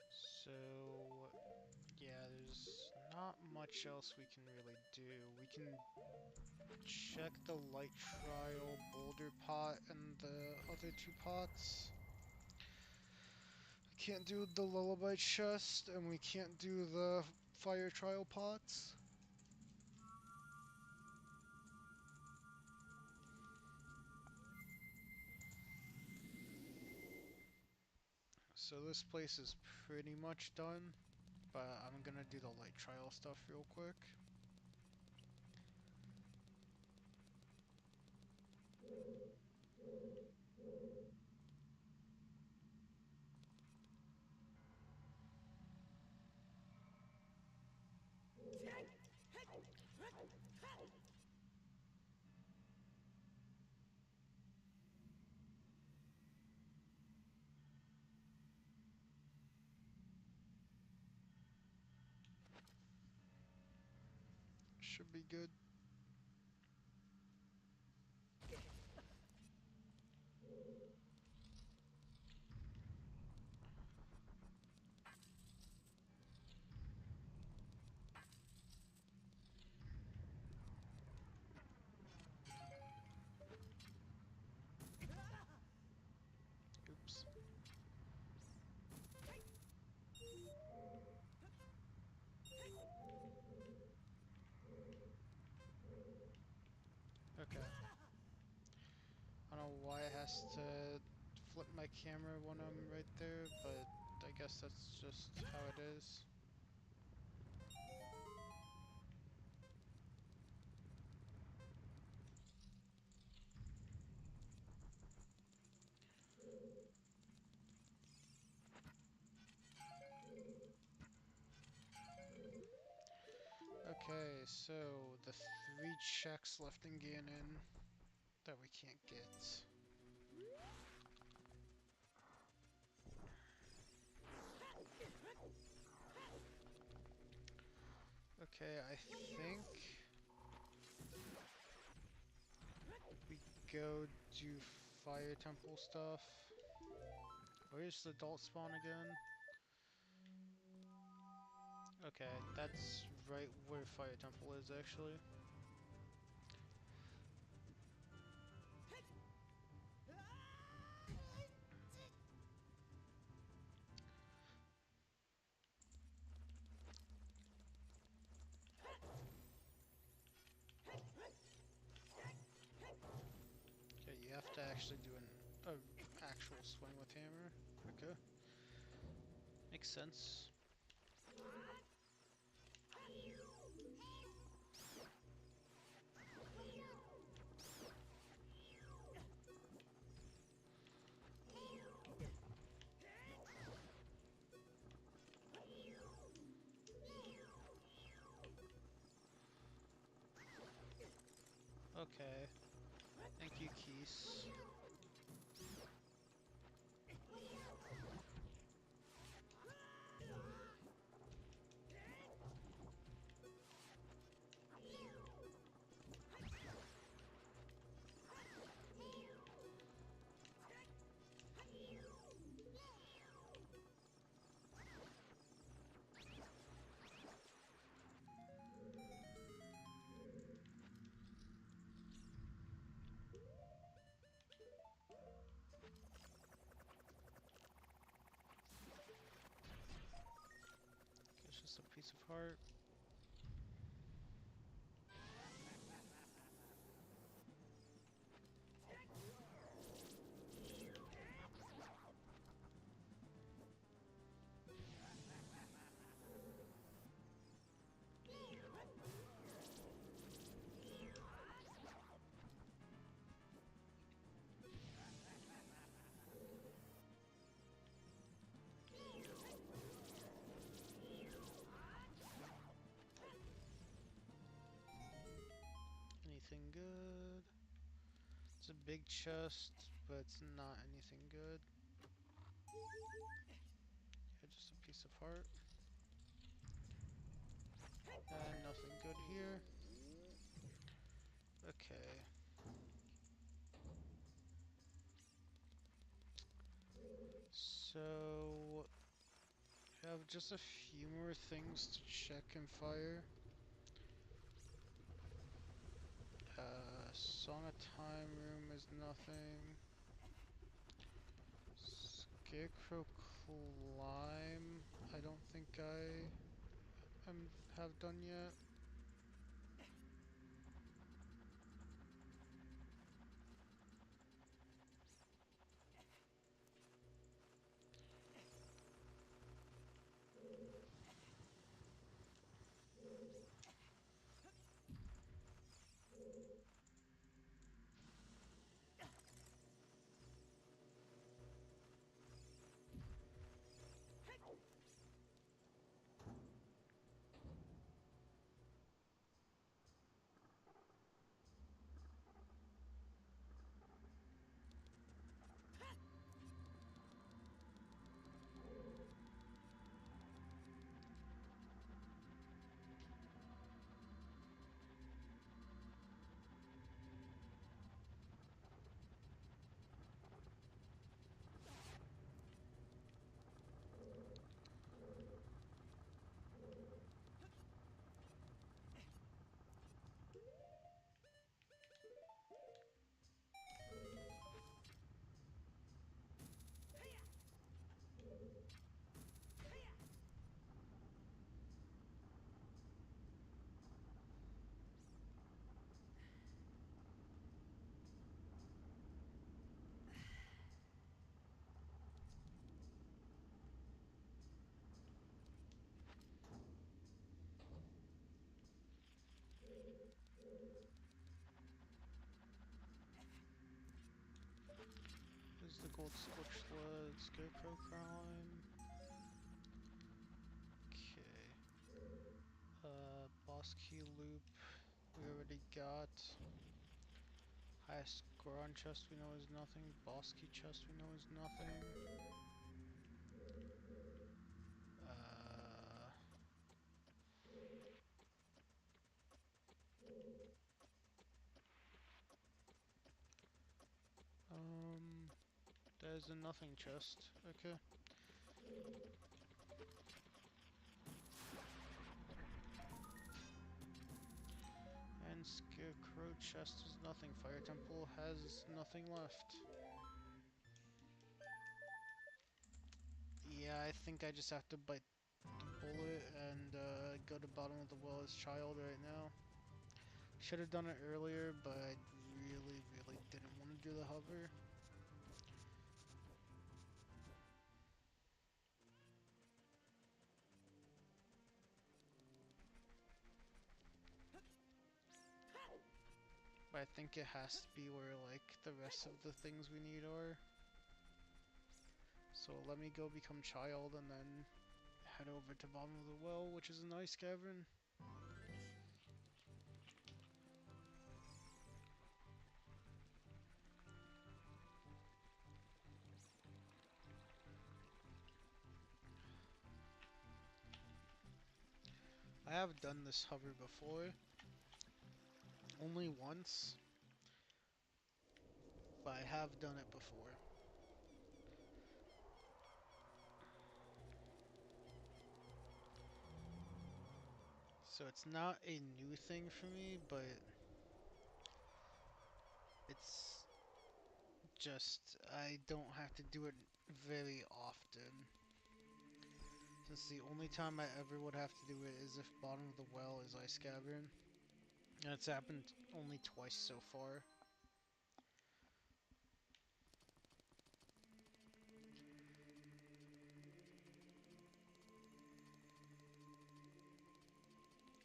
So, yeah, there's not much else we can really do. We can check the light trial boulder pot and the other two pots. We can't do the lullaby chest, and we can't do the fire trial pots. So this place is pretty much done, but I'm gonna do the light trial stuff real quick. Should be good. Oops. Okay. I don't know why it has to flip my camera when I'm right there, but I guess that's just how it is. Okay, so the three checks left in Ganon that we can't get. Okay, I think we go do fire temple stuff. Where's the adult spawn again? Okay, that's right where fire temple is actually. Okay, you have to actually do an actual swing with hammer. Okay, makes sense. Okay, thank you, Keys. It's just a piece of heart. Anything good? It's a big chest, but it's not anything good. Yeah, just a piece of heart. And nothing good here. Okay. So have just a few more things to check and fire. Song of Time Room is nothing. Scarecrow Climb, I don't think have done yet. This is the Gold Scorched Lead, Scarecrow Climb. Okay. Boss Key Loop, we already got. Highest Goron chest we know is nothing. Boss Key chest we know is nothing. Uh, um, there's a nothing chest. Okay. And Scarecrow chest is nothing. Fire Temple has nothing left. Yeah, I think I just have to bite the bullet and go to bottom of the well as child right now. Should have done it earlier, but I really, really didn't want to do the hover. But I think it has to be where like the rest of the things we need are. So let me go become child and then head over to bottom of the well, which is a nice cavern. I have done this hover before, only once, but I have done it before. So it's not a new thing for me, but it's just I don't have to do it very often. Since the only time I ever would have to do it is if bottom of the well is Ice Cavern. And it's happened only twice so far.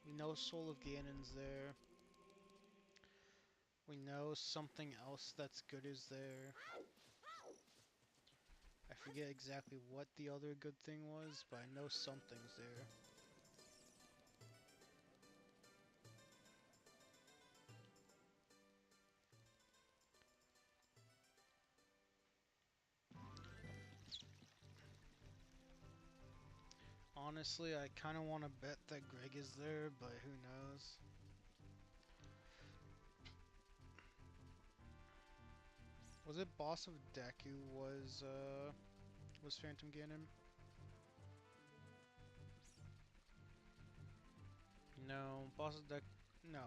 We know Soul of Ganon's there. We know something else that's good is there. I forget exactly what the other good thing was, but I know something's there. Honestly, I kind of want to bet that Greg is there, but who knows? Was it Boss of Deku was Phantom Ganon? No, Boss of Deck. No,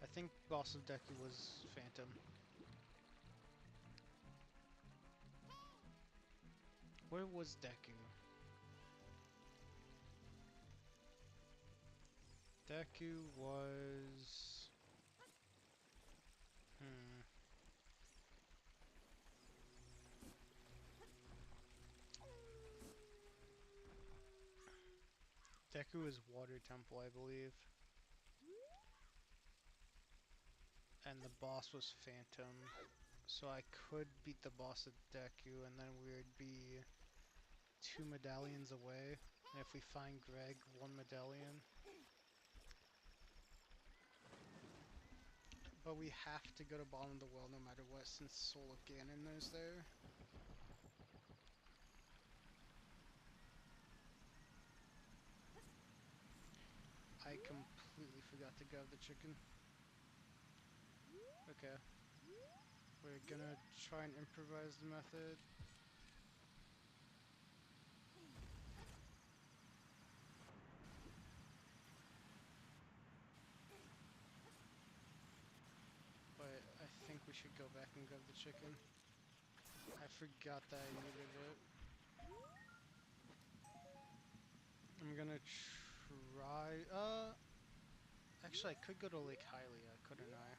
I think Boss of Deku was Phantom. Where was Deku? Deku was. Hmm. Deku is Water Temple, I believe. And the boss was Phantom. So I could beat the boss at Deku, and then we would be 2 medallions away. And if we find Greg, 1 medallion. But we have to go to bottom of the well no matter what, since Soul of Ganon is there. I completely forgot to grab the chicken. Okay. We're gonna try and improvise the method. But I think we should go back and grab the chicken. I forgot that I needed it. I'm gonna try. Actually, I could go to Lake Hylia, couldn't I?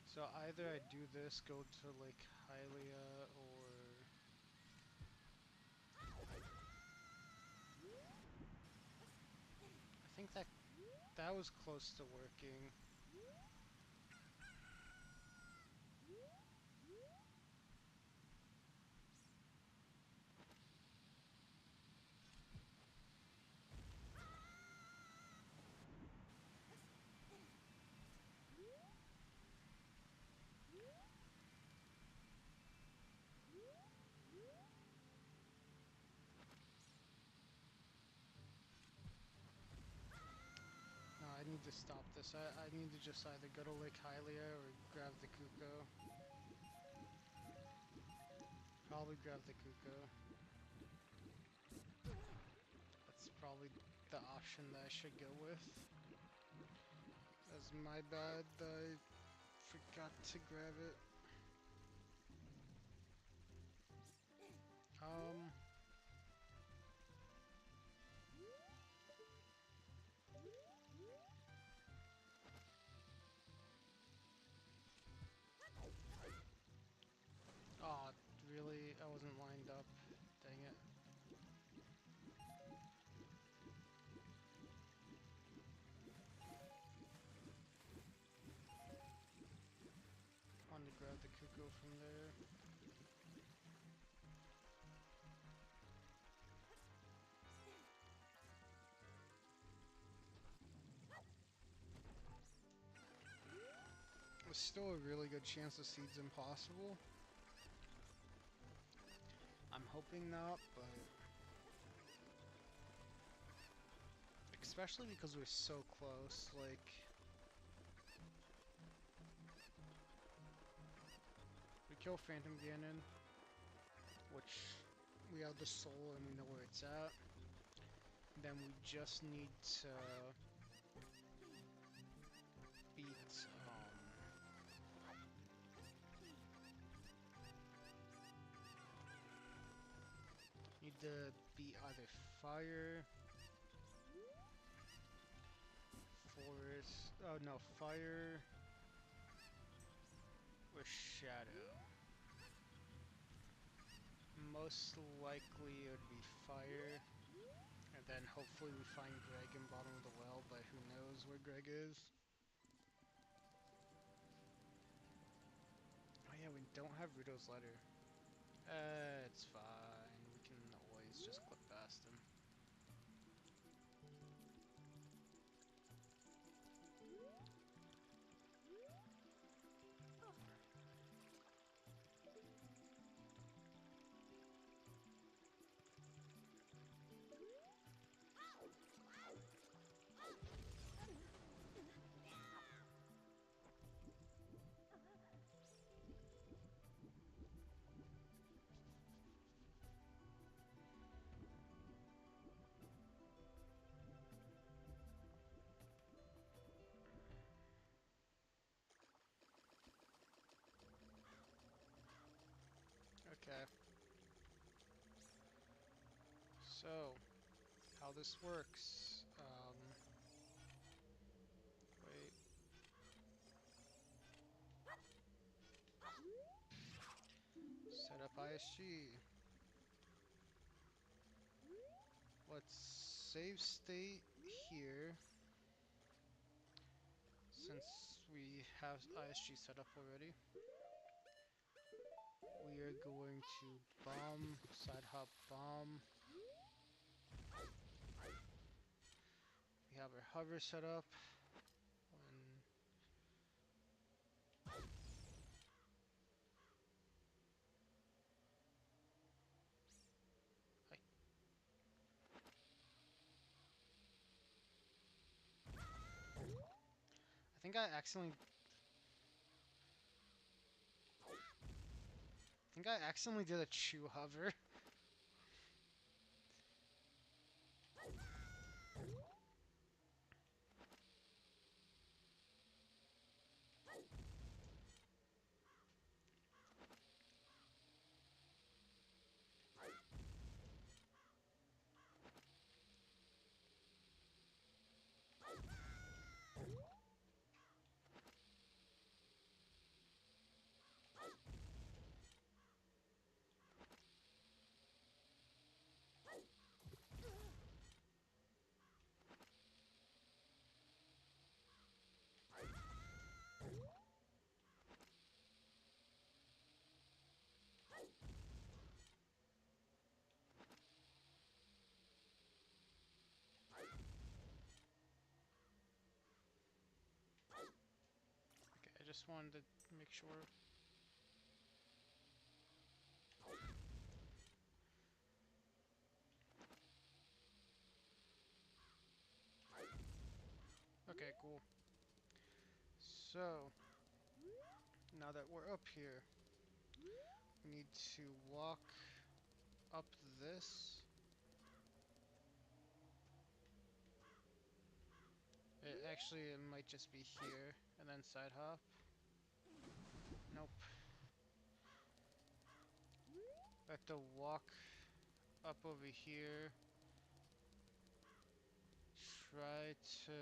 So either I do this, go to Lake Hylia, or I think that was close to working. No, I need to stop this. I need to just either go to Lake Hylia or grab the Kuko. Probably grab the Kuko. That's probably the option that I should go with. That's my bad that I forgot to grab it. Um, oh, really? I wasn't lined up. Dang it. Wanted to grab the Kuko from there. There's still a really good chance the seed's impossible. I'm hoping not, but especially because we're so close, like we kill Phantom Ganon, which we have the soul and we know where it's at. Then we just need to beat need to beat either fire, forest, oh no, fire or shadow. Most likely it would be fire, and then hopefully we find Greg in bottom of the well, but who knows where Greg is. Oh yeah, we don't have Ruto's letter. It's fine. We can always just clip past him. Okay. So, how this works. Wait. Set up ISG. Let's save state here. Since we have ISG set up already. We are going to bomb, side hop bomb. We have our hover set up. When I I think I accidentally did a chew hover. Okay, I just wanted to make sure. Okay, cool. So, now that we're up here, we need to walk up this. Actually, it might just be here, and then side hop. Nope. I have to walk up over here. Try to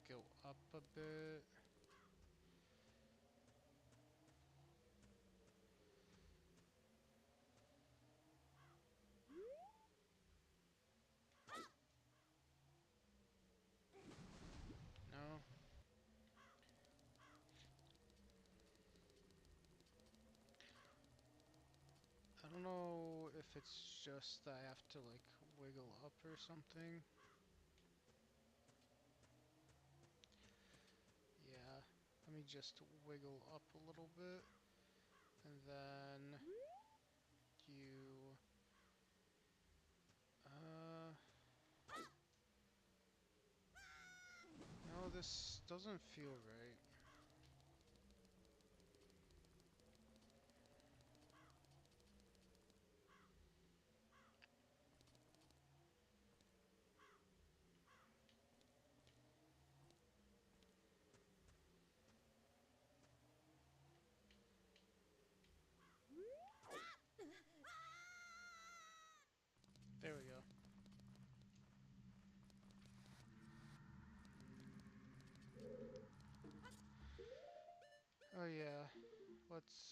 go up a bit. No. I don't know if it's just that I have to like wiggle up or something. Yeah. Let me just wiggle up a little bit. And then you no, this doesn't feel right. There we go. Oh yeah. Let's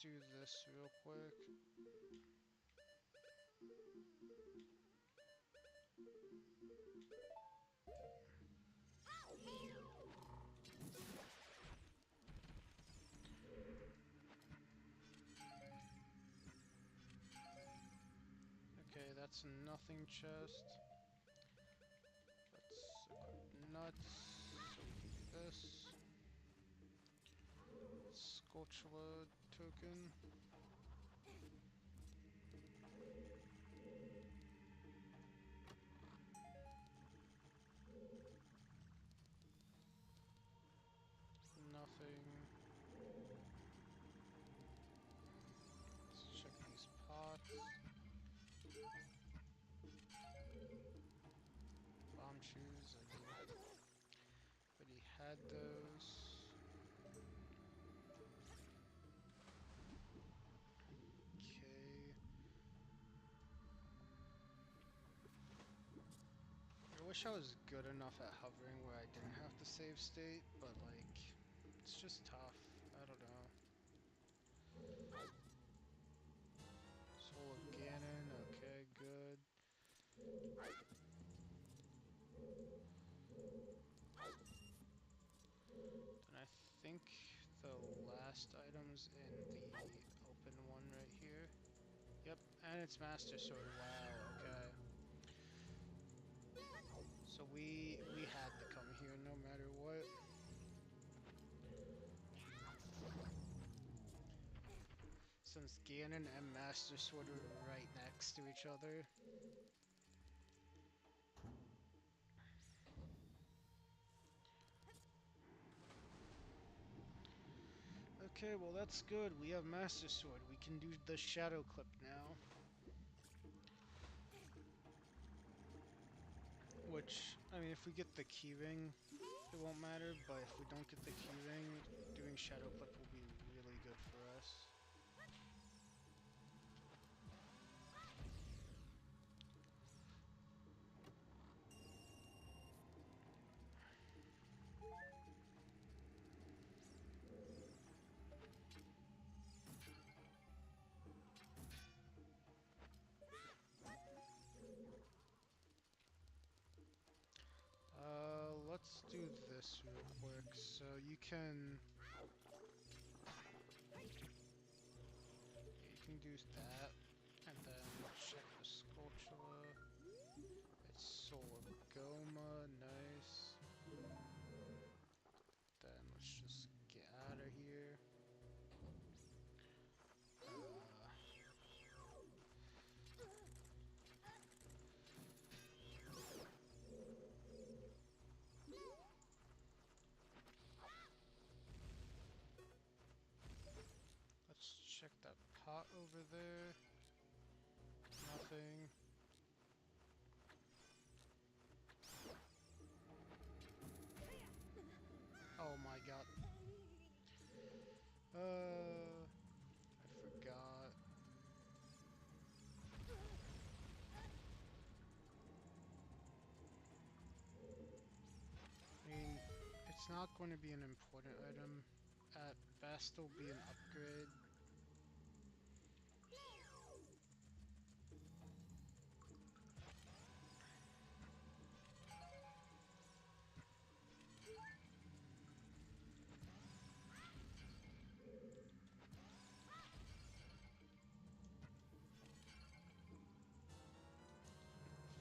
do this real quick. Okay, that's a nothing chest. Let's equip nuts so we can do this. Sculpture token. Nothing. Let's check these pots. Bomb shoes. Already had those. wish I was good enough at hovering where I didn't have to save state, but like, it's just tough. I don't know. Soul of Ganon, okay, good. Then I think the last item's in the open one right here. Yep, and it's Master Sword. Wow, okay. So we had to come here no matter what. Since Ganon and Master Sword are right next to each other. Okay, well that's good. We have Master Sword. We can do the Shadow Clip now. Which, I mean, if we get the keyring, it won't matter, but if we don't get the keyring, doing Shadow Clip will be really good for us. Let's do this real quick. So you can do that, and then check the Skulltula. It's Soul of Goma, nice. Then let's just get out of here. Let's check that pot over there. Nothing. Oh my god. I forgot. I mean, it's not going to be an important item. At best, it'll be an upgrade.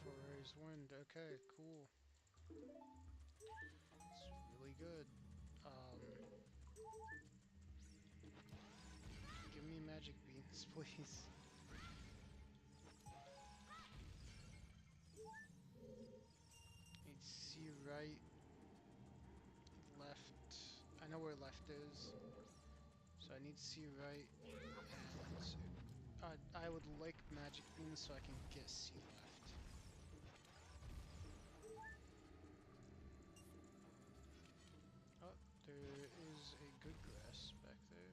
Forays Wind, okay, cool. It's really good. Give me magic beans, please. Need C right, left. I know where left is. So I need C right, and I would like magic beans so I can get C left. Oh, there is a good grass back there.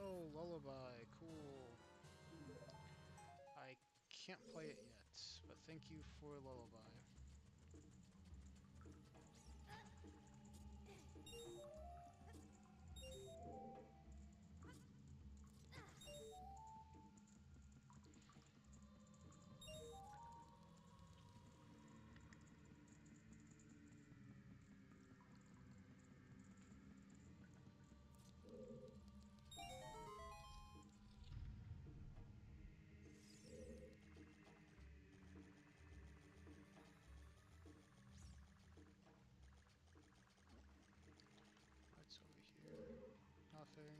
Oh, lullaby, cool. I can't play it yet, but thank you for lullaby. What's over here? Nothing.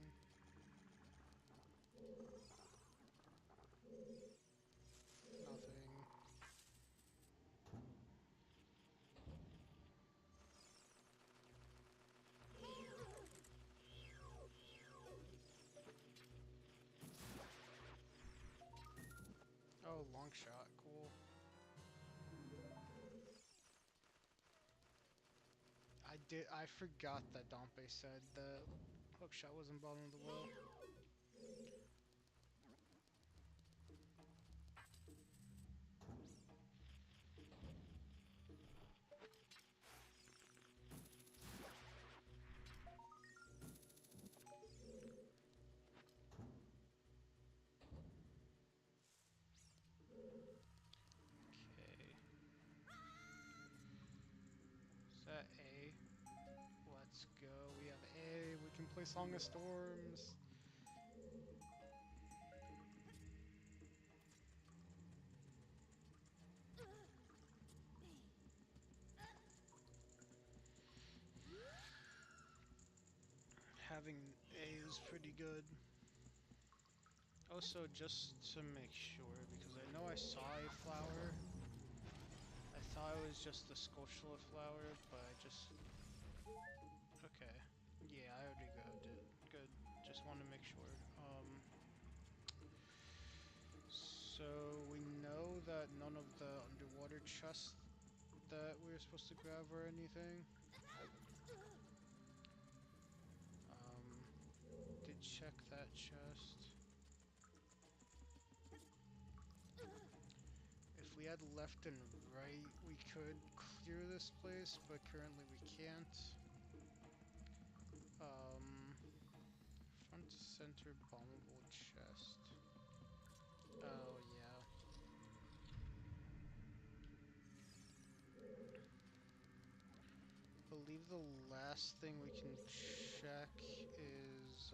Nothing. Oh, long shot, cool. I forgot that Dompe said the hook shot was in bottom of the well. play Song of Storms. Having A is pretty good. Also, just to make sure, because I know I saw a flower. I thought it was just the Scotia flower, but I just... Okay. Yeah, I already grabbed it. Good. Just want to make sure. So we know that none of the underwater chests that we were supposed to grab or anything. Um, did check that chest. If we had left and right, we could clear this place, but currently we can't. Um, front center bombable chest. Oh, yeah. I believe the last thing we can check is,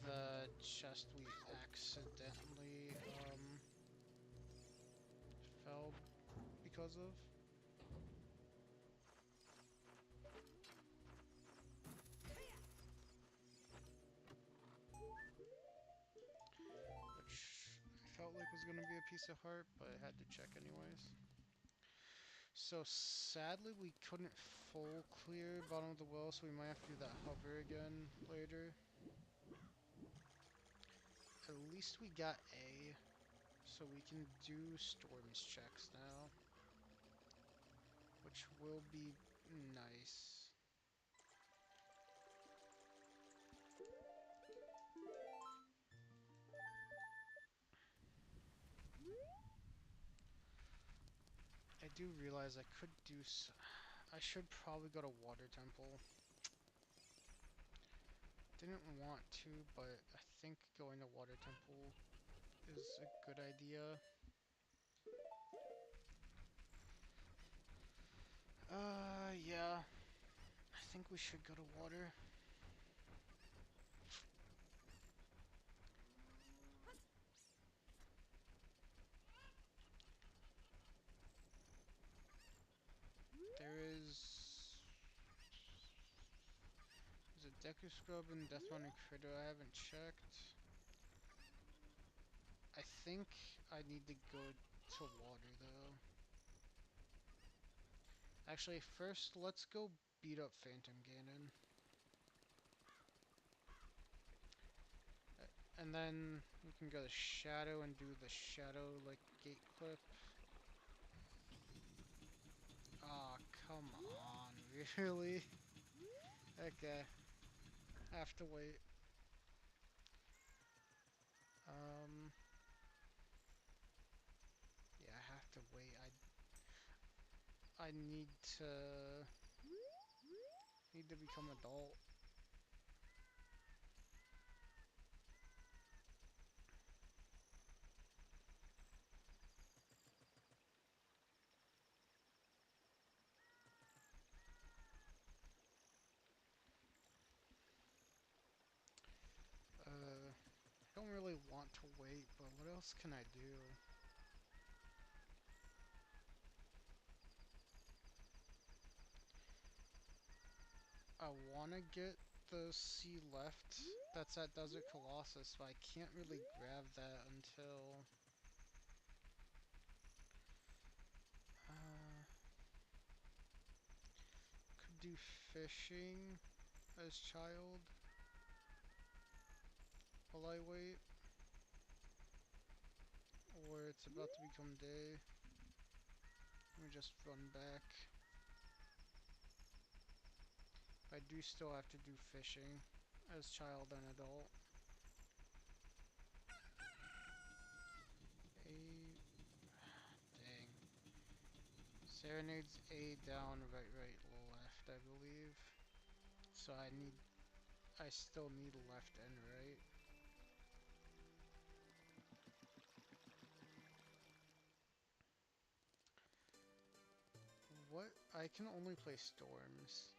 the chest we accidentally, fell because of. Which I felt like was gonna be a piece of heart, but I had to check anyways. So sadly we couldn't full clear bottom of the well, so we might have to do that hover again later. At least we got A, so we can do storms checks now, which will be nice. I do realize I could do I should probably go to Water Temple. Didn't want to, but I think going to Water Temple is a good idea. Yeah. I think we should go to water. There is... There's a Deku Scrub and Deathmon and Critter I haven't checked. I think I need to go to water, though. Actually, first, let's go beat up Phantom Ganon. And then we can go to Shadow and do the Shadow, like, gate clip. Aw, oh, come on, really? Okay, have to wait. Um, yeah, I have to wait. I need to become adult. I don't really want to wait, but what else can I do? I want to get the sea left that's at Desert Colossus, but I can't really grab that until... Could do fishing as child while I wait. Or it's about to become day. Let me just run back. I do still have to do fishing as child and adult. A... Dang. Serenades A down, right, right, left, I believe. So I still need left and right. What I can only play storms.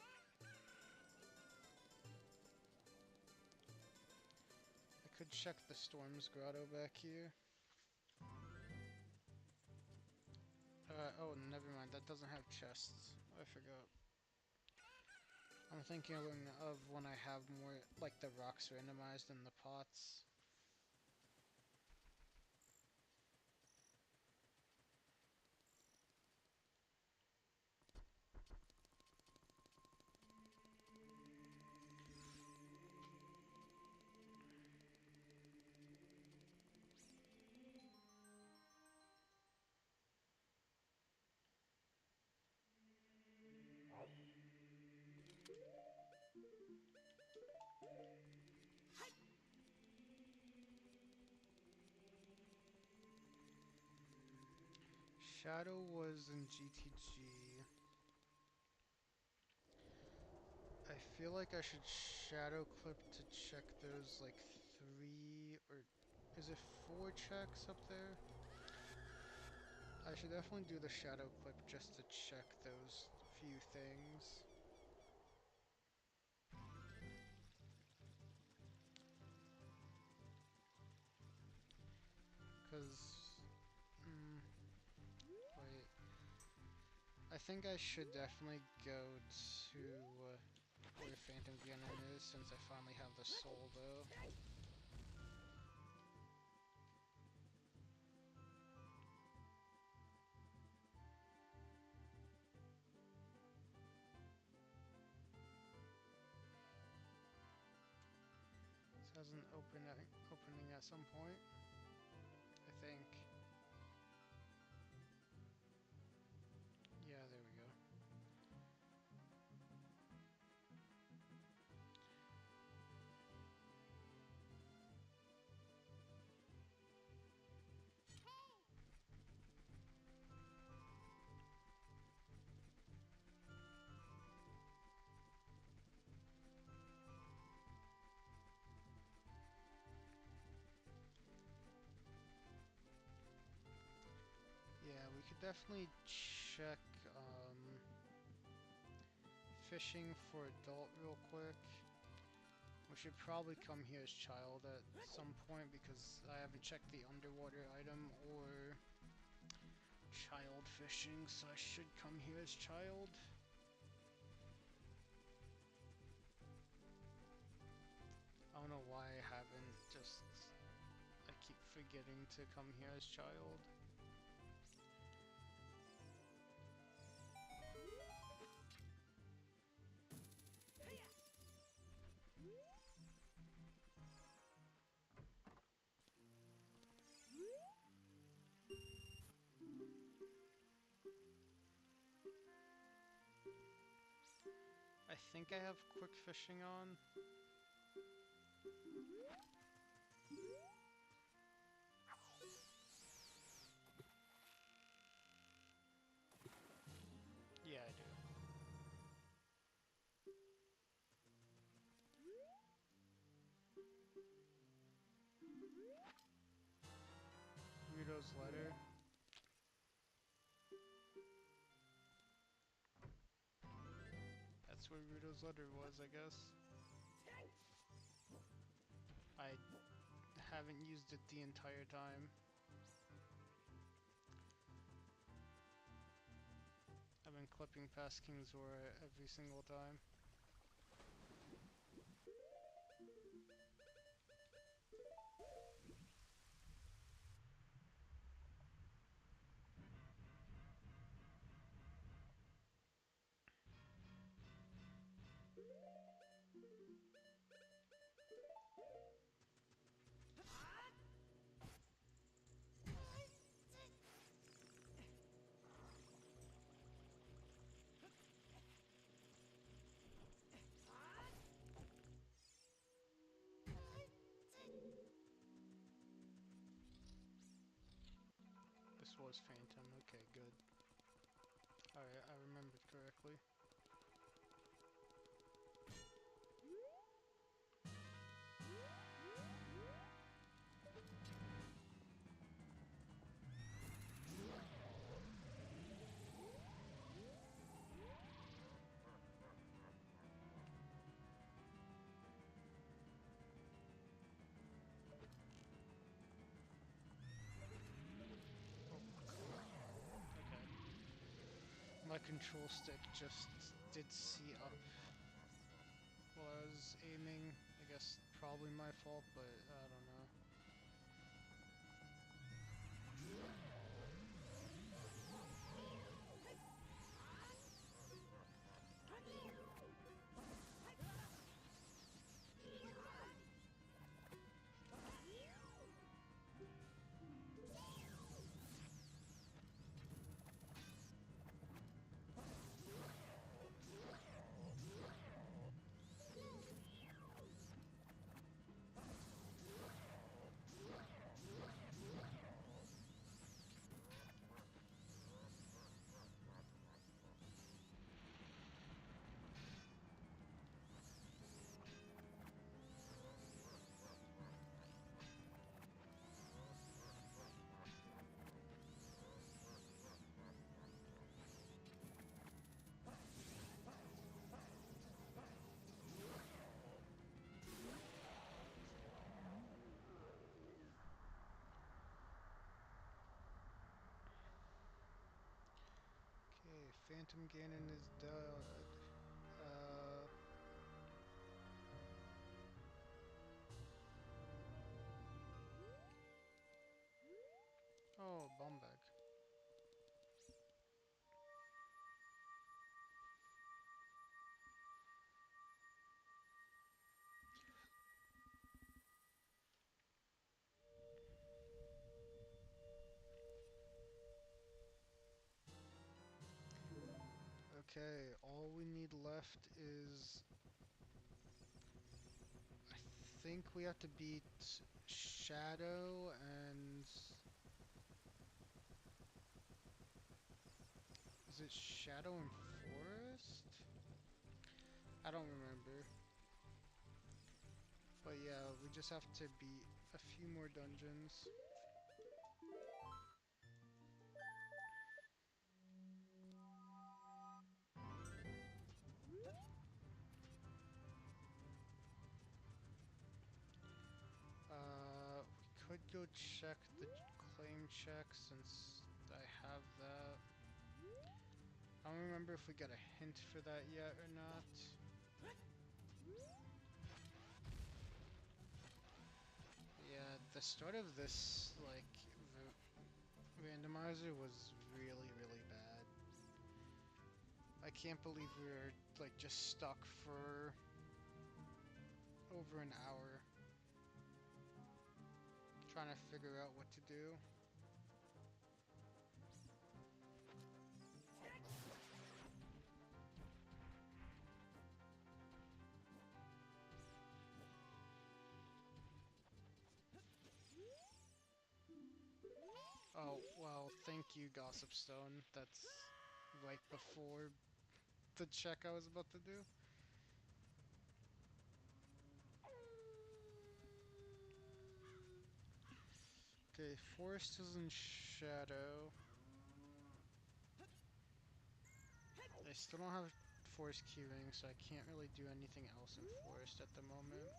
I could check the storms grotto back here. Oh, never mind. That doesn't have chests. I forgot. I'm thinking of when I have more, like the rocks randomized in the pots. Shadow was in GTG. I feel like I should shadow clip to check those like 3 or is it 4 checks up there? I should definitely do the shadow clip just to check those few things. Cause, wait. I think I should definitely go to where Phantom Ganon is since I finally have the soul though. This has an opening at some point, I think. Yeah, there we go. Yeah, we could definitely check fishing for adult real quick. We should probably come here as child at some point because I haven't checked the underwater item or child fishing, so I should come here as child. I don't know why I haven't, just I keep forgetting to come here as child. I think I have quick fishing on. Yeah, I do. Rudo's letter. That's where Rudo's letter was, I guess. I haven't used it the entire time. I've been clipping past King's Aura every single time. This was Phantom. Okay, good. Alright, I remembered correctly. control stick just did C up while I was aiming. I guess probably my fault, but I don't know. Okay, Phantom Ganon is dead. Uh, oh, bomb bag. Okay, all we need left is I think we have to beat Shadow and is it Shadow and Forest? I don't remember. But yeah, we just have to beat a few more dungeons. We could go check the claim check since I have that. I don't remember if we got a hint for that yet or not. Yeah, the start of this, like, randomizer was really, really bad. I can't believe we were, like, just stuck for over an hour trying to figure out what to do. Oh, well, thank you, Gossip Stone. That's right before the check I was about to do. Okay, Forest is in Shadow. I still don't have Forest keyring, so I can't really do anything else in Forest at the moment.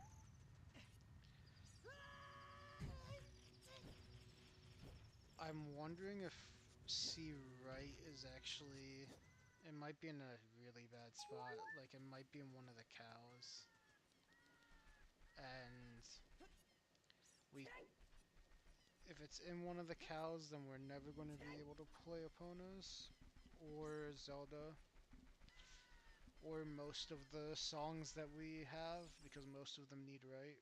I'm wondering if C right is actually... It might be in a really bad spot. Like, it might be in one of the cows. And we... If it's in one of the cows, then we're never going to be able to play Epona's or Zelda or most of the songs that we have because most of them need right.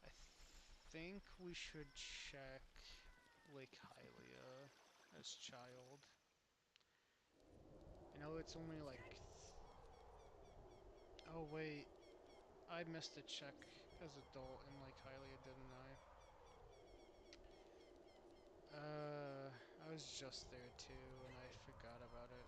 I think we should check Lake Hylia as child. I know it's only like... Oh wait, I missed a check as adult in Lake Hylia, didn't I? I was just there too, and I forgot about it.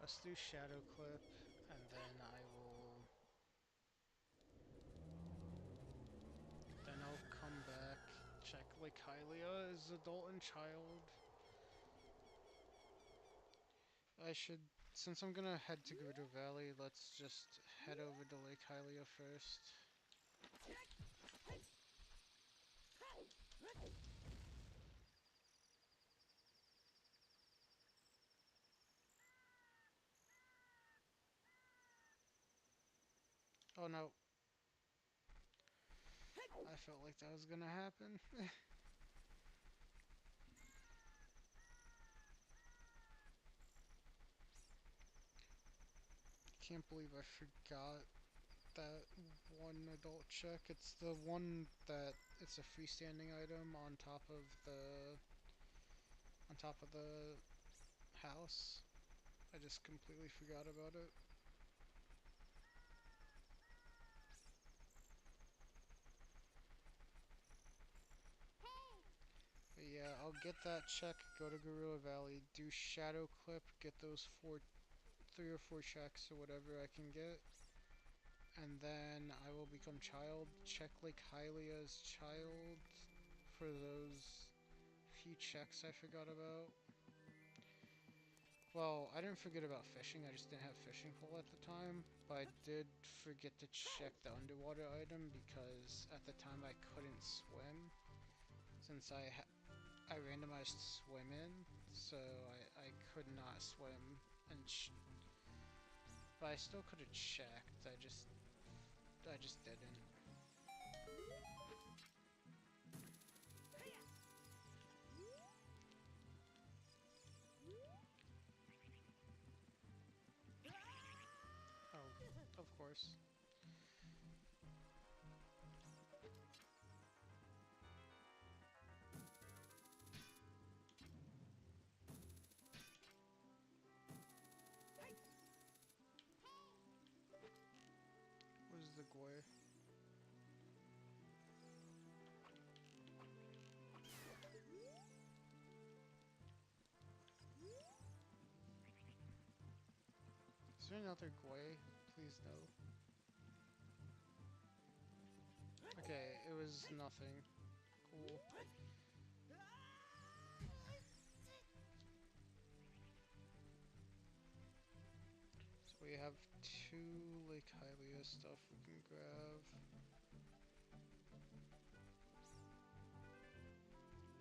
Let's do Shadow Clip, and then I will Lake Hylia is adult and child. I should, since I'm gonna head to Gerudo Valley, let's just head over to Lake Hylia first. Oh no, I felt like that was gonna happen. Can't believe I forgot that one adult check. It's the one that it's a freestanding item on top of the house. I just completely forgot about it. But yeah, I'll get that check, go to Gorilla Valley, do Shadow Clip, get those 3 or 4 checks or whatever I can get, and then I will become child. Check Lake Hylia's child for those few checks I forgot about. Well, I didn't forget about fishing, I just didn't have fishing pole at the time, but I did forget to check the underwater item because at the time I couldn't swim since I randomized swim in, so I could not swim and but I still could have checked. I just didn't. Oh, of course. Where's the Goy? Is there another Goy? Please no. Okay, it was nothing. Cool. So we have 2 Lake Hylia stuff we can grab.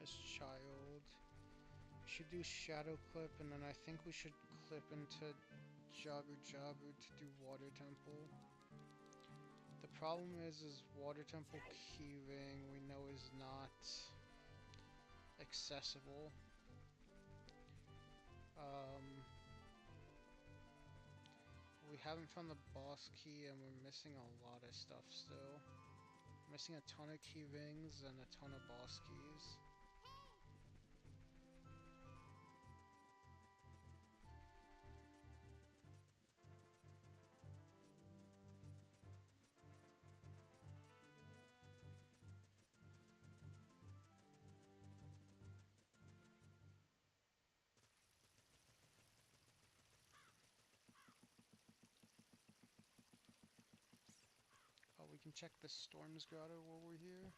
As child. We should do Shadow Clip, and then I think we should clip into Jabu Jabu to do Water Temple. The problem is Water Temple keyring we know is not accessible. We haven't found the boss key and we're missing a lot of stuff still. Missing a ton of key rings and a ton of boss keys. Oh, we can check the Storm's Grotto while we're here.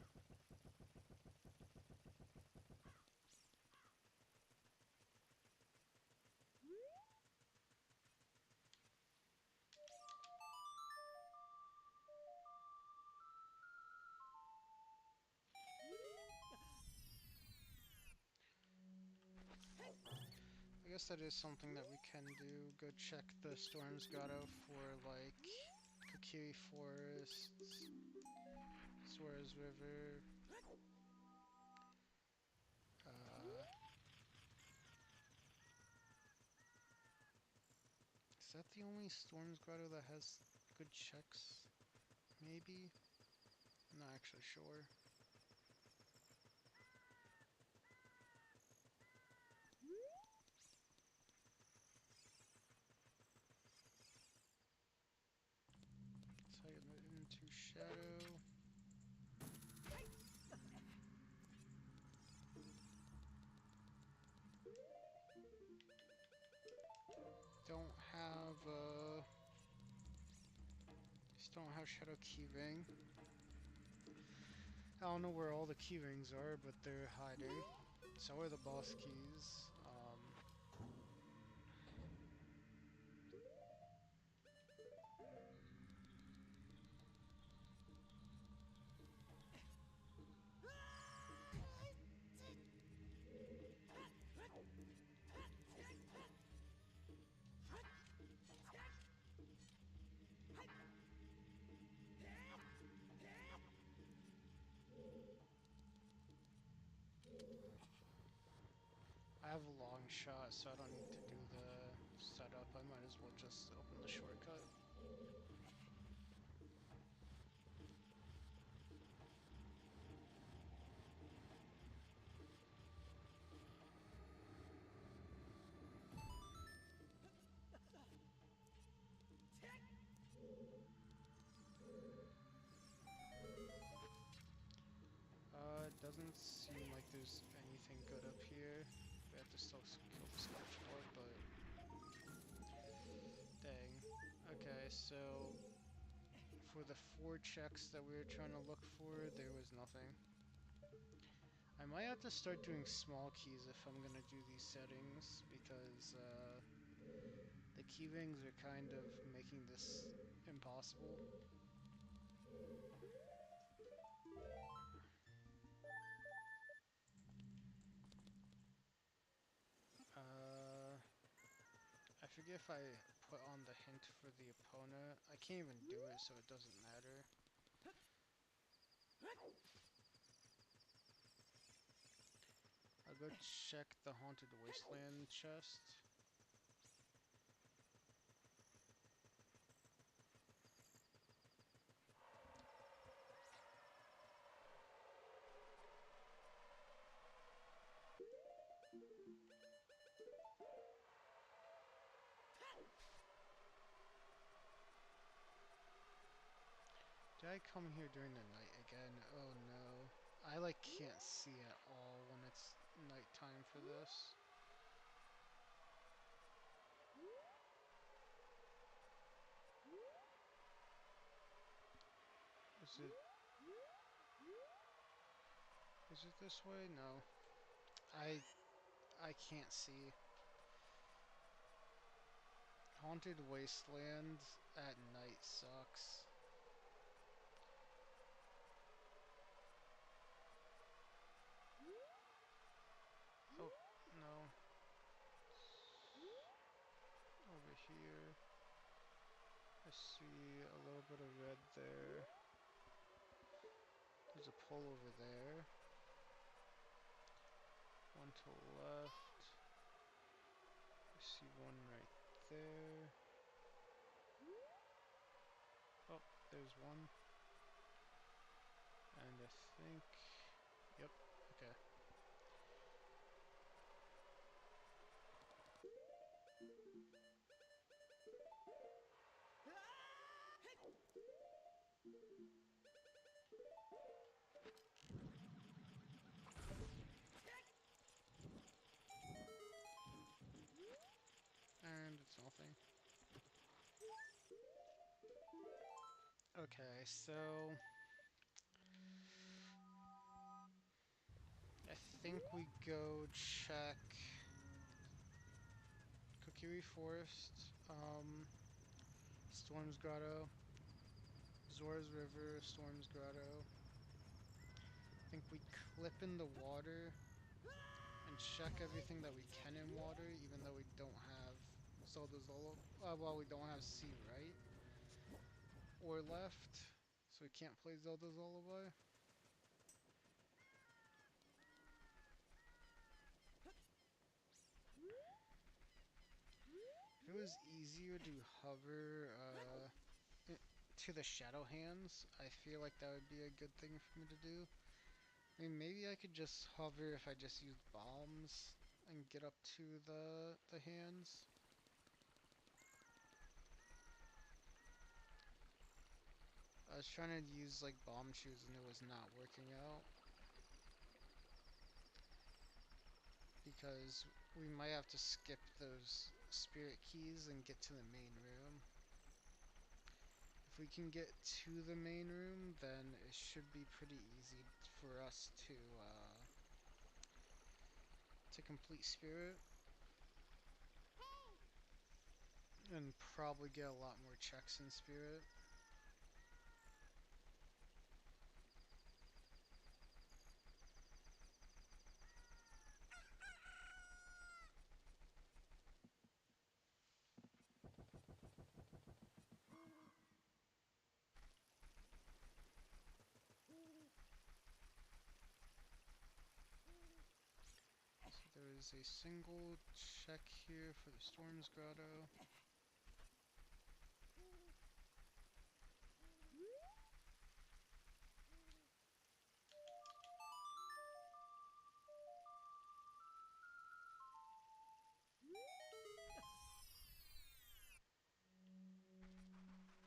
I guess that is something that we can do. Go check the Storm's Grotto for, like, Kokiri Forests, Suarez River. Is that the only Storm's Grotto that has good checks? Maybe? I'm not actually sure. Let's hide into Shadow. Don't have just don't have Shadow Keyring. I don't know where all the key rings are, but they're hiding. So are the boss keys. I have a long shot, so I don't need to do the setup. I might as well just open the shortcut. It doesn't seem like there's anything good up here. We have to still kill the Scorchlord, but dang. Okay, so for the 4 checks that we were trying to look for, there was nothing. I might have to start doing small keys if I'm gonna do these settings, because the key rings are kind of making this impossible. Uh, I forget if I put on the hint for the opponent. I can't even do it, so it doesn't matter. I'll go check the Haunted Wasteland chest. Did I come here during the night again? Oh no. I like can't see at all when it's nighttime for this. Is it this way? No. I I can't see. Haunted Wasteland at night sucks. Oh, no. Over here. I see a little bit of red there. There's a pole over there. One to the left. I see one right there. Oh, there's one. And I think... Yep, okay. And it's nothing. Okay, so... I think we go check... Kokiri Forest, Storm's Grotto, Zora's River, Storm's Grotto. I think we clip in the water and check everything that we can in water, even though we don't have Zelda's Lullaby. Well, we don't have C right or left, so we can't play Zelda's Lullaby. If it was easier to hover to the Shadow Hands, I feel like that would be a good thing for me to do. I mean, maybe I could just hover if I just use bombs and get up to the hands. I was trying to use like bomb shoes and it was not working out because we might have to skip those spirit keys and get to the main room. If we can get to the main room, then it should be pretty easy for us to complete Spirit and probably get a lot more checks in Spirit. So there is a single check here for the Storm's Grotto.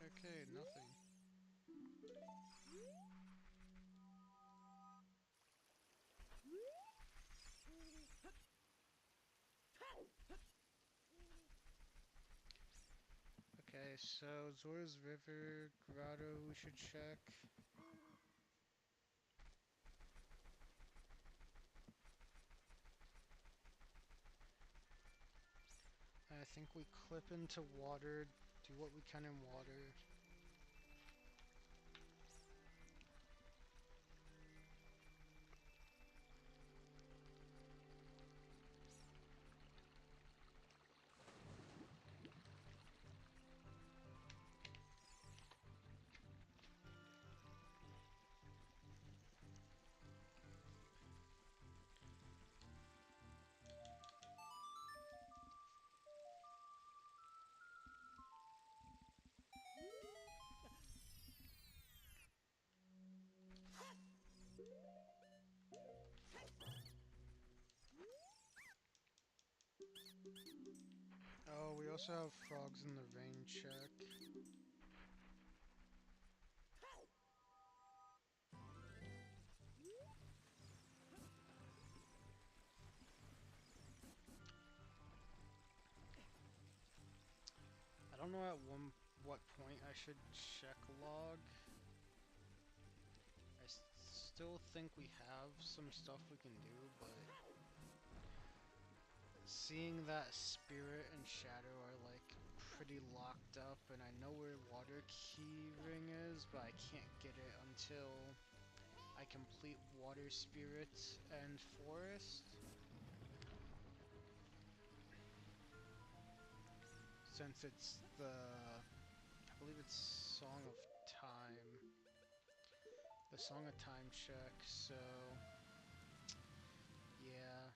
Okay, nothing. Okay, so Zora's River Grotto we should check. I think we clip into water, do what we can in water. Oh, we also have Frogs in the Rain check. I don't know at what point I should check log. I still think we have some stuff we can do, but seeing that Spirit and Shadow are like pretty locked up, and I know where Water Keyring is, but I can't get it until I complete Water Spirit and Forest. Since it's I believe it's Song of Time. The Song of Time check, so yeah.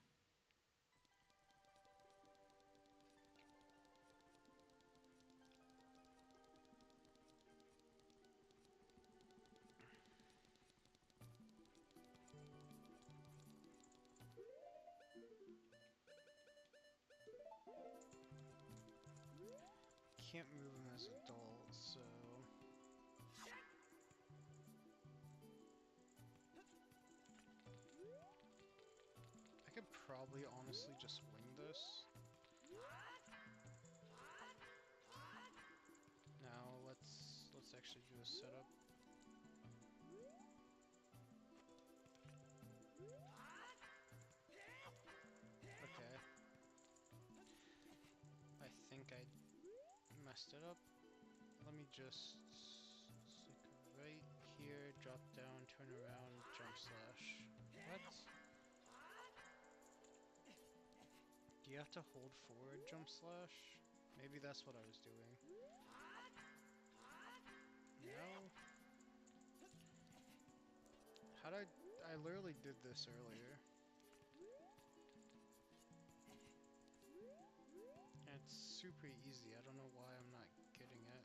Can't move him as adult, so I could probably honestly just wing this. Now let's actually do a setup. Okay. I think I messed it up. Let me just stick right here, drop down, turn around, jump slash. What? Do you have to hold forward jump slash? Maybe that's what I was doing. No? How'd I literally did this earlier. And it's super easy. I don't know why I'm not getting it.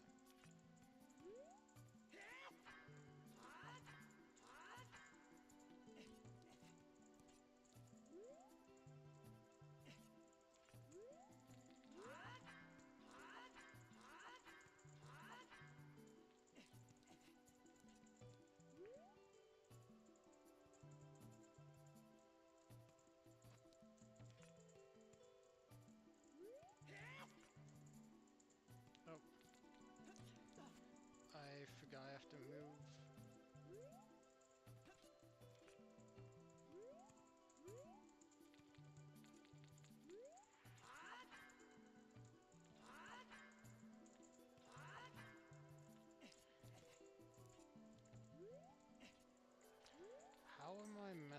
Oh.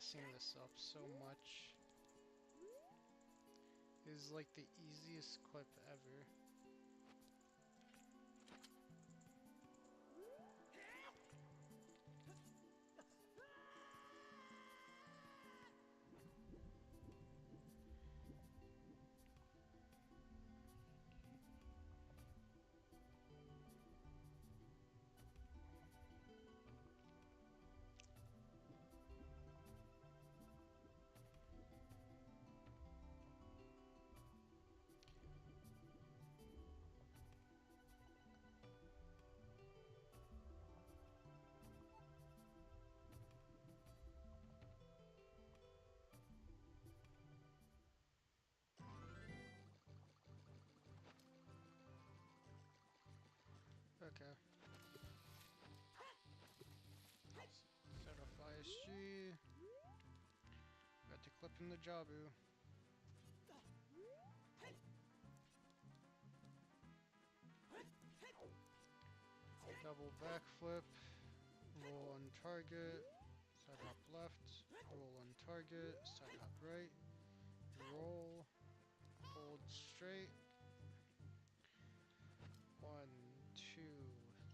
messing this up so much. Is like the easiest clip ever. Okay. Set up ISG. Got the clip in the Jabu. Double backflip. Roll on target. Side hop left. Roll on target. Side hop right. Roll. Hold straight. 1, 2,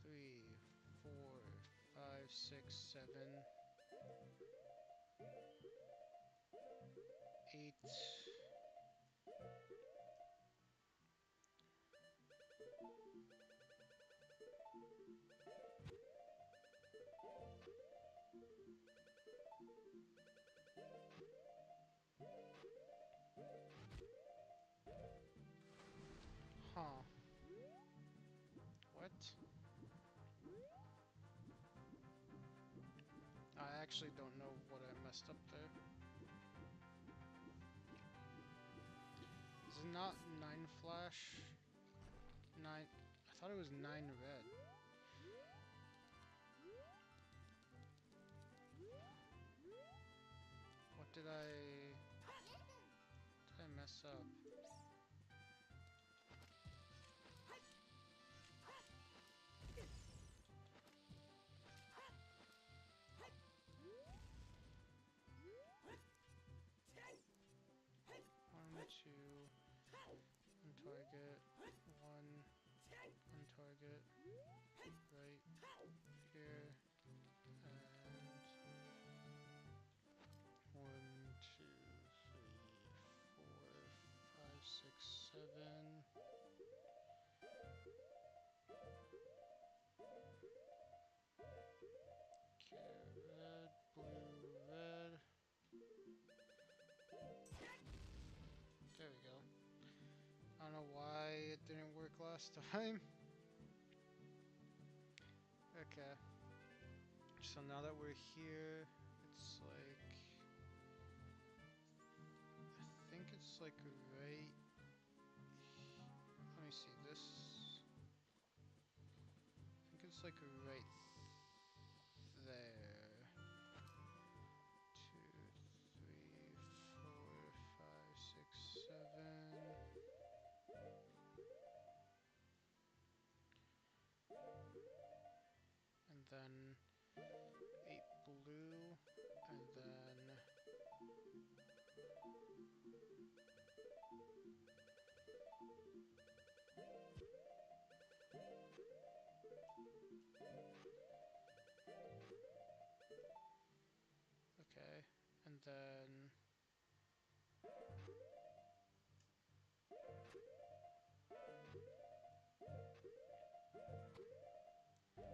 3, 4, 5, 6, 7, 8. Huh. What? I actually don't know what I messed up there. Is it not 9 flash? 9. I thought it was 9 red. What did I mess up? One, two, on target, one, on target, right here, and 1, 2, 3, 4, 5, 6, 7. Okay, red, blue, red. There we go. I don't know why it didn't work last time. Okay. So now that we're here, it's like... I think it's like right... Let me see this. I think it's like right there. 2, 3, 4, 5, 6, 7. And then 8 blue, and then okay, and then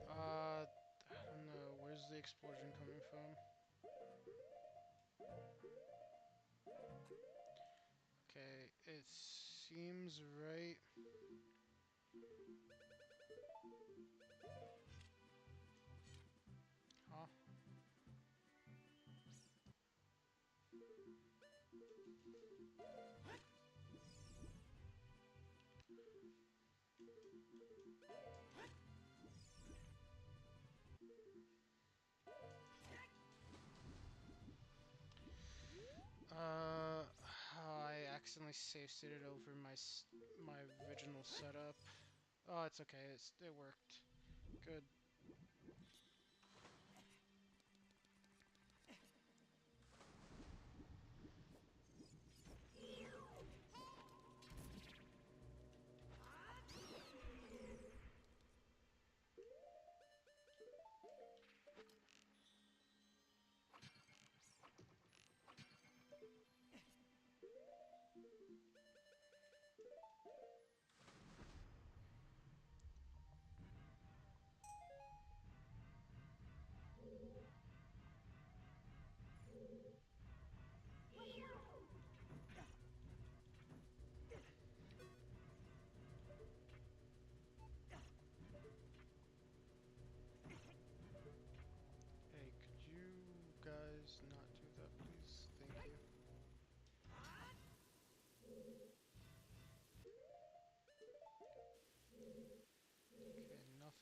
I don't know, where's the explosion coming from? Okay, it seems right. Huh? I accidentally save stated over my original setup. Oh, it's okay. It worked. Good.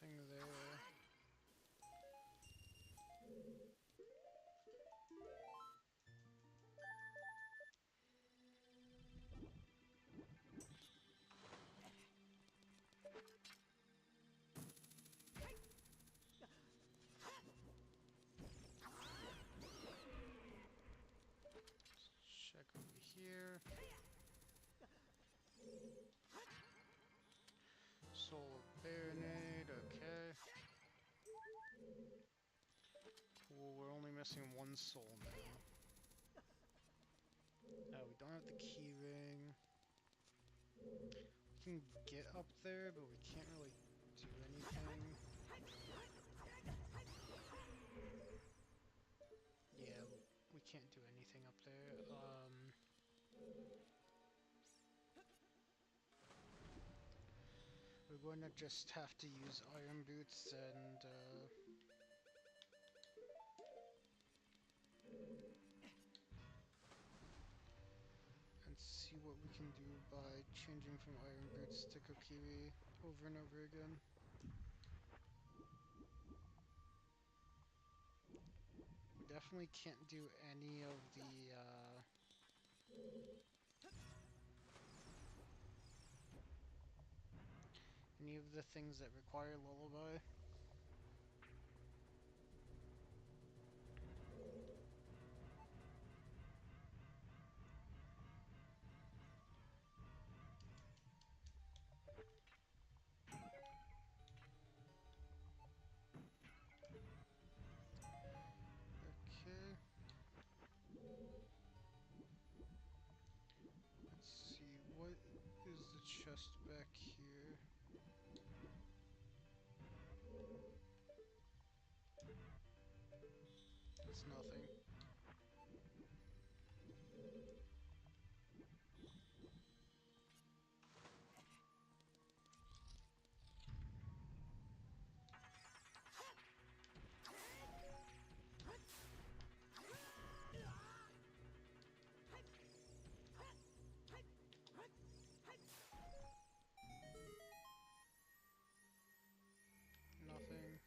nothing there. Check over here. Soul Baronade, okay. Cool, we're only missing one soul now. We don't have the key ring. We can get up there, but we can't really do anything. Yeah, we can't do anything up there. We're going to just have to use iron boots and see what we can do by changing from iron boots to Kokiri over and over again. We definitely can't do any of the things that require lullaby. Okay. Let's see, what is the chest back here? It's nothing. Nothing.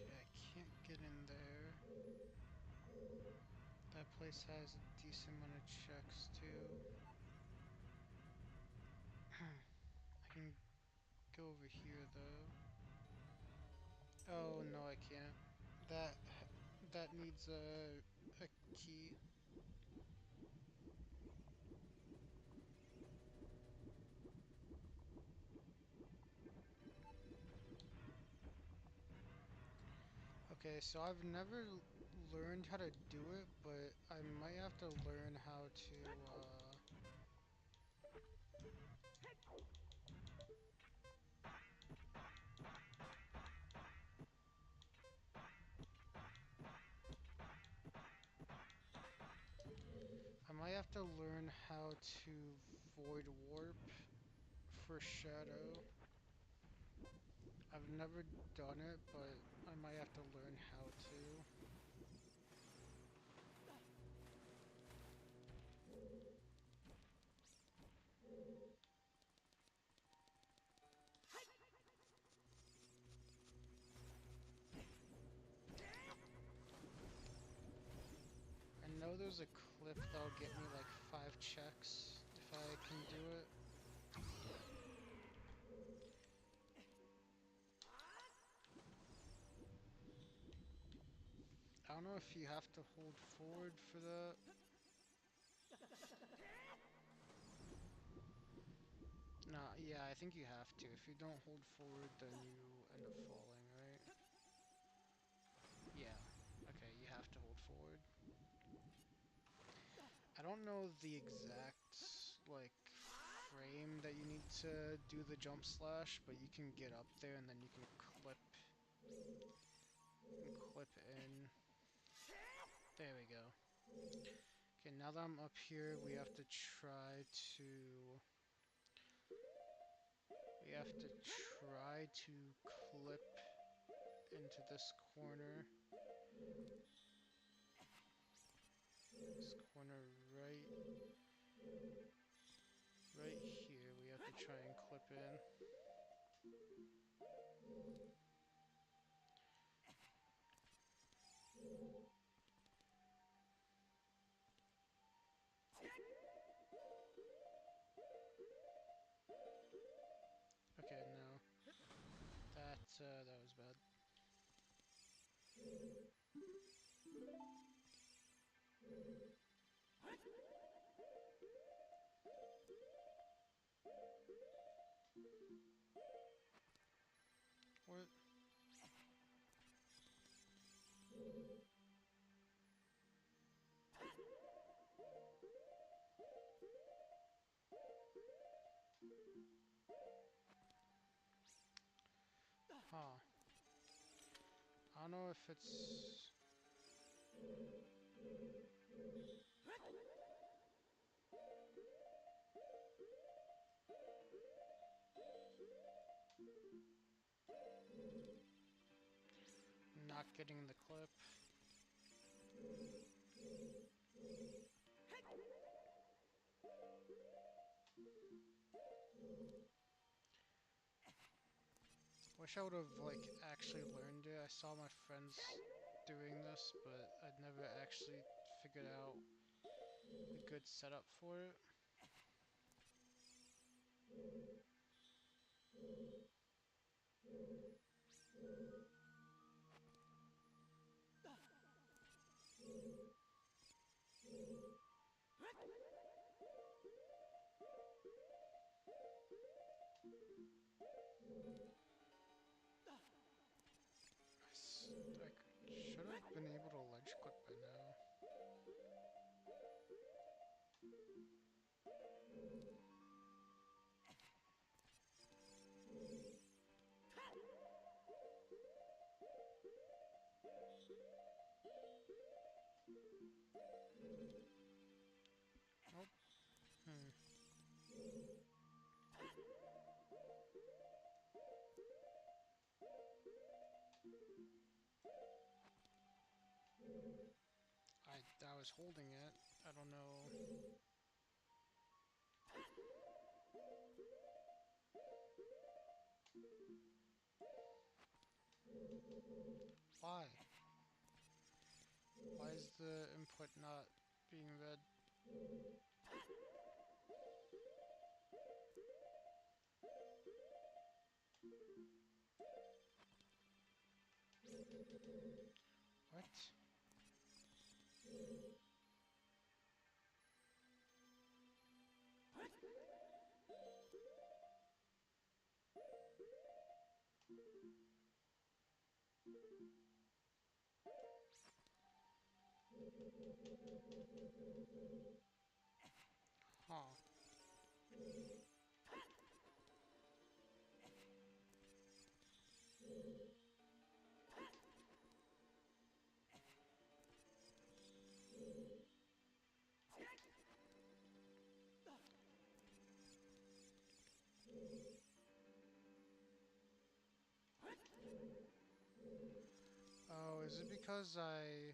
Okay, I can't get in there. That place has a decent amount of checks too. I can go over here though. Oh no, I can't. That that needs a key. Okay, so I've never learned how to do it, but I might have to learn how to learn how to void warp for Shadow. I've never done it, but I might have to learn how to. I know there's a cliff that'll get me like 5 checks if I can do it. I don't know if you have to hold forward for that. Nah, yeah, I think you have to. If you don't hold forward, then you end up falling, right? Yeah. Okay, you have to hold forward. I don't know the exact, like, frame that you need to do the jump slash, but you can get up there and then you can clip in. There we go. Okay, now that I'm up here, we have to try to clip into this corner. This corner right here, we have to try and clip in. Okay, no. That was bad. What? Huh. I don't know if it's... not getting the clip. Wish I would have, like, actually learned it. I saw my friends doing this, but I'd never actually figured out a good setup for it. I should have been able to ledge clip by now. Nope. Hmm. I was holding it. I don't know. Why? Why is the input not being read? What? Huh. Oh, is it because I...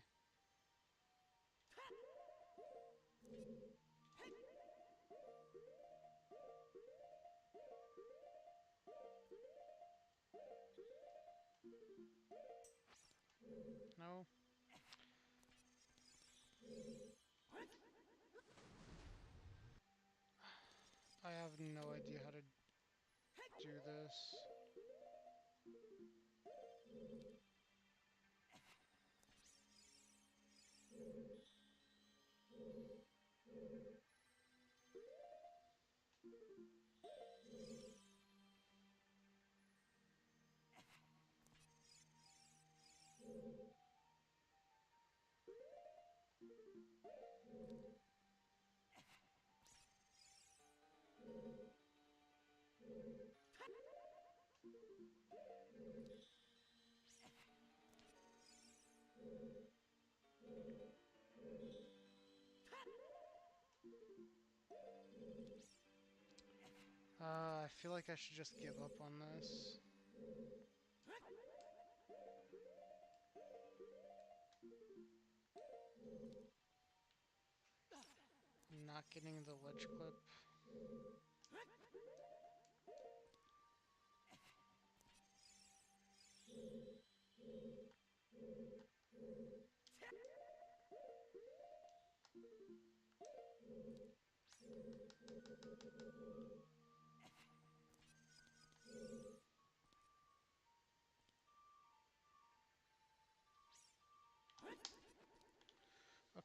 No? I have no idea how to do this. I feel like I should just give up on this. Not getting the ledge clip.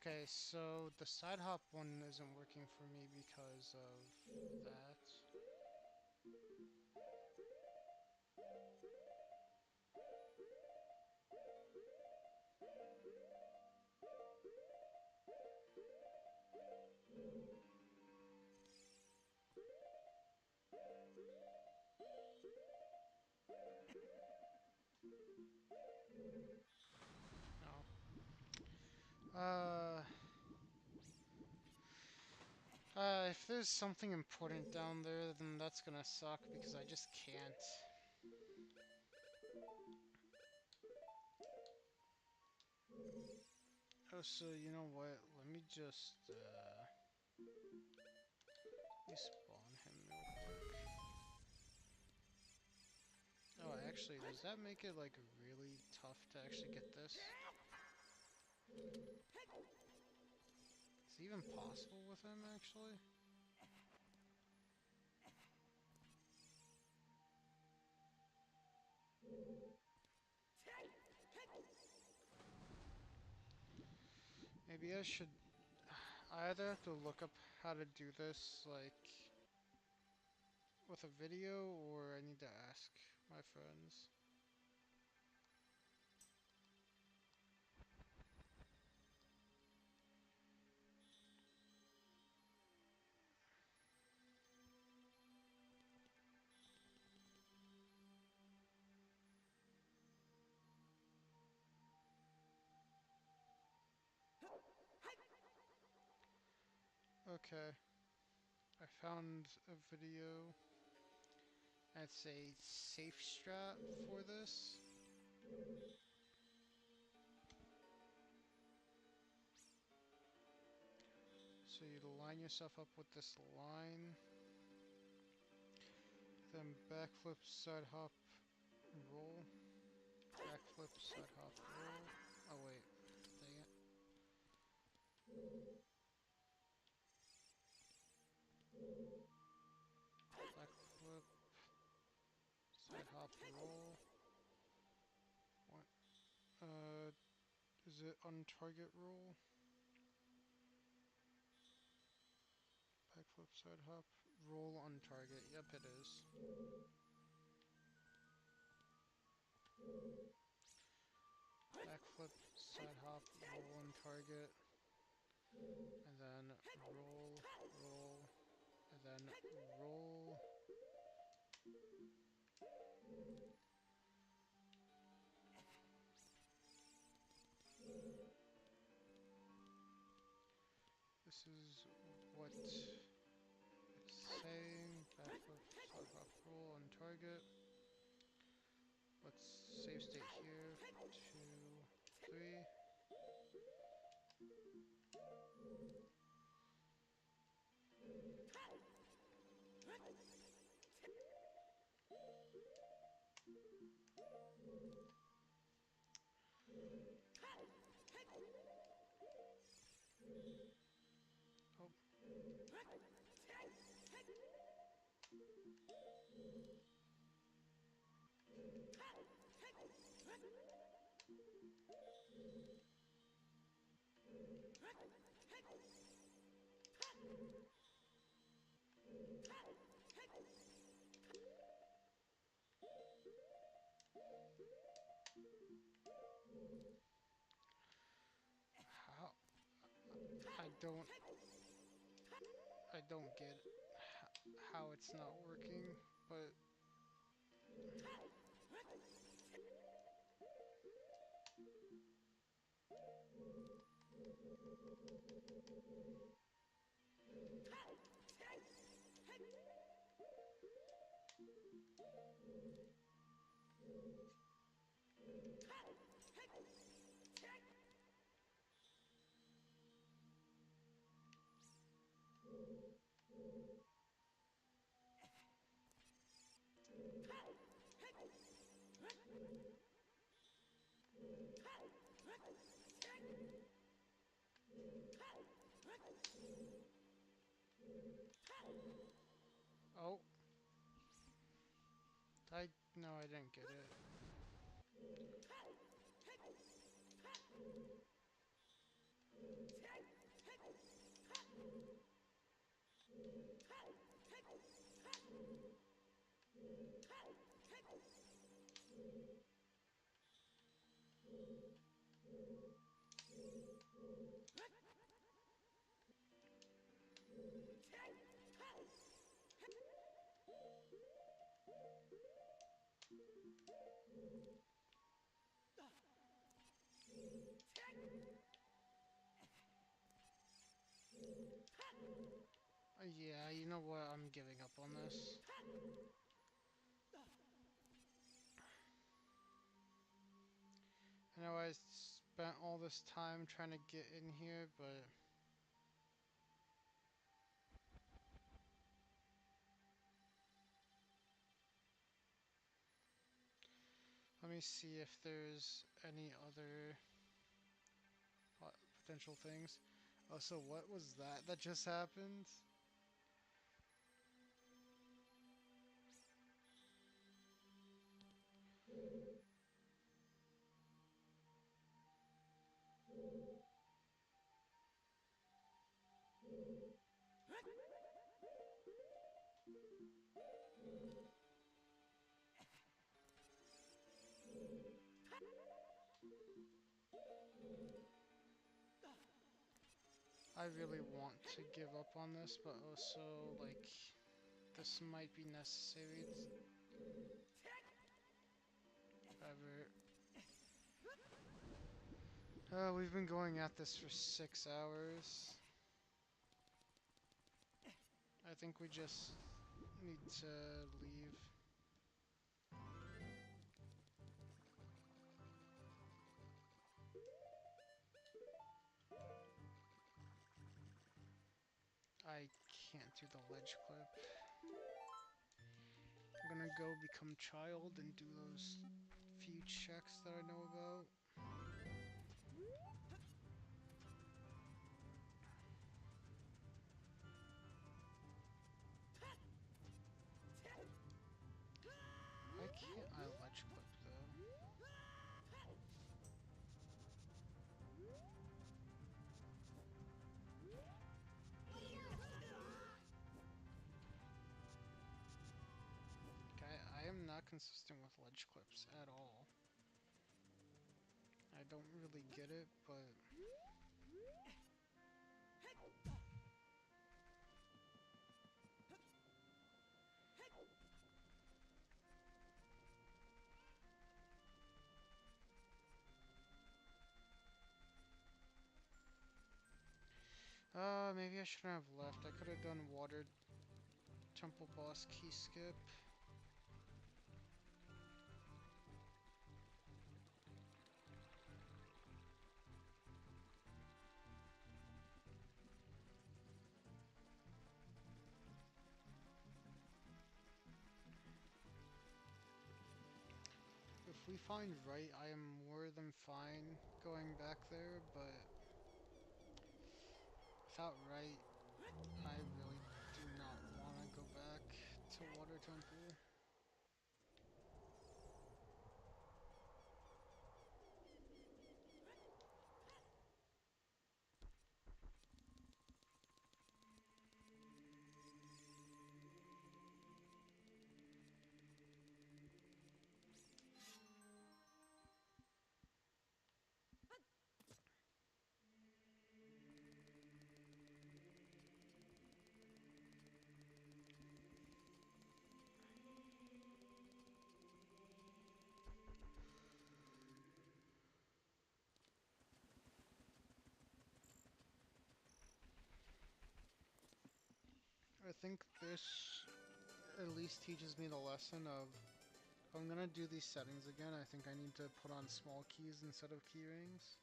Okay, so the side hop one isn't working for me because of that. No. If there's something important down there, then that's gonna suck because I just can't. Oh, so you know what? Let me just respawn him real quick. Oh, actually, does that make it like really tough to actually get this? Is it even possible with him actually? Maybe I should. I either have to look up how to do this, like, with a video, or I need to ask my friends. Okay, I found a video. It's a safe strat for this. So you line yourself up with this line, then backflip, side hop, roll. Backflip, side hop, roll. Oh wait, dang it. Backflip, side hop, roll. What? Is it on target roll? Backflip, side hop, roll on target. Yep, it is. Backflip, side hop, roll on target, and then roll, roll, and then roll. This is what it's saying. Backflip, side hop, roll on target. Let's save state here. 2, 3. Oh, how? I don't get how it's not working, but Oh, no, I didn't get it. Yeah, you know what? I'm giving up on this. I know I spent all this time trying to get in here, but let me see if there's any other potential things. Oh, so what was that that just happened? I really want to give up on this, but also, like, this might be necessary. However, we've been going at this for 6 hours. I think we just need to leave. I can't do the ledge clip. I'm gonna go become child and do those few checks that I know about. Why can't I ledge clip though? I am not consistent with ledge clips at all. I don't really get it, but maybe I shouldn't have left. I could have done water temple boss key skip. If we find right, I am more than fine going back there, but without right, I really do not want to go back to Water Temple. I think this at least teaches me the lesson of if I'm gonna do these settings again, I think I need to put on small keys instead of key rings.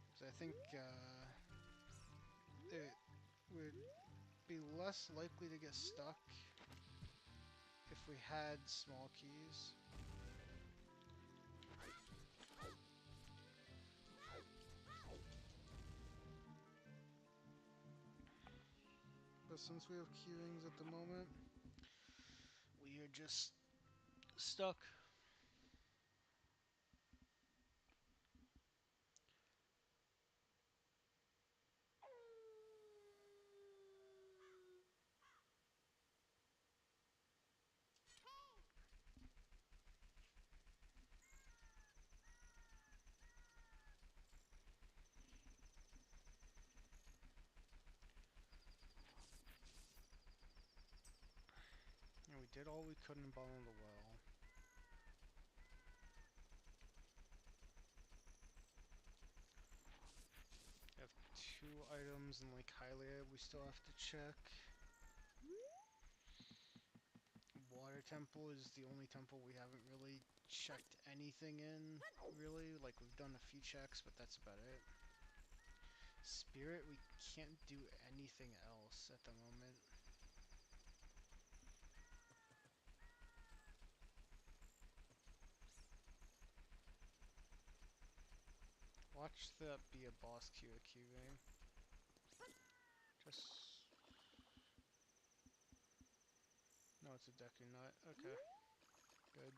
Because I think it would be less likely to get stuck if we had small keys. But since we have key rings at the moment, we are just stuck. And we did all we could in bottom of the well. We have 2 items in Lake Hylia we still have to check. Water Temple is the only temple we haven't really checked anything in, really. Like, we've done a few checks, but that's about it. Spirit, we can't do anything else at the moment. Watch that be a boss queue at Q ring. Just... No, it's a Deku Nut. Okay. Good.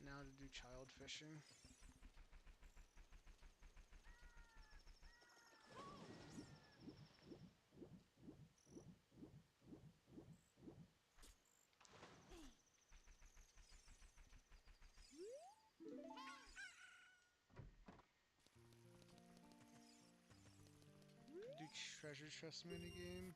Now to do child fishing. Do treasure chest minigame.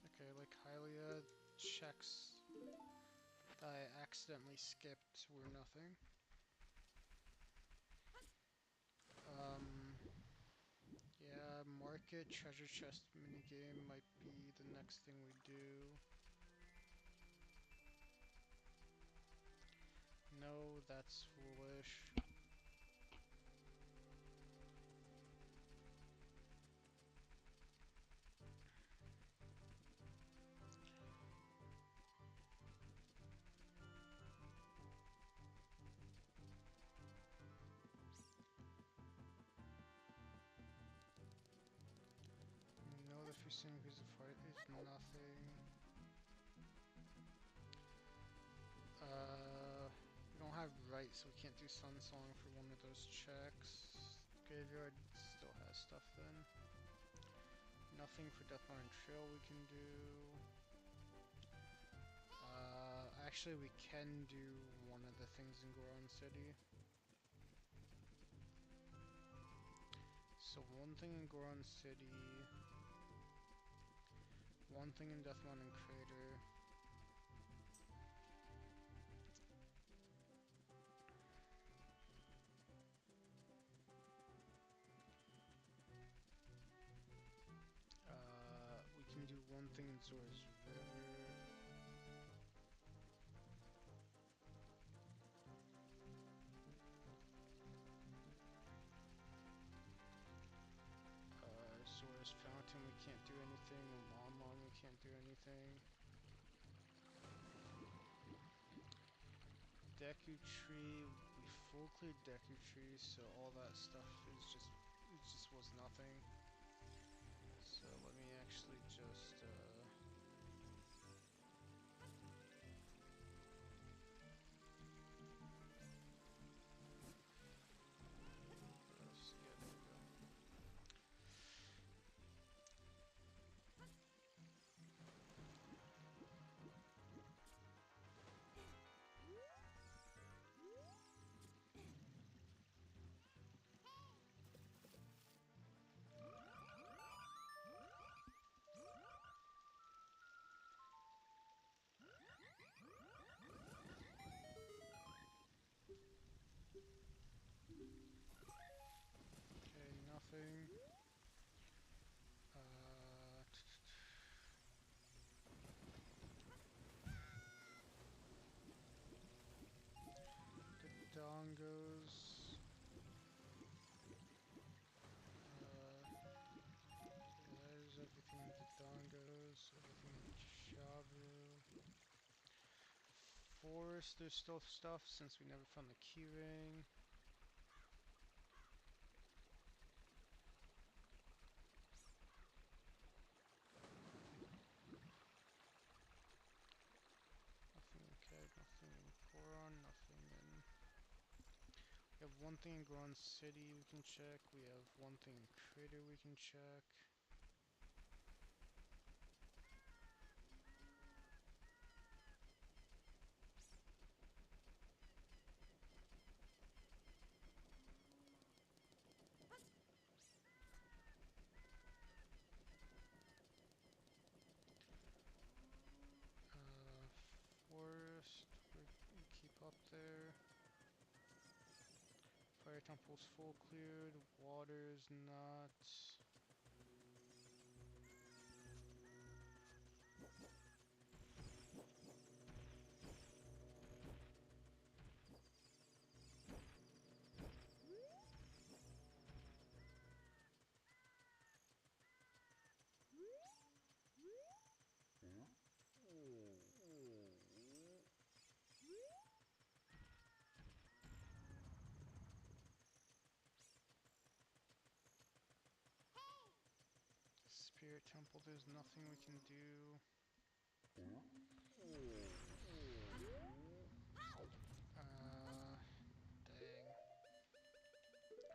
Okay, like Hylia checks that I accidentally skipped were nothing. Yeah, market treasure chest minigame might be the next thing we do. No, that's foolish. No, the feasting piece of heart is nothing. We don't have right, so we can't do Sun Song for one of those checks. Graveyard still has stuff then. Nothing for Deathmine Trail we can do. Actually we can do one of the things in Goron City. So one thing in Goron City, one thing in Death Mountain Crater. We can do one thing in Zora's River. Zora's Fountain, we can't do anything. Lon Lon, we can't do anything. Deku Tree, we full cleared Deku Tree, so all that stuff is just, it just was nothing. So let me actually just, yeah, there we go. nothing. Uh, the dongos. There's everything in the dongos, everything in Javu. Forest, there's still stuff since we never found the keyring. Nothing in Keg, nothing in Goron, nothing in... We have one thing in Goron City we can check. We have one thing in Crater we can check. Uh, Forest, we keep up there. Fire Temple's full cleared, water's not. Spirit Temple, there's nothing we can do. Dang.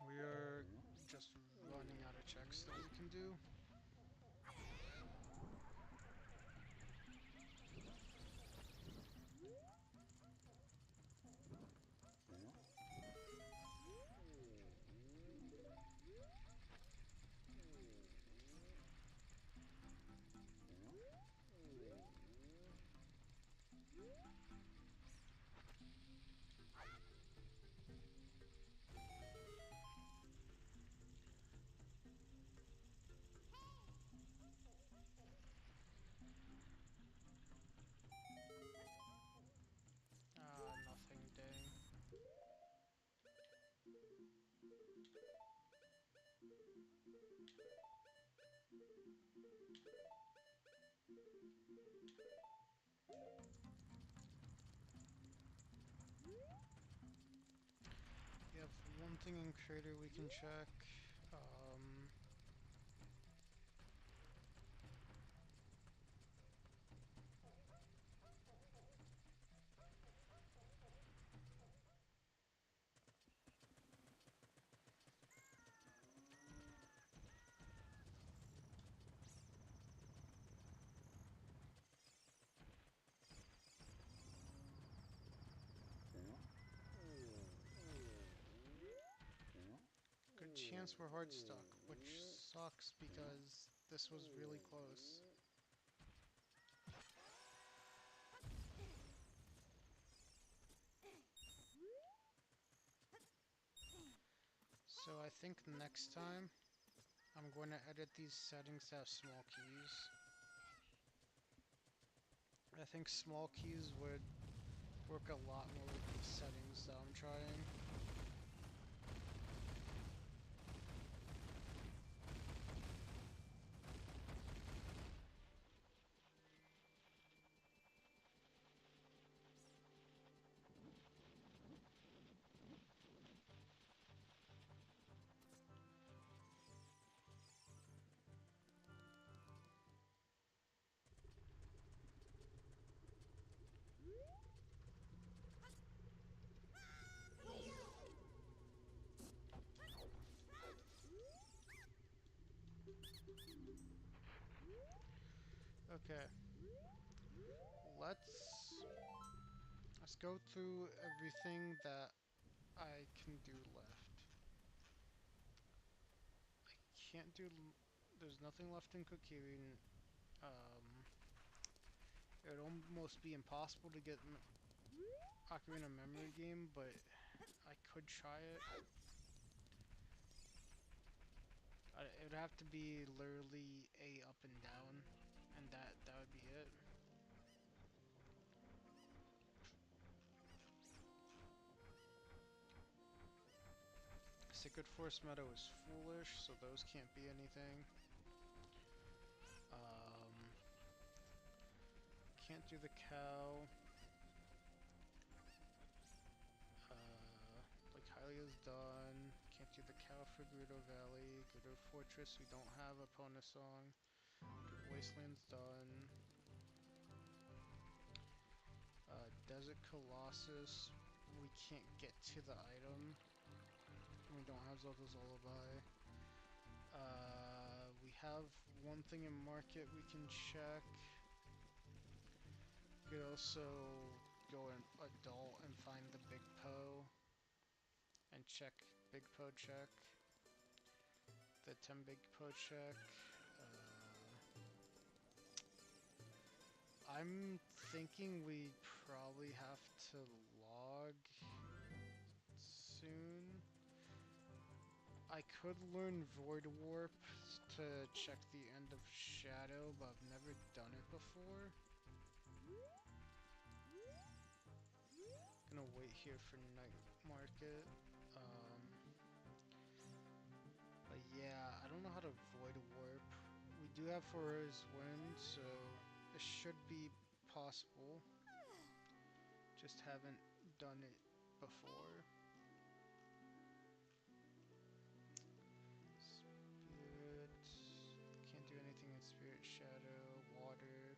We are just running out of checks that we can do. Nothing, dang. We have one thing in Crater we can check. Um, Good chance we're hard stuck, which sucks because this was really close. So I think next time I'm going to edit these settings to have small keys. I think small keys would work a lot more with these settings that I'm trying. Okay, let's go through everything that I can do left. I can't do. There's nothing left in Kokirin. Um, it would almost be impossible to get Ocarina Memory Game, but I could try it. It would have to be literally A up and down, and that would be it. Sacred Forest Meadow is foolish, so those can't be anything. Um, can't do the cow. Like Hylia's done. Can't do the cow for Gerudo Valley. Gerudo Fortress, we don't have a Pona song. Wasteland's done. Desert Colossus, we can't get to the item. We don't have Zelda's Lullaby. We have one thing in market we can check. We could also go in adult and find the Big Po and check Big Po check. The 10 Big Po check. I'm thinking we probably have to log soon. I could learn Void Warp to check the end of Shadow, but I've never done it before. Gonna wait here for Night Market. But yeah, I don't know how to Void Warp. We do have Fora's Wind, so it should be possible. Just haven't done it before. Spirit. Can't do anything in Spirit Shadow. Water.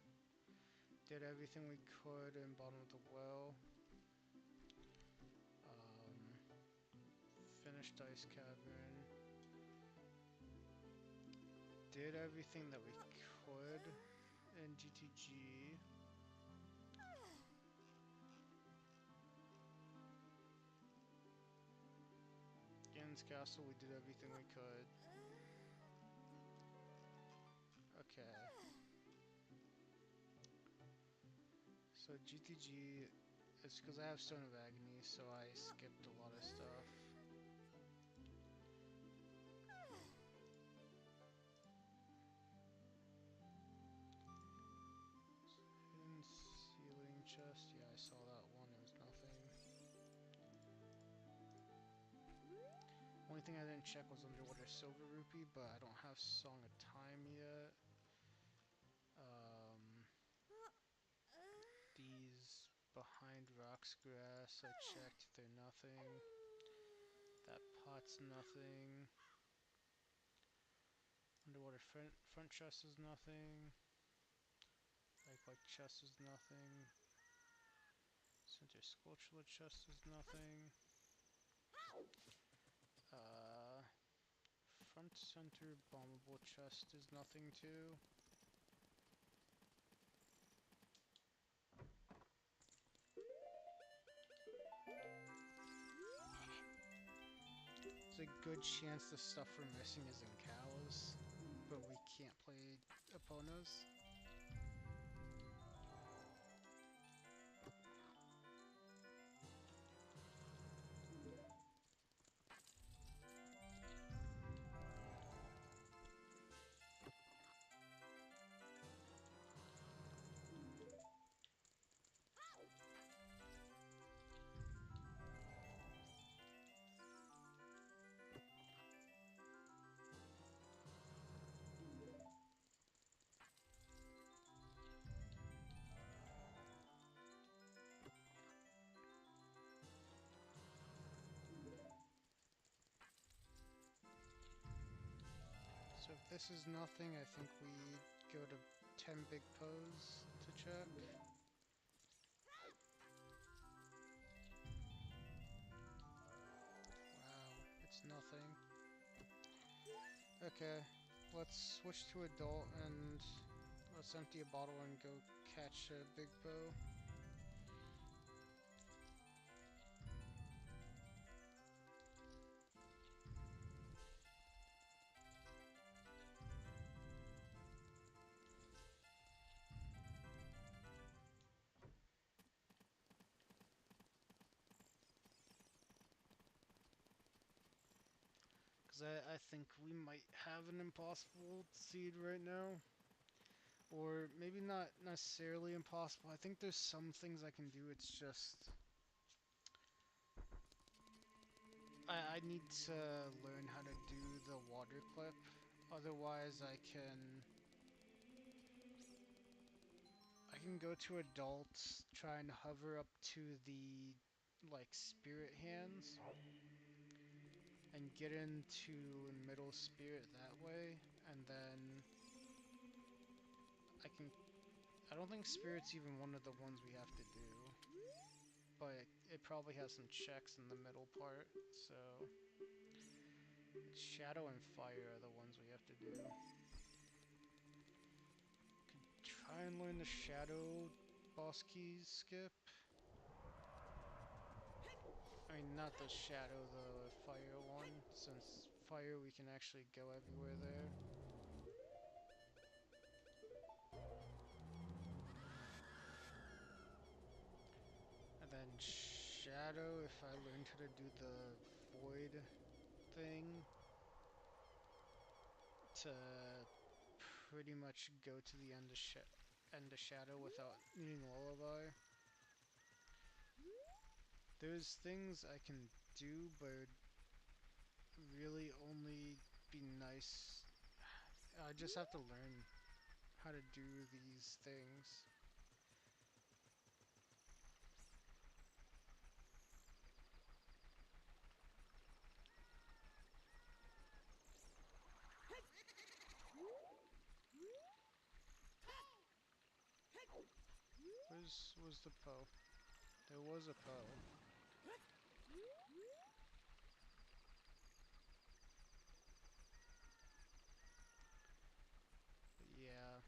Did everything we could in bottom of the well. Finished Ice Cavern. Did everything that we could in GTG. Ganon's Castle, we did everything we could. Okay. So GTG, it's because I have Stone of Agony, so I skipped a lot of stuff. Hidden Ceiling Chest, yeah, I saw that one, it was nothing. Only thing I didn't check was Underwater Silver Rupee, but I don't have Song of Time yet. These behind rocks grass, I checked, they're nothing. That pot's nothing. Underwater front chest is nothing. Like chest is nothing. Center Sculptural chest is nothing. Front center bombable chest is nothing too. There's a good chance the stuff we're missing is in cows, but we can't play Eponas. So if this is nothing, I think we go to 10 big pose to check. Wow, it's nothing. Okay, let's switch to adult and let's empty a bottle and go catch a big bow. Because I think we might have an impossible seed right now. Or maybe not necessarily impossible. I think there's some things I can do. It's just I need to learn how to do the water clip. Otherwise, I can go to adults, try and hover up to the like spirit hands and get into middle spirit that way, and then I can. I don't think spirit's even one of the ones we have to do, but it probably has some checks in the middle part. So it's shadow and fire are the ones we have to do. Could try and learn the shadow boss keys skip. I mean, not the shadow, the fire one, since fire we can actually go everywhere there. And then shadow, if I learned how to do the void thing, to pretty much go to the end of shadow without needing lullaby. There's things I can do, but really only be nice. I just have to learn how to do these things. Where's was the Poe? There was a Poe. But yeah.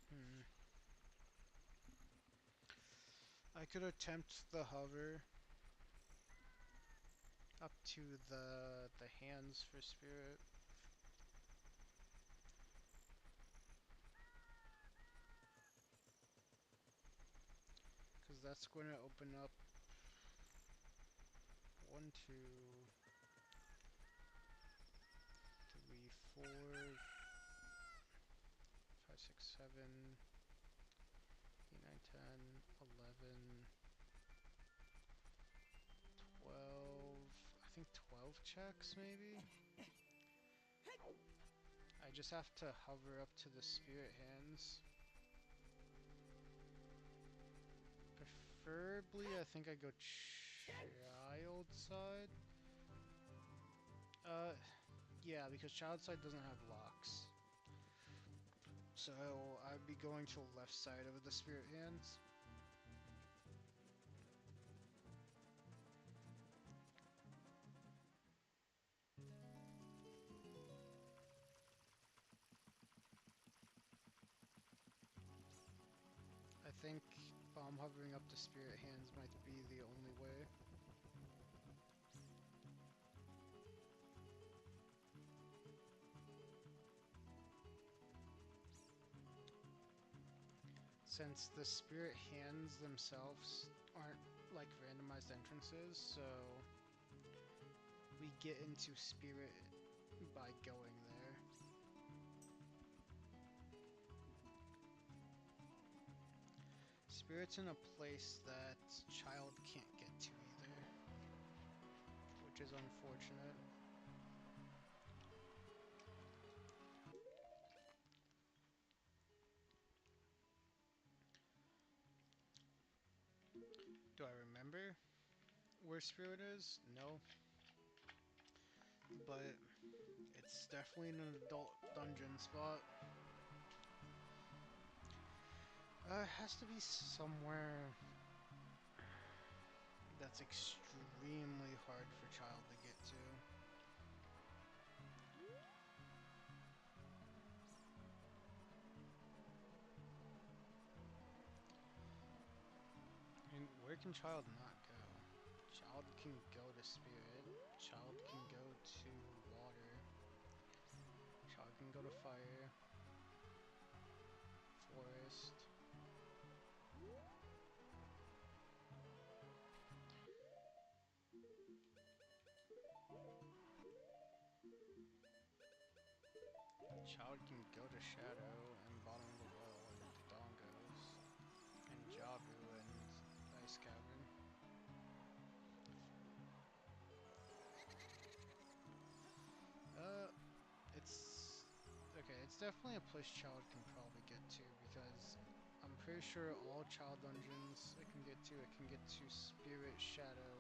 Hmm. I could attempt the hover up to the hands for spirit. Because that's going to open up 1, 2, 3, 4, 5, 6, 7, 8, 9, 10, 11, 12. I think 12 checks maybe? I just have to hover up to the spirit hands. Preferably, I think I go child side. Uh, yeah, because child side doesn't have locks. So I'd be going to the left side of the spirit hands. I think bomb hovering up to spirit hands might be the only way. Since the spirit hands themselves aren't like randomized entrances, so we get into spirit by going there. Spirit's in a place that child can't get to either, which is unfortunate. Do I remember where spirit is? No, but it's definitely an adult dungeon spot. It has to be somewhere that's extremely hard for child to get to. And where can child not go? Child can go to spirit. Child can go to water. Child can go to fire. Forest. Child can go to Shadow and bottom of the well and into Dongos and Jabu and Ice Cavern. Uh, it's okay. It's definitely a place Child can probably get to because I'm pretty sure all Child dungeons it can get to. It can get to Spirit, Shadow.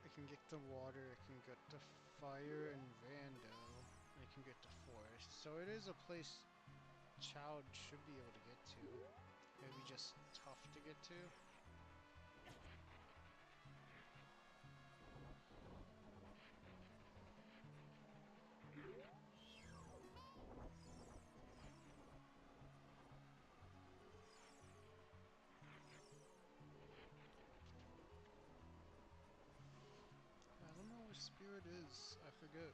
It can get to Water. It can get to Fire and Rando. And it can get to Forest. So it is a place Child should be able to get to. Maybe just tough to get to. I don't know which Spirit is. I forget.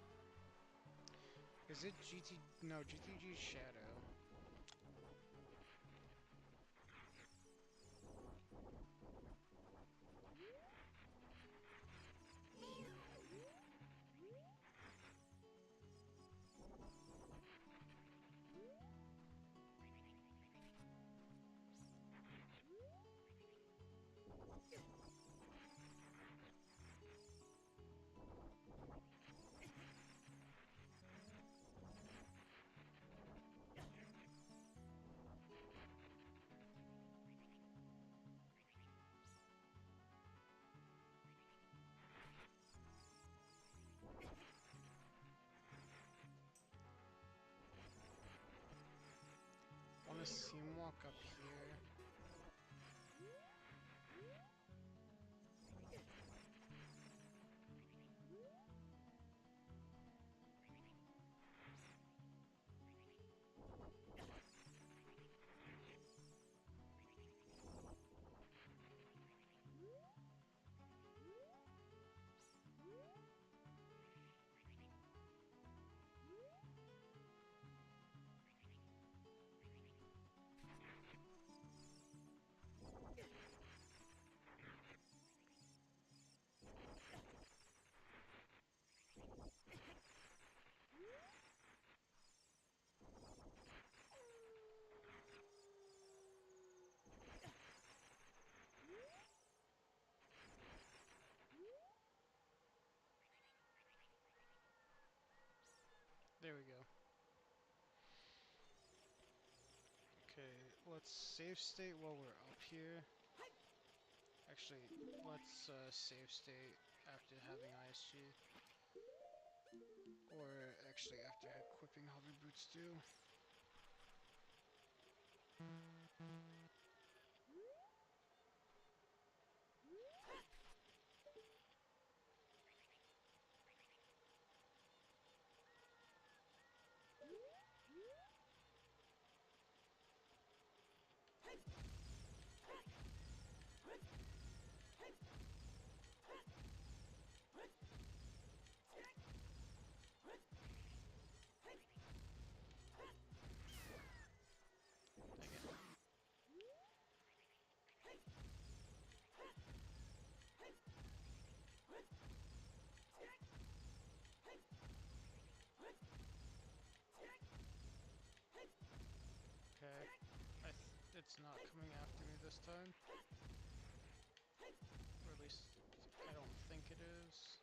Is it GT? No, GTG Shadow. Want to see him walk up here? There we go. Okay, let's save state while we're up here. Actually, let's save state after having ISG. Or actually after equipping Hover Boots too. Dang it. Okay, it's not coming after me this time. Or at least, I don't think it is.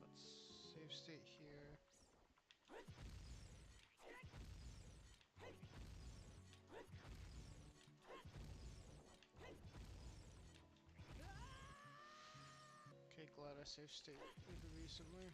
Let's save state here. Okay, glad I saved state really recently.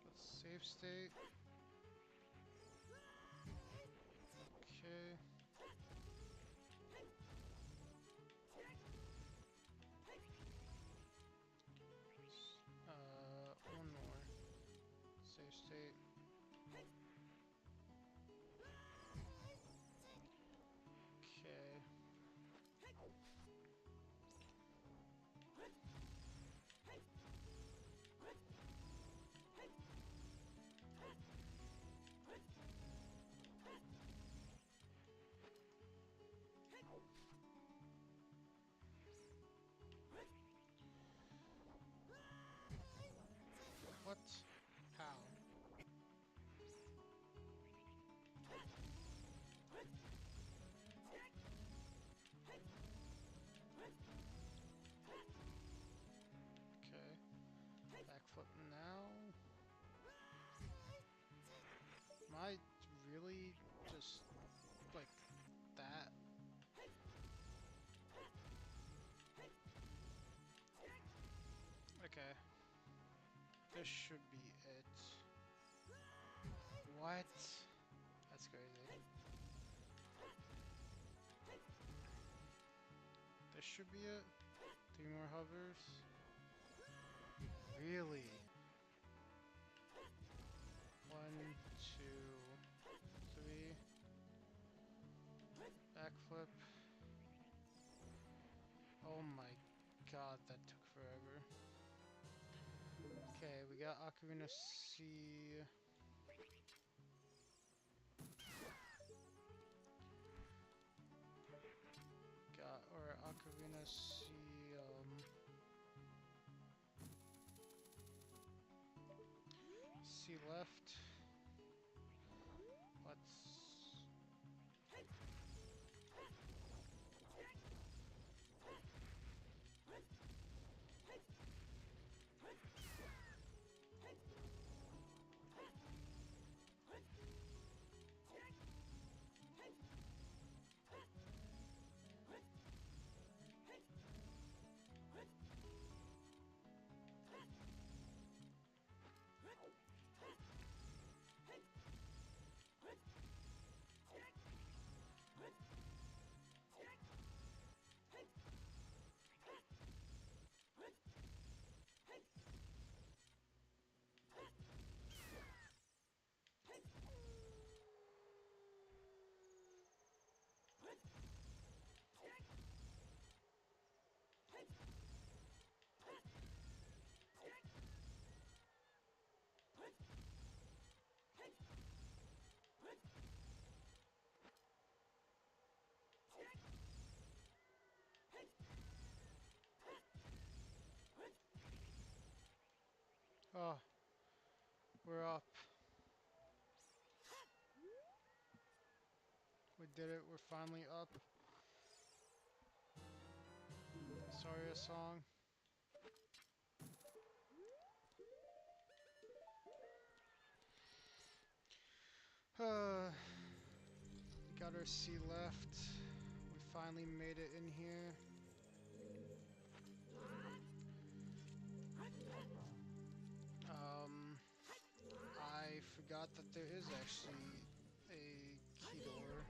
Let's save save state. Okay. One more. Save state. Okay. What? How? Okay. Backflip now. Am I really just like that? Okay. This should be it. What? That's crazy. This should be it. 3 more hovers. Really? 1, 2, 3. Backflip. Oh my god, that took forever. Okay, we got Ocarina C. Or Ocarina C, C left. Let's... Oh, we're up. We did it, we're finally up. Sorry, a song. Got our C left. We finally made it in here. I forgot that there is actually a key door.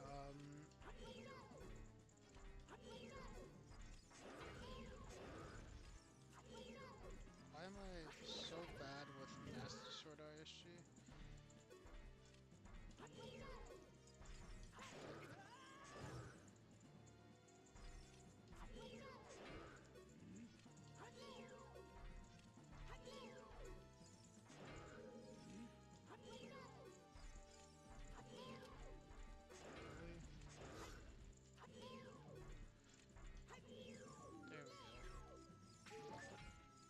Um, why am I so bad with Master Sword RSG? Really? There we go.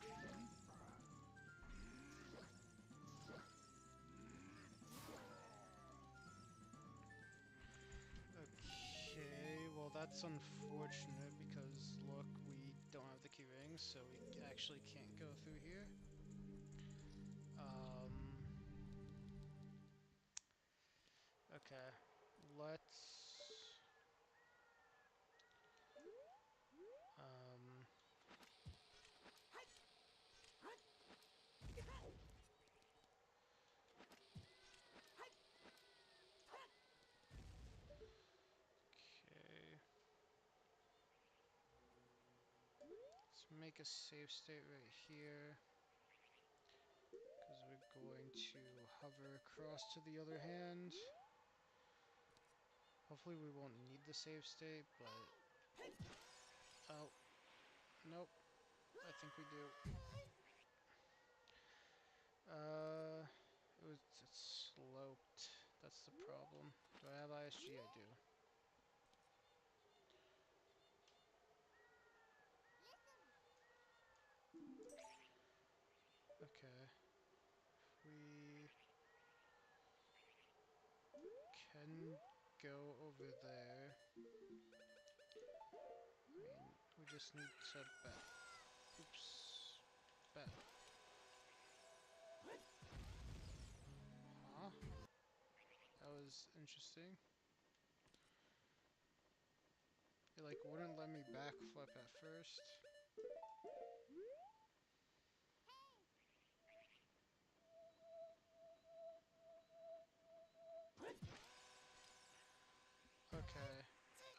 Okay, well that's unfortunate because look, we don't have the key rings, so we actually can't go through here. Okay, let's make a save state right here. Because we're going to hover across to the other hand. Hopefully we won't need the save state, but... Oh, nope. I think we do. It's sloped. That's the problem. Do I have ISG? I do. Okay. We can go over there. I mean, we just need to bet. Oops. Bet. Huh? That was interesting. It like wouldn't let me backflip at first. Okay.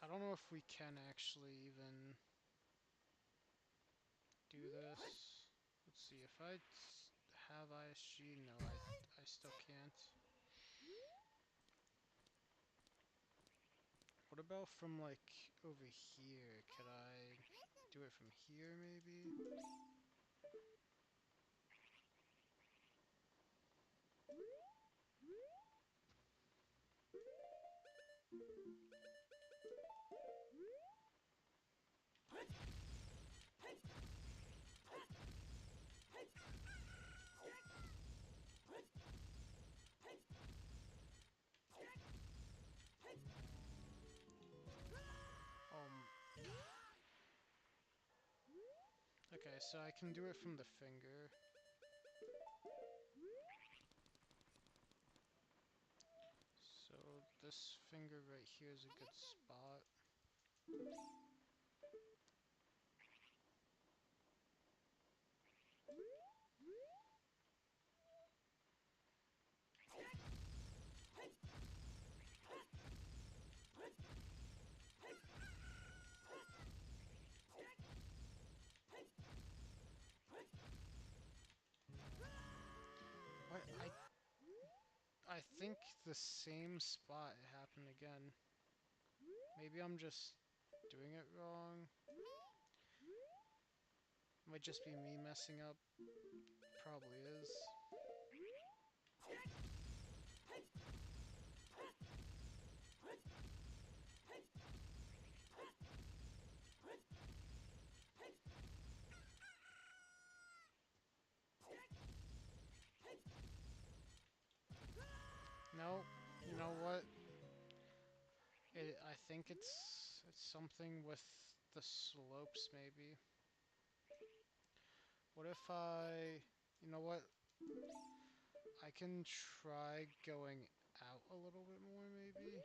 I don't know if we can actually even do this. Let's see, if I have ISG, no, I still can't. What about from like over here? Could I do it from here maybe? Okay, so I can do it from the finger. So this finger right here is a good spot. What? I think the same spot happened again. Maybe I'm just doing it wrong. Might just be me messing up. Probably is. No, you know what? I think it's something with the slopes maybe. What if you know what? I can try going out a little bit more maybe?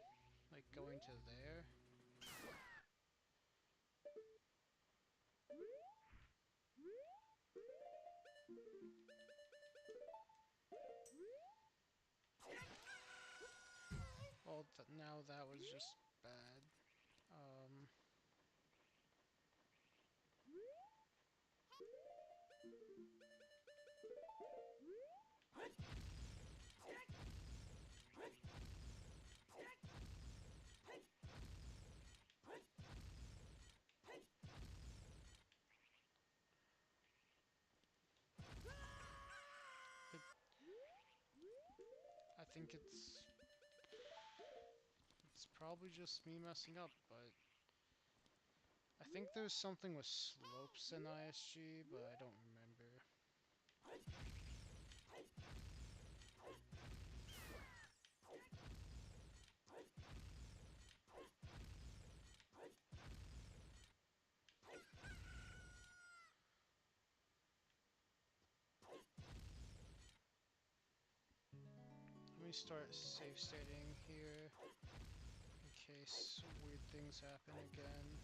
Like going to there? Well, now that was just bad. Um, it, I think it's probably just me messing up, but I think there's something with slopes in ISG, but I don't remember. Let me start save stating here in case weird things happen again.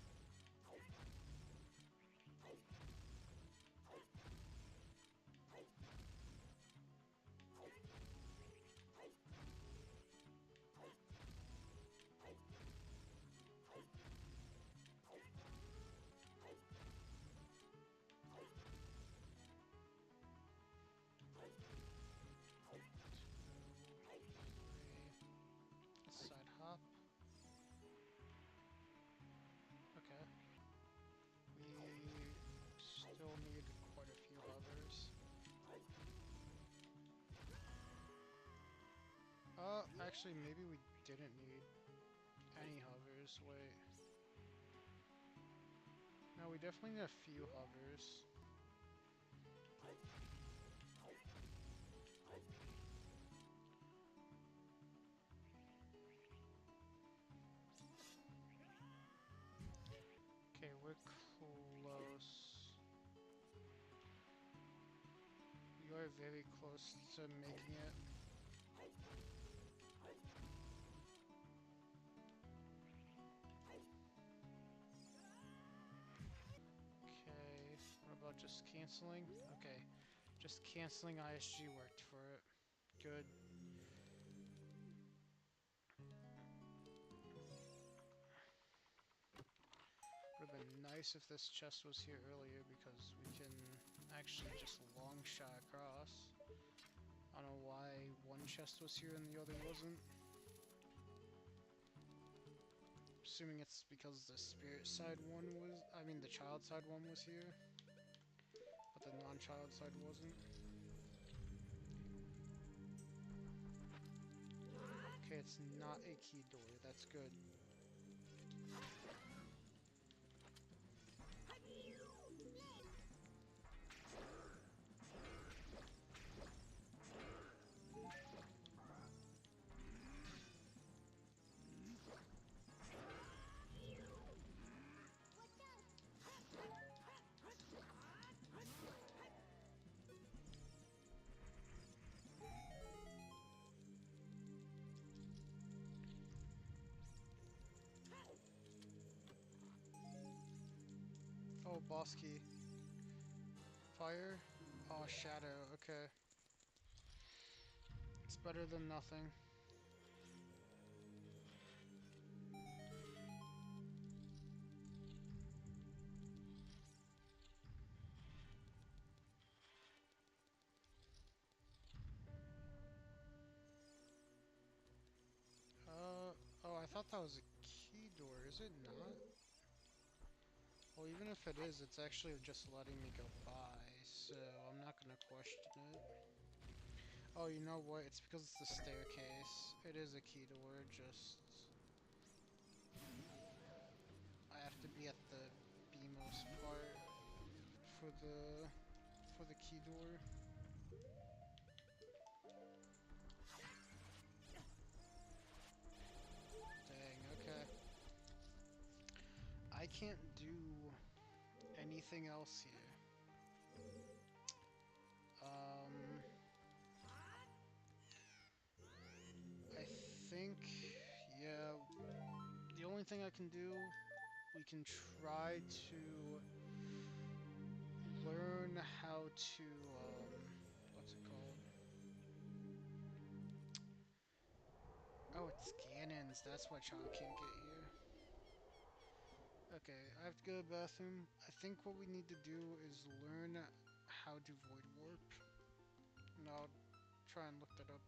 actually, maybe we didn't need any hovers. Wait. No, we definitely need a few hovers. Okay, we're close. We are very close to making it. Okay, what about just canceling? Okay, just canceling ISG worked for it. Good. Would have been nice if this chest was here earlier because we can actually just long shot across. I don't know why one chest was here and the other wasn't. Assuming it's because the spirit side one was, I mean the child side one was here, but the non-child side wasn't. Okay, it's not a key door, that's good. Oh, boss key. Fire? Oh, shadow, okay. It's better than nothing. Oh, I thought that was a key door, is it not? Well, even if it is, it's actually just letting me go by, so I'm not gonna question it. Oh, you know what? It's because it's the staircase. It is a key door, just... I have to be at the B-most part for the key door. Dang, okay. I can't do anything else here. Um... I think... Yeah, the only thing I can do, we can try to learn how to, what's it called? Oh, it's cannons. That's why Child can't get here. Okay, I have to go to the bathroom. I think what we need to do is learn how to void warp. And I'll try and look that up.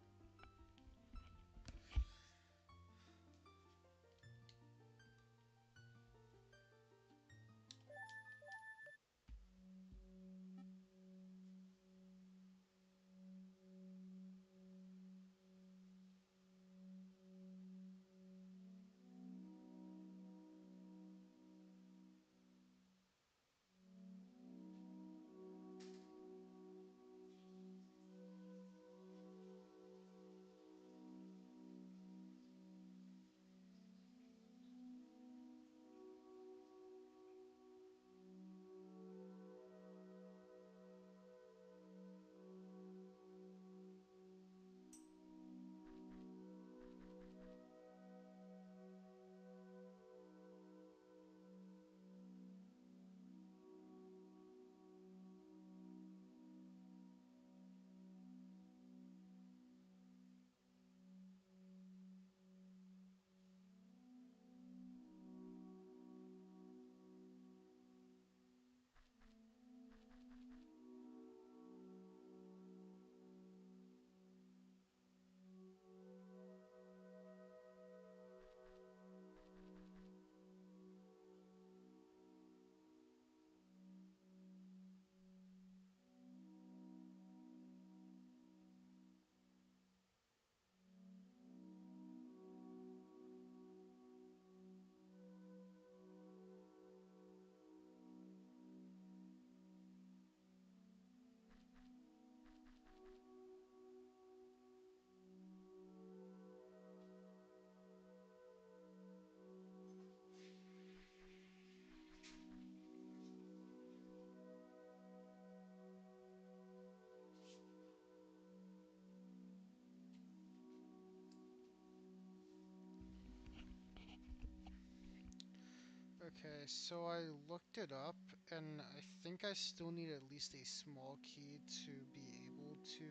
Okay, so I looked it up, and I think I still need at least a small key to be able to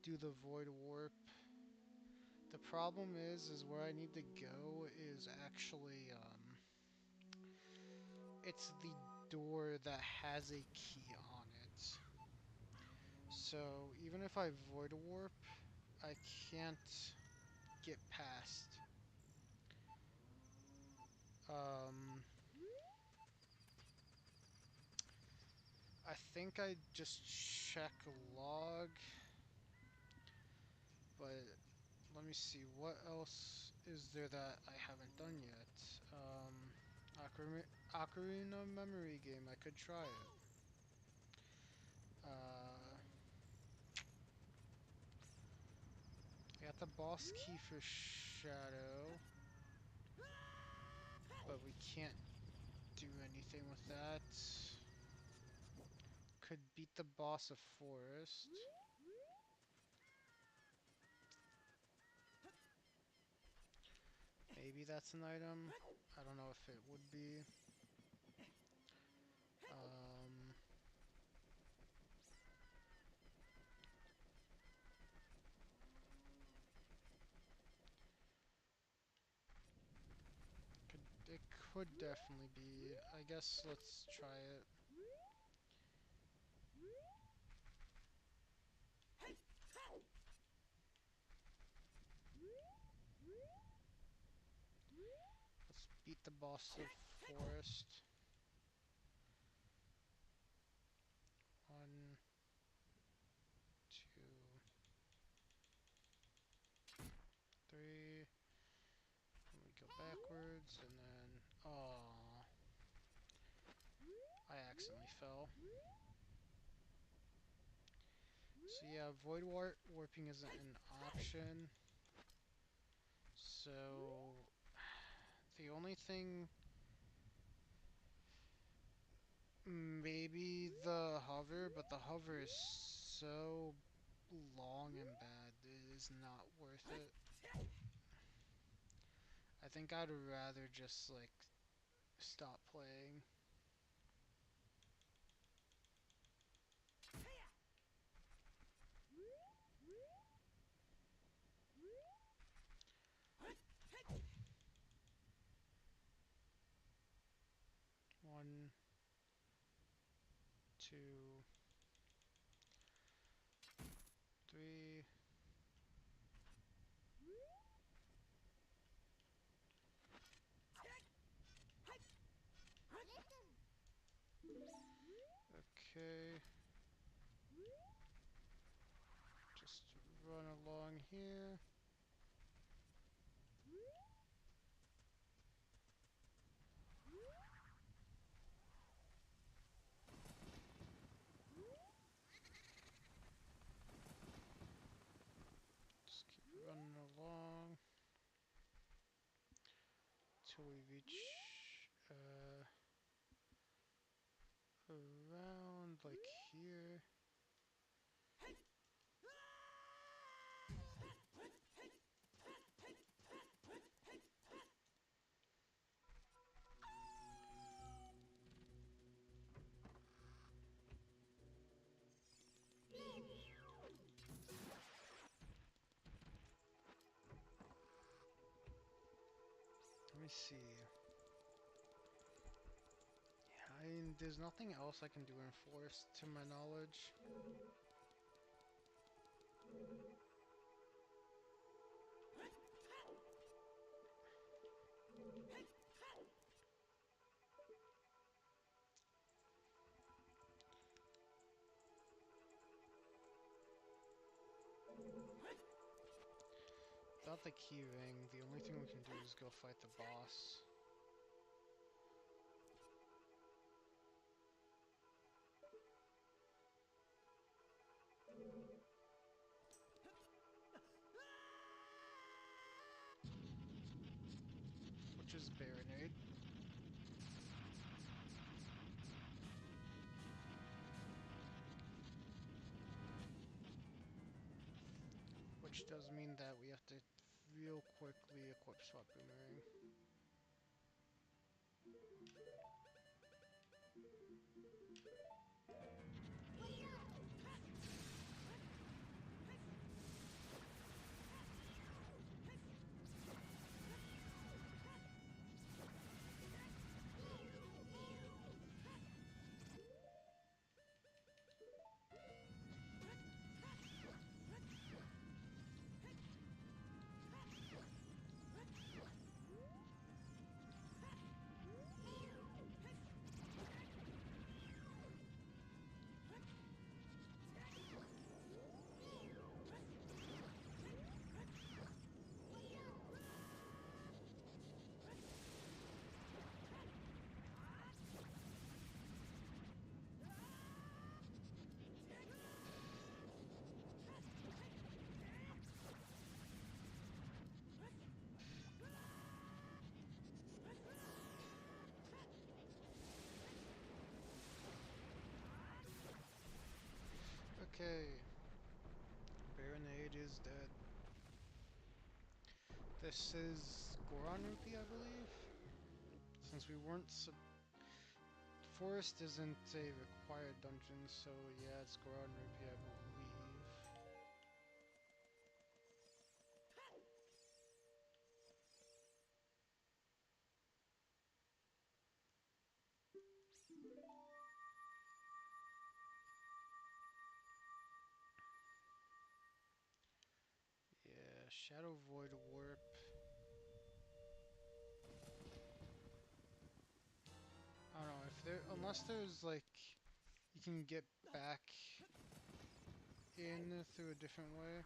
do the void warp. The problem is where I need to go is actually it's the door that has a key on it. So even if I void warp, I can't get past. Um, I think I just check log, but let me see what else is there that I haven't done yet. Ocarina memory game. I could try it. I got the boss key for Shadow, but we can't do anything with that. Could beat the boss of Forest. Maybe that's an item. I don't know if it would be. Um, it could definitely be. I guess let's try it. Let's beat the boss of Forest. 1, 2, 3. And we go backwards, and then oh, I accidentally fell. So yeah, warping isn't an option. So the only thing, maybe the hover, but the hover is so long and bad, it is not worth it. I think I'd rather just like stop playing. One, two, three. Okay. Just run along here. Just keep running along till we reach around like here. Let me see. Yeah, there's nothing else I can do in Forest to my knowledge. Without the key ring, the only thing we can do is go fight the boss. Which is Baronade. Which does mean that we have to real quickly equip Swap Boomerang. Okay. Baronade is dead. This is Goron Rupee, I believe. Since we weren't Forest isn't a required dungeon, so yeah, it's Goron Rupee, I believe. Yeah, Shadow Void Warp. I don't know if there, unless there's like, you can get back in through a different way.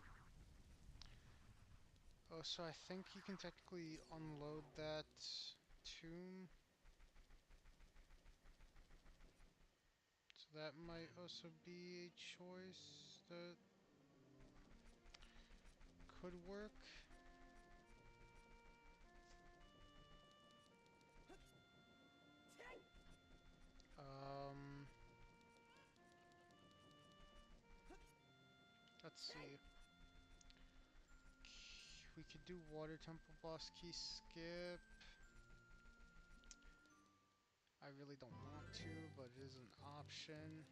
Oh, so I think you can technically unload that tomb. So that might also be a choice that could work. Um, let's see. We could do Water Temple boss key skip. I really don't want to, but it is an option.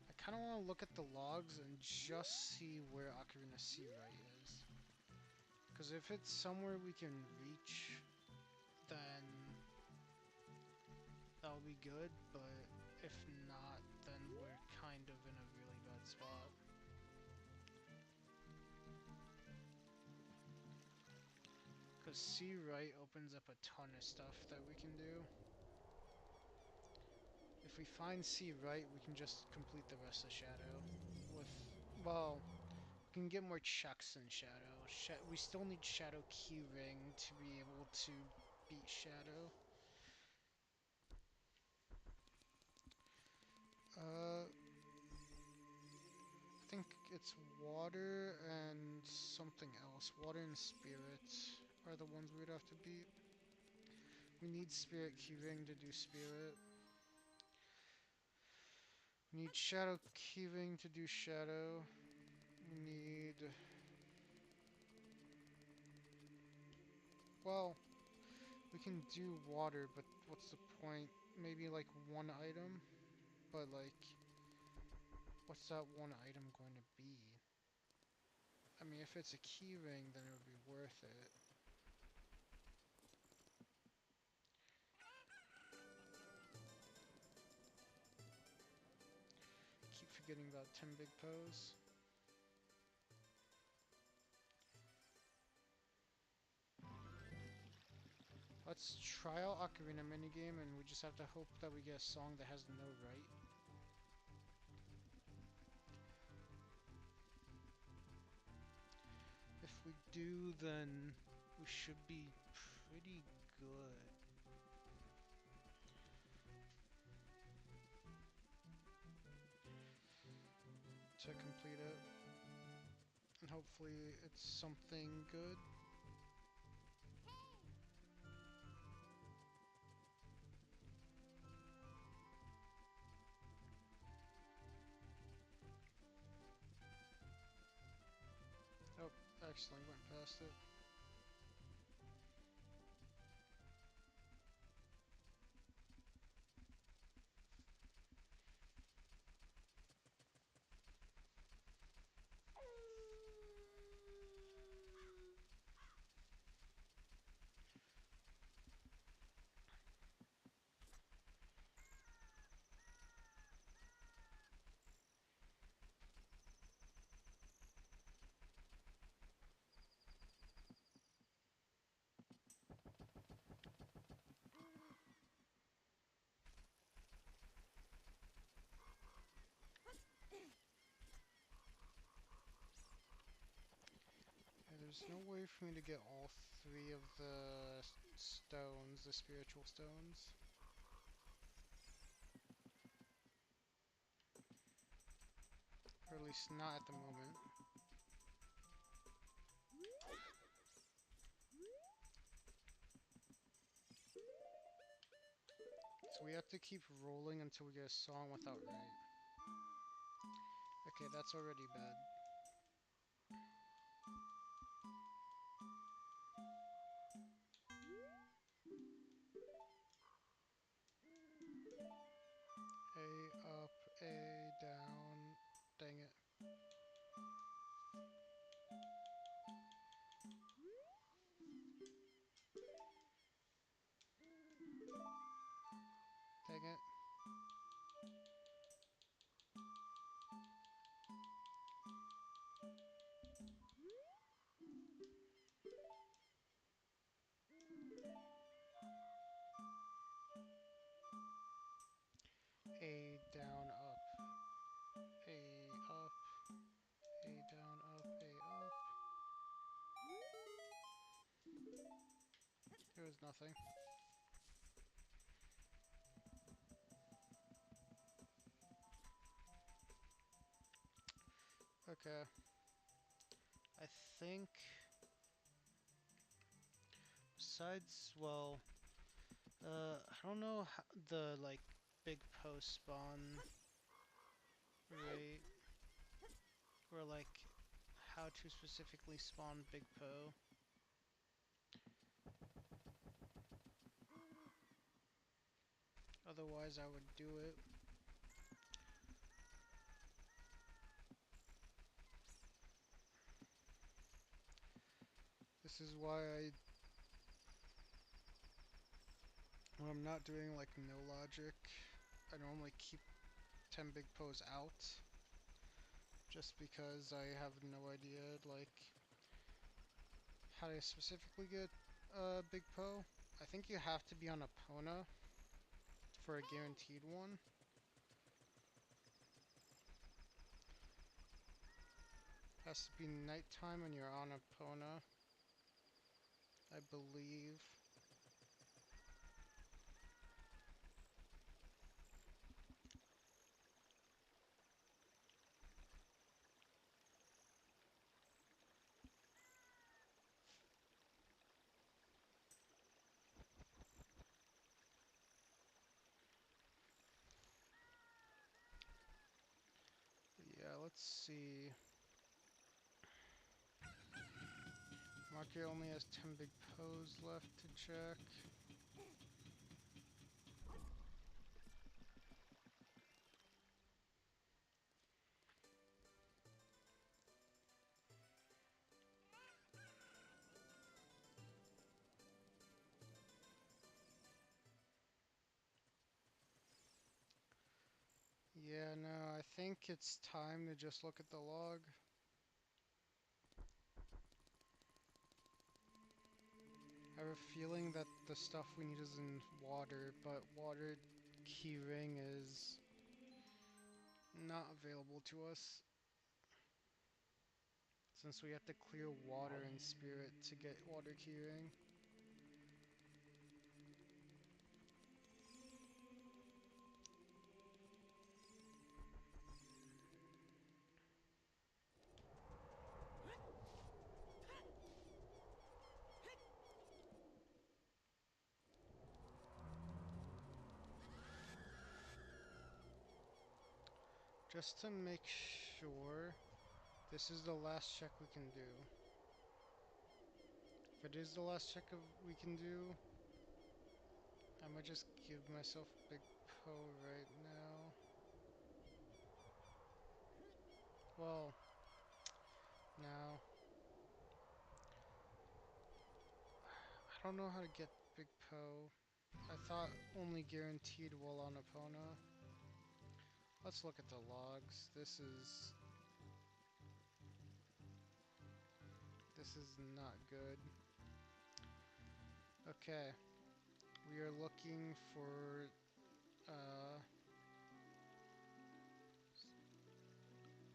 I kind of want to look at the logs and just see where Ocarina Sea Right is. Because if it's somewhere we can reach, then that'll be good, but if not, then we're kind of in a really bad spot. Because Sea Right opens up a ton of stuff that we can do. If we find Sea Right, we can just complete the rest of Shadow with, well, we can get more checks in Shadow. We still need Shadow Keyring to be able to beat Shadow. I think it's water and something else. Water and spirit are the ones we'd have to beat. We need Spirit Keyring to do Spirit. We need Shadow Keyring to do Shadow. We need... Well, we can do water, but what's the point? Maybe like one item? But like, what's that one item going to be? I mean, if it's a keyring, then it would be worth it. Keep forgetting about 10 Big Pose. Let's try out Ocarina minigame, and we just have to hope that we get a song that has no right. If we do, then we should be pretty good. To complete it. And hopefully it's something good. Oh, accidentally went past it. Yeah, there's no way for me to get all three of the stones, the spiritual stones. Or at least not at the moment. So we have to keep rolling until we get a song without right. Okay, that's already bad. A up, A down. Dang it. Dang it. A down, up. A up, A down, up, A up. There was nothing. Okay. I think besides, well, I don't know how the like big post spawn rate or like how to specifically spawn big po. Otherwise, I would do it. This is why when I'm not doing like no logic, I normally keep 10 big pos out. Just because I have no idea like how to specifically get a big po. I think you have to be on Epona for a guaranteed one. Has to be nighttime when you're on Epona, I believe. But yeah, let's see. Market only has 10 big pos left to check. Yeah, no, I think it's time to just look at the log. I have a feeling that the stuff we need is in water, but water keyring is not available to us since we have to clear water and spirit to get water keyring. Just to make sure, this is the last check we can do. If it is the last check we can do, I might just give myself a big po right now. Well, now I don't know how to get big po. I thought only guaranteed while on Epona. Let's look at the logs. This is not good. Okay, we are looking for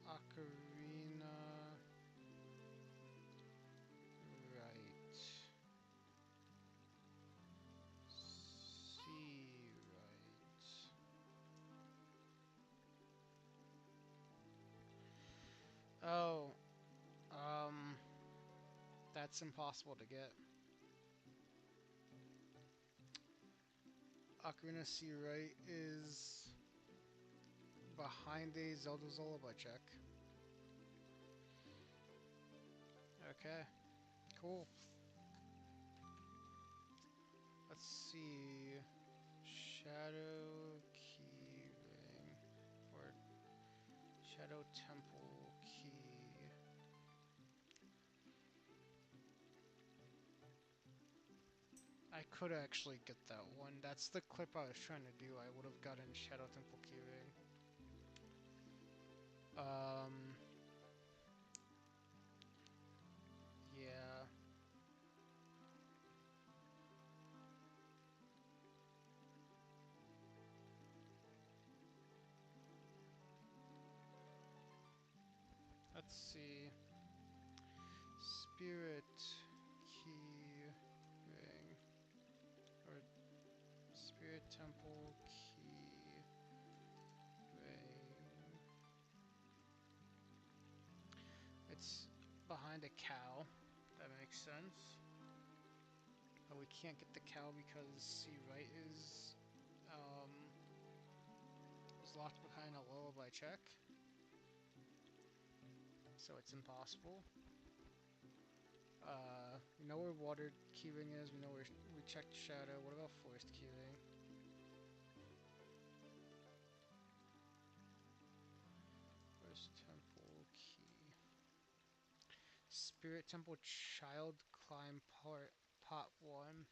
ocarina. Right. C right. Oh, um, that's impossible to get. Ocarina Sea Right is behind a Zelda's Lullaby check. Okay, cool. Let's see. Shadow Key Ring. Or Shadow Temple Key. I could actually get that one. That's the clip I was trying to do. I would have gotten Shadow Temple Key Ring. Um, yeah. Let's see. Spirit Key Ring. Or Spirit Temple Key Ring. It's behind a cow. That makes sense. But we can't get the cow because C right um is locked behind a lullaby check. So it's impossible. We know where water keyring is. We know where we checked shadow. What about forest keyring? Forest temple key. Spirit temple child climb part pot one.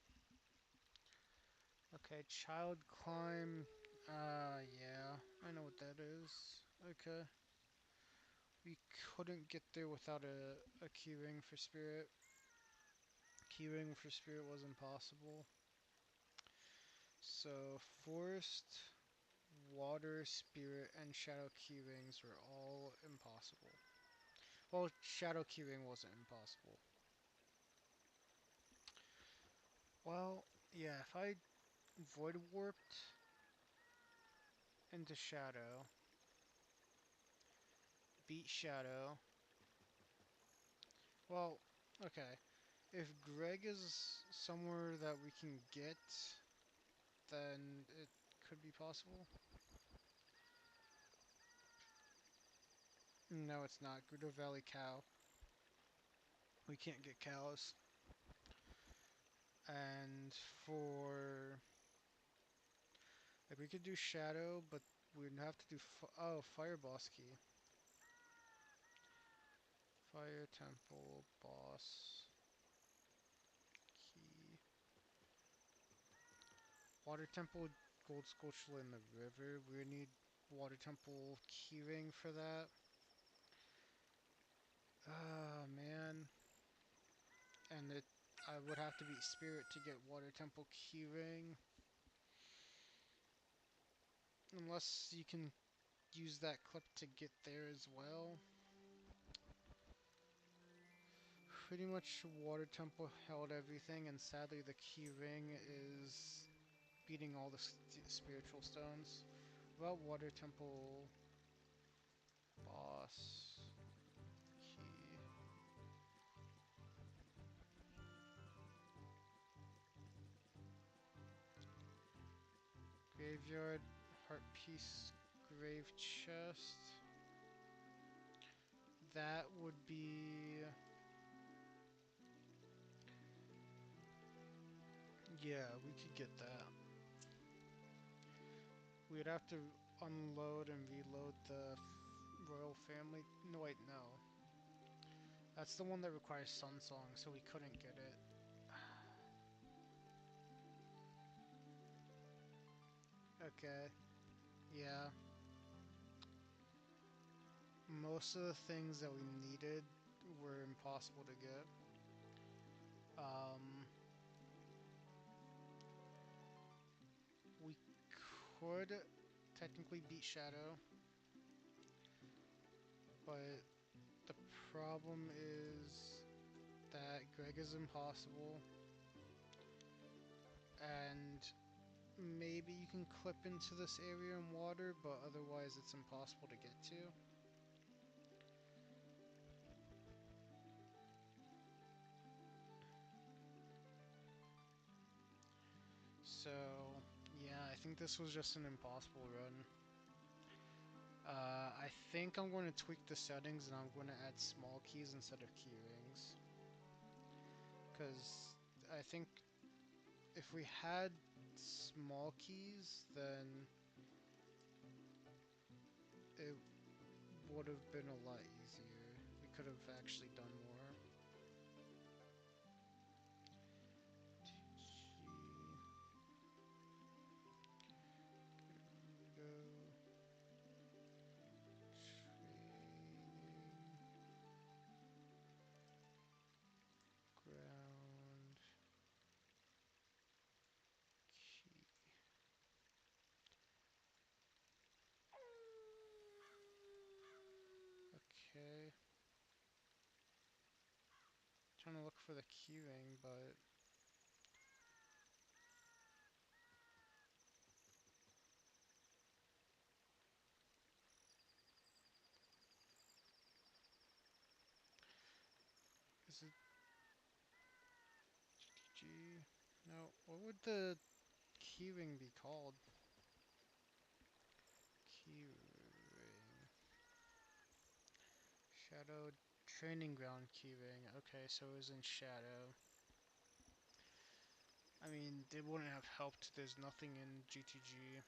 Okay, child climb. Yeah, I know what that is. Okay. We couldn't get there without a keyring for spirit. Keyring for spirit was impossible. So forest, water, spirit, and shadow keyrings were all impossible. Well, shadow keyring wasn't impossible. Well, yeah, if I void warped into shadow, beat shadow. Well, okay. If Greg is somewhere that we can get, then it could be possible. No, it's not. Gudo Valley cow. We can't get cows. And for like we could do shadow, but we'd have to do fire boss key. Fire temple boss key. Water temple gold sculpture in the river. We need water temple keyring for that. Ah man. And it I would have to beat spirit to get water temple keyring. Unless you can use that clip to get there as well. Pretty much water temple held everything, and sadly the key ring is beating all the spiritual stones. About water temple boss key. Graveyard heart piece grave chest. That would be, yeah, we could get that. We'd have to unload and reload the royal family. No, wait, no. That's the one that requires Sun Song, so we couldn't get it. Okay, yeah. Most of the things that we needed were impossible to get. Um, we could technically beat Shadow, but the problem is that Greg is impossible, and maybe you can clip into this area in water, but otherwise it's impossible to get to. So, yeah, I think this was just an impossible run. I think I'm going to tweak the settings and I'm going to add small keys instead of key rings. Because I think if we had small keys, then it would have been a lot easier. We could have actually done more. TG, Gerudo, training, ground, key. Okay. Trying to look for the key ring, but is it G? No. What would the key ring be called? Key ring. Shadow training ground key ring. Okay, so it was in shadow. I mean, it wouldn't have helped. There's nothing in GTG.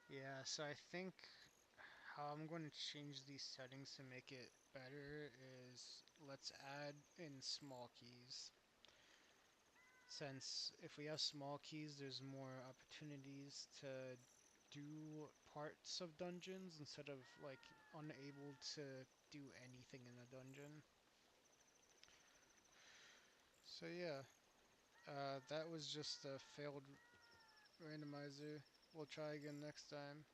Yeah, so I think how I'm going to change these settings to make it better is let's add in small keys. Since if we have small keys, there's more opportunities to do parts of dungeons instead of like unable to do anything in a dungeon. So yeah, that was just a failed randomizer. We'll try again next time.